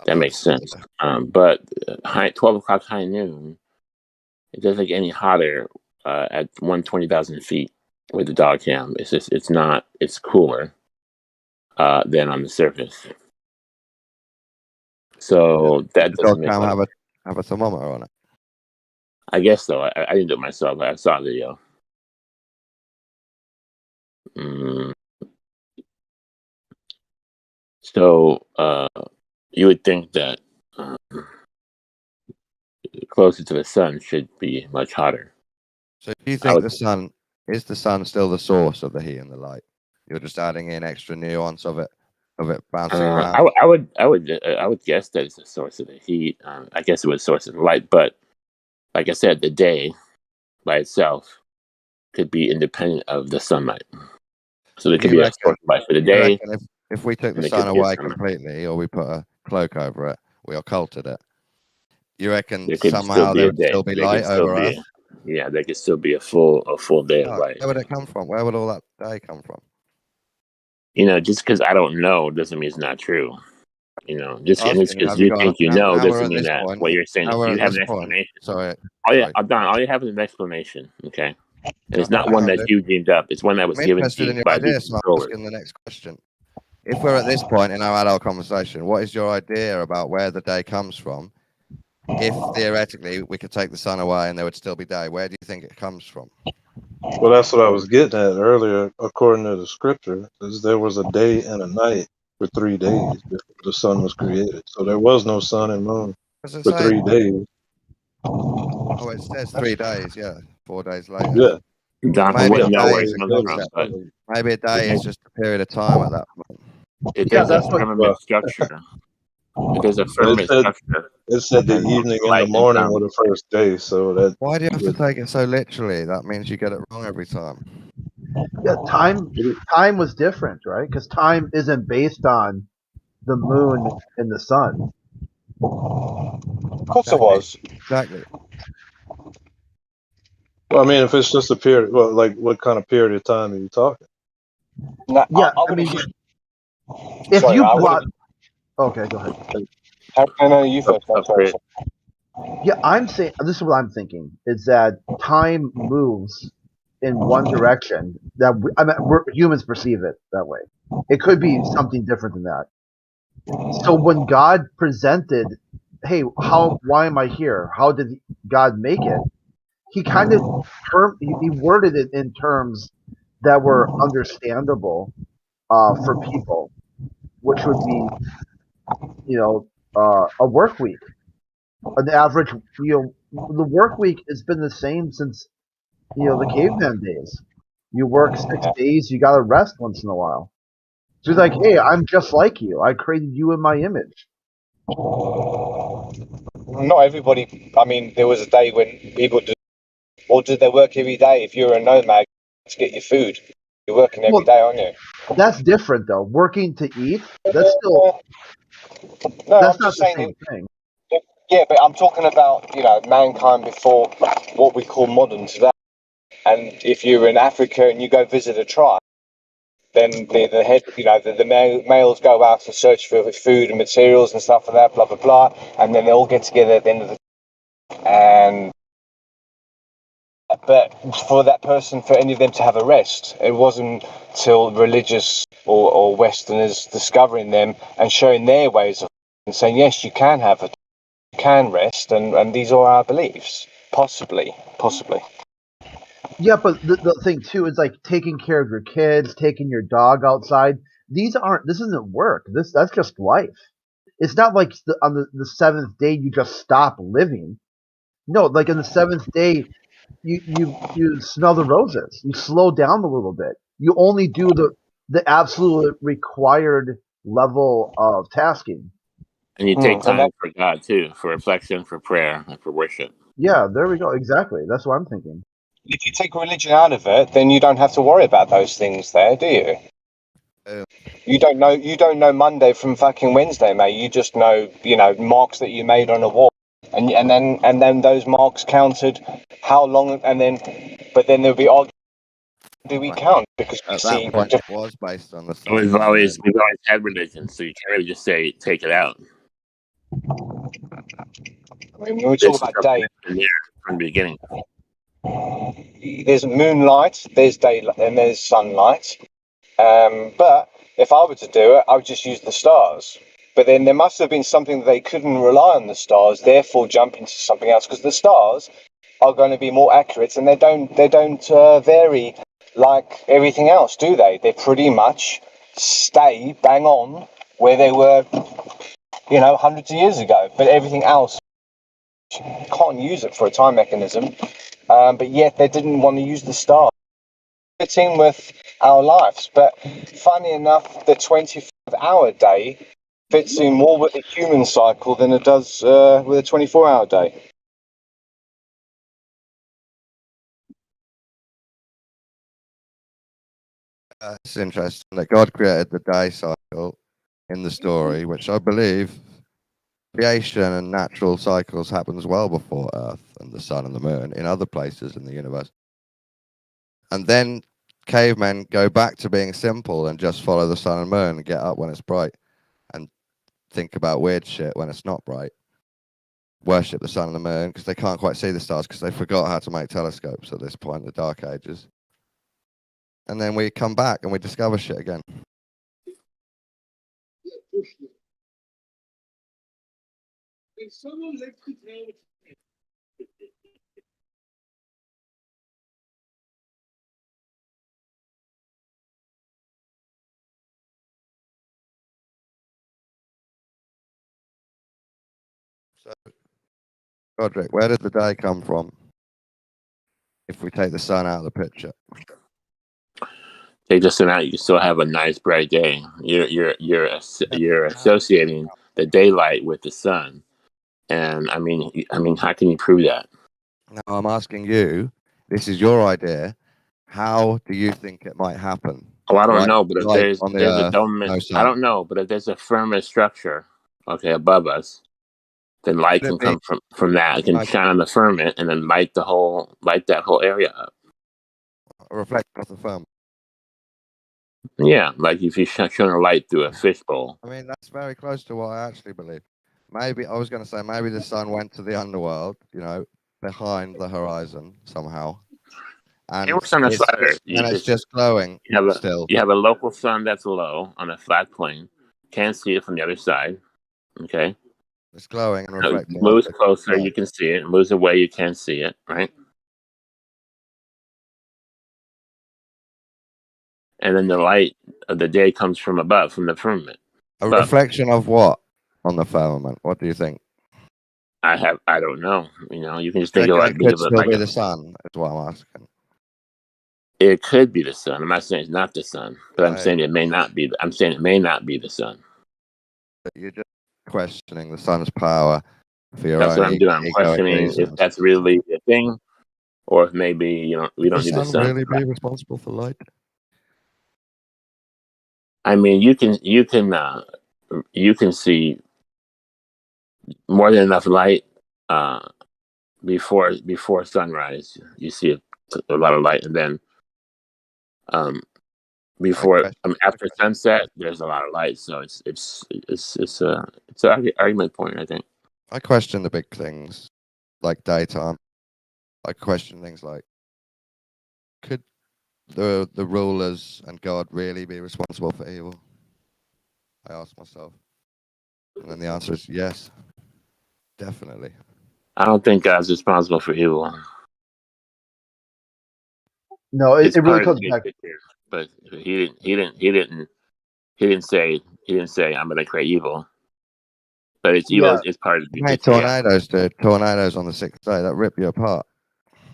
That makes sense. But 12 o'clock high noon, it doesn't get any hotter at 120,000 feet with the dog cam. It's not. It's cooler than on the surface. So that the doesn't dog make cam like, have a thermometer on it. I guess so. I didn't do it myself, but I saw a video. So you would think that closer to the sun should be much hotter. So do you think the sun still the source of the heat and the light? You're just adding in extra nuance of it bouncing around. I would guess that it's a source of the heat. I guess it was a source of light, but like I said, the day by itself could be independent of the sunlight. So there could be a source of light for the day. If we took the sun away completely, or we put a cloak over it, we occulted it, you reckon There could somehow still be there a would day. still be There could light still over be Earth? yeah, there could still be a full day of light. Where would it come from? Where would all that day come from? Just because I don't know doesn't mean it's not true. Just because you think you know doesn't mean that what you're saying. You have an explanation. Sorry. Don, all you have is an explanation. Okay, and it's not one that you dreamed up. It's one that was I'm given interested to in you your by idea, these so I'm controllers. asking the next question. If we're at this point in our adult conversation, what is your idea about where the day comes from? If theoretically we could take the sun away and there would still be day, where do you think it comes from? Well, that's what I was getting at earlier. According to the scripture, is there was a day and a night for 3 days before the sun was created. So there was no sun and moon for 3 days. Oh, it says 3 days. Yeah, 4 days later. Yeah. Don, I wouldn't know where it's coming from, but maybe a day is just a period of time at that point. It is a firmament structure. It is a firmament structure. It said the evening and the morning were the first day. So that. Why do you have to take it so literally? That means you get it wrong every time. Yeah, time was different, right? Because time isn't based on the moon and the sun. Of course it was. Exactly. Well, I mean, if it's just a period, well, like what kind of period of time are you talking? No, yeah, I mean, if Sorry, you I brought, okay, go ahead. I know you first. Yeah, I'm saying this is what I'm thinking is that time moves in one direction. That humans perceive it that way. It could be something different than that. So when God presented, hey, why am I here? How did God make it? He kind of he worded it in terms that were understandable for people, which would be, a work week. An average, the work week has been the same since, the caveman days. You work 6 days, you got to rest once in a while. So he's like, hey, I'm just like you. I created you in my image. Not everybody. I mean, there was a day when people or do they work every day? If you're a nomad to get your food, you're working every day, aren't you? That's different though. Working to eat, that's still No, that's I'm not just the saying. same thing. Yeah, but I'm talking about mankind before what we call modern today. And if you're in Africa and you go visit a tribe, then the head, the males go out to search for food and materials and stuff like that, blah blah blah, and then they all get together at the end of the but for that person, for any of them to have a rest, it wasn't till religious or Westerners discovering them and showing their ways of and saying, yes, you can have it, you can rest, and these are our beliefs. Possibly. Yeah, but the thing too is like taking care of your kids, taking your dog outside. This isn't work. That's just life. It's not like on the seventh day you just stop living. No, like on the seventh day you smell the roses. You slow down a little bit. You only do the absolute required level of tasking. And you take time for God too, for reflection, for prayer, and for worship. Yeah, there we go. Exactly. That's what I'm thinking. If you take religion out of it, then you don't have to worry about those things there, do you? You don't know Monday from fucking Wednesday, mate. You just know, marks that you made on a wall, and then those marks counted how long, but then there'll be arguments. Do we count? Because we At see that point, it was based on the sun. We've always had religion, so you can't really just say take it out. I mean, when we talk about day, from the beginning. There's moonlight, there's daylight, and there's sunlight. But if I were to do it, I would just use the stars. But then there must have been something that they couldn't rely on the stars, therefore jump into something else, because the stars are going to be more accurate, and they don't vary like everything else, do they? They pretty much stay bang on where they were, hundreds of years ago. But everything else, can't use it for a time mechanism. But yet they didn't want to use the stars. Fits in with our lives. But funny enough, the 24-hour day fits in more with the human cycle than it does with a 24-hour day. It's interesting that God created the day cycle in the story, which I believe creation and natural cycles happens well before Earth and the sun and the moon in other places in the universe. And then cavemen go back to being simple and just follow the sun and moon and get up when it's bright and think about weird shit when it's not bright. Worship the sun and the moon because they can't quite see the stars because they forgot how to make telescopes at this point in the Dark Ages. And then we come back and we discover shit again. So, Roderick, where did the day come from? If we take the sun out of the picture. Take the sun out, you still have a nice bright day. You're associating the daylight with the sun, and I mean, how can you prove that? Now I'm asking you. This is your idea. How do you think it might happen? Oh, I don't Light- know, but if light there's on the a earth, dome, no I sun. don't know, but if there's a firmer structure, okay, above us, then light Could can it be- come from that. It can shine on the firmament and then light that whole area up. A reflection of the firmament. Yeah, like if you shine a light through a fishbowl. I mean, that's very close to what I actually believe. Maybe I was going to say maybe the sun went to the underworld, behind the horizon somehow. And It works on a flat Earth. it's just glowing still. You have a local sun that's low on a flat plane. Can't see it from the other side. Okay. It's glowing and So it reflecting. moves closer, you can see it. It moves away, you can't see it. Right. And then the light of the day comes from above, from the firmament. A reflection of what on the firmament? What do you think? I don't know. You can just Do think you of reckon it it could still be the sun, is what I'm asking. It could be the sun. I'm not saying it's not the sun, but I'm saying it may not be. I'm saying it may not be the sun. You're just questioning the sun's power for your That's own what I'm doing. I'm egoic questioning reasons. if that's really a thing, or if maybe we don't Does need the sun sun. really be responsible for light? I mean, you can see more than enough light before sunrise. You see a lot of light, and then after sunset, there's a lot of light. So it's an argument point, I think. I question the big things like daytime. I question things like, could the rulers and God really be responsible for evil? I ask myself, and then the answer is yes, definitely. I don't think God's responsible for evil. No, It's it really part of comes the back. picture, but he didn't say I'm going to create evil. But it's evil. Yeah. It's part of the You made picture. Yeah. tornadoes, dude. Tornadoes on the 6th day that rip you apart,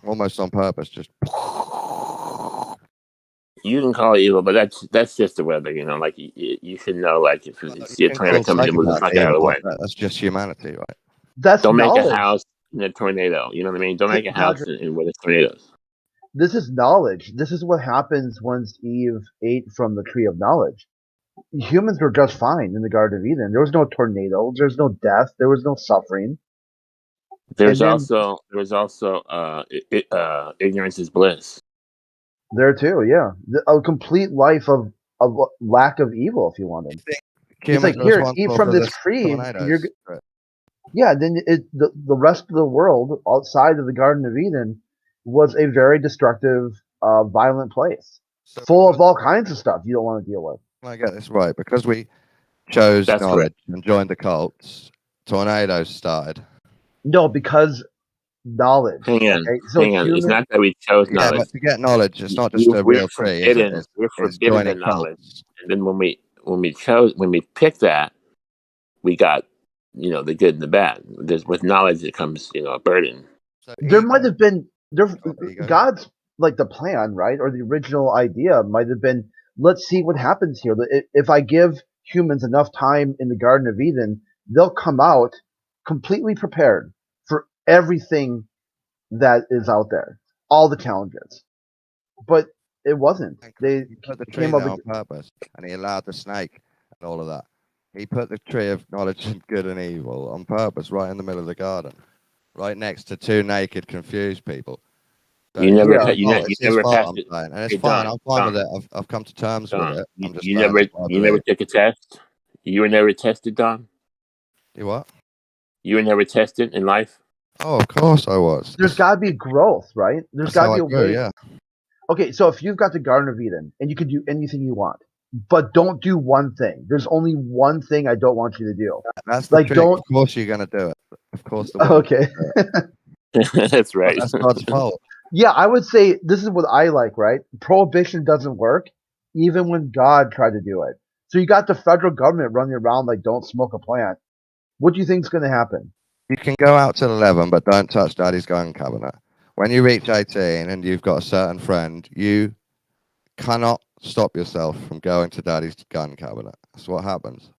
almost on purpose. Just You can call it evil, but that's just the weather. Like you should know. Like if you see a tornado coming, to move the fuck out of the way. That's just humanity, right? That's Don't make a knowledge. house in a tornado. You know what I mean? Don't make a house Patrick, in where there's tornadoes. this is knowledge. This is what happens once Eve ate from the tree of knowledge. Humans were just fine in the Garden of Eden. There was no tornado. There was no death. There was no suffering. There's And also ignorance is bliss. there too, yeah, a complete life of lack of evil. If you wanted, it's like, here, eat from this tree. And you're, yeah. Then the rest of the world outside of the Garden of Eden was a very destructive, violent place, full of all kinds of stuff you don't want to deal with. I get this right, because we chose That's knowledge correct. and joined the cults. Tornadoes started. No, because knowledge. Hang on, okay? So hang on. It's not that we chose Yeah, knowledge. but to get knowledge, it's not just We're a real tree, is it? forbidden. We're It's forbidden the joining knowledge, cults. and then when we picked that, we got the good and the bad. With knowledge that comes a burden. There might have been God's, like, the plan, right, or the original idea might have been, let's see what happens here. If I give humans enough time in the Garden of Eden, they'll come out completely prepared for everything that is out there, all the challenges. But it wasn't. They put the tree came there up on purpose, and he allowed the snake and all of that. He put the tree of knowledge of good and evil on purpose right in the middle of the garden, right next to two naked, confused people. So You never passed it's it. and it's Hey, fine. Don, I'm fine Don, with it. I've come to terms Don, with it. I'm just you saying never that's what I you never believe. took a test. You were never tested, Don. You what? You were never tested in life. Oh, of course I was. There's got to be growth, right? There's That's got to how be I a grew, way. yeah. Okay, so if you've got the Garden of Eden and you can do anything you want, but don't do one thing. There's only one thing I don't want you to do. That's the trick. Of course you're going to do it. Of course the world Okay. That's right. That's God's fault. Yeah, I would say this is what I like, right? Prohibition doesn't work, even when God tried to do it. So you got the federal government running around like, don't smoke a plant. What do you think is going to happen? You can go out till 11, but don't touch Daddy's gun cabinet. When you reach 18 and you've got a certain friend, you cannot stop yourself from going to Daddy's gun cabinet. That's what happens.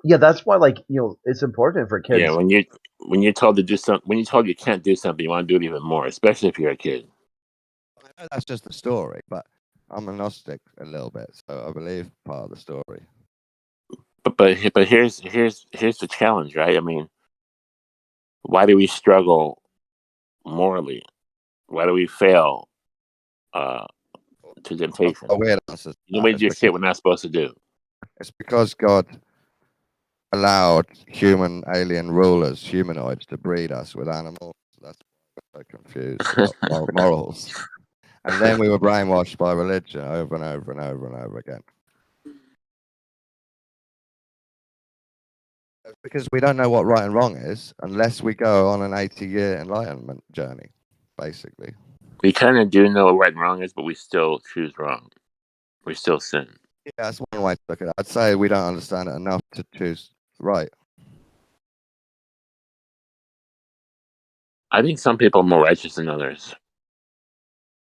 Yeah, that's why, like, it's important for kids. Yeah, when you're told to do something, when you're told you can't do something, you want to do it even more, especially if you're a kid. I know that's just the story, but I'm agnostic a little bit, so I believe part of the story. But here's the challenge, right? I mean, why do we struggle morally? Why do we fail to temptation? A weird answer. We do shit we're not supposed to do. It's because God allowed human alien rulers, humanoids, to breed us with animals. That's why we're so confused about morals. And then we were brainwashed by religion over and over and over and over again. Because we don't know what right and wrong is unless we go on an 80-year enlightenment journey, basically. We kind of do know what right and wrong is, but we still choose wrong. We still sin. Yeah, that's one way to look at it. I'd say we don't understand it enough to choose right. I think some people are more righteous than others.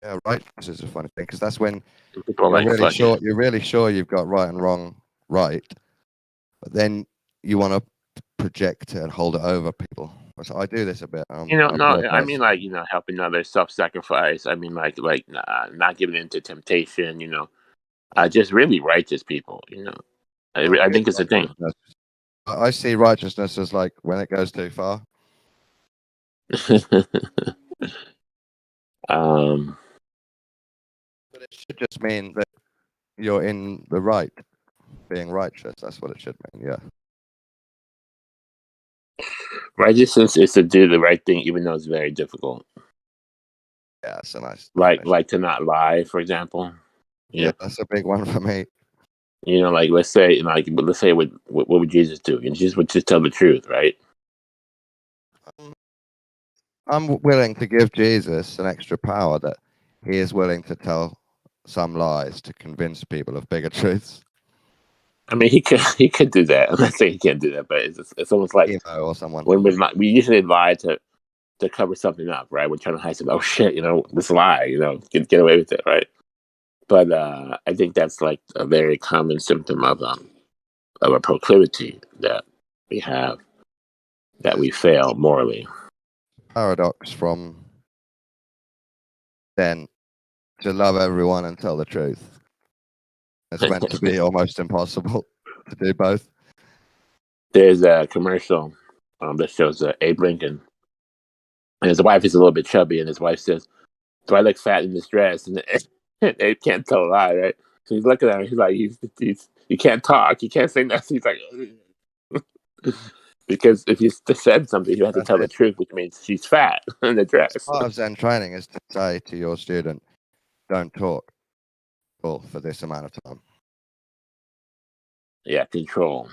Yeah, righteous is a funny thing, because that's when People you're like really fucking- sure you've got right and wrong right, but then you want to project it and hold it over people. So I do this a bit. You know, I'm no, more I mean, based. like, you know, helping others, self-sacrifice. I mean, like not giving into temptation. You know, just really righteous people. You know, I think it's a thing. I see righteousness as like when it goes too far. But it should just mean that you're in the right, being righteous. That's what it should mean. Yeah. Righteousness is to do the right thing, even though it's very difficult. Yeah, it's a nice. Like to not lie, for example. Yeah, that's a big one for me. You know, like let's say what would Jesus do? And Jesus would just tell the truth, right? I'm willing to give Jesus an extra power that he is willing to tell some lies to convince people of bigger truths. I mean, he could do that. I'm not saying he can't do that, but it's almost like or someone. When we usually lie to cover something up, right? We're trying to hide something. Oh shit, you know, this lie, you know, get away with it, right? But I think that's like a very common symptom of a proclivity that we have, that we fail morally. Paradox from then to love everyone and tell the truth. It's meant to be almost impossible to do both. There's a commercial that shows Abe Lincoln, and his wife is a little bit chubby, and his wife says, "Do I look fat in this dress?" And Abe can't tell a lie, right? So he's looking at her. He's like, "You can't talk. You can't say nothing." He's like, because if you said something, you have to tell the truth, which means she's fat in the dress. Part of Zen training is to say to your student, "Don't talk for this amount of time." Yeah, control,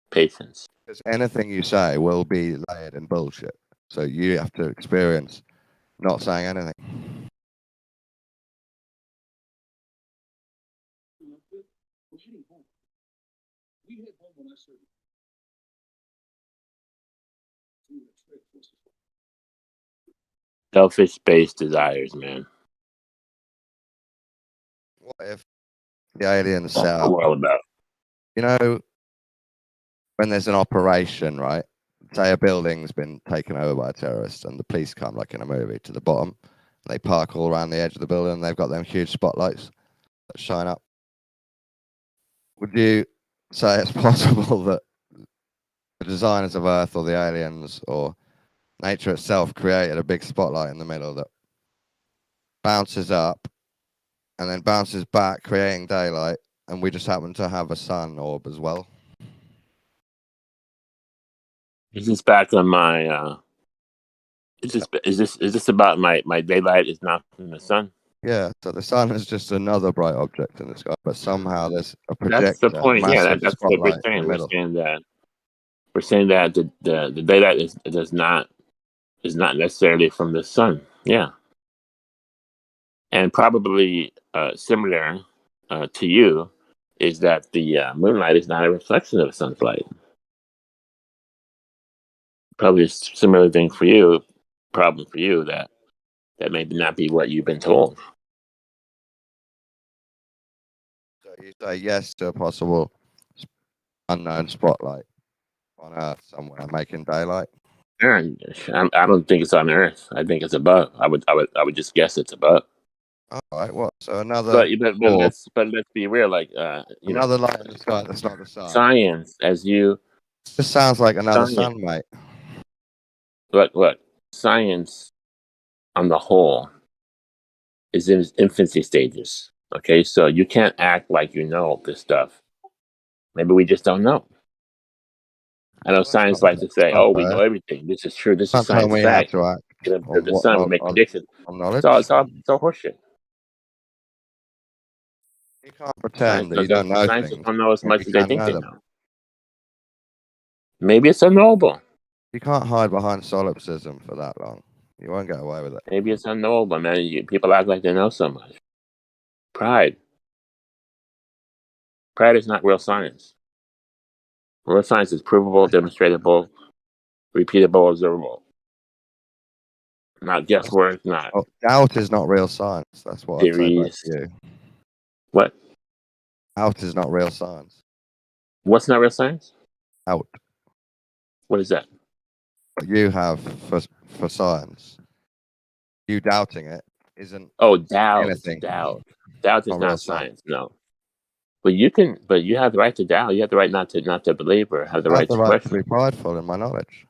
patience. Because anything you say will be layered in bullshit. So you have to experience not saying anything. Selfish-based desires, man. What if the aliens That's set what up? we're all about. You know, when there's an operation, right? Say a building's been taken over by a terrorist and the police come, like in a movie, to the bottom. They park all around the edge of the building and they've got them huge spotlights that shine up. Would you say it's possible that the designers of Earth or the aliens or nature itself created a big spotlight in the middle that bounces up and then bounces back, creating daylight, and we just happen to have a sun orb as well? Is this back on my? Is this about my daylight is not from the sun? Yeah, so the sun is just another bright object in the sky, but somehow there's a That's the projector, point. Yeah, massive that's what we're spotlight in saying. the We're middle. saying that the daylight is not necessarily from the sun. Yeah, and probably similar to you is that the moonlight is not a reflection of the sun's light. Probably a similar thing for you. Problem for you that may not be what you've been told. So you say yes to a possible unknown spotlight on Earth somewhere making daylight? I don't think it's on Earth. I think it's above. I would just guess it's above. All right, what? So another. But let's be real. Like another light in the sky that's not the sun. Science, as you. This sounds like another sun, mate. Look. Science, on the whole, is in its infancy stages. Okay, so you can't act like you know this stuff. Maybe we just don't know. I know science likes to say, "Oh, we know everything. This is true. This is science fact." The sun will make predictions. It's all horseshit. You can't pretend that you don't know scientists things. don't know as much as they think they them. know. Maybe it's unknowable. You can't hide behind solipsism for that long. You won't get away with it. Maybe it's unknowable, man. People act like they know so much. Pride is not real science. Real science is provable, demonstratable, repeatable, observable. Not guesswork, not doubt is not real science. That's what I'd say back to you. What? Doubt is not real science. What's not real science? Doubt. What is that? what you have for science, you doubting it isn't Oh, doubt, anything. doubt is Not real not science. No, but you have the right to doubt. You have the right not to believe or have the I have right the to right to question. be prideful in my knowledge.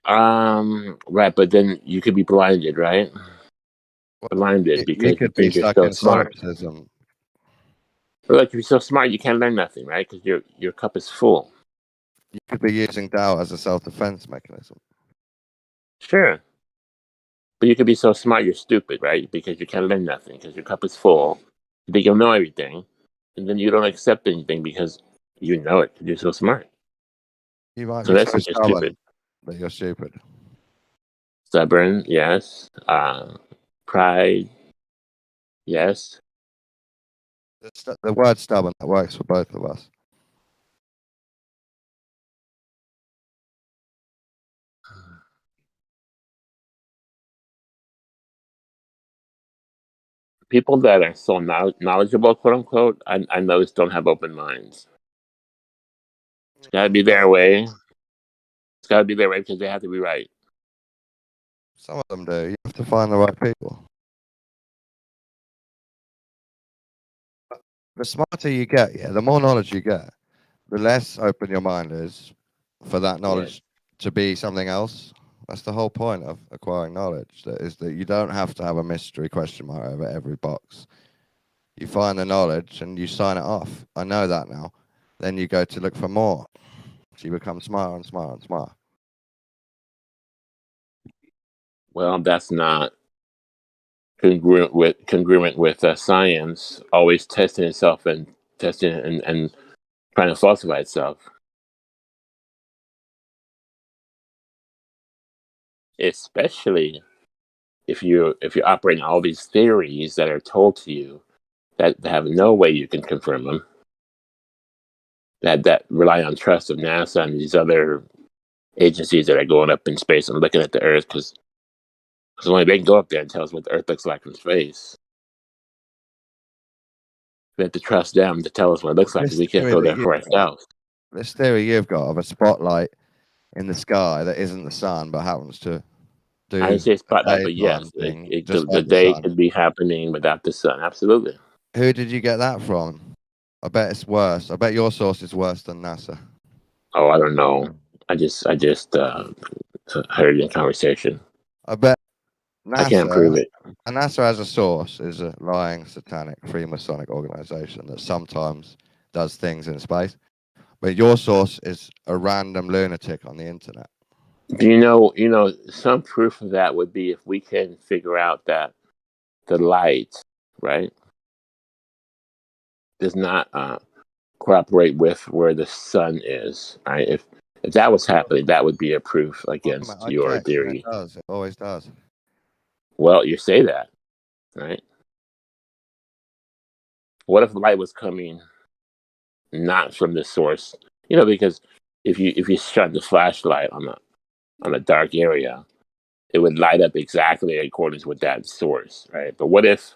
Right, but then you could be blinded, right? Blinded because You you could be think you're stuck so in smart. solipsism. But like, if you're so smart, you can't learn nothing, right? Because your cup is full. You could be using doubt as a self-defense mechanism. Sure. But you could be so smart you're stupid, right? Because you can't learn nothing because your cup is full. You think you'll know everything, and then you don't accept anything because you know it because you're so smart. You might So be that's so just stupid. stubborn that you're stupid. Stubborn, yes. Pride, yes. The word stubborn, that works for both of us. People that are so knowledgeable, quote unquote, I notice don't have open minds. It's got to be their way. It's got to be their way because they have to be right. Some of them do. You have to find the right people. The smarter you get, the more knowledge you get, the less open your mind is for that knowledge to be something else. That's the whole point of acquiring knowledge. That is that you don't have to have a mystery question mark over every box. You find the knowledge and you sign it off. I know that now. Then you go to look for more. So you become smarter and smarter and smarter. Well, that's not congruent with science always testing itself and testing and trying to falsify itself. Especially if you're operating all these theories that are told to you that have no way you can confirm them. That rely on trust of NASA and these other agencies that are going up in space and looking at the Earth because only they can go up there and tell us what the Earth looks like from space. We have to trust them to tell us what it looks like because we can't go there for ourselves. This theory you've got of a spotlight in the sky that isn't the sun but happens to do I didn't say spotlight, but yes, the day could be happening without the sun. Absolutely. Who did you get that from? I bet it's worse. I bet your source is worse than NASA. Oh, I don't know. I just heard it in conversation. I bet NASA, I can't prove it. And NASA as a source is a lying, satanic, Freemasonic organization that sometimes does things in space. But your source is a random lunatic on the internet. Do you know, some proof of that would be if we can figure out that the light, right, does not cooperate with where the sun is. Right? If that was happening, that would be a proof against your theory. It does. It always does. Well, you say that, right? What if the light was coming not from the source? Because if you shine the flashlight on a dark area, it would light up exactly in accordance with that source, right? But what if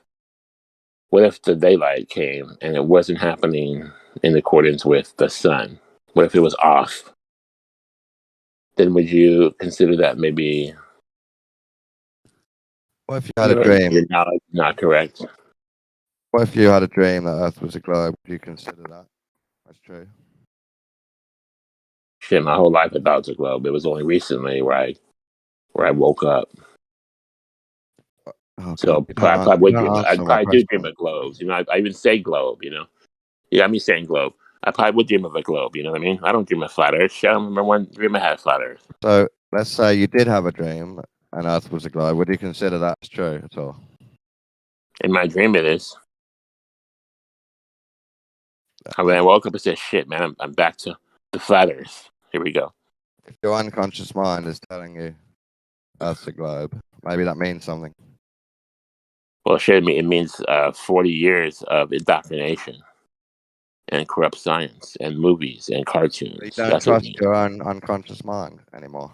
the daylight came and it wasn't happening in accordance with the sun? What if it was off? Then would you consider that maybe? What if you had a dream? Your knowledge is not correct. What if you had a dream that Earth was a globe? Would you consider that? That's true. Shit, my whole life I thought it was a globe. It was only recently where I woke up. So I probably do dream of globes. I even say globe. You got me saying globe. I probably would dream of a globe. You know what I mean? I don't dream of flat Earth. Shit, I don't remember one dream I had flat Earth. So let's say you did have a dream and Earth was a globe. Would you consider that as true at all? In my dream, it is. I mean, I woke up and said, "Shit, man, I'm back to the flat Earth. Here we go." If your unconscious mind is telling you Earth's a globe, maybe that means something. Well, shit, it means 40 years of indoctrination and corrupt science and movies and cartoons. You don't trust your own unconscious mind anymore.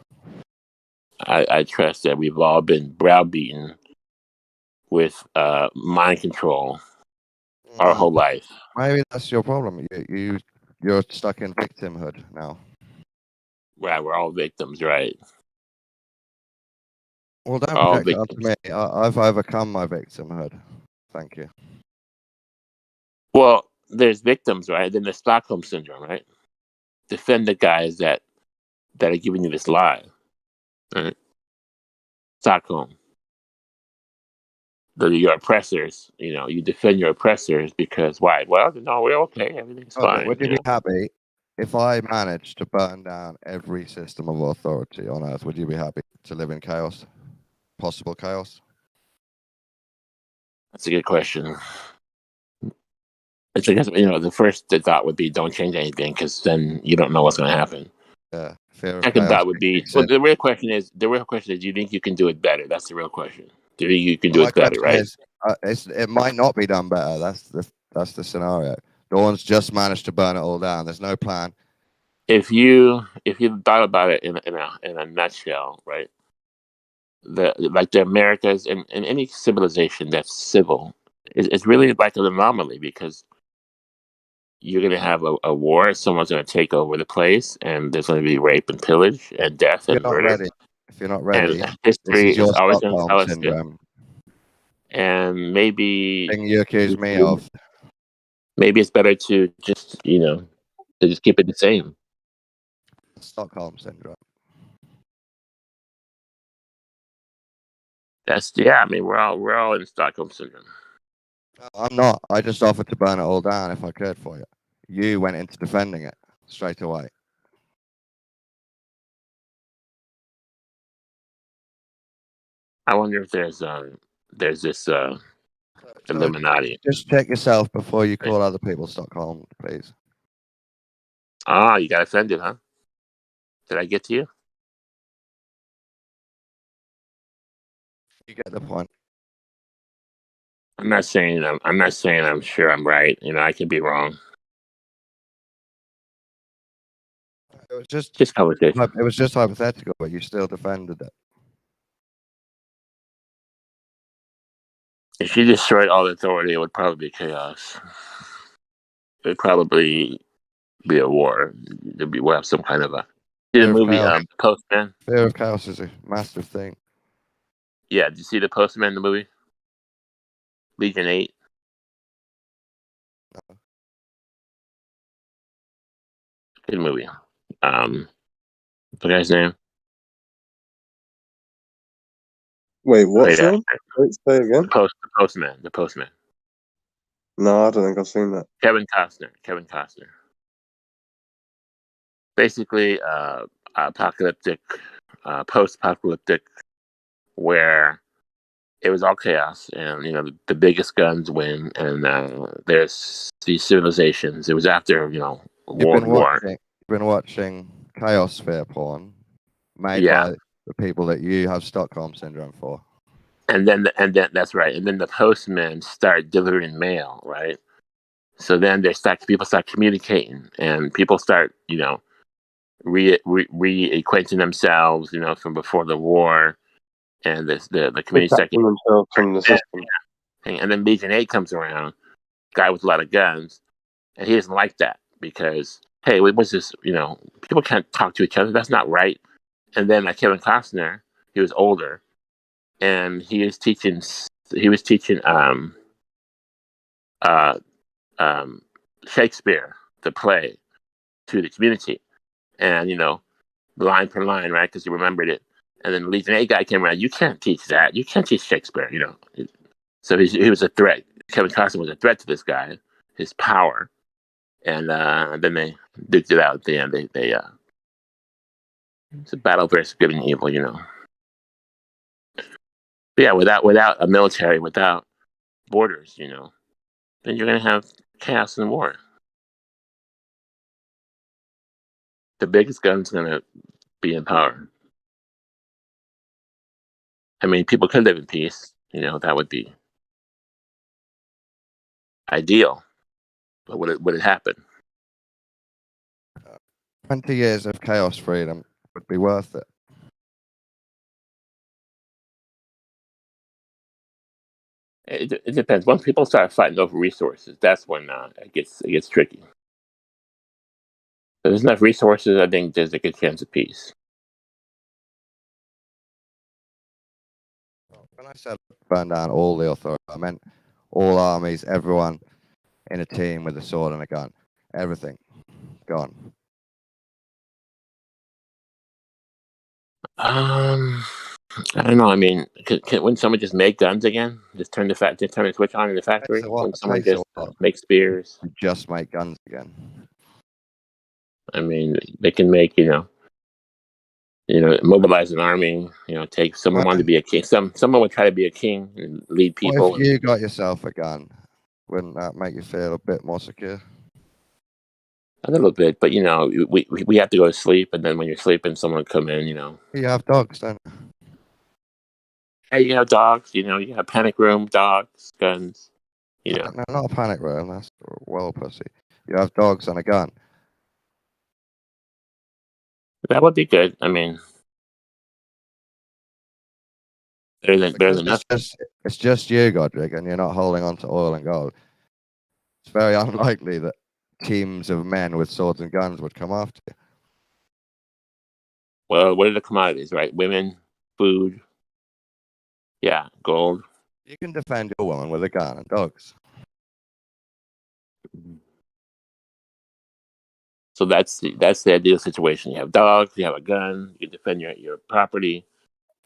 I trust that we've all been browbeaten with mind control our whole life. Maybe that's your problem. You're stuck in victimhood now. Right, we're all victims, right? Well, don't All project it onto victims. me. I've overcome my victimhood. Thank you. Well, there's victims, right? Then there's Stockholm syndrome, right? Defend the guys that are giving you this lie, right? Stockholm. Your oppressors, you defend your oppressors because why? Well, no, we're okay. Everything's fine. Would you be happy if I managed to burn down every system of authority on Earth? Would you be happy to live in chaos? Possible chaos? That's a good question. It's because the first thought would be don't change anything because then you don't know what's going to happen. Yeah, fear of Second chaos. thought would be the real question is do you think you can do it better? That's the real question. Do you think you can do My it better, question right? is, it might not be done better. That's the scenario. Dawn's just managed to burn it all down. There's no plan. If you thought about it in a nutshell, right? The Americas and any civilization that's civil is really like an anomaly because you're going to have a war. Someone's going to take over the place, and there's going to be rape and pillage and death If and murder. you're not ready, And this history is your is always going to Stockholm tell us that. syndrome. And maybe Thing you accuse me of. maybe it's better to just to just keep it the same. Stockholm syndrome. I mean, we're all in Stockholm syndrome. I'm not. I just offered to burn it all down if I could for you. You went into defending it straight away. I wonder if there's this Illuminati. Just check yourself before you call other people Stockholm, please. Ah, you got offended, huh? Did I get to you? You get the point. I'm not saying I'm sure I'm right. I could be wrong. It was just conversation. It was just hypothetical, but you still defended it. If she destroyed all authority, it would probably be chaos. It would probably be a war. We'll have some kind of a. See the movie Postman? Fear of chaos is a massive thing. Yeah, did you see the Postman, the movie? Legion 8? No. Good movie. The guy's name? Wait, what Great film? actor. Wait, say again. The Postman. No, I don't think I've seen that. Kevin Costner. Basically, apocalyptic, post-apocalyptic, where it was all chaos, and the biggest guns win, and there's these civilizations. It was after World War. You've been watching chaos sphere porn made Yeah. by the people that you have Stockholm syndrome for. And then that's right. And then the postmen start delivering mail, right? So then people start communicating, and people start reacquainting themselves, from before the war, and the community start Detaching themselves from the system. and then Legion 8 comes around, guy with a lot of guns, and he doesn't like that because hey, what's this? People can't talk to each other. That's not right. And then Kevin Costner, he was older, and he was teaching Shakespeare, the play, to the community, and line per line, right? Because he remembered it. And then the Legion 8 guy came around. You can't teach that. You can't teach Shakespeare. So he was a threat. Kevin Costner was a threat to this guy, his power, and then they duked it out at the end. They it's a battle versus good and evil, But yeah, without a military, without borders, then you're gonna have chaos and war. The biggest gun's gonna be in power. I mean, people could live in peace. That would be ideal. But would it happen? 20 years of chaos freedom would be worth it. It depends. Once people start fighting over resources, that's when it gets tricky. there's enough resources. I think there's a good chance of peace. When I said burn down all the authority, I meant all armies, everyone in a team with a sword and a gun. Everything gone. I don't know. I mean, wouldn't someone just make guns again? Just turn the switch on in the factory. Takes a while. When someone Takes a just while. make spears. Just make guns again. I mean, they can make mobilize an army. Take someone wanted to be a king. Someone would try to be a king and lead people. What if you got yourself a gun? Wouldn't that make you feel a bit more secure? A little bit, but we have to go to sleep, and then when you're sleeping, someone will come in. You have dogs, don't you? Hey, you have dogs. You have panic room, dogs, guns. No, not a panic room. That's well pussy. You have dogs and a gun. That would be good. I mean, better than nothing. It's just you, Godric, and you're not holding on to oil and gold. It's very unlikely that teams of men with swords and guns would come after you. Well, what are the commodities, right? Women, food, gold. You can defend your woman with a gun and dogs. So that's the ideal situation. You have dogs, you have a gun, you defend your property,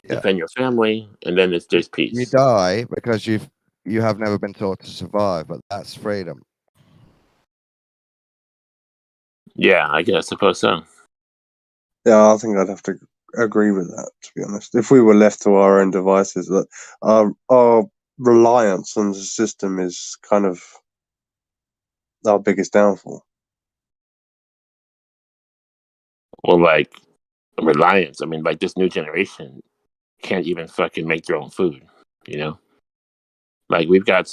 defend your family, and then there's peace. You die because you have never been taught to survive, but that's freedom. Yeah, I suppose so. Yeah, I think I'd have to agree with that, to be honest. If we were left to our own devices, that our reliance on the system is kind of our biggest downfall. Well, like reliance. I mean, like this new generation can't even fucking make their own food. Like we got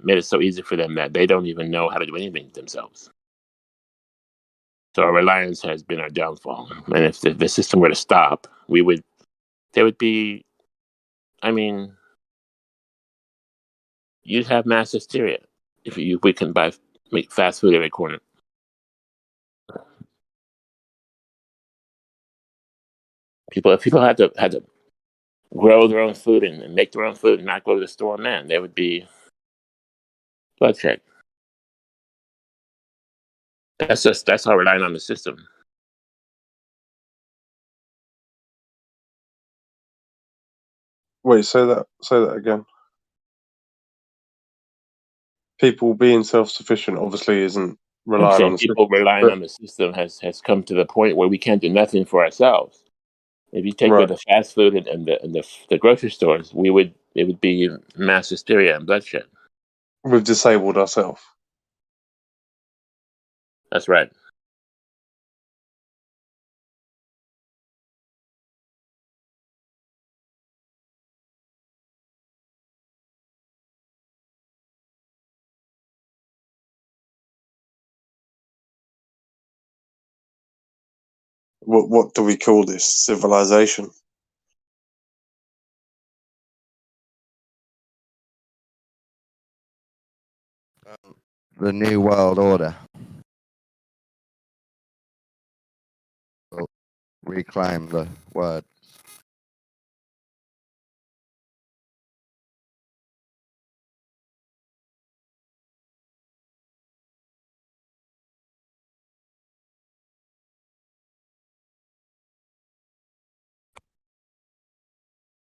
made it so easy for them that they don't even know how to do anything themselves. So our reliance has been our downfall. And if the system were to stop, there would be, I mean, you'd have mass hysteria if we can make fast food every corner. If people had to grow their own food and make their own food and not go to the store, man, there would be bloodshed. That's how we're relying on the system. Wait, say that again. People being self-sufficient obviously isn't relying on the people relying on the system has come to the point where we can't do nothing for ourselves. If you take away the fast food and the grocery stores, it would be mass hysteria and bloodshed. We've disabled ourselves. That's right. What do we call this? Civilization? The New World Order. We'll reclaim the word.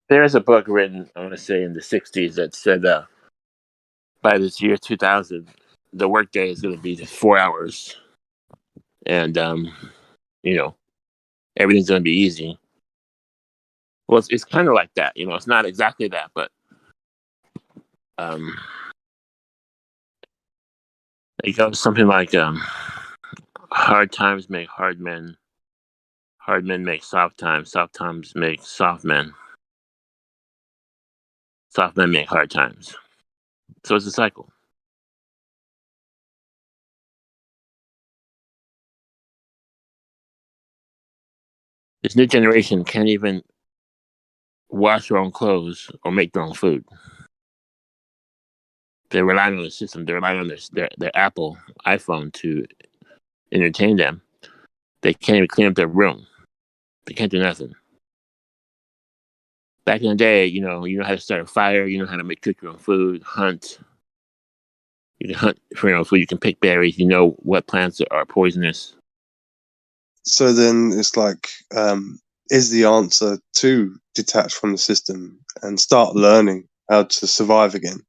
There's a book written, I want to say, in the 60s that said by this year 2000, the workday is going to be just 4 hours. And, everything's going to be easy. Well, it's kind of like that. It's not exactly that, but it goes something like hard times make hard men make soft times make soft men make hard times. So it's a cycle. This new generation can't even wash their own clothes or make their own food. They're relying on the system. They're relying on their Apple iPhone to entertain them. They can't even clean up their room. They can't do nothing. Back in the day, you know how to start a fire, you know how to cook your own food, hunt. You can hunt for your own food. You can pick berries. You know what plants are poisonous. So then it's like, is the answer to detach from the system and start learning how to survive again?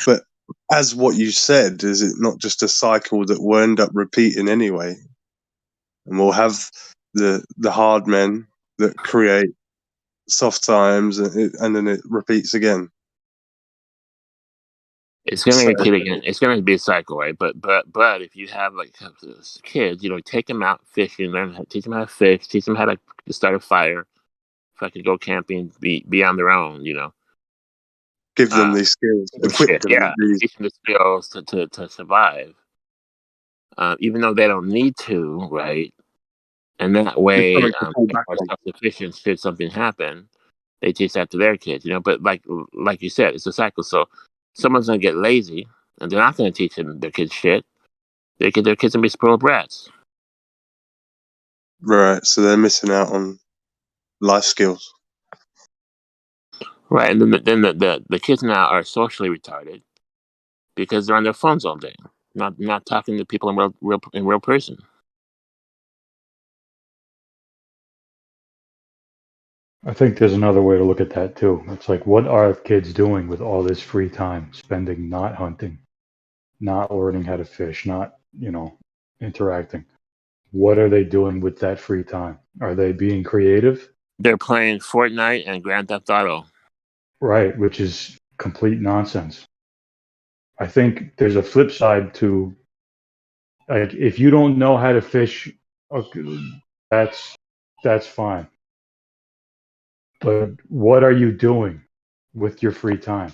But as what you said, is it not just a cycle that will end up repeating anyway? And we'll have the hard men that create soft times, and then it repeats again. It's going to repeat again. It's going to be a cycle, right? But if you have like kids, take them out fishing, teach them how to fish, teach them how to start a fire, fucking go camping, be on their own, Give them these skills, equip them. Yeah, teach them the skills to survive, even though they don't need to, right? And that way, are self-sufficient should something happen. They teach that to their kids, But like you said, it's a cycle. So someone's gonna get lazy, and they're not gonna teach their kids shit. Their kids gonna be spoiled brats. Right. So they're missing out on life skills. Right, and then the kids now are socially retarded because they're on their phones all day, not talking to people in real person. I think there's another way to look at that too. It's like, what are kids doing with all this free time spending not hunting, not learning how to fish, not, interacting? What are they doing with that free time? Are they being creative? They're playing Fortnite and Grand Theft Auto. Right, which is complete nonsense. I think there's a flip side to, like, if you don't know how to fish, okay, that's fine. But what are you doing with your free time?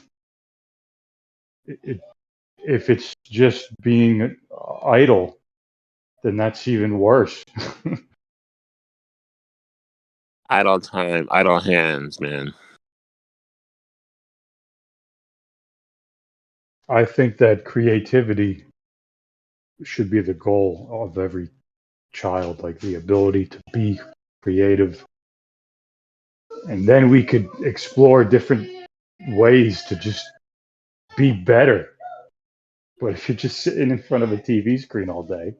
If it's just being idle, then that's even worse. Idle time, idle hands, man. I think that creativity should be the goal of every child, like the ability to be creative. And then we could explore different ways to just be better. But if you're just sitting in front of a TV screen all day,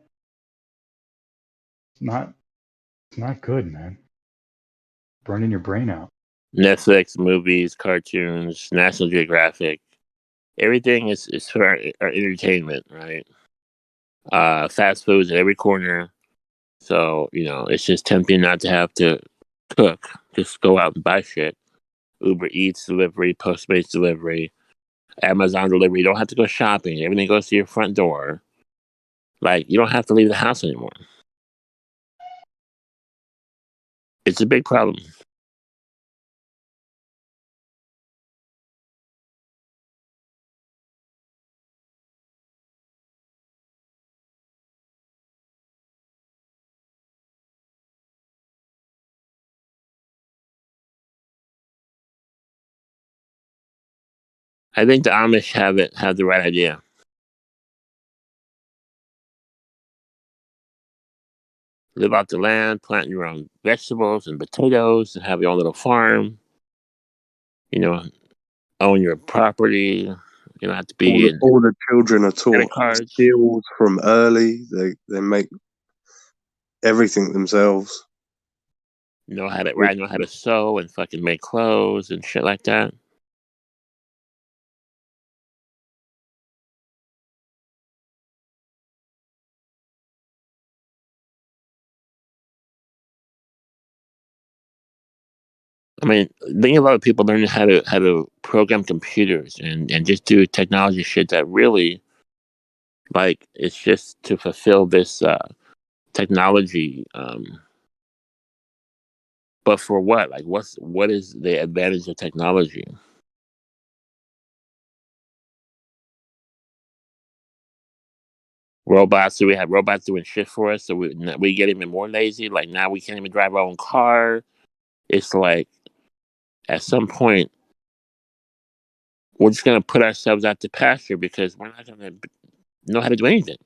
it's not good, man. Burning your brain out. Netflix, movies, cartoons, National Geographic, everything is for our entertainment, right? Fast foods at every corner. So, it's just tempting not to have to cook. Just go out and buy shit. Uber Eats delivery, Postmates delivery, Amazon delivery. You don't have to go shopping. Everything goes to your front door. Like, you don't have to leave the house anymore. It's a big problem. I think the Amish have the right idea. Live off the land, plant your own vegetables and potatoes, and have your own little farm. Own your property. You don't have to be all the children are taught skills from early. They make everything themselves. Know how to sew and fucking make clothes and shit like that. I mean, think about people learning how to program computers and just do technology shit that really, like, it's just to fulfill this technology. But for what? Like, what is the advantage of technology? Robots? Do we have robots doing shit for us? So we get even more lazy. Like, now we can't even drive our own car. It's like, at some point, we're just gonna put ourselves out to pasture because we're not gonna know how to do anything.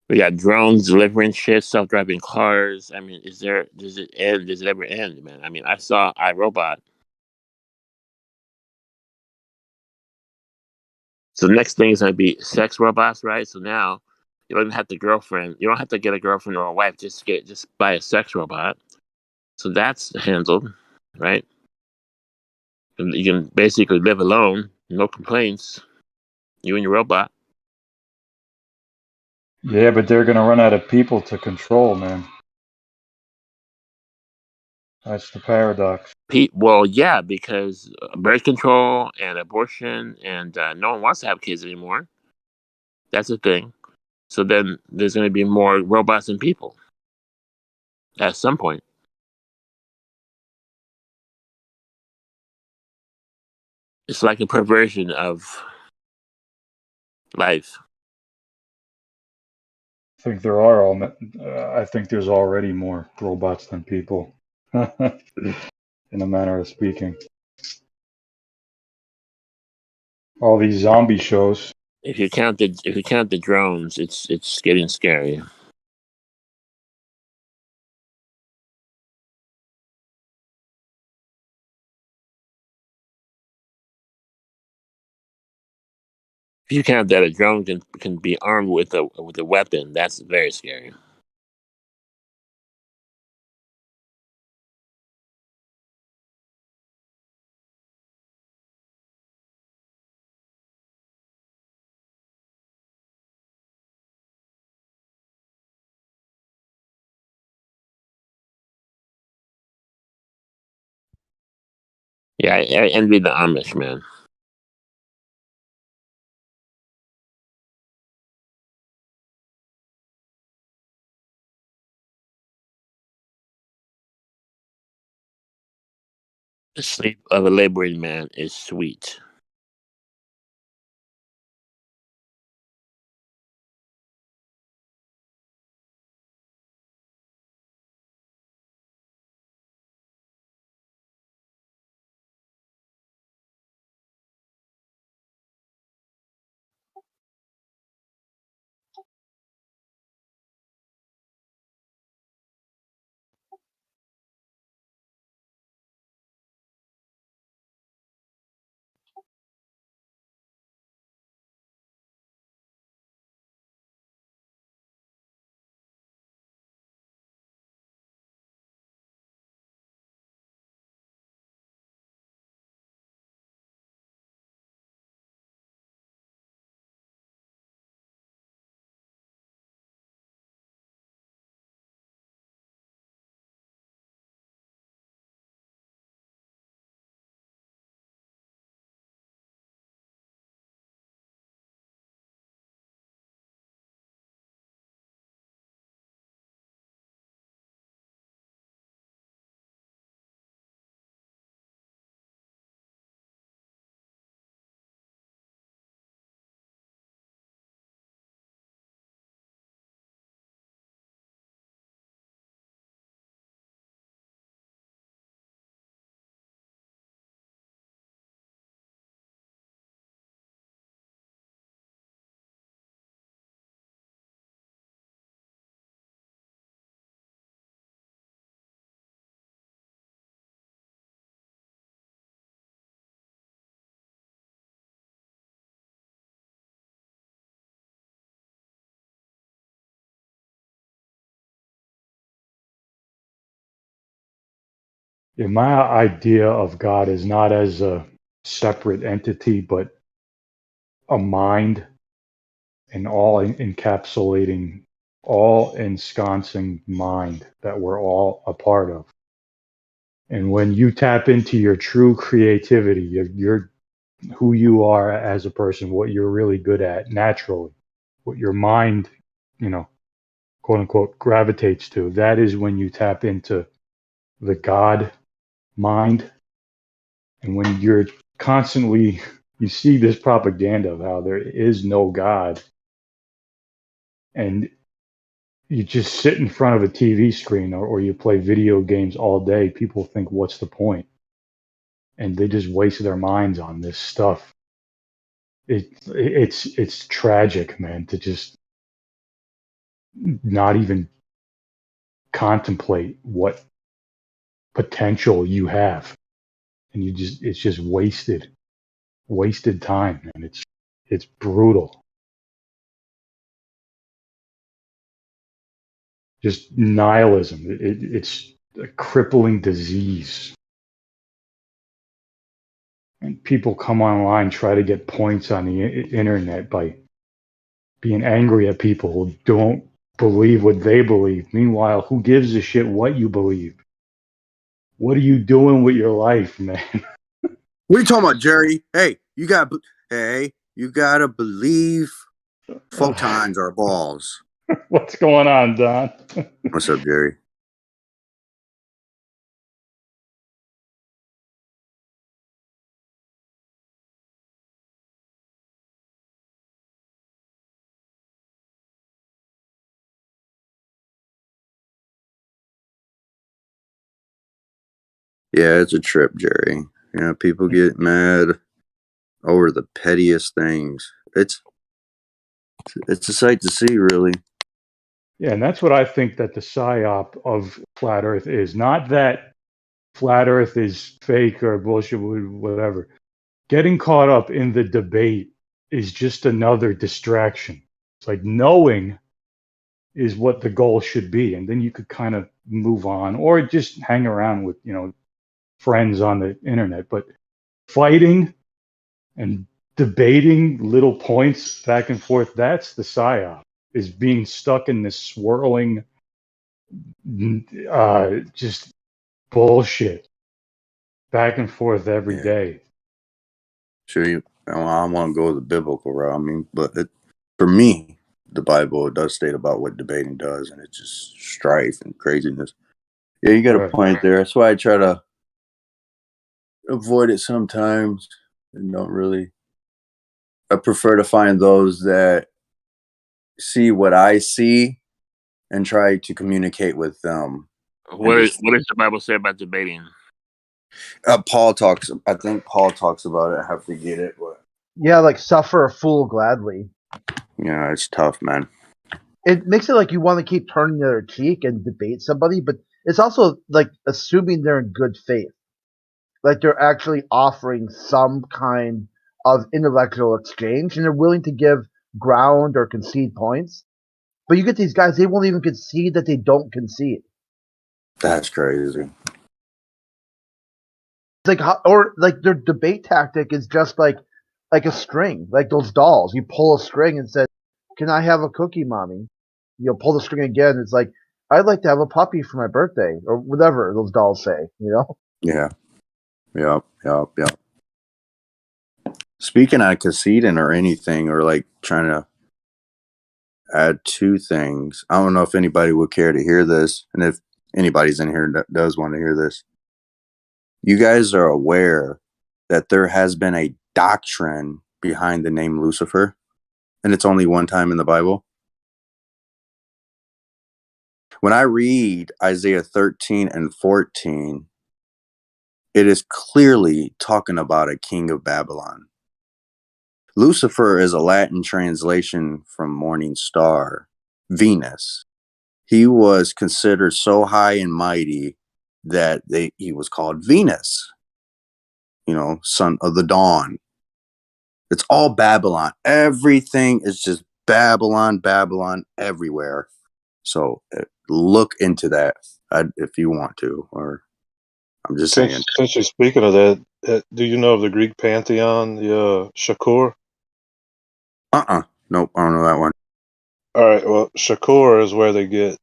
We got drones delivering shit, self-driving cars. I mean, does it end? Does it ever end, man? I mean, I saw iRobot. So the next thing is going to be sex robots, right? So now you don't even have the girlfriend. You don't have to get a girlfriend or a wife. Just buy a sex robot. So that's handled, right? And you can basically live alone, no complaints. You and your robot. Yeah, but they're gonna run out of people to control, man. That's the paradox. Well, yeah, because birth control and abortion, and no one wants to have kids anymore. That's the thing. So then there's going to be more robots than people at some point. It's like a perversion of life. I think I think there's already more robots than people, in a manner of speaking. All these zombie shows. If you count the drones, it's getting scary. If you count that a drone can be armed with a weapon, that's very scary. Yeah, I envy the Amish, man. The sleep of a laboring man is sweet. Yeah, my idea of God is not as a separate entity, but a mind, and all encapsulating, all ensconcing mind that we're all a part of. And when you tap into your true creativity, your who you are as a person, what you're really good at naturally, what your mind, quote unquote, gravitates to, that is when you tap into the God mind. And when you're constantly, you see this propaganda of how there is no God, and you just sit in front of a TV screen, or you play video games all day, people think, what's the point? And they just waste their minds on this stuff. It's tragic, man, to just not even contemplate what potential you have, and it's just wasted time, and it's brutal. Just nihilism. It's a crippling disease. And people come online, try to get points on the internet by being angry at people who don't believe what they believe. Meanwhile, who gives a shit what you believe? What are you doing with your life, man? What are you talking about, Jerry? Hey, you gotta believe photons are balls. What's going on, Don? What's up, Jerry? Yeah, it's a trip, Jerry. You know, people get mad over the pettiest things. It's a sight to see, really. Yeah, and that's what I think that the psyop of flat Earth is. Not that flat Earth is fake or bullshit, whatever. Getting caught up in the debate is just another distraction. It's like knowing is what the goal should be, and then you could kind of move on or just hang around with, friends on the internet. But fighting and debating little points back and forth, that's the psyop, is being stuck in this swirling just bullshit back and forth every day. Sure, I don't want to go the biblical route. I mean, but for me, the Bible, it does state about what debating does, and it's just strife and craziness. Yeah, you got a point there. That's why I try to avoid it sometimes, and don't really. I prefer to find those that see what I see and try to communicate with them. What does the Bible say about debating? Paul talks. I think Paul talks about it. I have to get it, but Yeah, like suffer a fool gladly. yeah, it's tough, man. It makes it like you want to keep turning the other cheek and debate somebody, but it's also like assuming they're in good faith. Like they're actually offering some kind of intellectual exchange and they're willing to give ground or concede points. But you get these guys, they won't even concede that they don't concede. That's crazy. It's like, or like their debate tactic is just like a string, like those dolls. You pull a string and say, "Can I have a cookie, mommy?" You'll pull the string again. It's like, "I'd like to have a puppy for my birthday," or whatever those dolls say. Yeah. Yep. Speaking of conceding or anything, or like trying to add two things, I don't know if anybody would care to hear this, and if anybody's in here that does want to hear this. You guys are aware that there has been a doctrine behind the name Lucifer, and it's only one time in the Bible. When I read Isaiah 13 and 14, it is clearly talking about a king of Babylon. Lucifer is a Latin translation from morning star, Venus. He was considered so high and mighty that he was called Venus, son of the dawn. It's all Babylon. Everything is just Babylon everywhere. So look into that if you want to, or I'm just saying. Since you're speaking of that, do you know of the Greek pantheon, the Shakur? Nope, I don't know that one. All right, well, Shakur is where they get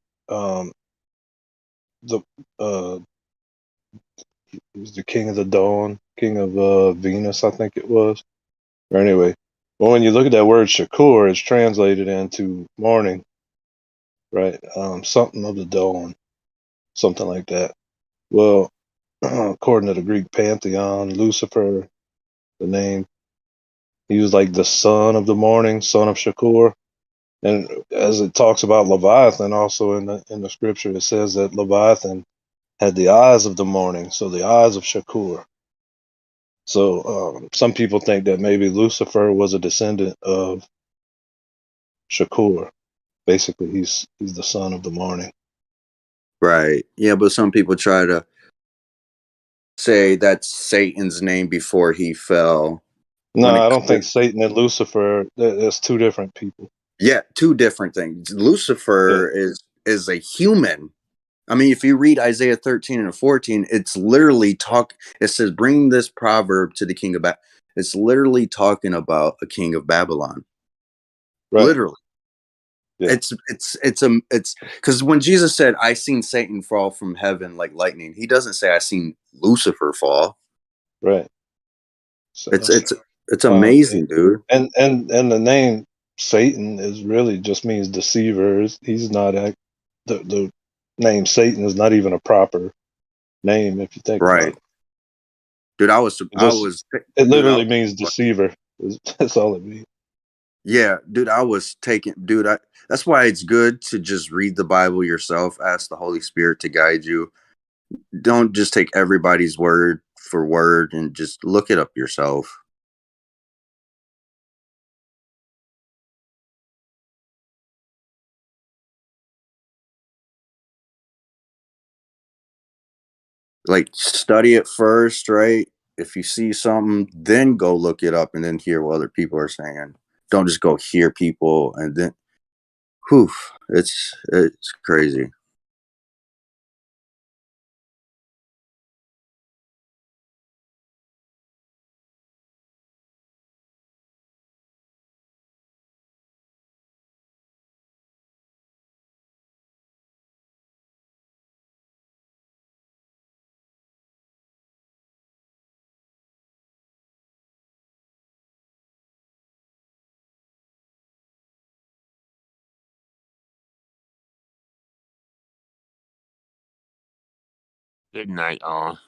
he's the king of the dawn, king of Venus, I think it was. Or anyway, well, when you look at that word Shakur, it's translated into morning, right? Something of the dawn, something like that. Well, according to the Greek pantheon, Lucifer, the name, he was like the son of the morning, son of Shakur. And as it talks about Leviathan, also in the scripture, it says that Leviathan had the eyes of the morning, so the eyes of Shakur. So some people think that maybe Lucifer was a descendant of Shakur. basically he's the son of the morning. Right. Yeah, but some people try to say that's Satan's name before he fell. No, I don't think Satan and Lucifer, there's two different people. Yeah, two different things. Lucifer is a human. I mean, if you read Isaiah 13 and 14, it's literally it says, bring this proverb to the king of Babylon. It's literally talking about a king of Babylon. Right. Literally. Yeah. It's because when Jesus said, I seen Satan fall from heaven like lightning, he doesn't say I seen Lucifer fall. Right. So, it's amazing, dude. And the name Satan is really just means deceiver. He's not the name Satan is not even a proper name if you think about it. Dude, it literally means deceiver. That's all it means. Yeah, dude, that's why it's good to just read the Bible yourself, ask the Holy Spirit to guide you. Don't just take everybody's word for word and just look it up yourself. Like, study it first, right? If you see something, then go look it up and then hear what other people are saying. Don't just go hear people and then, it's crazy. Good night, all.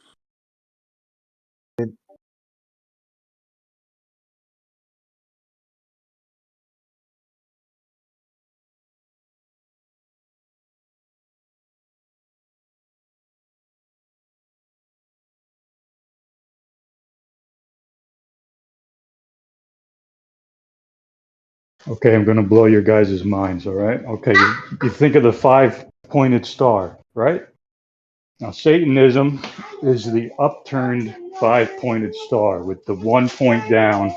Okay, I'm going to blow your guys' minds, all right? Okay, you think of the 5-pointed star, right? Now, Satanism is the upturned 5-pointed star with the 1 point down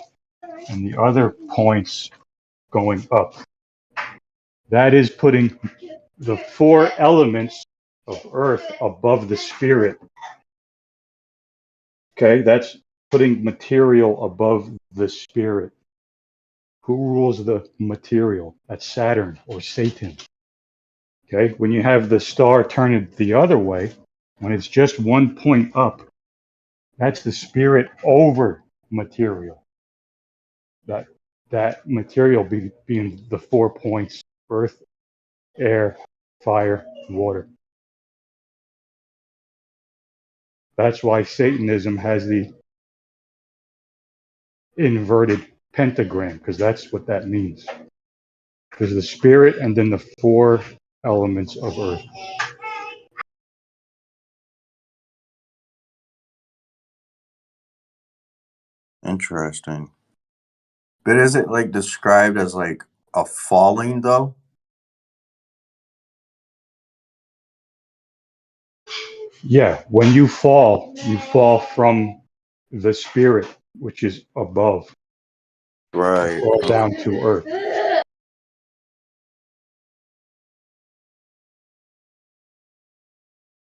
and the other points going up. That is putting the 4 elements of earth above the spirit. Okay, that's putting material above the spirit. Who rules the material? That's Saturn or Satan. Okay, when you have the star turn the other way, when it's just 1 point up, that's the spirit over material. That material being the 4 points: earth, air, fire, water. That's why Satanism has the inverted pentagram, because that's what that means. There's the spirit and then the 4 elements of earth. Interesting. But is it like described as like a falling though? Yeah, when you fall from the spirit, which is above, right, fall down to earth.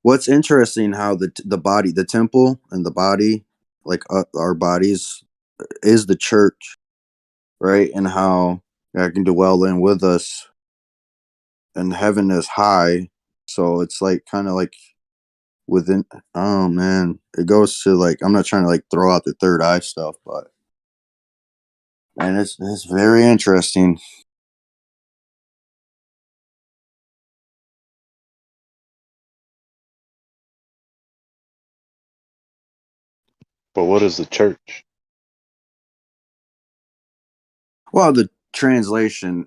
What's interesting how the body, the temple and the body, like our bodies, is the church, right? And how God can dwell in with us, and heaven is high, so it's like kind of like within. Oh man, it goes to like, I'm not trying to like throw out the third eye stuff, but man, it's very interesting. But what is the church? Well, the translation,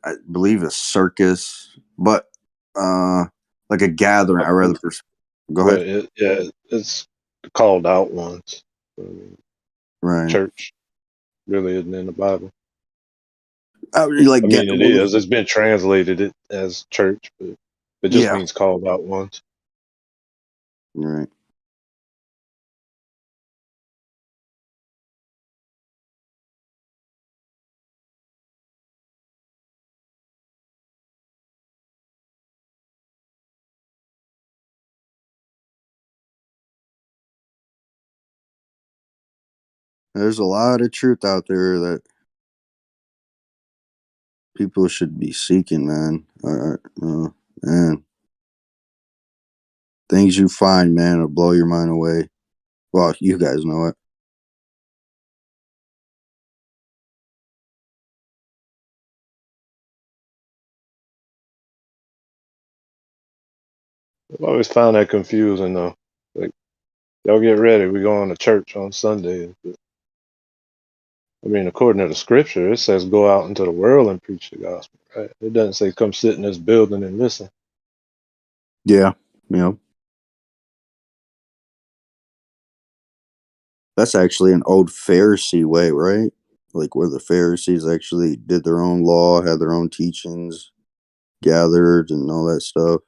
I believe, is circus, but like a gathering. I rather go ahead. It's called out ones. Right. Church really isn't in the Bible. Like I get mean, it is. It's been translated it as church, but it just yeah, means called out ones. right. There's a lot of truth out there that people should be seeking, man. Man, things you find, man, will blow your mind away. Well, you guys know it. I've always found that confusing, though. Like, y'all get ready. We're going to church on Sunday. But, I mean, according to the scripture, it says go out into the world and preach the gospel, right? It doesn't say come sit in this building and listen. Yeah, yeah. That's actually an old Pharisee way, right? Like where the Pharisees actually did their own law, had their own teachings, gathered, and all that stuff.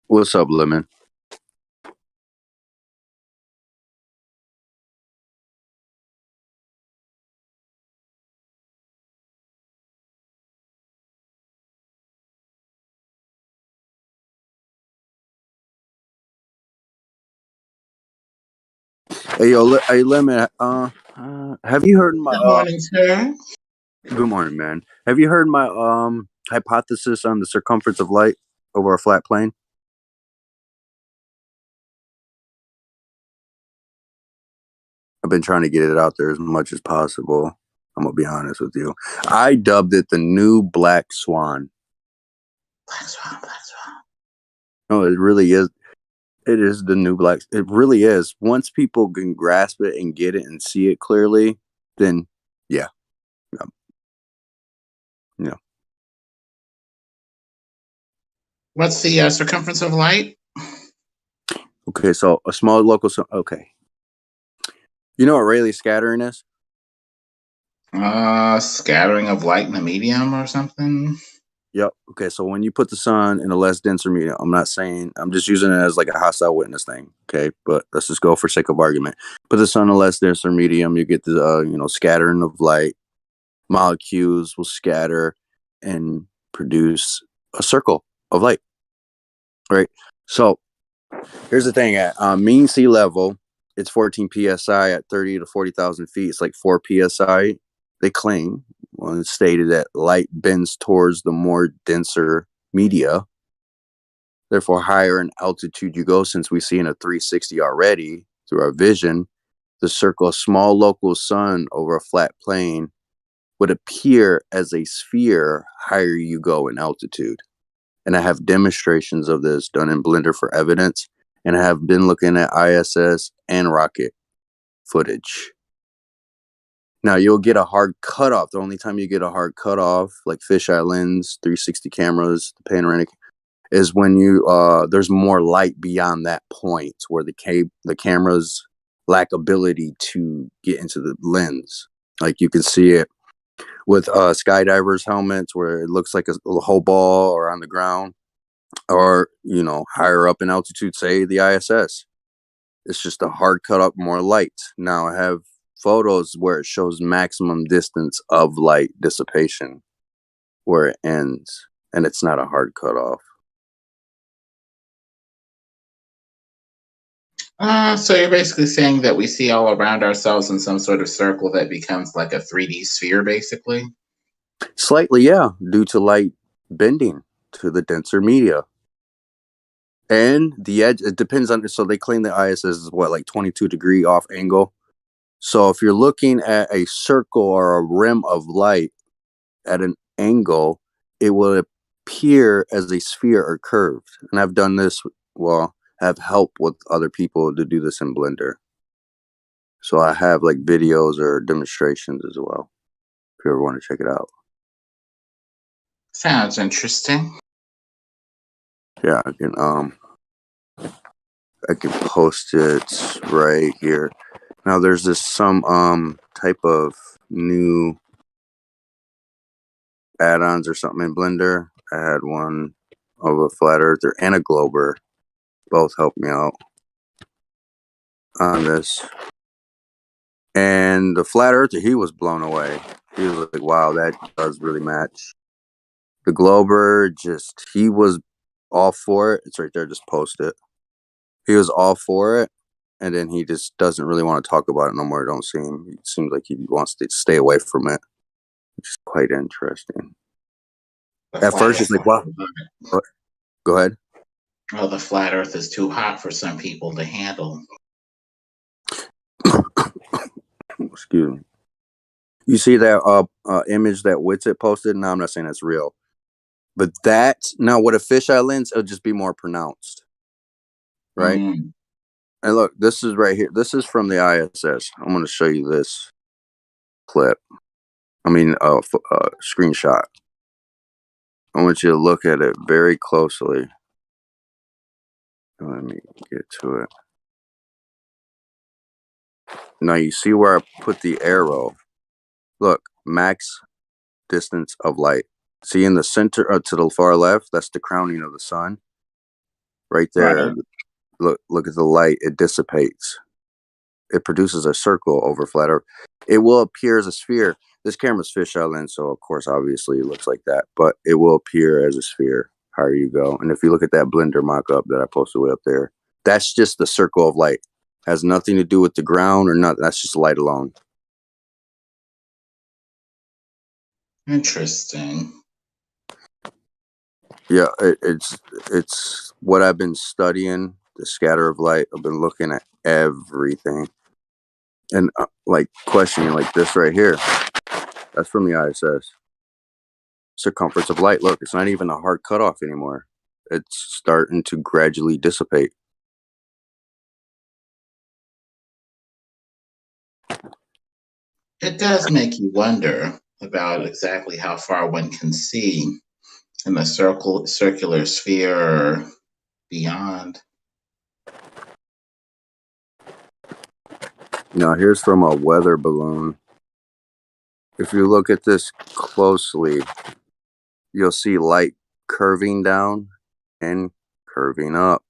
What's up, Lemon? Hey, yo, hey, Lemon. Have you heard my? Good morning, sir. Good morning, man. Have you heard my hypothesis on the circumference of light over a flat plane? I've been trying to get it out there as much as possible. I'm gonna be honest with you. I dubbed it the new Black Swan. Black Swan, Black Swan. No, it really is. It is the new Black. It really is. Once people can grasp it and get it and see it clearly, then yeah. What's the circumference of light? Okay, so a small local. Okay, you know what Rayleigh scattering is? Scattering of light in the medium or something. Yep. Okay, so when you put the sun in a less denser medium, I'm not saying, I'm just using it as like a hostile witness thing. Okay, but let's just go for sake of argument. Put the sun in a less denser medium, you get the scattering of light. Molecules will scatter and produce a circle of light. Right. So here's the thing: at mean sea level, it's 14 psi. At 30 to 40,000 feet, it's like 4 psi. They claim, well, it's stated that light bends towards the more denser media. Therefore, higher in altitude you go, since we see in a 360 already through our vision, the circle, a small local sun over a flat plane, would appear as a sphere higher you go in altitude. And I have demonstrations of this done in Blender for evidence, and I have been looking at ISS and rocket footage. Now, you'll get a hard cutoff. The only time you get a hard cutoff, like fisheye lens, 360 cameras, the panoramic, is when there's more light beyond that point where the cameras lack ability to get into the lens. Like you can see it with skydivers' helmets where it looks like a whole ball, or on the ground, or higher up in altitude, say the ISS. It's just a hard cut up, more light. Now I have photos where it shows maximum distance of light dissipation where it ends, and it's not a hard cut off. So you're basically saying that we see all around ourselves in some sort of circle that becomes like a 3D sphere, basically? Slightly, yeah, due to light bending to the denser media. And the edge, it depends on, so they claim the ISS is like 22-degree off angle. So if you're looking at a circle or a rim of light at an angle, it will appear as a sphere or curved. And I've done this, have helped with other people to do this in Blender. So I have like videos or demonstrations as well, if you ever want to check it out. Sounds interesting. Yeah, I can post it right here. Now there's some type of new add-ons or something in Blender. I had one of a flat earther and a glober. Both helped me out on this. And the flat earther, he was blown away. He was like, wow, that does really match. The glober, he was all for it. It's right there, just post it. He was all for it, and then he just doesn't really want to talk about it no more. I don't see him. It seems like he wants to stay away from it, which is quite interesting. At first, it's like, wow. Go ahead. Well, the flat Earth is too hot for some people to handle. Excuse me. You see that image that Witsit posted? No, I'm not saying that's real. But now with a fisheye lens, it'll just be more pronounced. Right? And look, this is right here. This is from the ISS. I'm going to show you this clip. Screenshot. I want you to look at it very closely. Let me get to it. Now you see where I put the arrow. Look, max distance of light. See in the center to the far left, that's the crowning of the sun. Right there. Look at the light. It dissipates. It produces a circle over flat Earth. It will appear as a sphere. This camera's fisheye lens, so of course, obviously, it looks like that. But it will appear as a sphere higher you go. And if you look at that Blender mock-up that I posted way up there, that's just the circle of light. Has nothing to do with the ground or nothing. That's just light alone. Interesting. Yeah, it's what I've been studying. The scatter of light. I've been looking at everything. And like questioning like this right here. That's from the ISS. Circumference of light. Look, it's not even a hard cutoff anymore. It's starting to gradually dissipate. It does make you wonder about exactly how far one can see in the circular sphere or beyond. Now here's from a weather balloon. If you look at this closely, you'll see light curving down and curving up.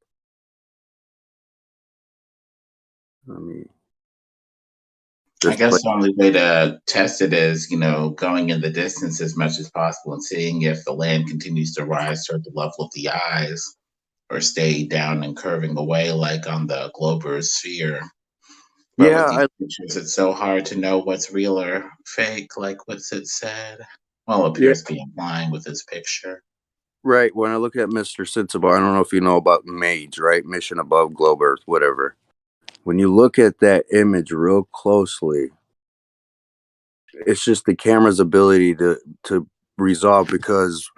I guess the only way to test it is, going in the distance as much as possible and seeing if the land continues to rise toward the level of the eyes or stay down and curving away like on the glober's sphere. But with these pictures, it's so hard to know what's real or fake, like what's it said. Well, it appears to be implying with this picture. Right. When I look at Mr. Sensible, I don't know if you know about MAGE, right? Mission Above Globe Earth, whatever. When you look at that image real closely, it's just the camera's ability to resolve because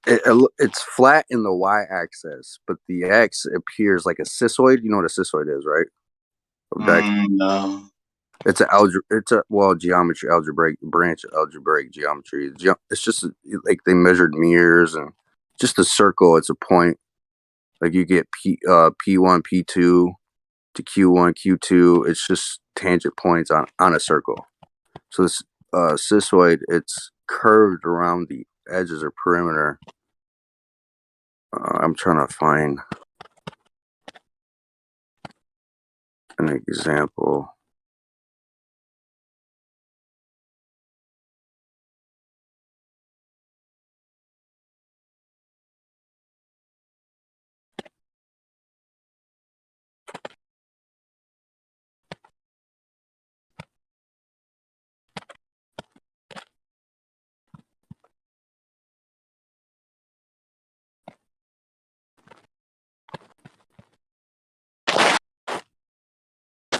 it's flat in the y-axis, but the x appears like a cissoid. You know what a cissoid is, right? No. It's geometry, algebraic geometry. It's just like they measured mirrors and just a circle. It's a point. Like you get P1, P2 to Q1, Q2. It's just tangent points on a circle. So this cissoid, it's curved around the edges or perimeter. I'm trying to find an example.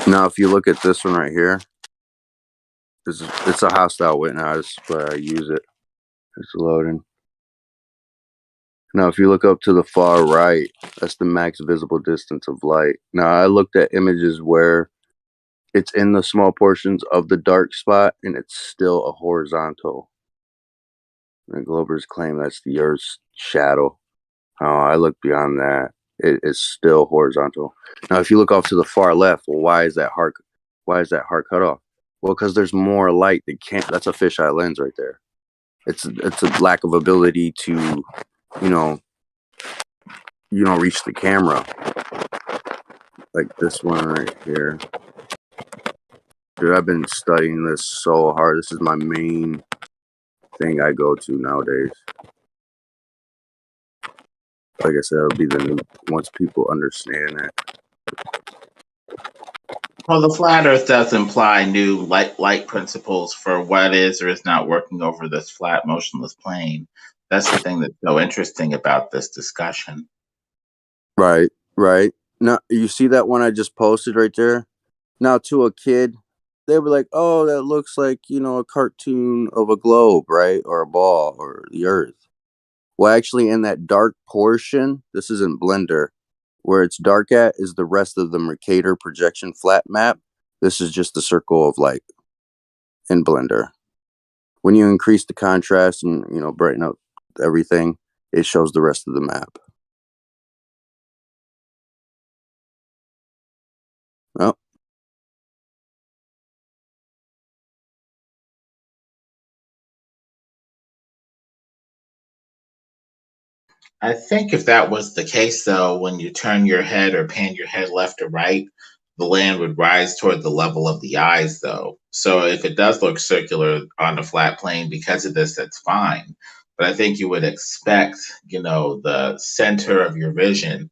Now, if you look at this one right here, it's a hostile witness, but I use it. It's loading. Now, if you look up to the far right, that's the max visible distance of light. Now, I looked at images where it's in the small portions of the dark spot, and it's still a horizontal. The Globers claim that's the Earth's shadow. I look beyond that. It is still horizontal. Now, if you look off to the far left, well, why is that hard cut off? Well, because there's more light that can't. That's a fisheye lens right there. It's a lack of ability to, reach the camera. Like this one right here. Dude, I've been studying this so hard. This is my main thing I go to nowadays. Like I said, it'll be the new once people understand it. Well, the flat Earth does imply new light principles for what is or is not working over this flat, motionless plane. That's the thing that's so interesting about this discussion. Right. Now, you see that one I just posted right there? Now, to a kid, they were like, oh, that looks like, a cartoon of a globe, right? Or a ball or the Earth. Well, actually, in that dark portion, this is in Blender, where it's dark at is the rest of the Mercator projection flat map. This is just the circle of light in Blender. When you increase the contrast and, brighten up everything, it shows the rest of the map. Oh. I think if that was the case, though, when you turn your head or pan your head left or right, the land would rise toward the level of the eyes, though. So if it does look circular on a flat plane because of this, that's fine. But I think you would expect, the center of your vision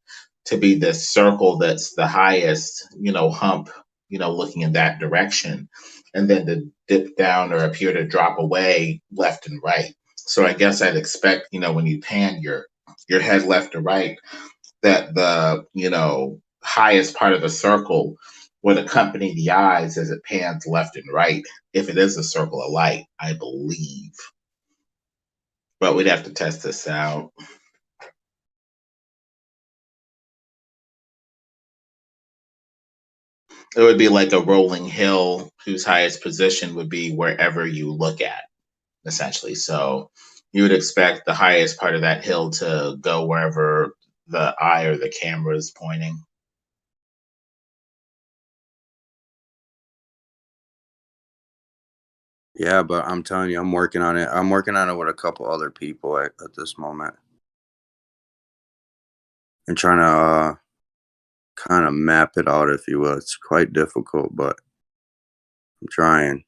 to be this circle that's the highest, hump, looking in that direction, and then to dip down or appear to drop away left and right. So I guess I'd expect, when you pan your head left or right, that the highest part of the circle would accompany the eyes as it pans left and right, if it is a circle of light, I believe. But we'd have to test this out. It would be like a rolling hill whose highest position would be wherever you look at, essentially. So you would expect the highest part of that hill to go wherever the eye or the camera is pointing. Yeah, but I'm telling you, I'm working on it. I'm working on it with a couple other people at this moment, and trying to kind of map it out, if you will. It's quite difficult, but I'm trying.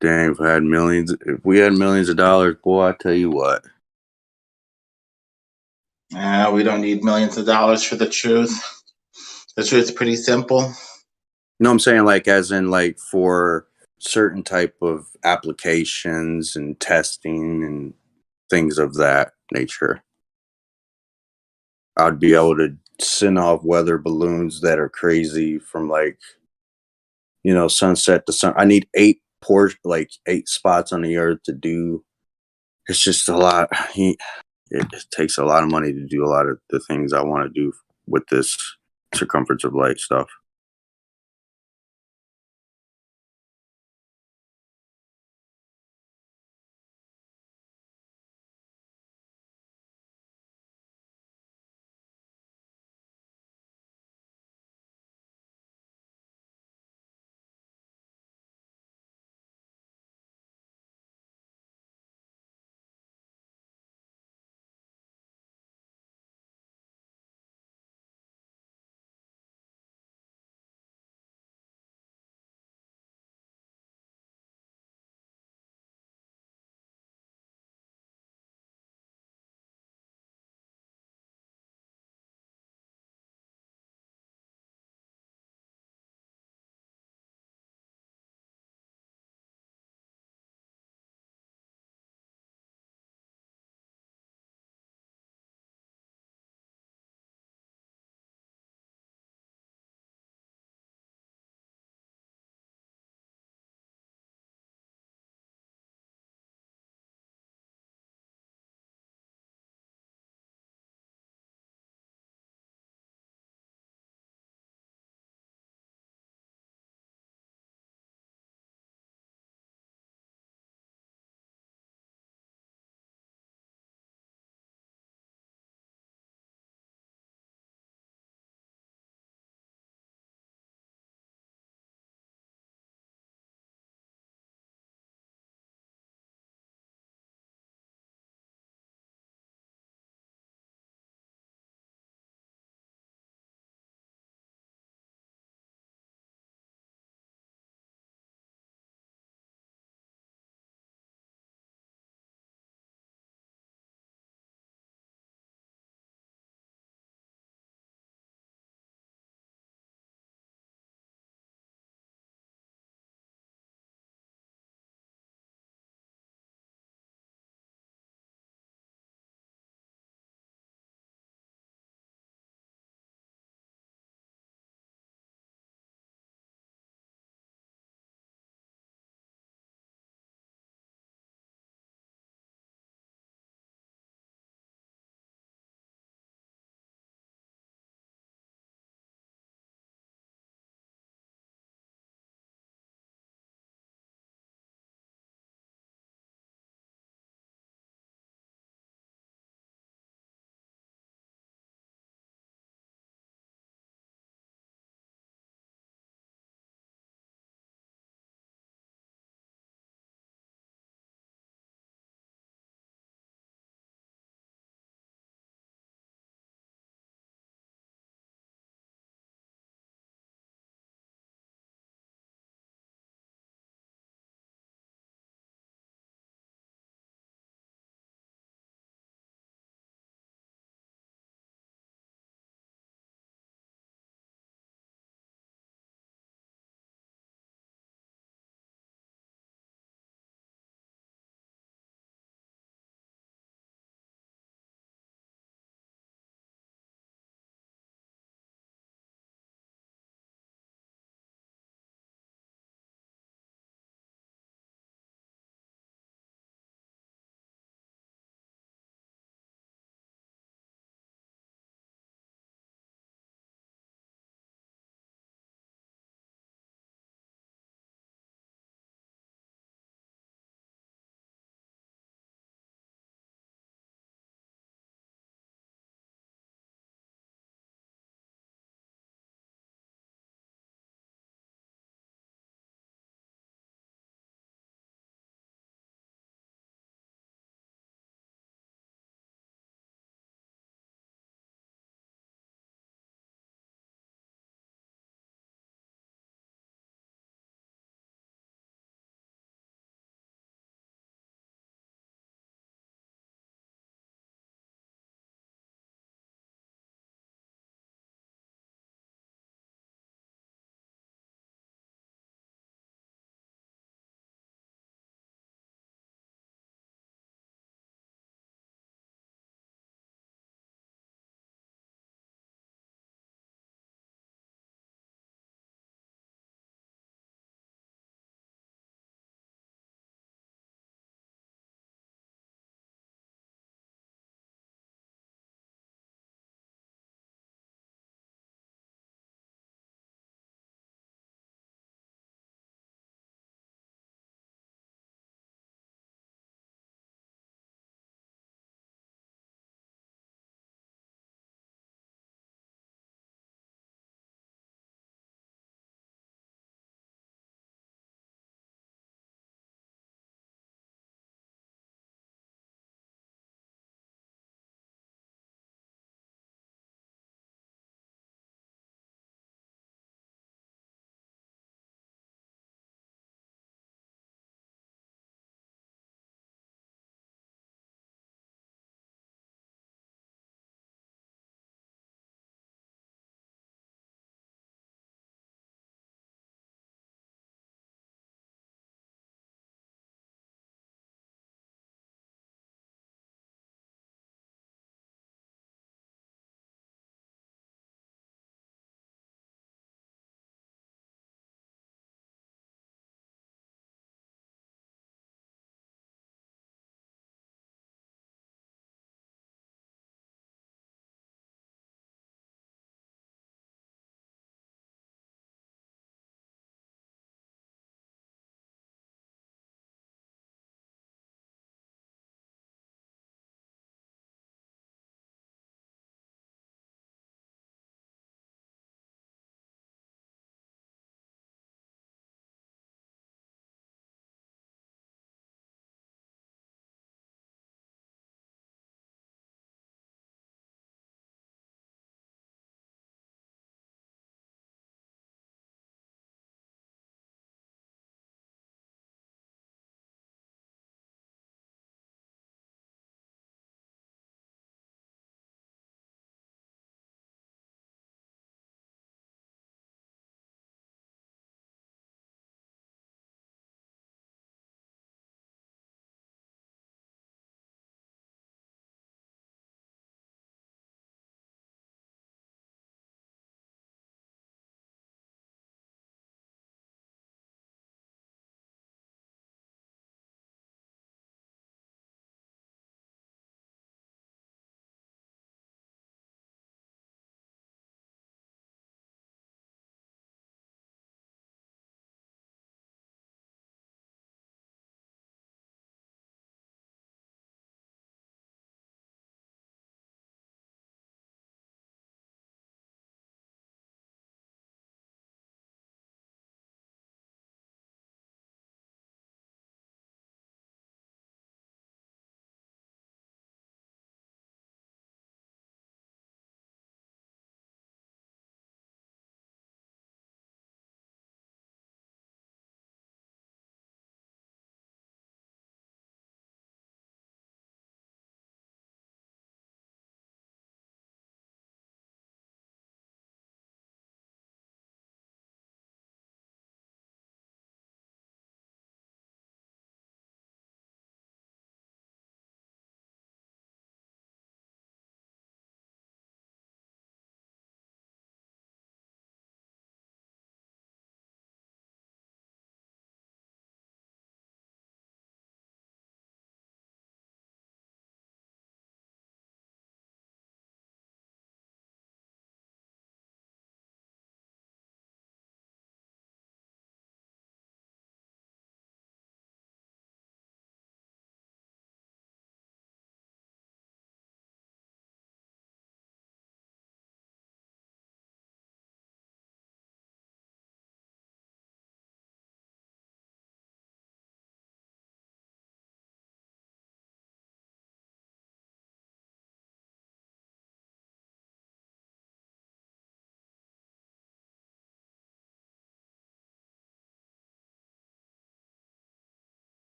Dang, if we had millions of dollars, boy, I tell you what. We don't need millions of dollars for the truth. The truth's pretty simple. No, I'm saying like as in like for certain type of applications and testing and things of that nature. I'd be able to send off weather balloons that are crazy from like, sunset to sun. I need 8 spots on the earth to do. It's just a lot. It takes a lot of money to do a lot of the things I want to do with this circumference of light stuff.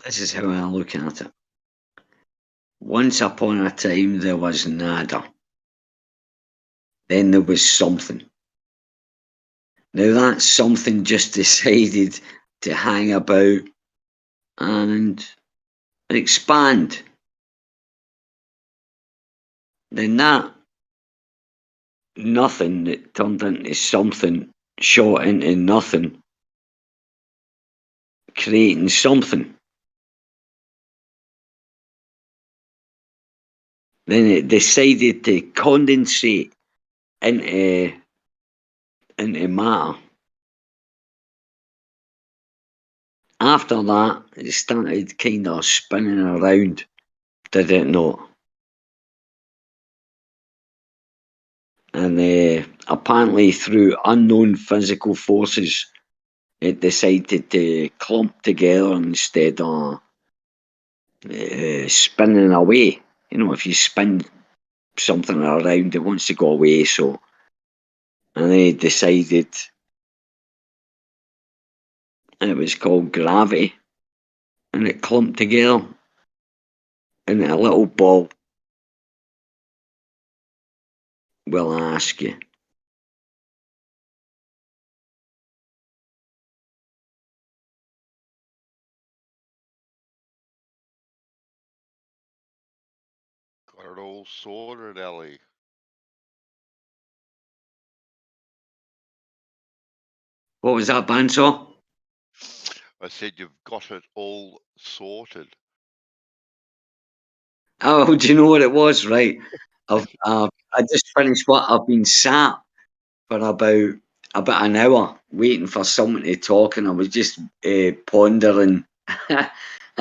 This is how I look at it. Once upon a time, there was nada. Then there was something. Now that something just decided to hang about and expand. Then that nothing that turned into something shot into nothing, creating something. Then it decided to condensate into matter. After that, it started kind of spinning around, did it not? And apparently through unknown physical forces, it decided to clump together instead of spinning away. You know, if you spin something around, it wants to go away, so. And then it decided it was called gravity, and it clumped together into a little ball. Well, I ask you. Got it all sorted, Ellie. What was that, Bandsaw? I said you've got it all sorted. Oh, do you know what it was? Right. I just finished what I've been sat for about an hour waiting for someone to talk, and I was just pondering. I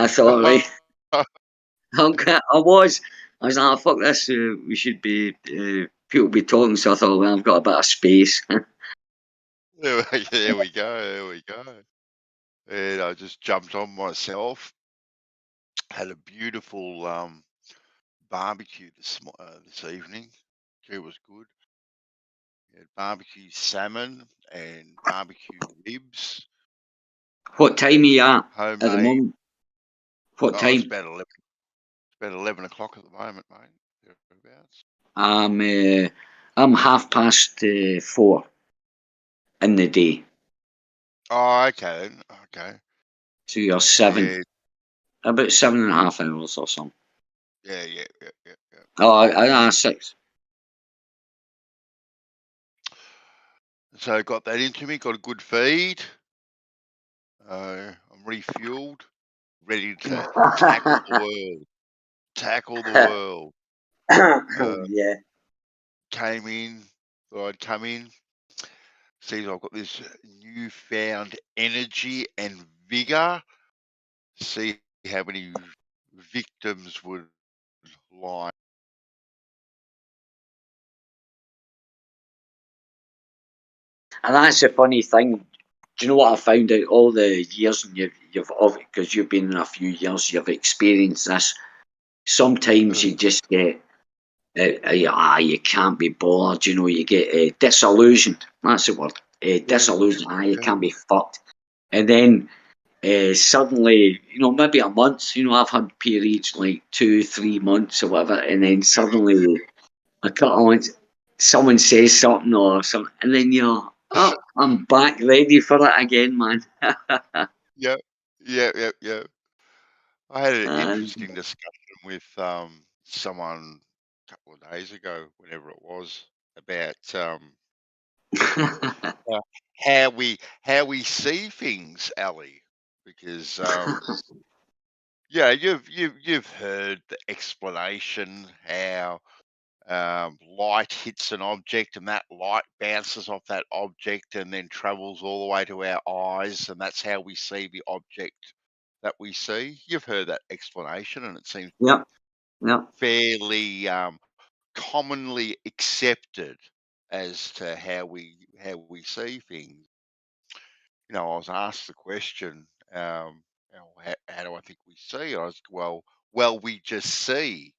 thought, right, okay, I was like, oh, fuck this. We should be people be talking. So I thought, well, I've got a bit of space. There we go. There we go. And I just jumped on myself. Had a beautiful barbecue this evening. It was good. We had barbecue salmon and barbecue ribs. What time are you at the Homemade. moment? What It's time? about 11. It's about 11 o'clock at the moment, mate. Thereabouts. I'm 4:30 in the day. Oh, okay then. Okay. So you're 7. Yeah. About 7.5 hours or something. Yeah. Oh, I 6. So got that into me. Got a good feed. I'm refueled, ready to tackle the world. Tackle the world. Yeah. Came in. Thought I'd come in. See, I've got this newfound energy and vigor. See how many victims would lie. And that's the funny thing. Do you know what I found out all the years and you've because you've been in a few years, you've experienced this. Sometimes you just get you can't be bothered. You know, you get disillusioned. That's the word. Disillusioned. You can't be fucked. And then suddenly, you know, maybe a month. You know, I've had periods like 2-3 months or whatever, and then suddenly a couple of months, someone says something or something, and then you're, oh, I'm back ready for it again, man. Yep. I had an And interesting discussion with someone a couple of days ago, whenever it was, about how we see things, Ali. Because yeah, you've heard the explanation how light hits an object and that light bounces off that object and then travels all the way to our eyes, and that's how we see the object that we see. You've heard that explanation, and it seems yep. fairly commonly accepted as to how we see things. You know, I was asked the question, you know, how do I think we see? I was well, we just see.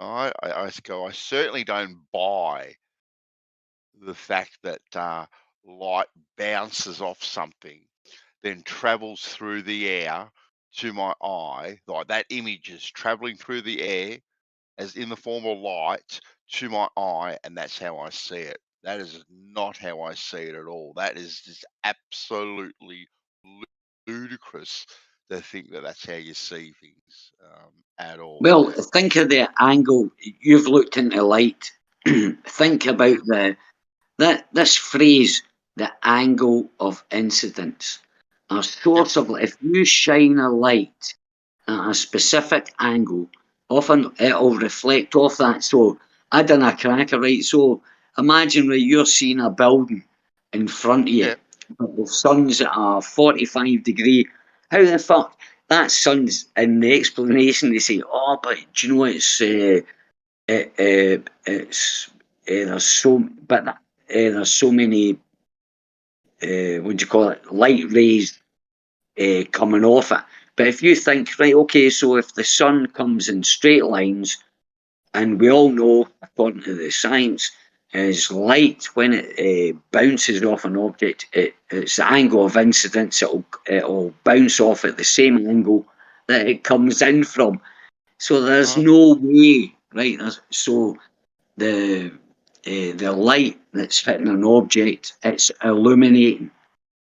I go, I certainly don't buy the fact that light bounces off something, then travels through the air, to my eye, like that image is traveling through the air as in the form of light to my eye, and that's how I see it. That is not how I see it at all. That is just absolutely ludicrous to think that that's how you see things at all. Well, think of the angle. You've looked into light. Think about this phrase, the angle of incidence. A source of, if you shine a light at a specific angle, often it'll reflect off that. So I done a cracker, right? So imagine, right, you're seeing a building in front of you, but the sun's at a 45 degree. How the fuck? That sun's in the explanation. They say, oh, but do you know there's so many what do you call it, light rays coming off it. But if you think, right, okay, so if the sun comes in straight lines, and we all know, according to the science, is light when it bounces off an object, it's the angle of incidence. It'll bounce off at the same angle that it comes in from. So there's no way, right? So the light that's hitting an object, it's illuminating.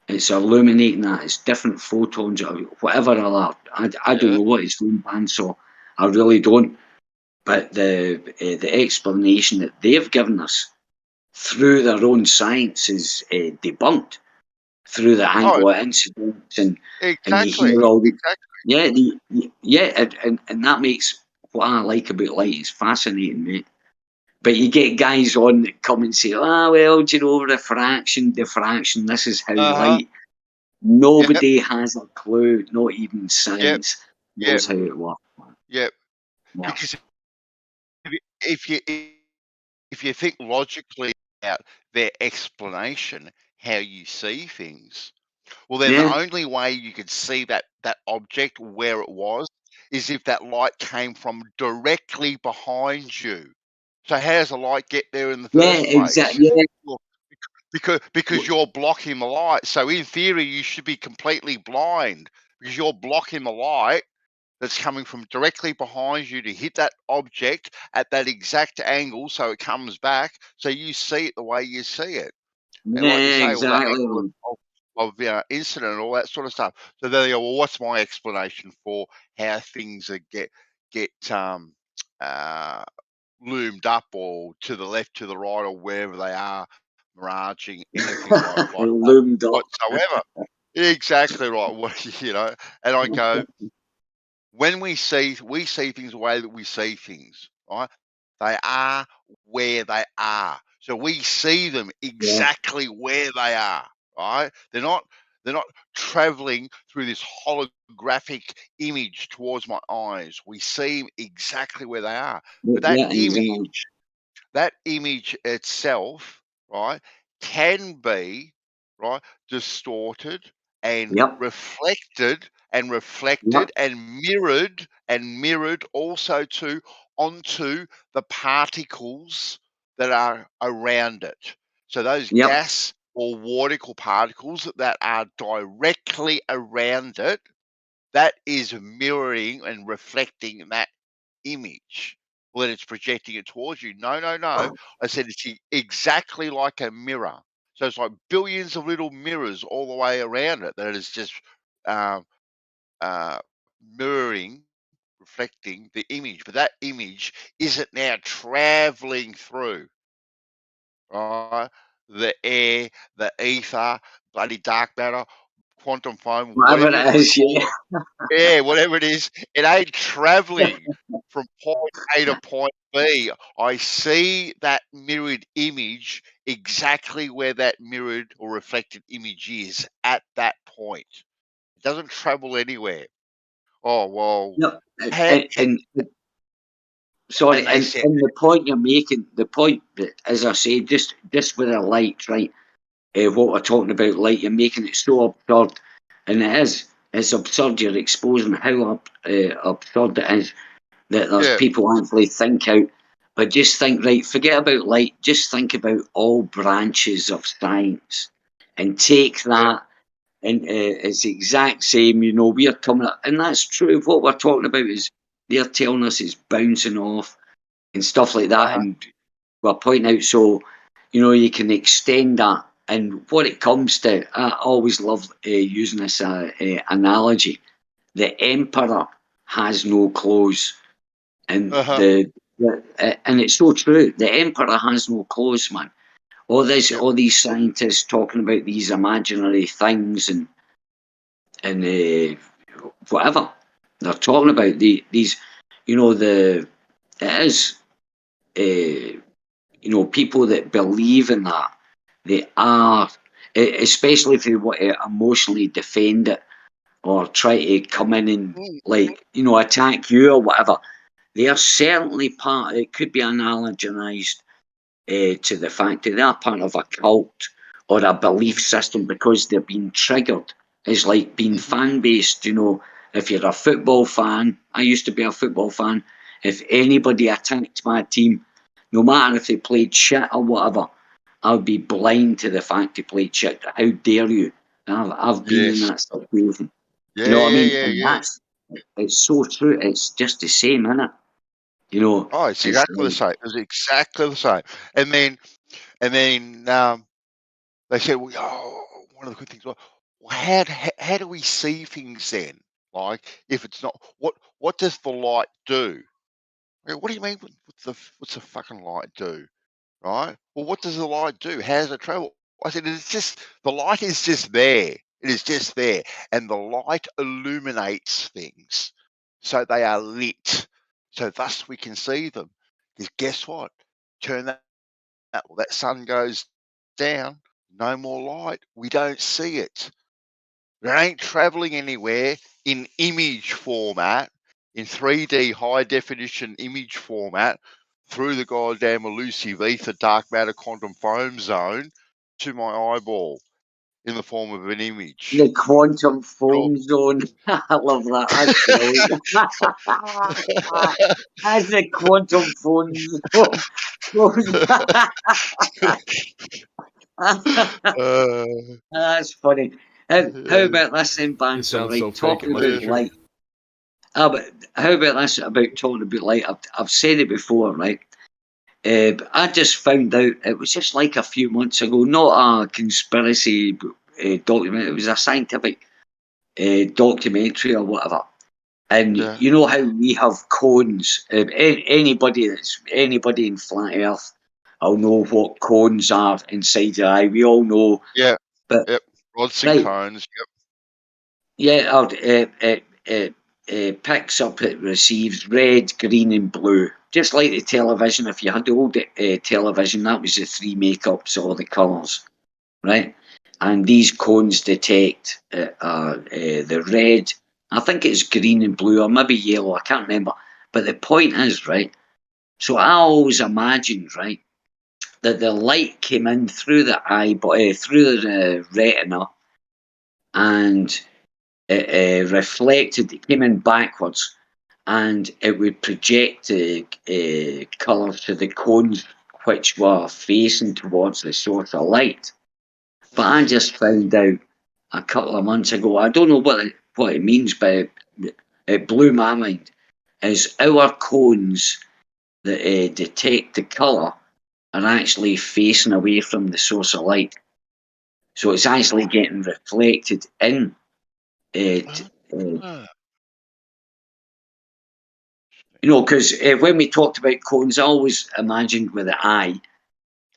It's illuminating that. It's different photons or whatever. I don't know what it's from, man, so I really don't. But the explanation that they've given us through their own science is debunked through the angle of incidence, and you hear all the and that makes what I like about light is fascinating, mate. But you get guys on that come and say, well, do you know, refraction, diffraction, this is how light. Nobody has a clue, not even science knows how it works. Yep. Because if you think logically about their explanation, how you see things, well, then the only way you could see that object where it was is if that light came from directly behind you. So how does the light get there in the first place? Exactly. Well, because you're blocking the light. So in theory, you should be completely blind because you're blocking the light that's coming from directly behind you to hit that object at that exact angle, so it comes back, so you see it the way you see it. And like you say, all that angle of incident and all that sort of stuff. So then they go, well, what's my explanation for how things get loomed up or to the left, to the right, or wherever they are, miraging, anything like loomed up whatsoever. Exactly right. What and I go, when we see things the way that we see things, right? They are where they are. So we see them exactly where they are, right? They're not traveling through this holographic image towards my eyes. We see them exactly where they are. But that image itself, right, can be distorted and reflected and mirrored also onto the particles that are around it. So those gas or particle particles that are directly around it, that is mirroring and reflecting that image. Well, then it's projecting it towards you. No. I said it's exactly like a mirror. So it's like billions of little mirrors all the way around it that is just mirroring, reflecting the image. But that image isn't now traveling through the air, the ether, bloody dark matter, quantum foam, whatever it is, whatever it is. It ain't traveling from point A to point B. I see that mirrored image exactly where that mirrored or reflected image is at that point. It doesn't travel anywhere. Oh well. No, and sorry, and the point you're making, the point that, as I say, just with a light, right? What we're talking about, light, you're making it so absurd, and it is. It's absurd. You're exposing how absurd it is that there's people actually think out. But just think, right? Forget about light. Just think about all branches of science, and take that And it's the exact same, you know, we're coming up, and that's true. What we're talking about is they're telling us it's bouncing off and stuff like that, and we're pointing out, so, you know, you can extend that. And what it comes to, I always love using this analogy. The emperor has no clothes, and and it's so true. The emperor has no clothes, man. All these scientists talking about these imaginary things and whatever they're talking about, these, you know, it is, you know, people that believe in that, they are, especially if they want to emotionally defend it or try to come in and, like, you know, attack you or whatever. They are certainly part. It could be analogized to the fact that they are part of a cult or a belief system because they're being triggered. It's like being fan based, you know. If you're a football fan, I used to be a football fan. If anybody attacked my team, no matter if they played shit or whatever, I'll be blind to the fact they played shit. How dare you? I've been in that situation. You know what I mean? And that's, it's so true. It's just the same, isn't it? You know. Oh, it's exactly the same. It's exactly the same. And then they said, well, one of the good things. Well, how do we see things then? Like, if it's not, what does the light do? What do you mean? What's the fucking light do? Right? Well, what does the light do? How does it travel? I said, it's just, the light is just there. It is just there, and the light illuminates things, so they are lit. So thus we can see them. Because guess what? Turn that sun goes down, no more light. We don't see it. It ain't traveling anywhere in image format, in 3D high definition image format, through the goddamn elusive ether dark matter quantum foam zone to my eyeball in the form of an image. The quantum foam zone. I love that. That's brilliant. That's the quantum foam zone. That's funny. How about this then, Banter? sounds Right, so fake, talking it about might be light. But how about this about talking about light? I've said it before, right? But I just found out, it was just like a few months ago, not a conspiracy document, it was a scientific documentary or whatever. And you know how we have cones. Anybody in flat Earth, will know what cones are inside your eye. We all know. Yeah. But yep. Rods and cones. Yep. yeah, it picks up, it receives red, green, and blue. Just like the television. If you had the old television, that was the three makeups, all the colours, right? And these cones detect the red. I think it's green and blue, or maybe yellow. I can't remember. But the point is, right? So I always imagined, right, that the light came in through the eye, through the retina, and it reflected. It came in backwards, and it would project the colours to the cones which were facing towards the source of light. But I just found out a couple of months ago, I don't know what it means, but it blew my mind, is our cones that detect the colour are actually facing away from the source of light. So it's actually getting reflected in. You know, because when we talked about cones, I always imagined with the eye,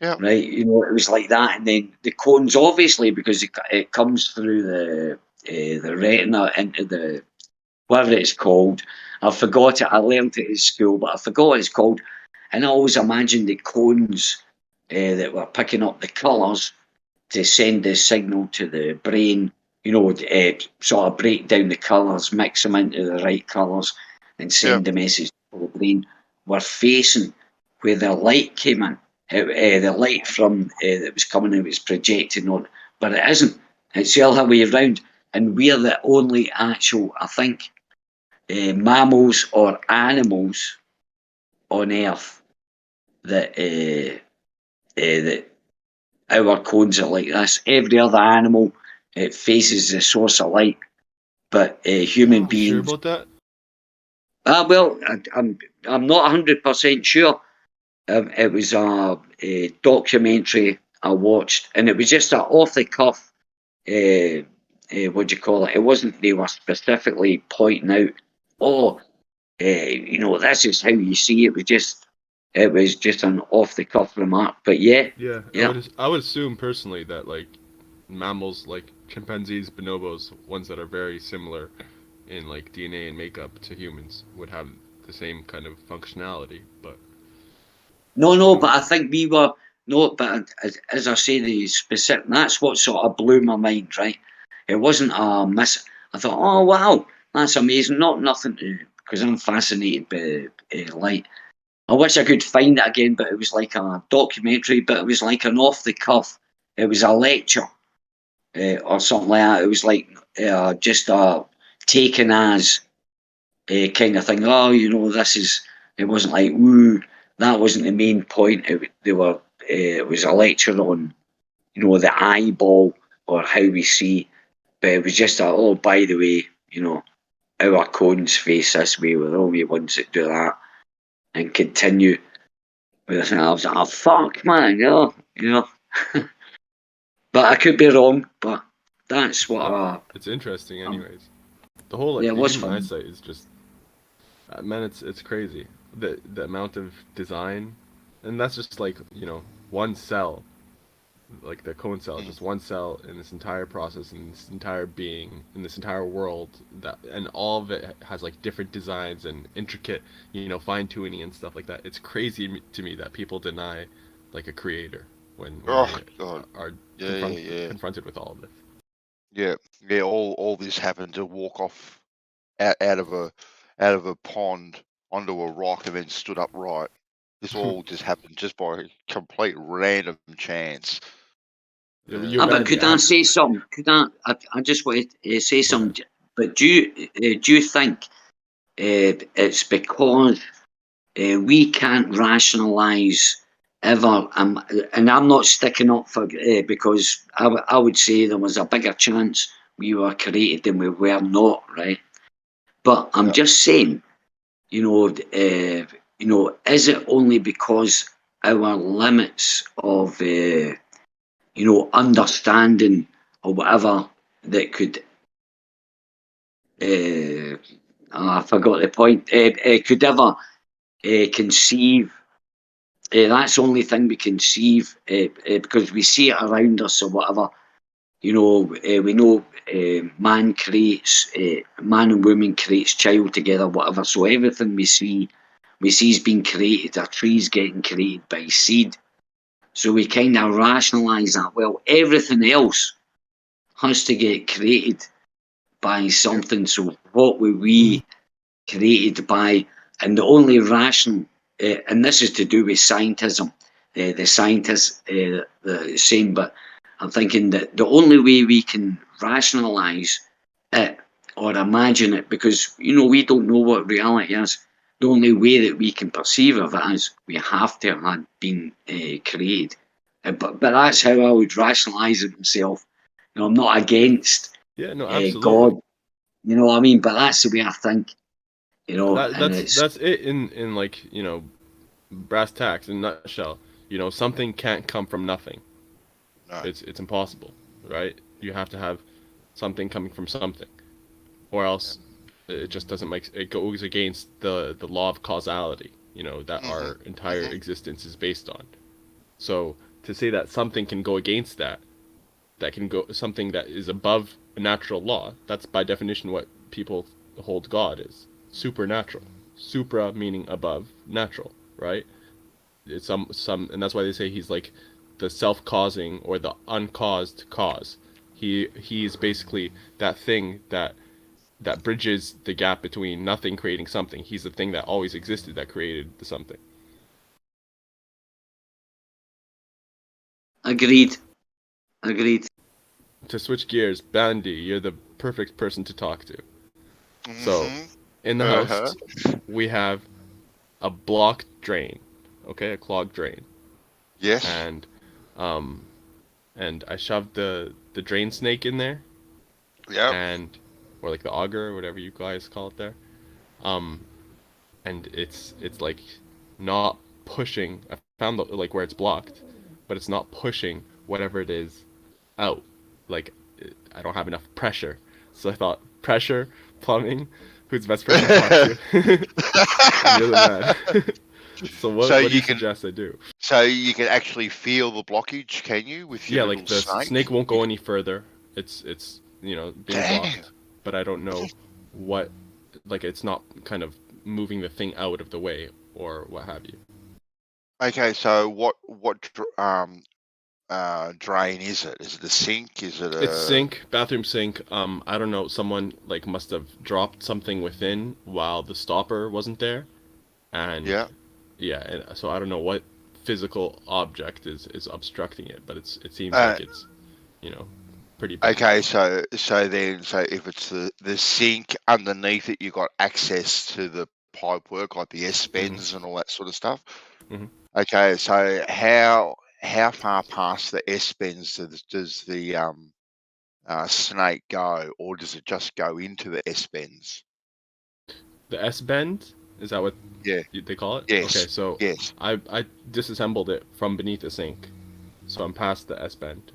right? You know, it was like that, and then the cones, obviously, because it comes through the retina into the whatever it's called. I forgot it. I learned it at school, but I forgot what it's called. And I always imagined the cones that were picking up the colours to send the signal to the brain. You know, sort of break down the colours, mix them into the right colours, and send the message to the brain. We're facing where the light came in. The light from that was coming in was projected on, but it isn't. It's the other way around, and we're the only actual, I think, mammals or animals on Earth that that our cones are like this. Every other animal it faces the source of light. But human You sure beings. about that? Well, I'm not 100% sure. It was a documentary I watched, and it was just an off the cuff. What do you call it? It wasn't they were specifically pointing out, oh, this is how you see it. It was just an off the cuff remark. But yeah. I would assume personally that like mammals like chimpanzees, bonobos, ones that are very similar in like DNA and makeup to humans would have the same kind of functionality, but No, but I think we were no, but as I say, the specific. That's what sort of blew my mind, right? It wasn't a miss. I thought, oh wow, that's amazing. Nothing to because I'm fascinated by light. I wish I could find it again, but it was like a documentary, but it was like an off the cuff. It was a lecture or something like that. It was like just taken as kind of thing. Oh, this is. It wasn't like woo. That wasn't the main point. It was a lecture on, the eyeball or how we see. But it was just oh, by the way, our cones face this way. We're the only ones that do that, and continue. With I was like, oh fuck, man, But I could be wrong. But that's what. it's interesting, anyways. The whole like Yeah, it was human fun. eyesight is just, man, it's crazy. The amount of design, and that's just like one cell, like the cone cell, just one cell in this entire process, in this entire being, in this entire world, and all of it has like different designs and intricate, fine tuning and stuff like that. It's crazy to me that people deny like a creator when they are confronted with all of this. Yeah. All this happened to walk off out of a pond onto a rock and then stood upright. This all just happened just by complete random chance. But could I say something? I just wanted to say something. But do you think it's because we can't rationalise ever? And I'm not sticking up for because I would say there was a bigger chance we were created than we were not, right? But I'm just saying, is it only because our limits of understanding or whatever that could I forgot the point could ever conceive that's the only thing we conceive because we see it around us or whatever, we know man and woman creates child together, whatever, so everything we see is being created. A tree's getting created by seed. So we kind of rationalise that. Well, everything else has to get created by something. So what were we created by? And the only rational, and this is to do with scientism, the scientists the same, but I'm thinking that the only way we can rationalise it or imagine it, because, we don't know what reality is, the only way that we can perceive of it is we have to have been created. But that's how I would rationalise it myself. I'm not against God. You know what I mean? But that's the way I think. That's it in like brass tacks in a nutshell. Something can't come from nothing. No. It's impossible, right? You have to have something coming from something, or else it just doesn't make it goes against the law of causality. That our entire existence is based on. So to say that something can go against that can go something that is above a natural law, that's by definition what people hold God is. Supernatural. Supra meaning above, natural, right? It's some and that's why they say he's like the self-causing or the uncaused cause. He's basically that thing that bridges the gap between nothing creating something. He's the thing that always existed that created the something. Agreed. To switch gears, Bandy, you're the perfect person to talk to. So, in the house, we have a blocked drain, okay, a clogged drain. Yes. And and I shoved the drain snake in there. Yeah. And or like the auger or whatever you guys call it there. And it's like not pushing. I found like where it's blocked, but it's not pushing whatever it is out. Like I don't have enough pressure. So I thought pressure, plumbing, who's the best person to talk to? And you're the man. So what do you suggest I do? So you can actually feel the blockage, can you, with your like the snake won't go any further. It's you know being blocked, but I don't know what, like it's not kind of moving the thing out of the way or what have you. Okay, so what drain is it? Is it a sink? Is it a? It's sink, bathroom sink. I don't know. Someone like must have dropped something within while the stopper wasn't there, and yeah, and so I don't know what physical object is obstructing it, but it seems like it's, you know, pretty big. Okay, so if it's the sink underneath it, you got access to the pipe work like the S-bends and all that sort of stuff. Okay, so how far past the S-bends does the snake go, or does it just go into the S-bends? The S-bend? Is that what they call it? Yes. Okay, so yes. I disassembled it from beneath the sink. So I'm past the S-bend.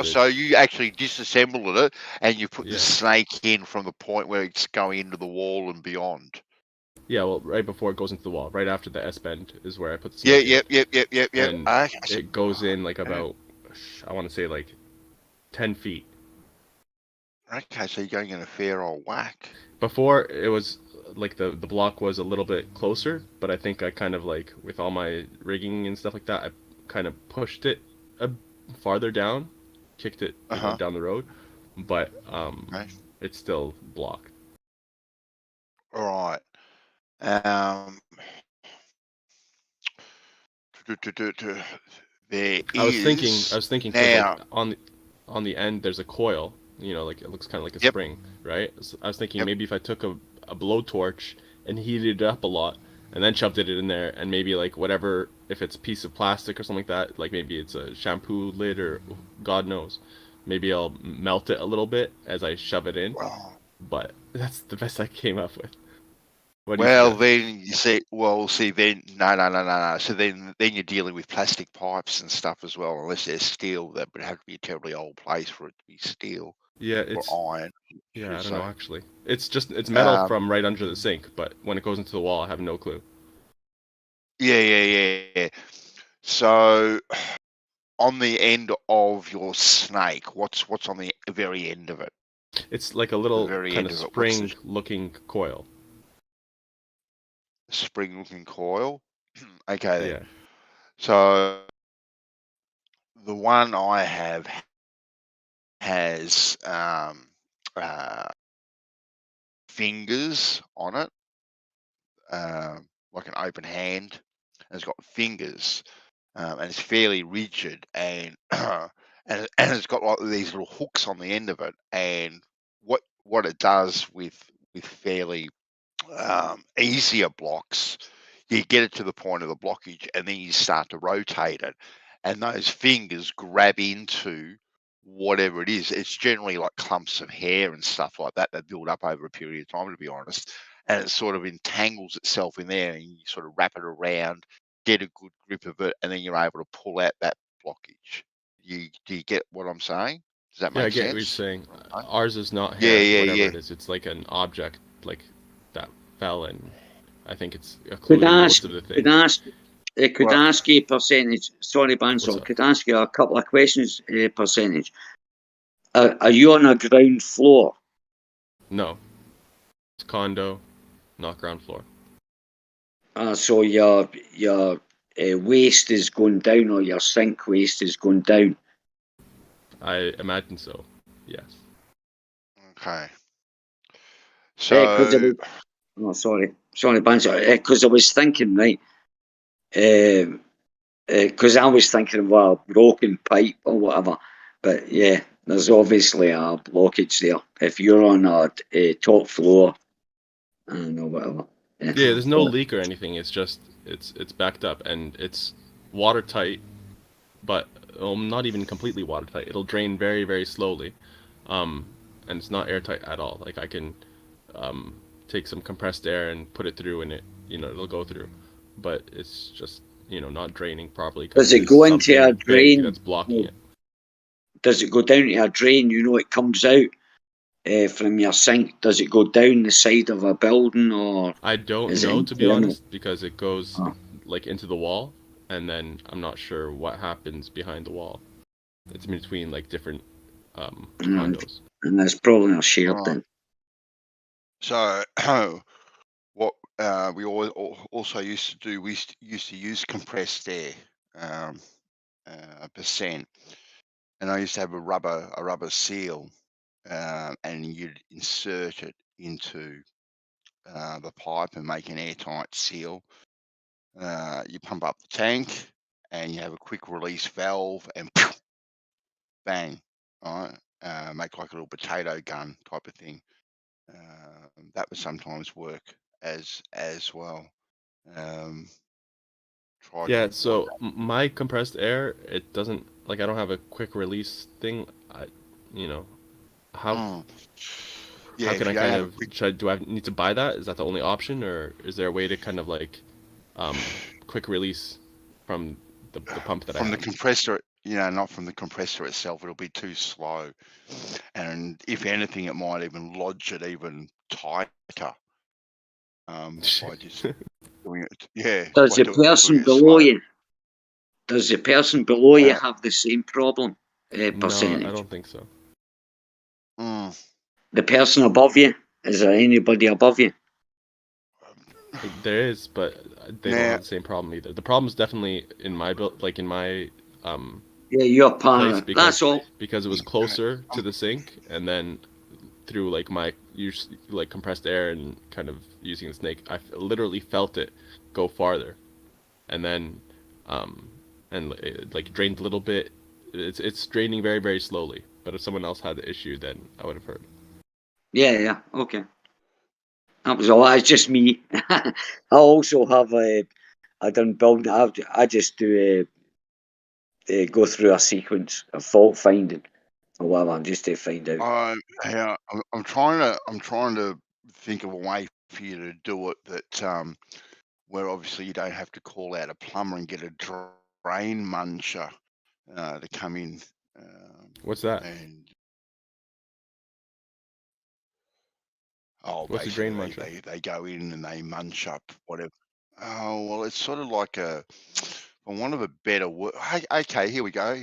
So you actually disassembled it and you put the snake in from the point where it's going into the wall and beyond. Yeah, well, right before it goes into the wall, right after the S-bend is where I put the snake in. Yep. And it goes in like about, I want to say like 10 feet. Okay, so you're going in a fair old whack. Before it was like the block was a little bit closer, but I think I kind of like with all my rigging and stuff like that, I kind of pushed it farther down, kicked it down the road, but it's still blocked. All right. I was thinking now, like on the end there's a coil, you know, like it looks kind of like a spring, right? So I was thinking maybe if I took a blowtorch and heated it up a lot and then shoved it in there, and maybe like whatever, if it's a piece of plastic or something like that, like maybe it's a shampoo lid or God knows, maybe I'll melt it a little bit as I shove it in. But that's the best I came up with. Then you see, then no. So then you're dealing with plastic pipes and stuff as well, unless they're steel. That would have to be a terribly old place for it to be steel. Yeah, it's or iron. Yeah, I don't know actually. It's metal from right under the sink, but when it goes into the wall, I have no clue. Yeah. So on the end of your snake, what's on the very end of it? It's like a little kind of spring-looking coil. Spring-looking coil. Okay. Then. Yeah. So the one I have has fingers on it, like an open hand, and it's got fingers, and it's fairly rigid, and and it's got like these little hooks on the end of it, and what it does with fairly easier blocks, you get it to the point of the blockage, and then you start to rotate it, and those fingers grab into whatever it is. It's generally like clumps of hair and stuff like that build up over a period of time, to be honest, and it sort of entangles itself in there, and you sort of wrap it around, get a good grip of it, and then you're able to pull out that blockage. Do you get what I'm saying? Does that make sense? Yeah, I get what you're saying. Ours is not hair, whatever it is. It's like an object like that fell in. I think it's most of the thing. Could I ask you a percentage? Sorry, Bansal. Could I ask you a couple of questions? Percentage. Are you on a ground floor? No. It's condo, not ground floor. So your waste is going down, or your sink waste is going down? I imagine so. Yes. Okay. So. Sorry, Bansal. Because I was thinking, right. Because I was thinking of a broken pipe or whatever, but yeah, there's obviously a blockage there. If you're on a top floor, I don't know, whatever. Yeah, there's no leak or anything. It's just it's backed up and it's watertight, but not even completely watertight. It'll drain very, very slowly, and it's not airtight at all. Like I can take some compressed air and put it through, and it'll go through, but it's just not draining properly. Does it go into a drain? That's blocking it. Does it go down to a drain? It comes out from your sink. Does it go down the side of a building, or I don't know, to be honest, because it goes like into the wall, and then I'm not sure what happens behind the wall. It's in between like different condos. And there's probably a shared then. So what we also used to do, we used to use compressed air percent, and I used to have a rubber seal, and you'd insert it into the pipe and make an airtight seal. You pump up the tank, and you have a quick release valve, and bang, all right, make like a little potato gun type of thing. That would sometimes work as well. Yeah, so my compressed air, it doesn't, like, I don't have a quick release thing. How Yeah, can if I you kind have a of, do I need to buy that? Is that the only option, or is there a way to kind of like quick release from the pump that I from have? the compressor, not from the compressor itself, it'll be too slow, and if anything, it might even lodge it even tighter. By just doing it, yeah. Does by the doing person it below slow. you? Does the person below you have the same problem? Percentage. No, I don't think so. The person above you? Is there anybody above you? There is, but they don't have the same problem either. The problem is definitely in my build, like in my Yeah, you're part place, of it. That's all. because it was closer to the sink, and then through like my like compressed air and kind of using the snake, I literally felt it go farther, and then and it, like, drained a little bit. It's draining very, very slowly. But if someone else had the issue, then I would have heard. Yeah, okay. That was all. It's just me. I also have I don't build. I just do go through a sequence of fault finding or whatever, just to find out. I'm trying to think of a way for you to do it that where obviously you don't have to call out a plumber and get a drain muncher to come in. What's that? What's a drain muncher? They go in and they munch up whatever. Oh well, it's sort of like for want of a better word. Okay, here we go.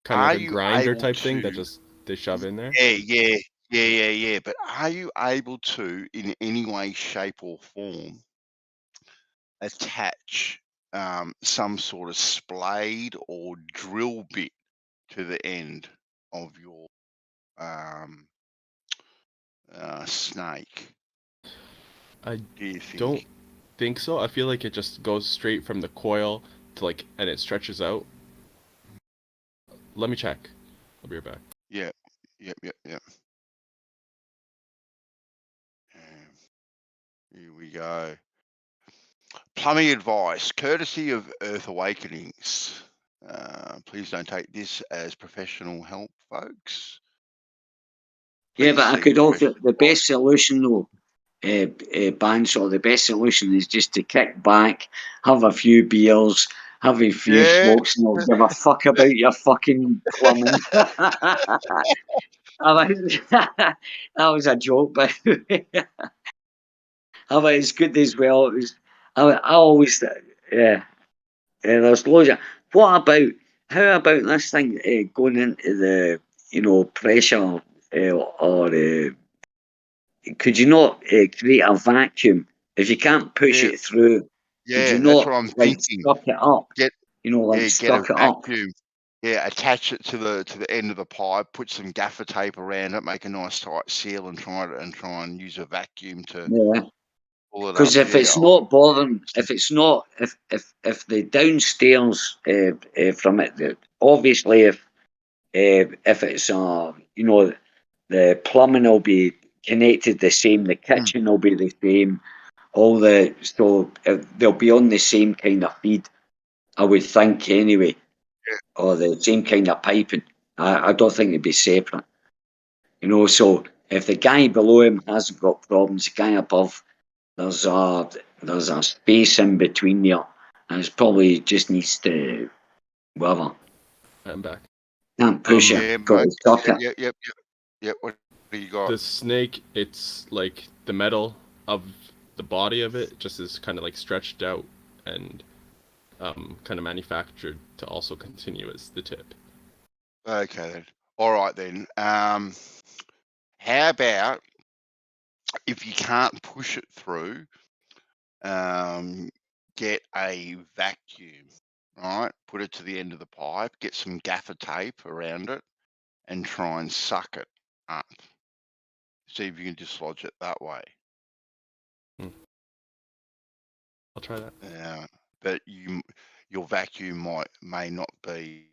Kind Are of a you grinder able type thing that to- just they shove in there. Yeah. But are you able to, in any way, shape, or form, attach some sort of splayed or drill bit to the end of your snake? I Do you think? don't think so. I feel like it just goes straight from the coil to and it stretches out. Let me check. I'll be right back. Yeah. Here we go. Plumbing advice, courtesy of Earth Awakenings. Please don't take this as professional help, folks. Yeah, but I could also, the best solution though, Bandsaw, the best solution is just to kick back, have a few beers, have a few smokes, and not give a fuck about your fucking plumbing. That was a joke, but it's good as well. I always, there's loads of. How about this thing going into the, pressure or could you not create a vacuum if you can't push it through? Could you Yeah, not that's what I'm thinking. suck it up? Get suck a it up. vacuum. Yeah, attach it to the end of the pipe. Put some gaffer tape around it. Make a nice tight seal, and try and use a vacuum to pull it up. Because if it's not bothering, if the downstairs from it, obviously if it's the plumbing will be connected the same, the kitchen will be the same, they'll be on the same kind of feed, I would think anyway. or the same kind of piping. I don't think they'd be separate. You know, so if the guy below him hasn't got problems, the guy above, there's a space in between there, and it probably just needs to whatever. I'm back. Can't push Yeah, it. Got mate. to suck it. Yep. What do you got? The snake, it's like the metal of the body of it just is kind of like stretched out and kind of manufactured to also continue as the tip. Okay then. All right then. How about if you can't push it through, get a vacuum, all right? Put it to the end of the pipe, get some gaffer tape around it, and try and suck it up. See if you can dislodge it that way. I'll try that. Yeah, but your vacuum may not be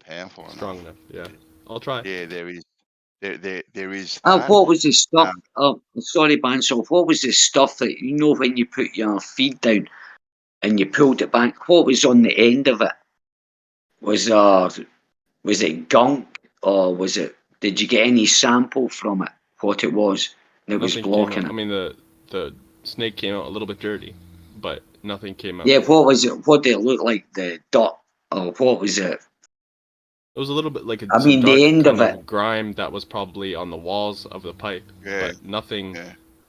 powerful Strong enough. Yeah, I'll try. Yeah, there is that. What was the stuff? Sorry, Bansal. What was the stuff that when you put your feed down and you pulled it back? What was on the end of it? Was it gunk or was it? Did you get any sample from it? What it was that was Nothing blocking came out. it? I mean, the snake came out a little bit dirty, but nothing came out. Yeah. What was it? What did it look like? The dot or what was it? It was a little bit like I mean, dark the end kind of it. grime that was probably on the walls of the pipe, but nothing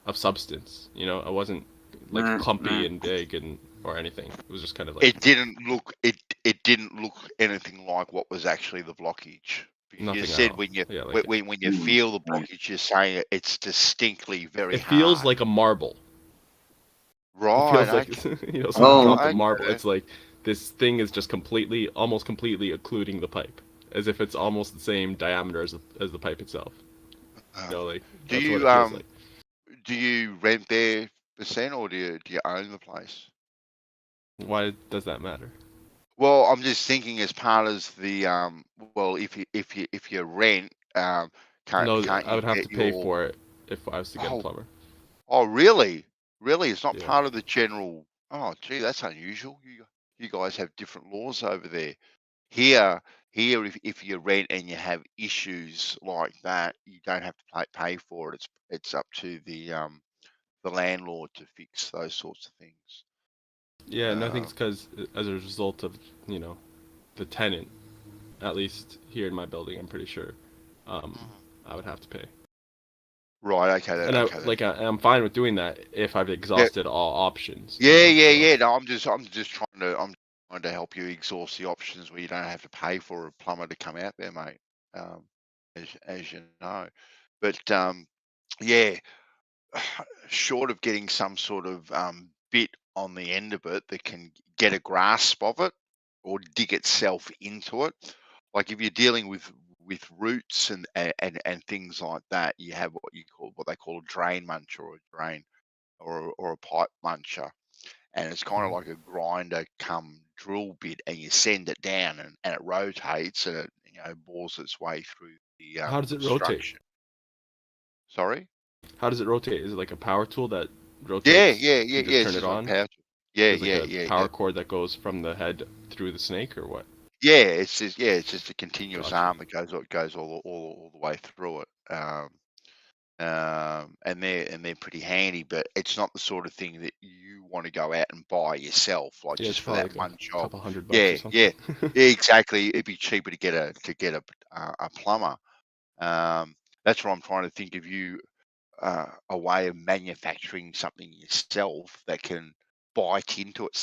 of substance. You know, it wasn't like clumpy and big or anything. It was just kind of like It didn't look anything like what was actually the blockage. Nothing You said at when you all. Yeah, when you feel the blockage, you're saying it's distinctly very it feels hard. like a marble. Right. It feels like okay. someone dropped a marble. Okay. It's like this thing is just almost completely occluding the pipe, as if it's almost the same diameter as the pipe itself. You know, like Do that's you what it feels like. do you rent there percent or do you own the place? Why does that matter? Well, I'm just thinking as part of the well, if you rent, can't No, can't I you would have get to pay your for it if I was to get a plumber. Oh, really? Really? It's not Yeah. part of the general. Oh, gee, that's unusual. You guys have different laws over there. Here, if you rent and you have issues like that, you don't have to pay for it. It's up to the landlord to fix those sorts of things. Yeah, and I think it's because as a result of the tenant, at least here in my building, I'm pretty sure, I would have to pay. Right. Okay. Then, And I'm fine with doing that if I've exhausted all options. Yeah. No, I'm just trying to help you exhaust the options where you don't have to pay for a plumber to come out there, mate. As you know, but yeah, short of getting some sort of bit on the end of it that can get a grasp of it or dig itself into it, like if you're dealing with roots and things like that, you have what they call a drain muncher or a drain or a pipe muncher, and it's kind of like a grinder come drill bit, and you send it down and it rotates and it bores its way through the How does it structure. rotate? Sorry? How does it rotate? Is it like a power tool that rotates? Yeah. You just It's turn just it like on? power. There's like a Yeah. power cord that goes from the head through the snake, or what? Yeah, it's just a continuous arm that goes all the way through it. And they're pretty handy, but it's not the sort of thing that you want to go out and buy yourself, like Yeah, just it's for probably that like one a job. couple $100 or something. Yeah, exactly. It'd be cheaper to get a plumber. That's what I'm trying to think of you a way of manufacturing something yourself that can bite into it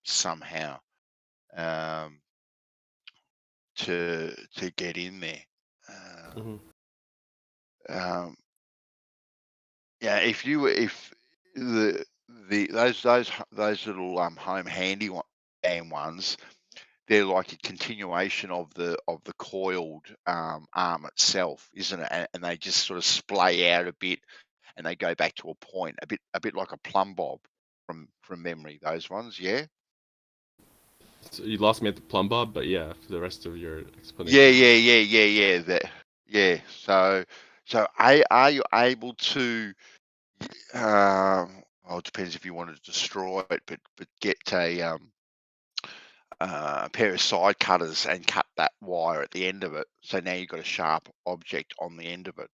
somehow to get in there. Yeah, if those little home handy ones, they're like a continuation of the coiled arm itself, isn't it? And they just sort of splay out a bit, and they go back to a point, a bit like a plumb bob from memory. Those ones, yeah. So you lost me at the plumb bob, but yeah, for the rest of your explanation. Yeah. So are you able to? Well, it depends if you want to destroy it, but get a pair of side cutters and cut that wire at the end of it. So now you've got a sharp object on the end of it.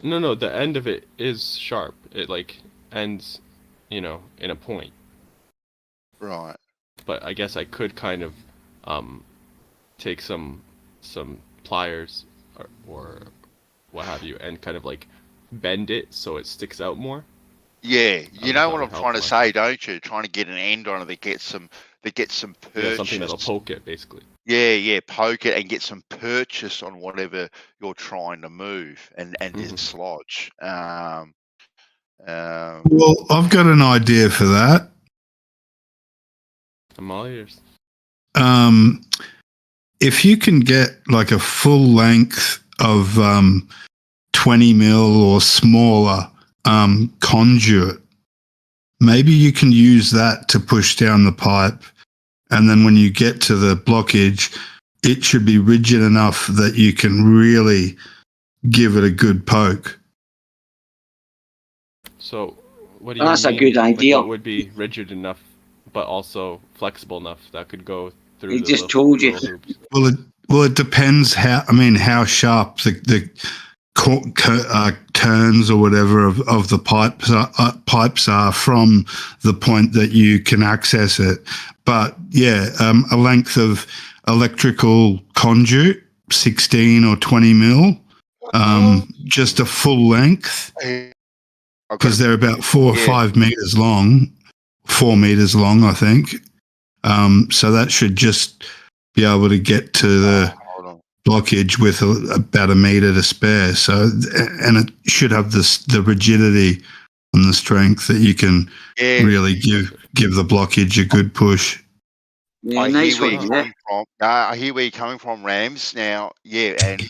No, the end of it is sharp. It like ends, in a point. Right. But I guess I could kind of take some pliers or what have you, and kind of like bend it so it sticks out more. Yeah, you know what I'm That would trying to help say, don't you? Trying to get an end on it that gets some purchase. Yeah, something that'll poke it, basically. Yeah, poke it and get some purchase on whatever you're trying to move and dislodge. Well, I've got an idea for that. I'm all ears. If you can get like a full length of 20 mil or smaller conduit, maybe you can use that to push down the pipe, and then when you get to the blockage, it should be rigid enough that you can really give it a good poke. So, what do you That's mean? a good idea. Like, what would be rigid enough, but also flexible enough that could go through? He just told you. Well, it depends how sharp the turns or whatever of the pipes are from the point that you can access it. But yeah, a length of electrical conduit, 16 or 20 mil, just a full length, because they're about 4 or 5 meters long, 4 meters long, I think. So that should just be able to get to the blockage with about a meter to spare. So, and it should have the rigidity and the strength that you can really give the blockage a good push. Yeah, I nice hear where one, you're coming from. I hear where you're coming from, Rams. Now, and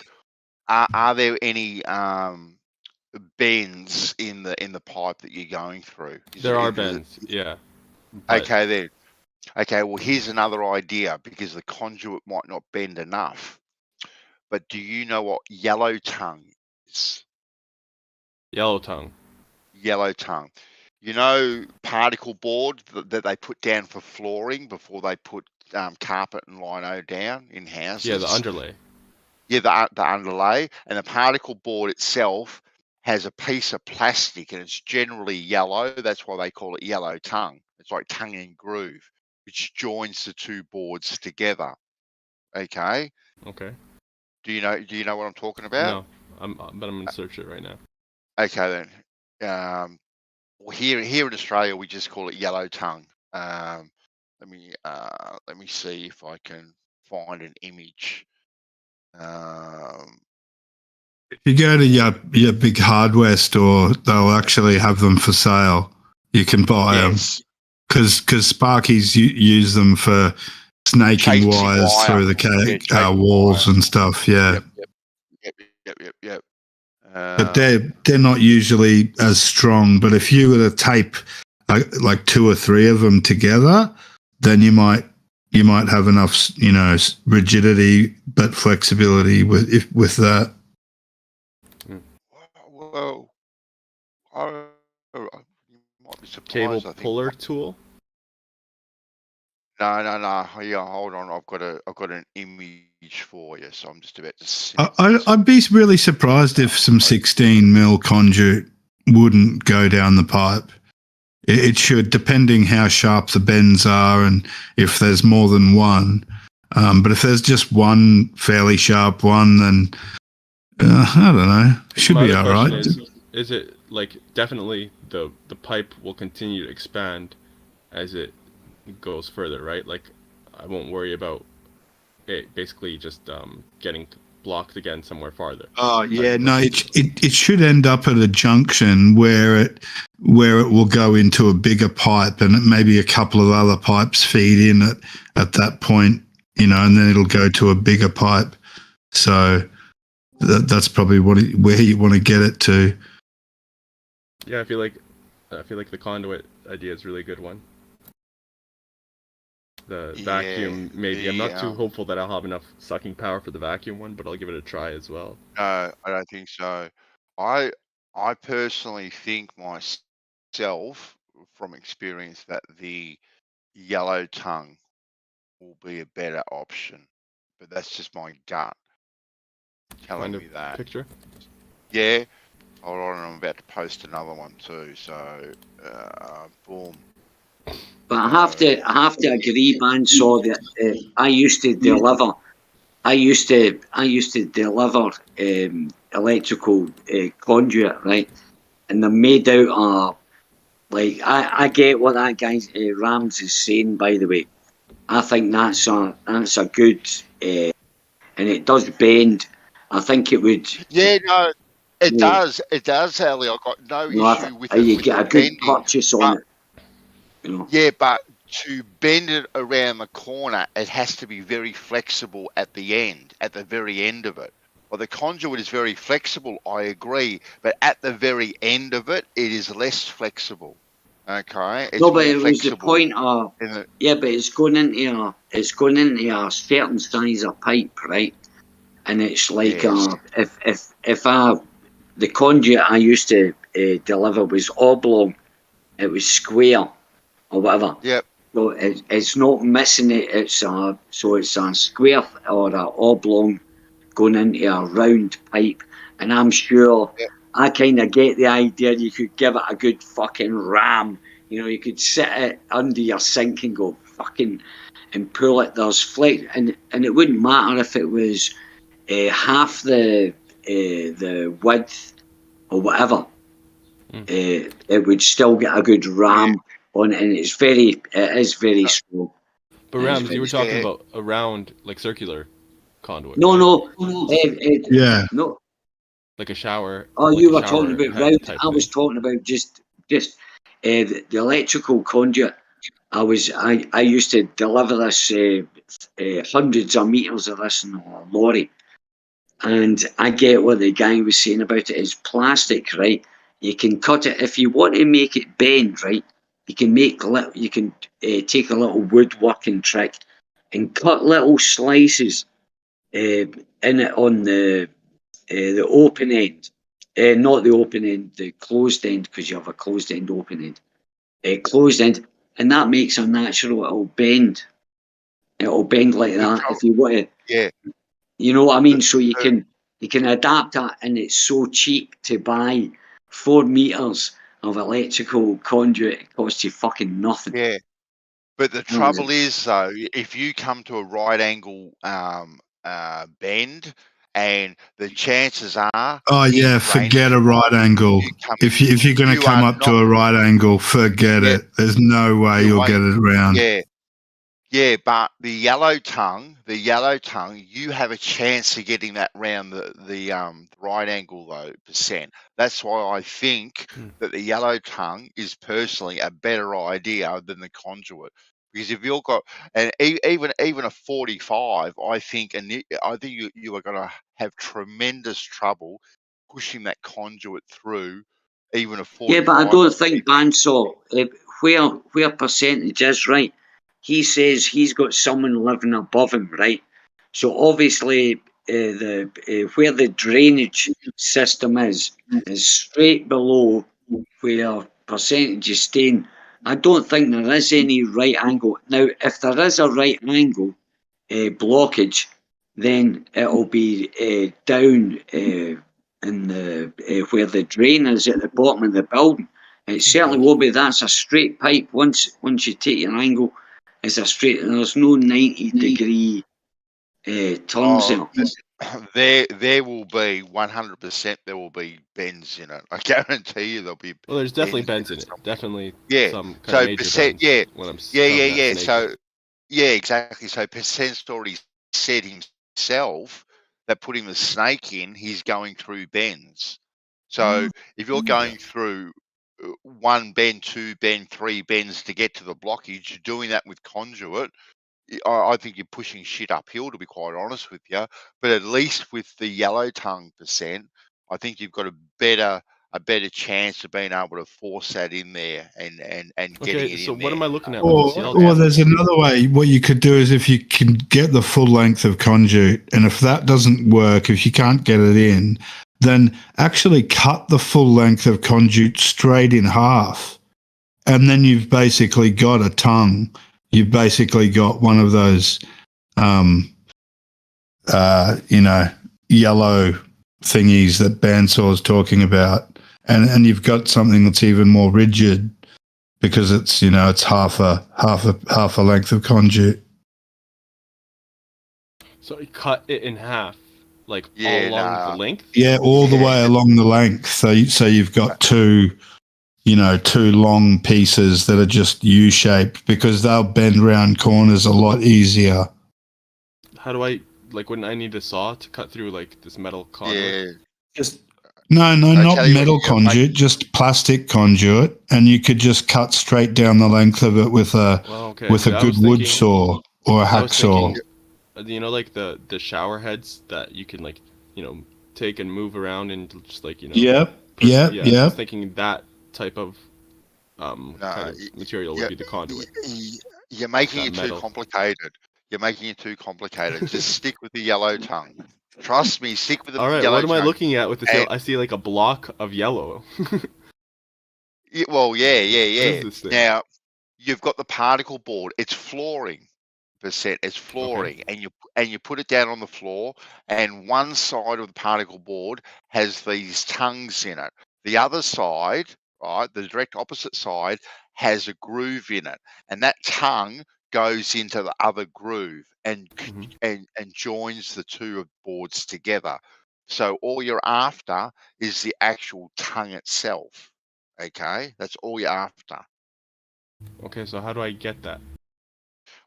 are there any bends in the pipe that you're going through? There are bends, yeah. But Okay, then. Okay, well, here's another idea, because the conduit might not bend enough. But do you know what yellow tongue is? Yellow tongue. Yellow tongue. You know, particle board that they put down for flooring before they put carpet and lino down in houses? Yeah, the underlay. Yeah, the underlay. And the particle board itself has a piece of plastic, and it's generally yellow. That's why they call it yellow tongue. It's like tongue and groove, which joins the two boards together. Okay. Okay. Do you know what I'm talking about? No, but I'm gonna search it right now. Okay then. Well, here in Australia, we just call it yellow tongue. Let me see if I can find an image. If you go to your big hardware store, they'll actually have them for sale. You can buy them because Sparkies use them for snaking wires through the walls and stuff. Yeah. Yep. But they're not usually as strong. But if you were to tape like 2 or 3 of them together, then you might have enough, rigidity but flexibility with that. Well, you might be surprised. Cable I think. puller tool. No. Yeah, hold on. I've got an image for you, so I'm just about to. I'd be really surprised if some 16 mil conduit wouldn't go down the pipe. It should, depending how sharp the bends are and if there's more than one. But if there's just one fairly sharp one, then I don't know. Should be all right. Is it like definitely the pipe will continue to expand as it goes further, right? Like I won't worry about it basically just getting blocked again somewhere farther. Oh yeah, no, it should end up at a junction where it will go into a bigger pipe, and maybe a couple of other pipes feed in at that point, and then it'll go to a bigger pipe. So that's probably where you want to get it to. Yeah, I feel like the conduit idea is a really good one. The vacuum, maybe. I'm not too hopeful that I'll have enough sucking power for the vacuum one, but I'll give it a try as well. No, I don't think so. I personally think myself, from experience, that the yellow tongue will be a better option. But that's just my gut telling me that. Picture? Yeah. Hold on, I'm about to post another one too. So, boom. But I have to agree, man. So that I used to deliver electrical conduit, right? And they're made out of, like, I get what that guy Rams is saying. By the way, I think that's a good, and it does bend. I think it would. Yeah, no, it Yeah. does, Ali. I've got no No, issue with you it get a good bending. purchase on it. You know. Yeah, but to bend it around the corner, it has to be very flexible at the end, at the very end of it. Well, the conduit is very flexible, I agree, but at the very end of it, it is less flexible. Okay, it's No, but more it was the flexible point of in the, yeah, but it's going into a certain size of pipe, right? And it's like yes. if the conduit I used to deliver was oblong, it was square or whatever. Yep. So it's not missing it. It's a square or a oblong going into a round pipe, and I'm sure I kind of get the idea. You could give it a good fucking ram. You know, you could sit it under your sink and go fucking and pull it. There's flex, and it wouldn't matter if it was half the width or whatever. It would still get a good ram on it, and it is very strong. But Rams, you were talking about a round, like circular conduit. No. Yeah. No. Like a shower. Oh, like you a were shower talking about head round. type I was talking about just the electrical conduit. I used to deliver this hundreds of meters of this in a lorry, and I get what the guy was saying about it. It's plastic, right? You can cut it if you want to make it bend, right? You can take a little woodworking trick and cut little slices in it on the open end, not the open end, the closed end, because you have a closed end, open end, closed end, and that makes a natural. It'll bend like that if you want to. Yeah. You know what I mean? So you can adapt that, and it's so cheap to buy 4 meters of electrical conduit. It costs you fucking nothing. Yeah. But the trouble is, though, if you come to a right angle bend, and the chances are, Oh yeah, forget a right angle. If you're going to come up to a right angle, forget it. There's no way you'll get it around. Yeah, but the yellow tongue, you have a chance of getting that round the right angle though percent. That's why I think that the yellow tongue is personally a better idea than the conduit. Because if you've got even a 45, I think you are going to have tremendous trouble pushing that conduit through. Even a 45. Yeah, but I don't think Bandsaw, where percentage is right. He says he's got someone living above him, right? So obviously, where the drainage system is straight below where percentage is staying. I don't think there is any right angle. Now, if there is a right angle blockage, then it'll be down in the where the drain is at the bottom of the building. It certainly will be. That's a straight pipe. Once you take your angle, it's a straight. There's no 90-degree turns there. There will be 100%. There will be bends in it. I guarantee you there'll be. Well, there's definitely bends in it. Definitely. Yeah. Some kind So of major percent. bends Yeah. when I'm Yeah. So exactly. So Percent's already said himself that putting the snake in, he's going through bends. So if you're going through 1 bend, 2 bend, 3 bends to get to the blockage, you're doing that with conduit. I think you're pushing shit uphill, to be quite honest with you. But at least with the yellow tongue percent, I think you've got a better chance of being able to force that in there and getting it in there. So what am I looking at? Or there's another way. What you could do is if you can get the full length of conduit, and if that doesn't work, if you can't get it in, then actually cut the full length of conduit straight in half, and then you've basically got a tongue you've basically got one of those, yellow thingies that Bansaw's talking about, and you've got something that's even more rigid because it's it's half a length of conduit. So you cut it in half, like Yeah, all along the length. Yeah, all the way along the length. So you've got two long pieces that are just U-shaped because they'll bend round corners a lot easier. How do I wouldn't I need a saw to cut through like this metal conduit? Yeah. Just No, I'll not tell you what metal you gotta make- conduit, just plastic conduit, and you could just cut straight down the length of it with a I was good wood thinking- saw or a I was hacksaw. thinking, like the shower heads that you can take and move around and just Yep. I was thinking that type of kind of material would be the conduit. You're making That it too metal. complicated. You're making it too complicated. Just stick with the yellow tongue. Trust me, stick with the All right, yellow what am I tongue. looking at with this? And- I see like a block of yellow. Well, yeah. is this thing? Now, you've got the particle board. It's flooring. Percent. It's flooring, and you put it down on the floor, and one side of the particle board has these tongues in it. The other side, right, the direct opposite side, has a groove in it, and that tongue goes into the other groove and joins the two boards together. So all you're after is the actual tongue itself. Okay, that's all you're after. Okay, so how do I get that?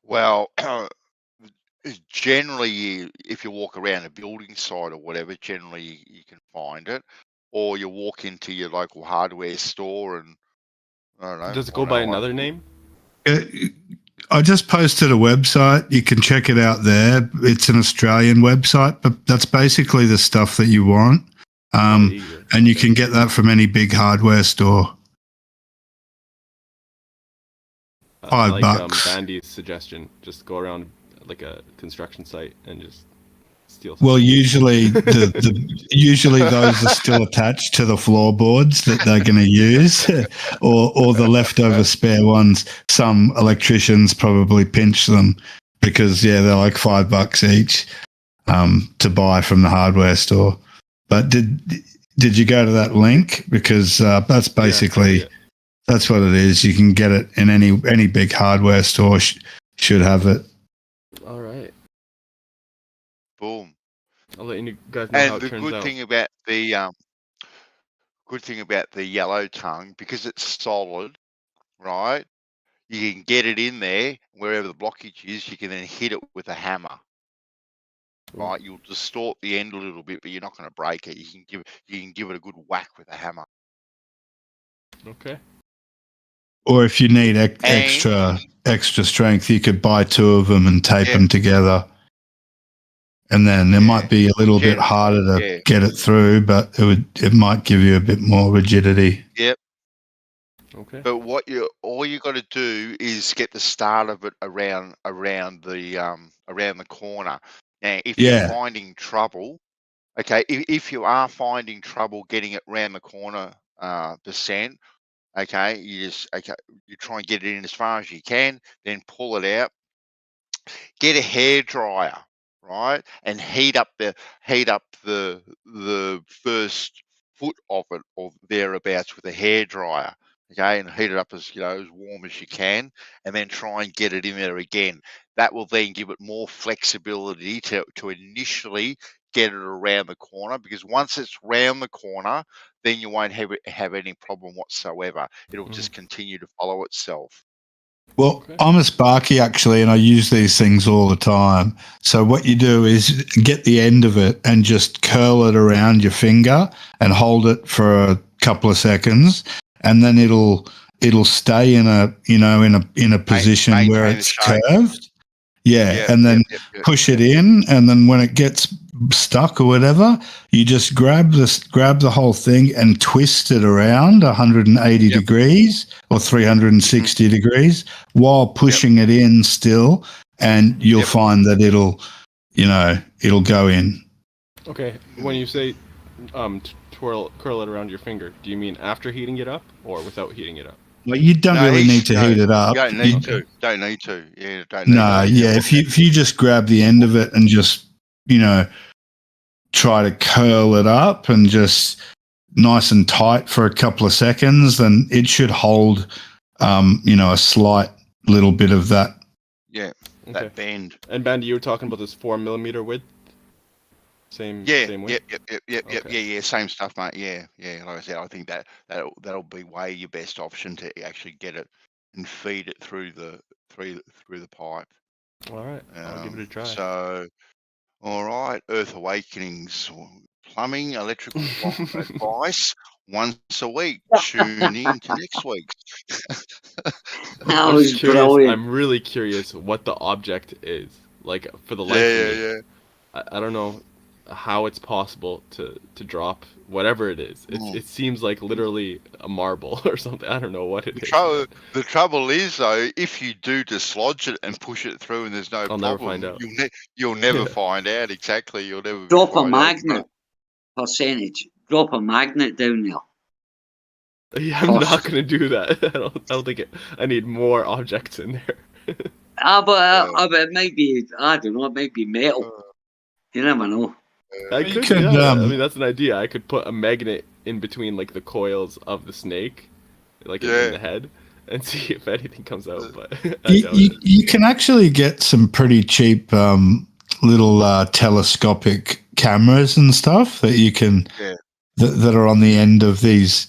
Well, generally, if you walk around a building site or whatever, generally you can find it, or you walk into your local hardware store and I don't know. Does it go by another name? I just posted a website. You can check it out there. It's an Australian website, but that's basically the stuff that you want. And you can get that from any big hardware store. I like $5. Bandy's suggestion. Just go around like a construction site and just steal something. Well, usually usually those are still attached to the floorboards that they're going to use, or the leftover spare ones. Some electricians probably pinch them because they're like $5 each to buy from the hardware store. But did you go to that link? Because that's basically that's what it is. You can get it in any big hardware store. Should have it. All right. Boom. I'll let you guys know how And it the turns good out. thing about the yellow tongue, because it's solid, right? You can get it in there wherever the blockage is. You can then hit it with a hammer. Right, you'll distort the end a little bit, but you're not going to break it. You can give it a good whack with a hammer. Okay. Or if you need extra strength, you could buy two of them and tape them together. And then it might be a little bit harder to get it through, but it might give you a bit more rigidity. Yep. Okay. But all you got to do is get the start of it around the corner. Now, if you're finding trouble, okay, if you are finding trouble getting it around the corner percent, okay, you try and get it in as far as you can, then pull it out. Get a hairdryer, right, and heat up the first foot of it or thereabouts with a hairdryer. Okay, and heat it up as as warm as you can, and then try and get it in there again. That will then give it more flexibility to initially get it around the corner, because once it's round the corner, then you won't have any problem whatsoever. It'll just continue to follow itself. Well, I'm a Sparky actually, and I use these things all the time. So what you do is get the end of it and just curl it around your finger and hold it for a couple of seconds, and then it'll stay in a position where it's curved. Yeah, and then push it in, and then when it gets stuck or whatever, you just grab the whole thing and twist it around 180 degrees or 360 degrees while pushing it in still, and you'll find that it'll go in. Okay. When you say curl it around your finger, do you mean after heating it up or without heating it up? Like you don't really need to heat it up. You don't need to. Don't need to. Yeah, don't need No, to. yeah. If you just grab the end of it and just try to curl it up and just nice and tight for a couple of seconds, then it should hold a slight little bit of that. Yeah, that bend. And Bandy, you were talking about this 4 millimeter width. Same way. Yeah. Same stuff, mate. Yeah. Like I said, I think that'll be way your best option to actually get it and feed it through the pipe. All right, I'll give it a try. So, all right, Earth Awakenings, plumbing, electrical advice once a week. Tune in to next week. I'm just curious. I'm really curious what the object is. Like for the life of me, I don't know how it's possible to drop whatever it is. It seems like literally a marble or something. I don't know what it is. The trouble is though, if you do dislodge it and push it through and there's no problem, never find out. You'll never find out exactly. You'll never drop a magnet percentage. Drop a magnet down there. Yeah, I'm not gonna do that. I don't think I need more objects in there. But it might be. I don't know. It might be metal. You never know. I mean, that's an idea. I could put a magnet in between like the coils of the snake, like in the head, and see if anything comes out. But you can actually get some pretty cheap little telescopic cameras and stuff that you can that are on the end of these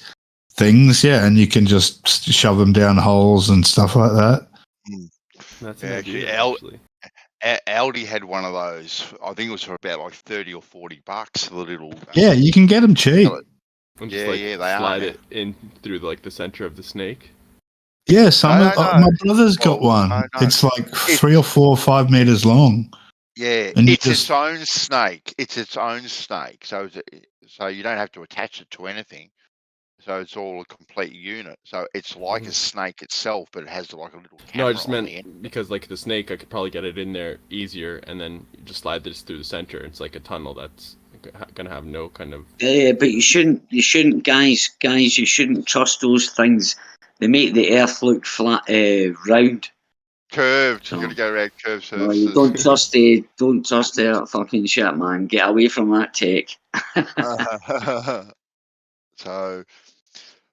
things, and you can just shove them down holes and stuff like that. That's an idea, actually. Aldi had one of those. I think it was for about like $30 or $40. The little you can get them cheap. And just, they slide it in through the center of the snake. Yeah, my brother's got one. It's like 3 or 4 or 5 meters long. Yeah, and it's its own snake. It's its own snake. So you don't have to attach it to anything. So it's all a complete unit. So it's like a snake itself, but it has like a little camera. No, I just meant because like the snake, I could probably get it in there easier, and then just slide this through the center. It's like a tunnel that's gonna have no kind of. Yeah, but you shouldn't, guys. You shouldn't trust those things. They make the Earth look flat, round. Curved. So, you gotta go around curved surfaces. You don't trust the fucking shit, man. Get away from that tech. So.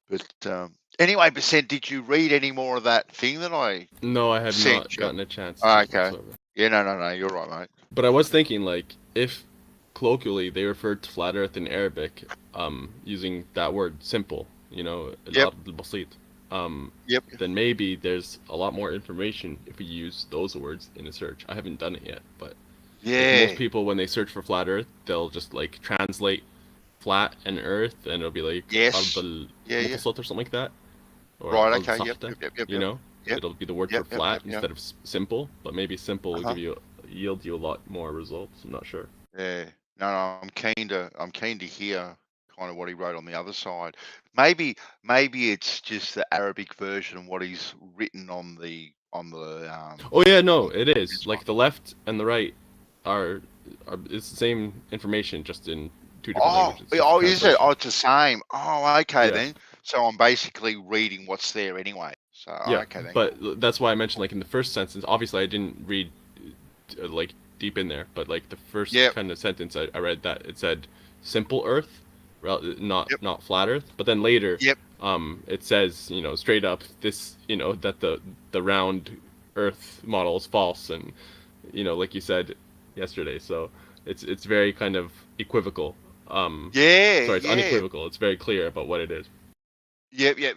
But anyway, Percent, did you read any more of that thing that I? No, I have not gotten a chance. Okay. Whatsoever. Yeah, no, you're right, mate. But I was thinking, like, if colloquially they referred to flat Earth in Arabic, using that word "simple," basit, then maybe there's a lot more information if we use those words in a search. I haven't done it yet, but most people when they search for flat Earth, they'll just like translate flat and earth, and it'll be like or something like that. Or right. Okay. Yep. It'll be the word for flat instead of simple. But maybe simple will yield you a lot more results. I'm not sure. Yeah. No. I'm keen to hear kind of what he wrote on the other side. Maybe it's just the Arabic version of what he's written on the. Oh yeah, no, it is. Like the left and the right are it's the same information, just in 2 different languages. Oh, is it? Oh, it's the same. Oh, okay then. So I'm basically reading what's there anyway. So okay then. But that's why I mentioned like in the first sentence. Obviously, I didn't read like deep in there, but like the first kind of sentence I read that it said simple Earth, not flat Earth. But then later, it says straight up this that the round Earth model is false, and like you said yesterday. So it's very kind of equivocal. It's unequivocal. It's very clear about what it is. Yep. Yeah,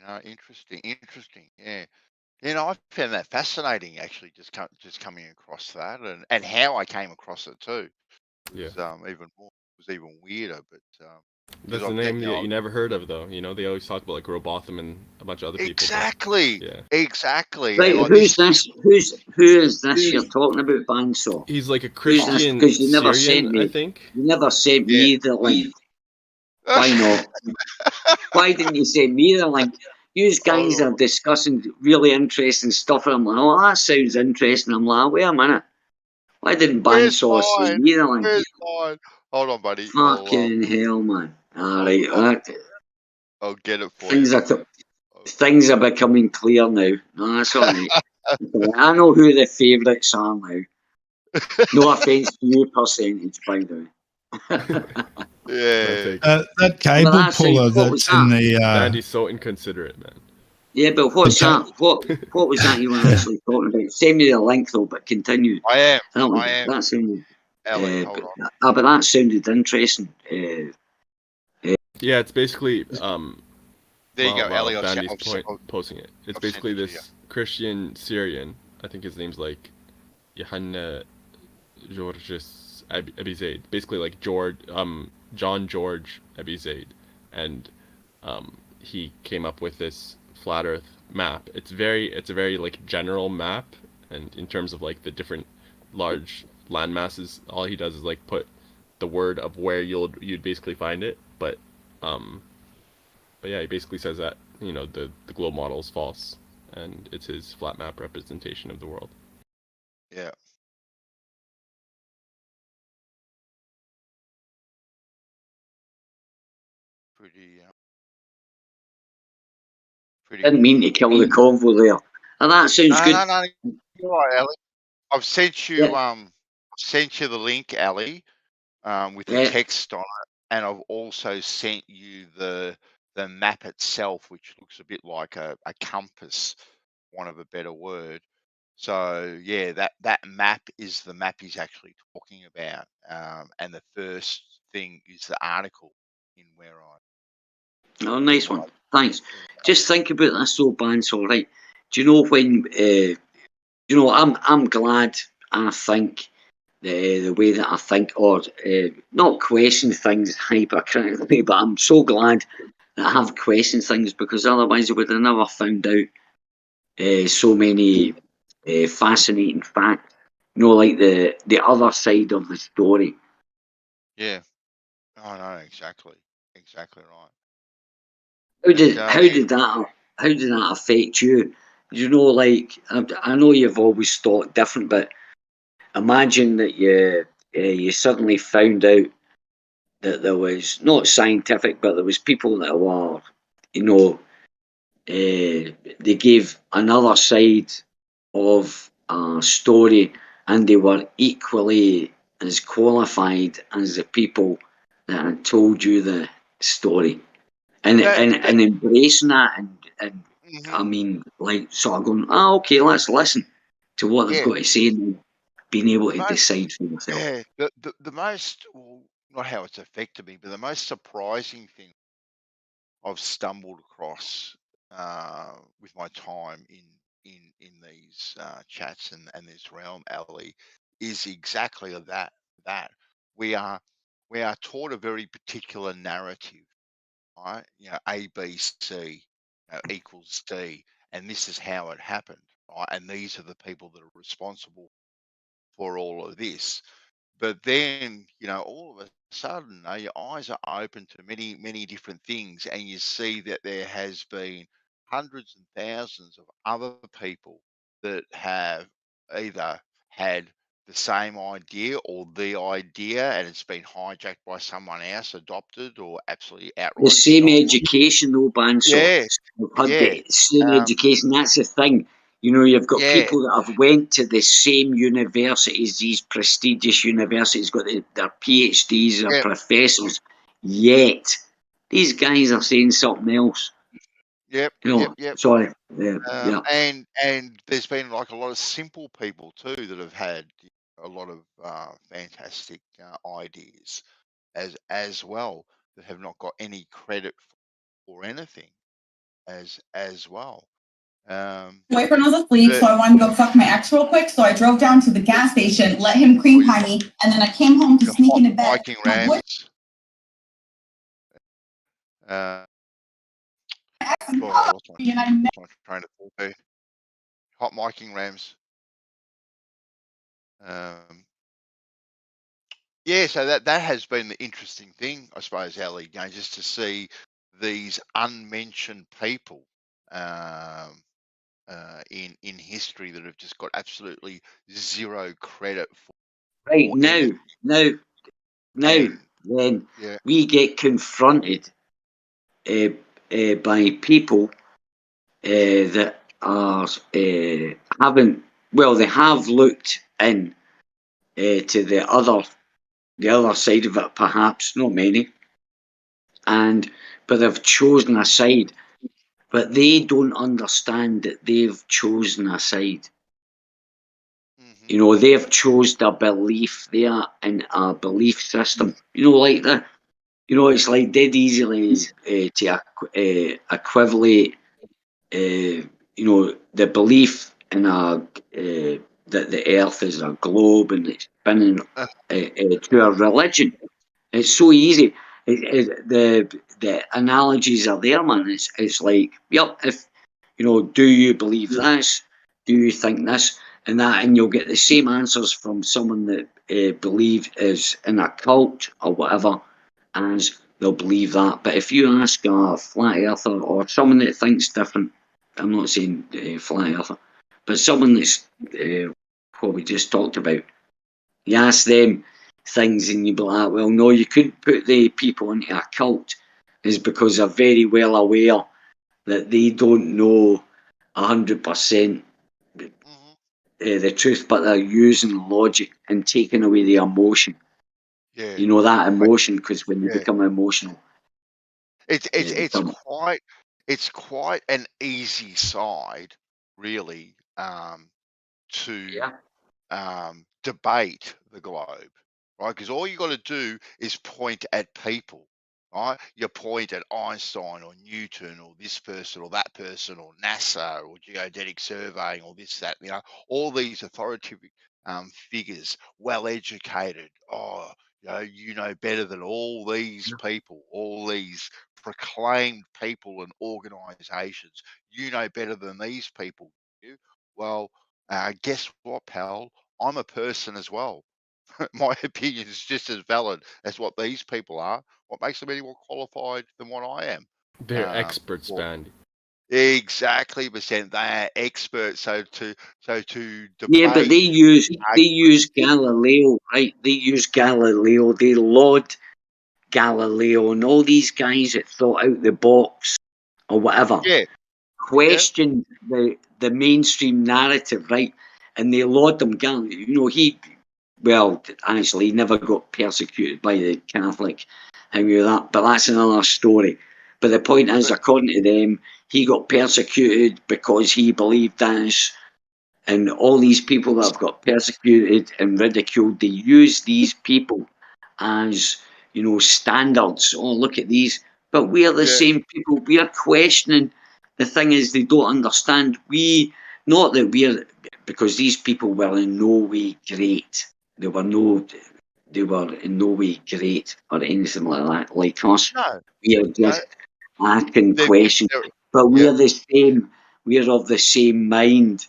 no, interesting. Yeah. I found that fascinating actually, just coming across that and how I came across it too. Yeah. Was even weirder, but that's the name that you never heard of though. They always talk about like Robotham and a bunch of other people. Exactly. Exactly. Right, who's this? Who is this you're talking about, Banso? He's like a Christian because you never Syrian, sent me. I think. You never sent me the link. Why not? Why didn't you send me the link? You guys are discussing really interesting stuff, and I'm like, oh, that sounds interesting. I'm like, wait a minute. Why didn't Banso send me the link? Hold on, buddy. Fucking hell, man. Alright. I'll get it for Things you. things are becoming clear now. No, that's all right. I know who the favourites are now. No offence to you, percentage, by the way. Yeah. That cable puller that's in the. Andy's so inconsiderate, man. Yeah, but what's that? What was that you were actually talking about? Send me the link though, but continue. I am. That sounded. Ellie, hold But that sounded interesting. Yeah, it's basically There you go, Ellie. I've Andy's sent- posting it. It's I've basically sent it to this Christian Syrian. I think his name's like Johanna Georges Abi Zaid. Basically like John George Abi Zaid, and he came up with this flat Earth map. It's a very like general map, and in terms of like the different large land masses, all he does is like put the word of where you'd basically find it, but yeah, he basically says that, you know, the globe model is false, and it's his flat map representation of the world. Yeah. Pretty. Didn't mean to kill the convo there. And that sounds good. No. You're right, Ellie. I've sent you the link, Ellie, with the text on it, and I've also sent you the map itself, which looks a bit like a compass, for want of a better word. So yeah, that map is the map he's actually talking about, and the first thing is the article in Where I. Oh, nice one. Thanks. Just think about this though, Bance, all right. Do you know when you know, I'm glad I think the way that I think, or not question things hypercritically, but I'm so glad that I have questioned things, because otherwise I would have never found out so many fascinating facts. You know, like the other side of the story. Yeah. Oh no, exactly right. How did that affect you? You know, like I know you've always thought different, but imagine that you suddenly found out that there was not scientific, but there was people that were, you know, they gave another side of a story, and they were equally as qualified as the people that had told you the story. And embracing that, and I mean, like, sort of going, okay, let's listen to what they've got to say, and being able to decide for yourself. Yeah, the most, well, not how it's affected me, but the most surprising thing I've stumbled across with my time in these chats and this realm, Ali, is exactly that. We are taught a very particular narrative, right? You know, A, B, C equals D, and this is how it happened, right? And these are the people that are responsible for all of this. But then, you know, all of a sudden, your eyes are open to many, many different things, and you see that there has been hundreds and thousands of other people that have either had the same idea or the idea, and it's been hijacked by someone else, adopted, or absolutely outright The same stolen. education, though, Banso. Yeah, We've had the same education. That's the thing. You know, you've got people that have went to the same universities, these prestigious universities, got their PhDs, their professors. Yet these guys are saying something else. Yep. You know, sorry. Yeah. And there's been like a lot of simple people too that have had a lot of fantastic ideas as well, that have not got any credit for anything as well. Boyfriend was asleep, so I wanted to go fuck my ex real quick. So I drove down to the gas station, let him cream pie me, and then I came home to sneak into bed. My boy- Trying to talk. Hot micing Rams. Yeah, so that has been the interesting thing, I suppose, Ali, you know, just to see these unmentioned people in history that have just got absolutely zero credit for. Right, now, then we get confronted by people that are haven't, well, they have looked in to the other side of it, perhaps, not many, but they've chosen a side, but they don't understand that they've chosen a side. You know, they've chose their belief there in a belief system. You know, like the, you know, it's like dead easily to equivalate, you know, the belief in that the Earth is a globe and it's spinning to a religion. It's so easy. The analogies are there, man. It's like, yep, if you know, do you believe this? Do you think this? And that, and you'll get the same answers from someone that believe is in a cult or whatever, as they'll believe that. But if you ask a flat earther or someone that thinks different, I'm not saying flat earther, but someone that's what we just talked about, you ask them things and you be like, well, no, you couldn't put the people into a cult, is because they're very well aware that they don't know 100% the truth, but they're using logic and taking away the emotion. Yeah. You know, that emotion, because when you become emotional, It's become quite an easy side, really, to debate the globe, right? Because all you got to do is point at people, right? You point at Einstein or Newton or this person or that person or NASA or geodetic surveying or this, that, you know, all these authoritative figures, well educated. Oh, you know better than all these people, all these proclaimed people and organizations. You know better than these people. You well. Guess what, pal? I'm a person as well. My opinion is just as valid as what these people are. What makes them any more qualified than what I am? They're experts, Well, Bandy. exactly, percent. They are experts. So to yeah, but they debate, use Galileo, right? They use Galileo. They laud Galileo and all these guys that thought out the box or whatever. yeah, Questioned the mainstream narrative, right? And they laud them. You know, well, actually, he never got persecuted by the Catholic thing with that, but that's another story. But the point is, according to them, he got persecuted because he believed this. And all these people that have got persecuted and ridiculed, they use these people as, you know, standards. Oh, look at these. But we are the same people. We are questioning. The thing is, they don't understand. Not that we're, because these people were in no way great. They were in no way great or anything like that, like us. no, We are just asking they're, questions. they're, But we yeah. are the same. We are of the same mind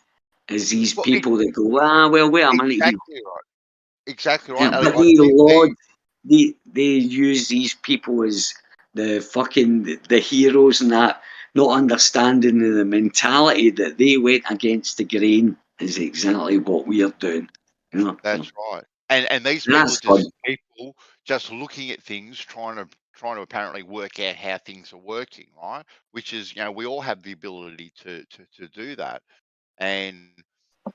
as these Well, people that go, well, wait a minute here. exactly right. Exactly right. Yeah, Ali. but they use these people as the heroes and that, not understanding the mentality that they went against the grain is exactly what we are doing. You know, That's right. And these and people are that's fun. just people just looking at things, trying to apparently work out how things are working, right? Which is, we all have the ability to do that. And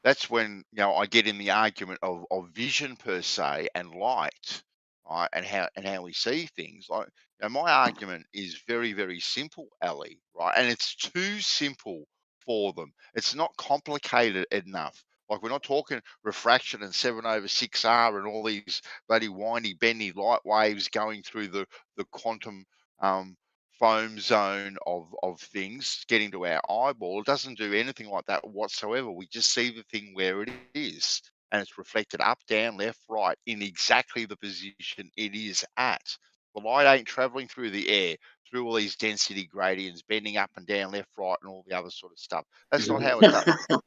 that's when, I get in the argument of vision per se and light, right? And how we see things. Like, my argument is very, very simple, Ali, right? And it's too simple for them. It's not complicated enough. Like, we're not talking refraction and 7/6R and all these bloody windy, bendy light waves going through the quantum foam zone of things getting to our eyeball. It doesn't do anything like that whatsoever. We just see the thing where it is, and it's reflected up, down, left, right in exactly the position it is at. The light ain't traveling through the air, through all these density gradients, bending up and down, left, right, and all the other sort of stuff. That's not how it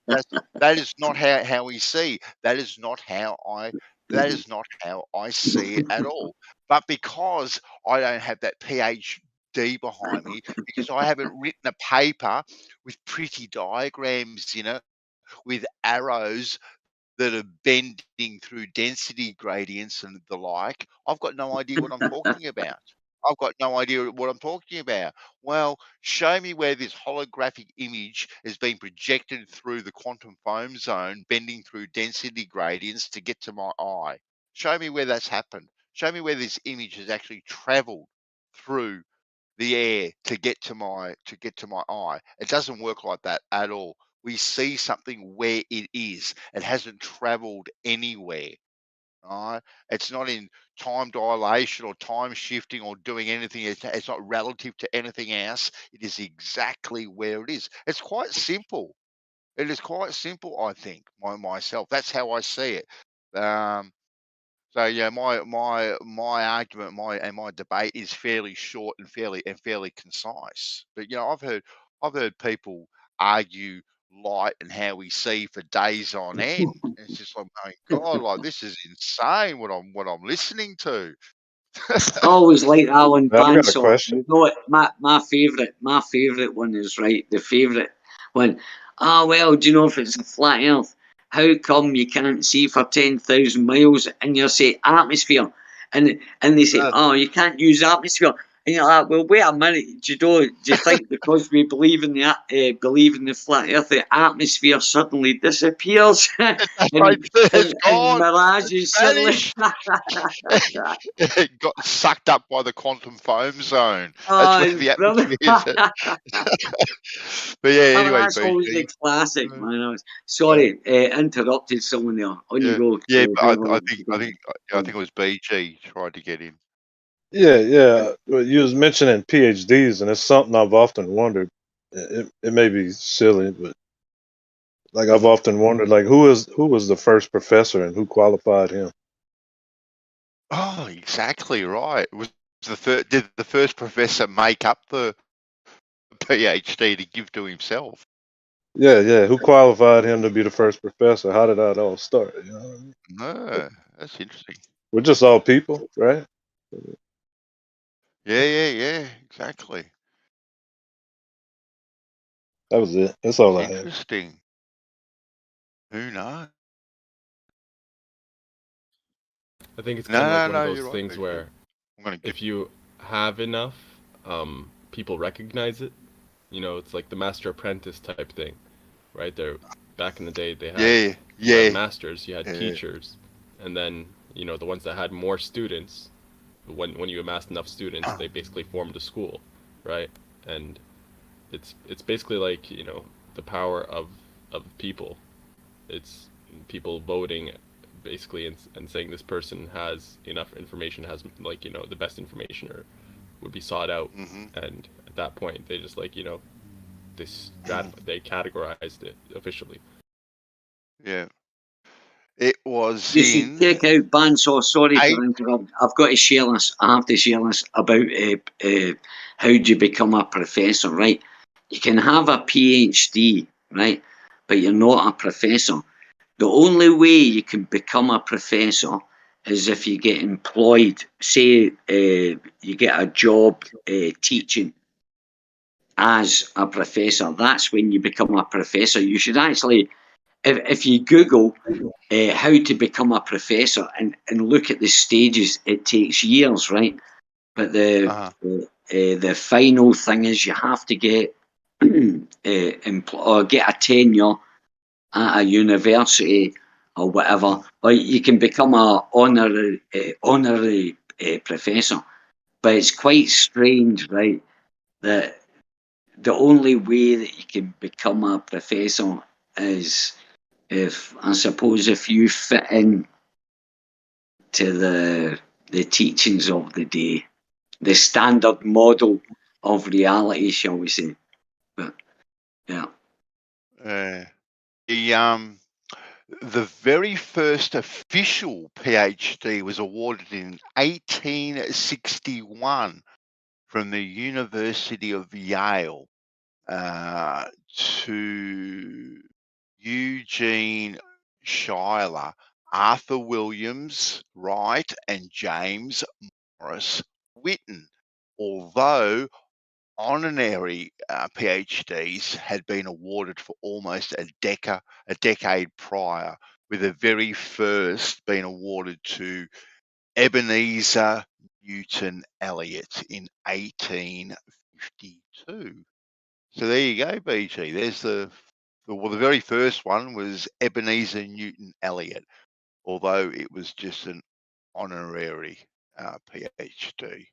does. That is not how we see. That is not how I see it at all. But because I don't have that PhD behind me, because I haven't written a paper with pretty diagrams in it, with arrows that are bending through density gradients and the like, I've got no idea what I'm talking about. I've got no idea what I'm talking about. Well, show me where this holographic image is being projected through the quantum foam zone, bending through density gradients to get to my eye. Show me where that's happened. Show me where this image has actually traveled through the air to get to my eye. It doesn't work like that at all. We see something where it is. It hasn't traveled anywhere. Right? It's not in time dilation or time shifting or doing anything. It's not relative to anything else. It is exactly where it is. It's quite simple. It is quite simple, I think, myself. That's how I see it. So yeah, my argument, my debate is fairly short and fairly concise. But I've heard people argue light and how we see for days on end. It's just like, my God, like this is insane what I'm listening to. Always like Alan I've got a Bansor. question. You know what? My favourite one is right. The favourite one. Ah, well, do you know if it's a flat Earth? How come you can't see for 10,000 miles? And you say atmosphere, and they say, oh, you can't use atmosphere. And you're like, well, wait a minute. Do you think because we believe in the flat Earth, the atmosphere suddenly disappears and It's gone. mirages It's suddenly? vanished. It got sucked up by the quantum foam zone. That's Oh, where it's the brilliant. atmosphere is. But yeah, Oh, anyway, that's always the BG. classic, man. Sorry, interrupted someone there. On you Yeah, go. yeah, but Whoever I wants to think it was BG tried to get in. Yeah. Well, you was mentioning PhDs, and it's something I've often wondered. It may be silly, but like I've often wondered, like who was the first professor and who qualified him? Oh, exactly right. Did the first professor make up the PhD to give to himself? Yeah. Who qualified him to be the first professor? How did that all start? You know what I mean? No, that's interesting. We're just all people, right? Yeah, exactly. That was it. That's all I had. Interesting. Who knows? I think it's kind of like one of those you're right, things BG. where if you have enough, people recognize it. It's like the master apprentice type thing, right? There, back in the day, they had you had masters, you had teachers, and then the ones that had more students. When you amassed enough students, they basically formed a school, right? And it's basically like the power of people. It's people voting basically and saying this person has enough information, has the best information, or would be sought out. And at that point they just they categorized it officially. Yeah, it was You should check out Bansor. Sorry to interrupt. I've got to share this. I have to share this about how do you become a professor, right? You can have a PhD, right? But you're not a professor. The only way you can become a professor is if you get employed. Say you get a job teaching as a professor. That's when you become a professor. You should actually, if you Google how to become a professor and look at the stages, it takes years, right? But the final thing is you have to get or get a tenure at a university or whatever, or you can become a honorary professor. But it's quite strange, right? That the only way that you can become a professor is if you fit in to the teachings of the day, the standard model of reality, shall we say? But yeah. The very first official PhD was awarded in 1861 from the University of Yale to Eugene Schuyler, Arthur Williams Wright, and James Morris Whitten. Although honorary PhDs had been awarded for almost a decade prior, with the very first being awarded to Ebenezer Newton Elliot in 1852. So there you go, BG. There's the very first one was Ebenezer Newton Elliot, although it was just an honorary PhD.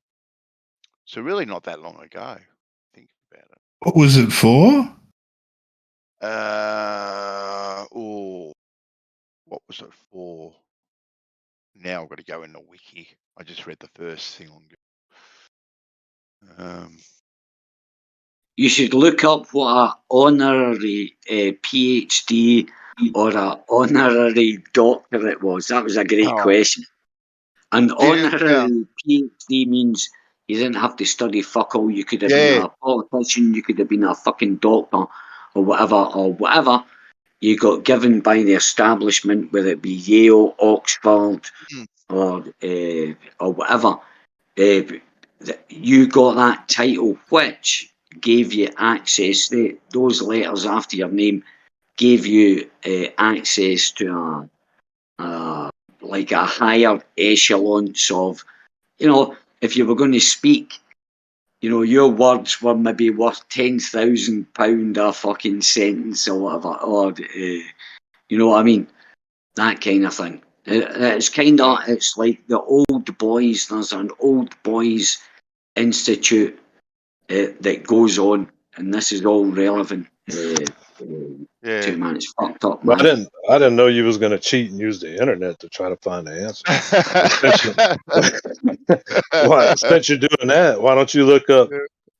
So really not that long ago. Think about it. What was it for? What was it for? Now I've got to go in the wiki. I just read the first thing on. You should look up what an honorary PhD or an honorary doctorate was. That was a great question. An honorary PhD means you didn't have to study fuck all. You could have been a politician, you could have been a fucking doctor or whatever. You got given by the establishment, whether it be Yale, Oxford, or whatever. You got that title, which gave you access. Those letters after your name gave you access to like a higher echelons of, if you were going to speak, your words were maybe worth £10,000 a fucking sentence or whatever, or you know what I mean, that kind of thing. It's like the old boys. There's an old boys institute that goes on, and this is all relevant. 2 minutes fucked up, man. But I didn't know you was gonna cheat and use the internet to try to find the answer. Since you're doing that, why don't you look up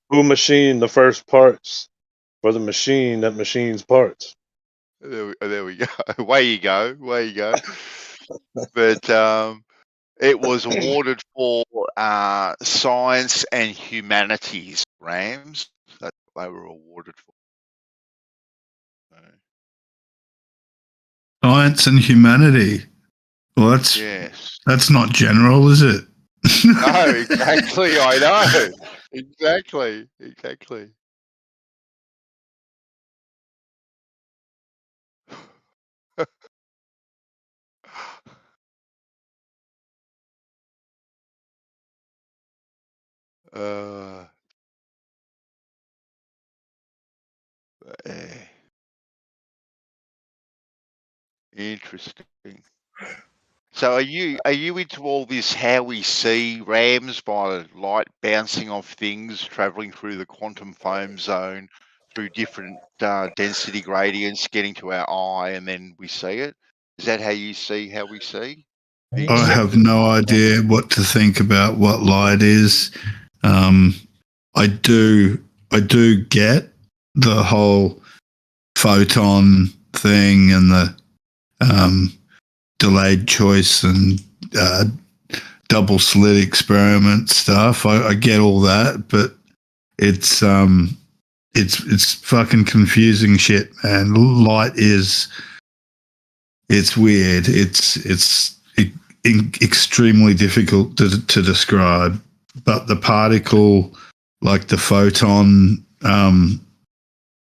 who machined the first parts for the machine that machines parts? There we go. Way you go. But it was awarded for science and humanities, Rams. That they were awarded for. Science and humanity. Well, that's not general, is it? No, exactly. I know. Exactly. Interesting. So are you into all this how we see Rams by light bouncing off things, traveling through the quantum foam zone, through different density gradients, getting to our eye, and then we see it? Is that how you see how we see? I have no idea what to think about what light is. I do get the whole photon thing and the delayed choice and double slit experiment stuff. I get all that, but it's fucking confusing shit, man. Light is weird. It's extremely difficult to describe, but the particle, like the photon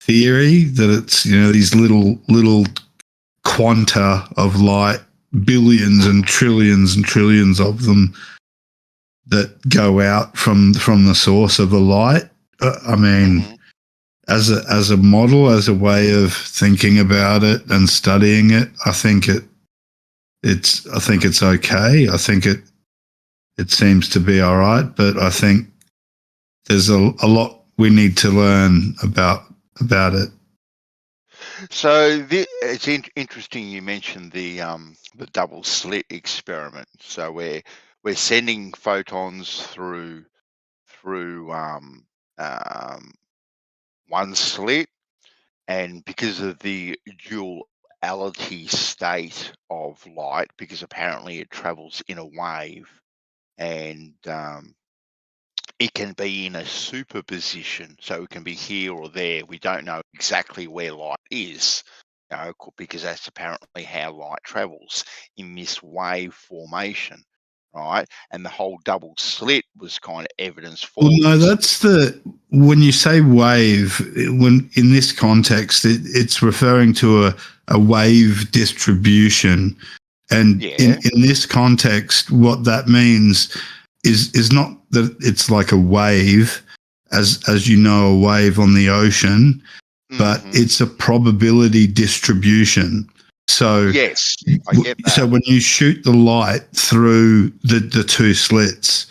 theory, that it's these little quanta of light, billions and trillions of them that go out from the source of the light. I mean, as a model, as a way of thinking about it and studying it, I think it's okay. I think it seems to be all right, but I think there's a lot we need to learn about it. So it's interesting you mentioned the double slit experiment. So we're sending photons through one slit, and because of the duality state of light, because apparently it travels in a wave, and it can be in a superposition, so it can be here or there. We don't know exactly where light is, because that's apparently how light travels in this wave formation, right? And the whole double slit was kind of evidence for. Well, no, that's when you say wave, when in this context, it's referring to a wave distribution, and in this context, what that means is not that it's like a wave, as you know, a wave on the ocean, but it's a probability distribution. So Yes, I get that. So when you shoot the light through the two slits,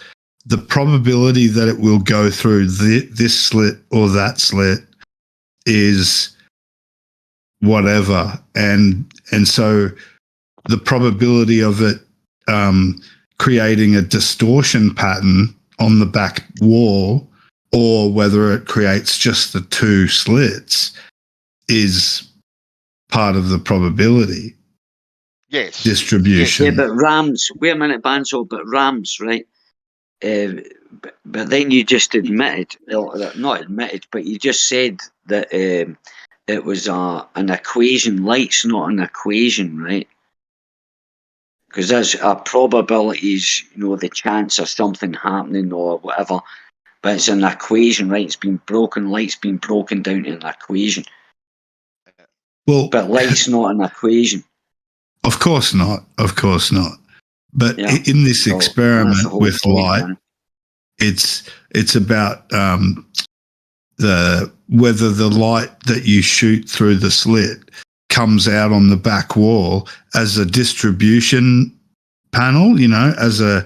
the probability that it will go through this slit or that slit is whatever, and so the probability of it creating a distortion pattern on the back wall, or whether it creates just the two slits, is part of the probability distribution. Yeah, but Rams, wait a minute, Banzo, but Rams, right? But then you just admitted, not admitted, but you just said that it was an equation. Light's not an equation, right? Because there's probabilities, the chance of something happening or whatever, but it's an equation, right? It's been broken. Light's been broken down to an equation. Well, but light's not an equation. Of course not. Of course not. But in this experiment with light, it's about whether the light that you shoot through the slit comes out on the back wall as a distribution panel, as a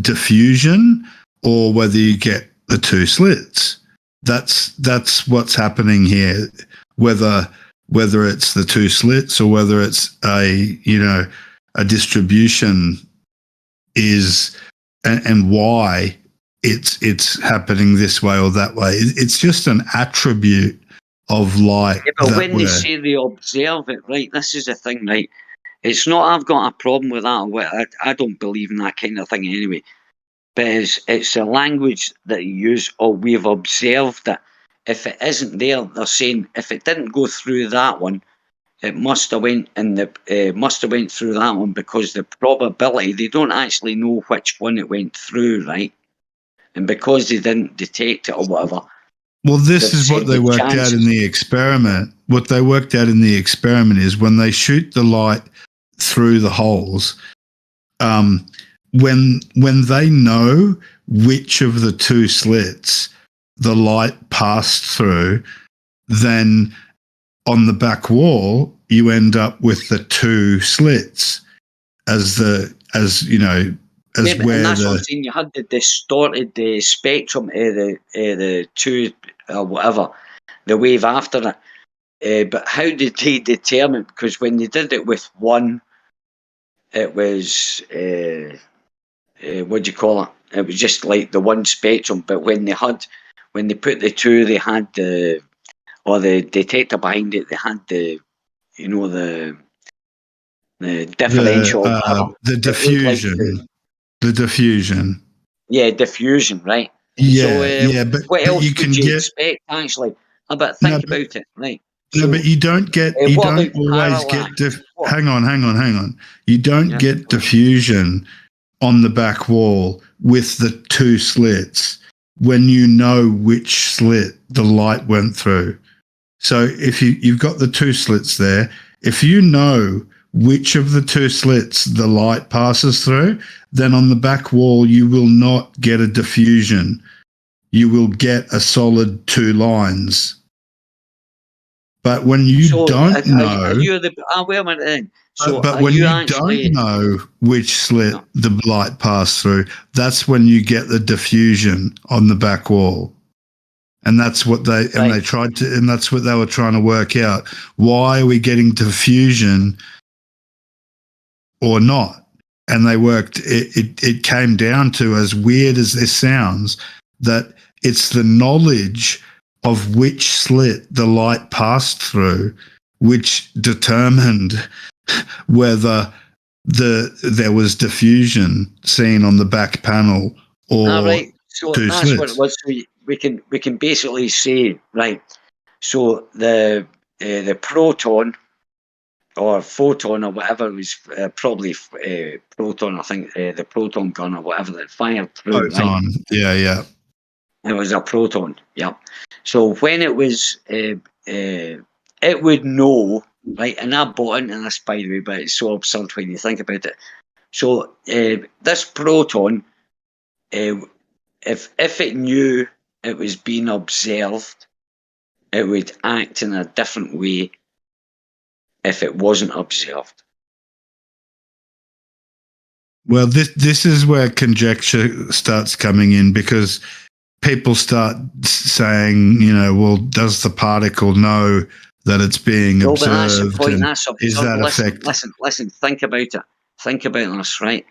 diffusion, or whether you get the two slits. That's what's happening here. Whether it's the two slits or whether it's a distribution is, and why it's happening this way or that way. It's just an attribute of light. Yeah, but when they say they observe it, right, this is the thing, right? It's not I've got a problem with that. I don't believe in that kind of thing anyway. But it's the language that you use, or we've observed it. If it isn't there, they're saying if it didn't go through that one, it must have went through that one, because the probability, they don't actually know which one it went through, right? And because they didn't detect it or whatever. Well, this is what they worked out in the experiment. What they worked out in the experiment is when they shoot the light through the holes, when they know which of the two slits the light passed through, then on the back wall you end up with the two slits as where and that's what I'm saying. You had the distorted spectrum of the two whatever, the wave after it. But how did they determine? Because when they did it with one, it was what do you call it? It was just like the one spectrum. But when they put the two, they had the detector behind it. They had the differential, the diffusion, the diffusion. Yeah, diffusion, right? Yeah, but what else you could you expect actually? But think about it, right? No, but you don't get. You don't always get. Hang on. You don't get diffusion on the back wall with the two slits when you know which slit the light went through. So if you've got the two slits there, if you know which of the two slits the light passes through, then on the back wall you will not get a diffusion. You will get a solid two lines. But when you don't know, wait a minute then. But when you don't know which slit the light passed through, that's when you get the diffusion on the back wall. And that's what that's what they were trying to work out. Why are we getting diffusion or not? And they it came down to, as weird as this sounds, that it's the knowledge of which slit the light passed through, which determined whether there was diffusion seen on the back panel or so two that's slits. what it was. We can basically say, right, so the proton or photon or whatever, it was probably proton, I think, the proton gun or whatever that fired through. Proton, right? yeah. It was a proton, yeah. So when it was, it would know, right, and I bought into this, by the way, but it's so absurd when you think about it. So this proton, if it knew it was being observed, it would act in a different way if it wasn't observed. Well, this is where conjecture starts coming in, because people start saying, you know, well, does the particle know that it's being No, observed? but that's the point. And That's is that effect? listen. Think about it. Think about this, right?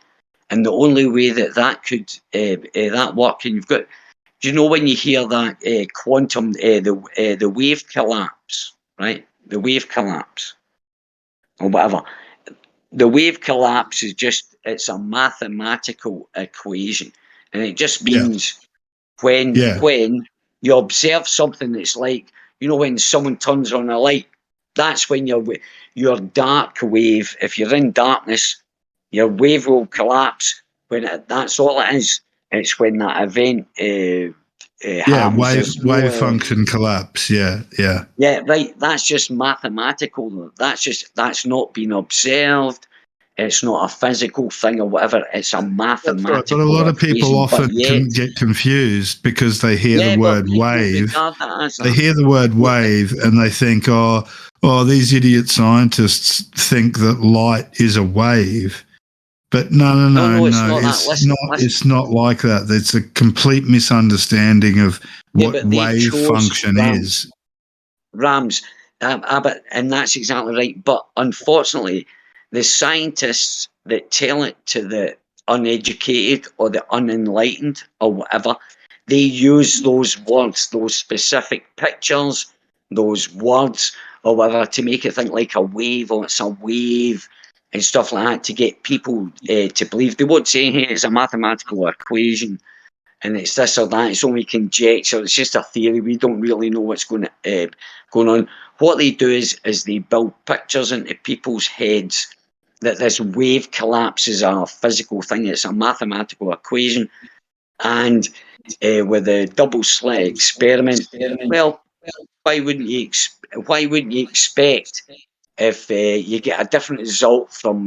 And the only way that could that work, and you've got, do you know when you hear that quantum, the wave collapse, right? The wave collapse, or whatever. The wave collapse is just, it's a mathematical equation, and it just means when you observe something that's like, you know, when someone turns on a light, that's when your dark wave, if you're in darkness, your wave will collapse. That's all it is. It's when that event happens. Wave function collapse. Yeah. Yeah, right. That's just mathematical. That's not been observed. It's not a physical thing or whatever. It's a mathematical. Right, but a lot of people equation, often can get confused because they hear the but word people wave. regard that as They hear the word wave and they think, oh, these idiot scientists think that light is a wave. But no, it's not like that. It's a complete misunderstanding of what wave function is. Rams, and that's exactly right. But unfortunately, the scientists that tell it to the uneducated or the unenlightened or whatever, they use those words, those specific pictures, those words or whatever, to make it think like a wave, or it's a wave and stuff like that, to get people to believe. They won't say, hey, it's a mathematical equation and it's this or that, it's only conjecture, it's just a theory, we don't really know what's going on. What they do is they build pictures into people's heads that this wave collapse is a physical thing, it's a mathematical equation. And with a double slit experiment, well, why wouldn't you expect, if you get a different result from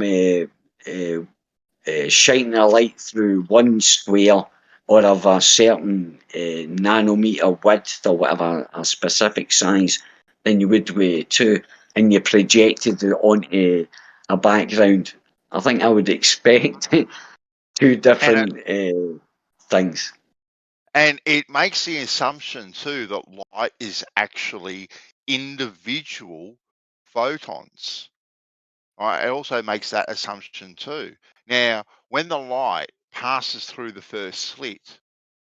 shining a light through one square, or of a certain nanometer width or whatever, a specific size, than you would with two, and you projected it onto a background? I think I would expect two different things. And it makes the assumption too that light is actually individual photons. Right? It also makes that assumption too. Now, when the light passes through the first slit,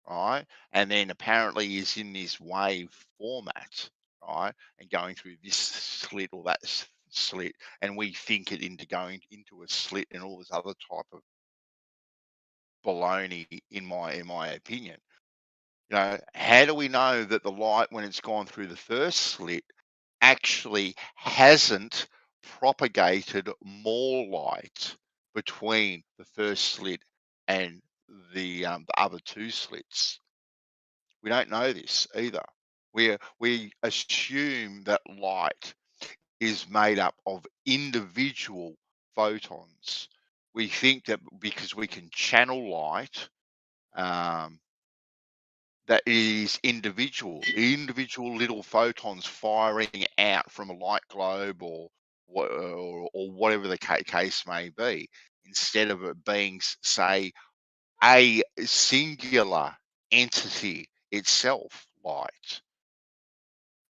right, and then apparently is in this wave format, right, and going through this slit or that slit, and we think it into going into a slit and all this other type of baloney, in my opinion. You know, how do we know that the light, when it's gone through the first slit, actually hasn't propagated more light between the first slit and the other two slits? We don't know this either. We assume that light is made up of individual photons. We think that because we can channel light, that is individual little photons firing out from a light globe, or whatever the case may be, instead of it being, say, a singular entity itself, light.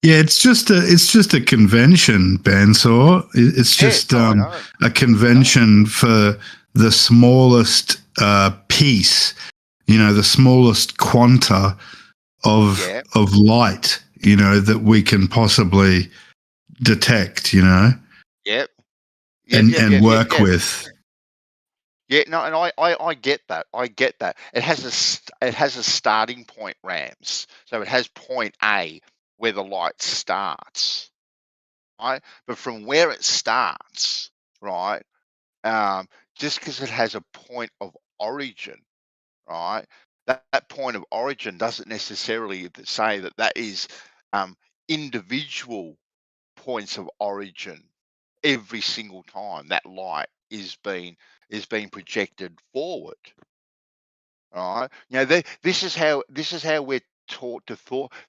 Yeah, it's just a convention, Bandsaw. It's just a convention for the smallest piece, you know, the smallest quanta of light, you know, that we can possibly detect, you know, and work with. Yeah, no, and I get that. I get that. It has a starting point, Rams. So it has point A where the light starts, right? But from where it starts, right, just because it has a point of origin, right, that point of origin doesn't necessarily say that is individual points of origin every single time that light is being projected forward. All right. You know, this is how we're taught to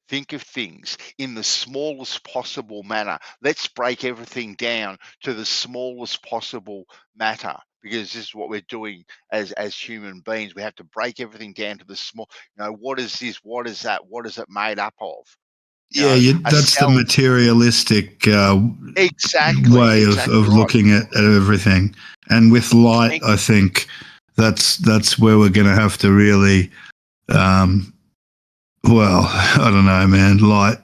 think of things in the smallest possible manner. Let's break everything down to the smallest possible matter, because this is what we're doing as human beings. We have to break everything down to the small. You know, what is this? What is that? What is it made up of? That's the materialistic exactly way of right. looking at everything. And with light, I think that's where we're going to have to really, well, I don't know, man. Light,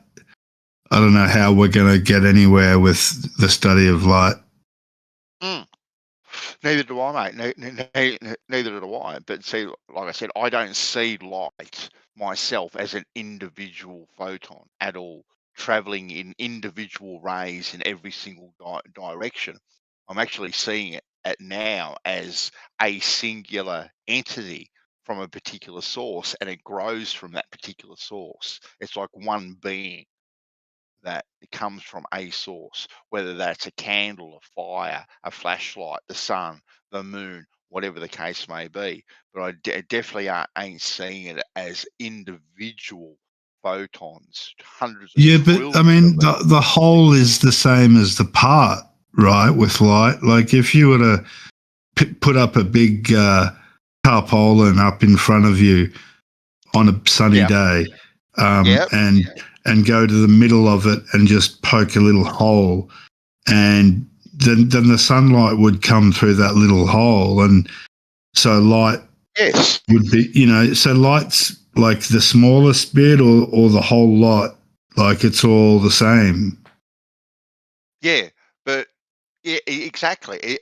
I don't know how we're going to get anywhere with the study of light. Neither do I, mate. Neither do I. But see, like I said, I don't see light myself as an individual photon at all, traveling in individual rays in every single direction. I'm actually seeing it now as a singular entity from a particular source, and it grows from that particular source. It's like one being that it comes from a source, whether that's a candle, a fire, a flashlight, the sun, the moon, whatever the case may be. But I definitely ain't seeing it as individual photons, hundreds of Yeah, but trillions I mean, the whole is the same as the part, right? With light, like if you were to put up a big tarpaulin up in front of you on a sunny day, and go to the middle of it and just poke a little hole, and then the sunlight would come through that little hole, and so light would be, so light's like the smallest bit or the whole lot, like it's all the same. Yeah, but exactly.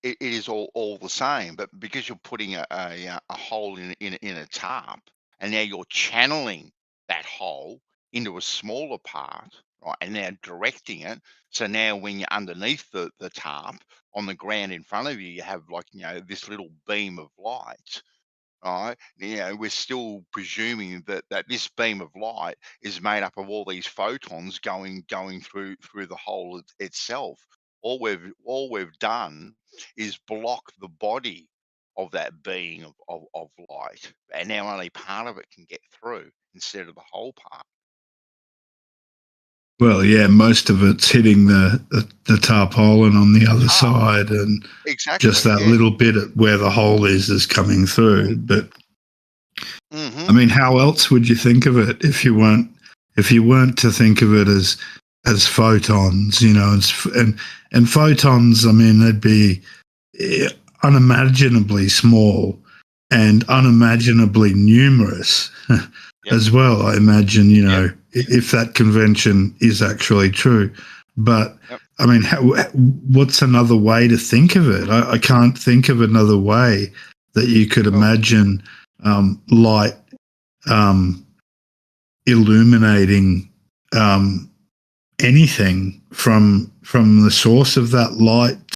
It is all the same, but because you're putting a hole in a tarp, and now you're channeling that hole into a smaller part, right? And now directing it. So now when you're underneath the tarp on the ground in front of you, you have this little beam of light. Right, we're still presuming that this beam of light is made up of all these photons going through the hole itself. All we've done is block the body of that being of light, and now only part of it can get through instead of the whole part. Well, yeah, most of it's hitting the tarpaulin on the other side, and just that little bit at where the hole is coming through. But I mean, how else would you think of it if you weren't to think of it as photons? And photons. I mean, they'd be unimaginably small and unimaginably numerous as well. I imagine, if that convention is actually true. But I mean, what's another way to think of it? I can't think of another way that you could imagine light illuminating anything from the source of that light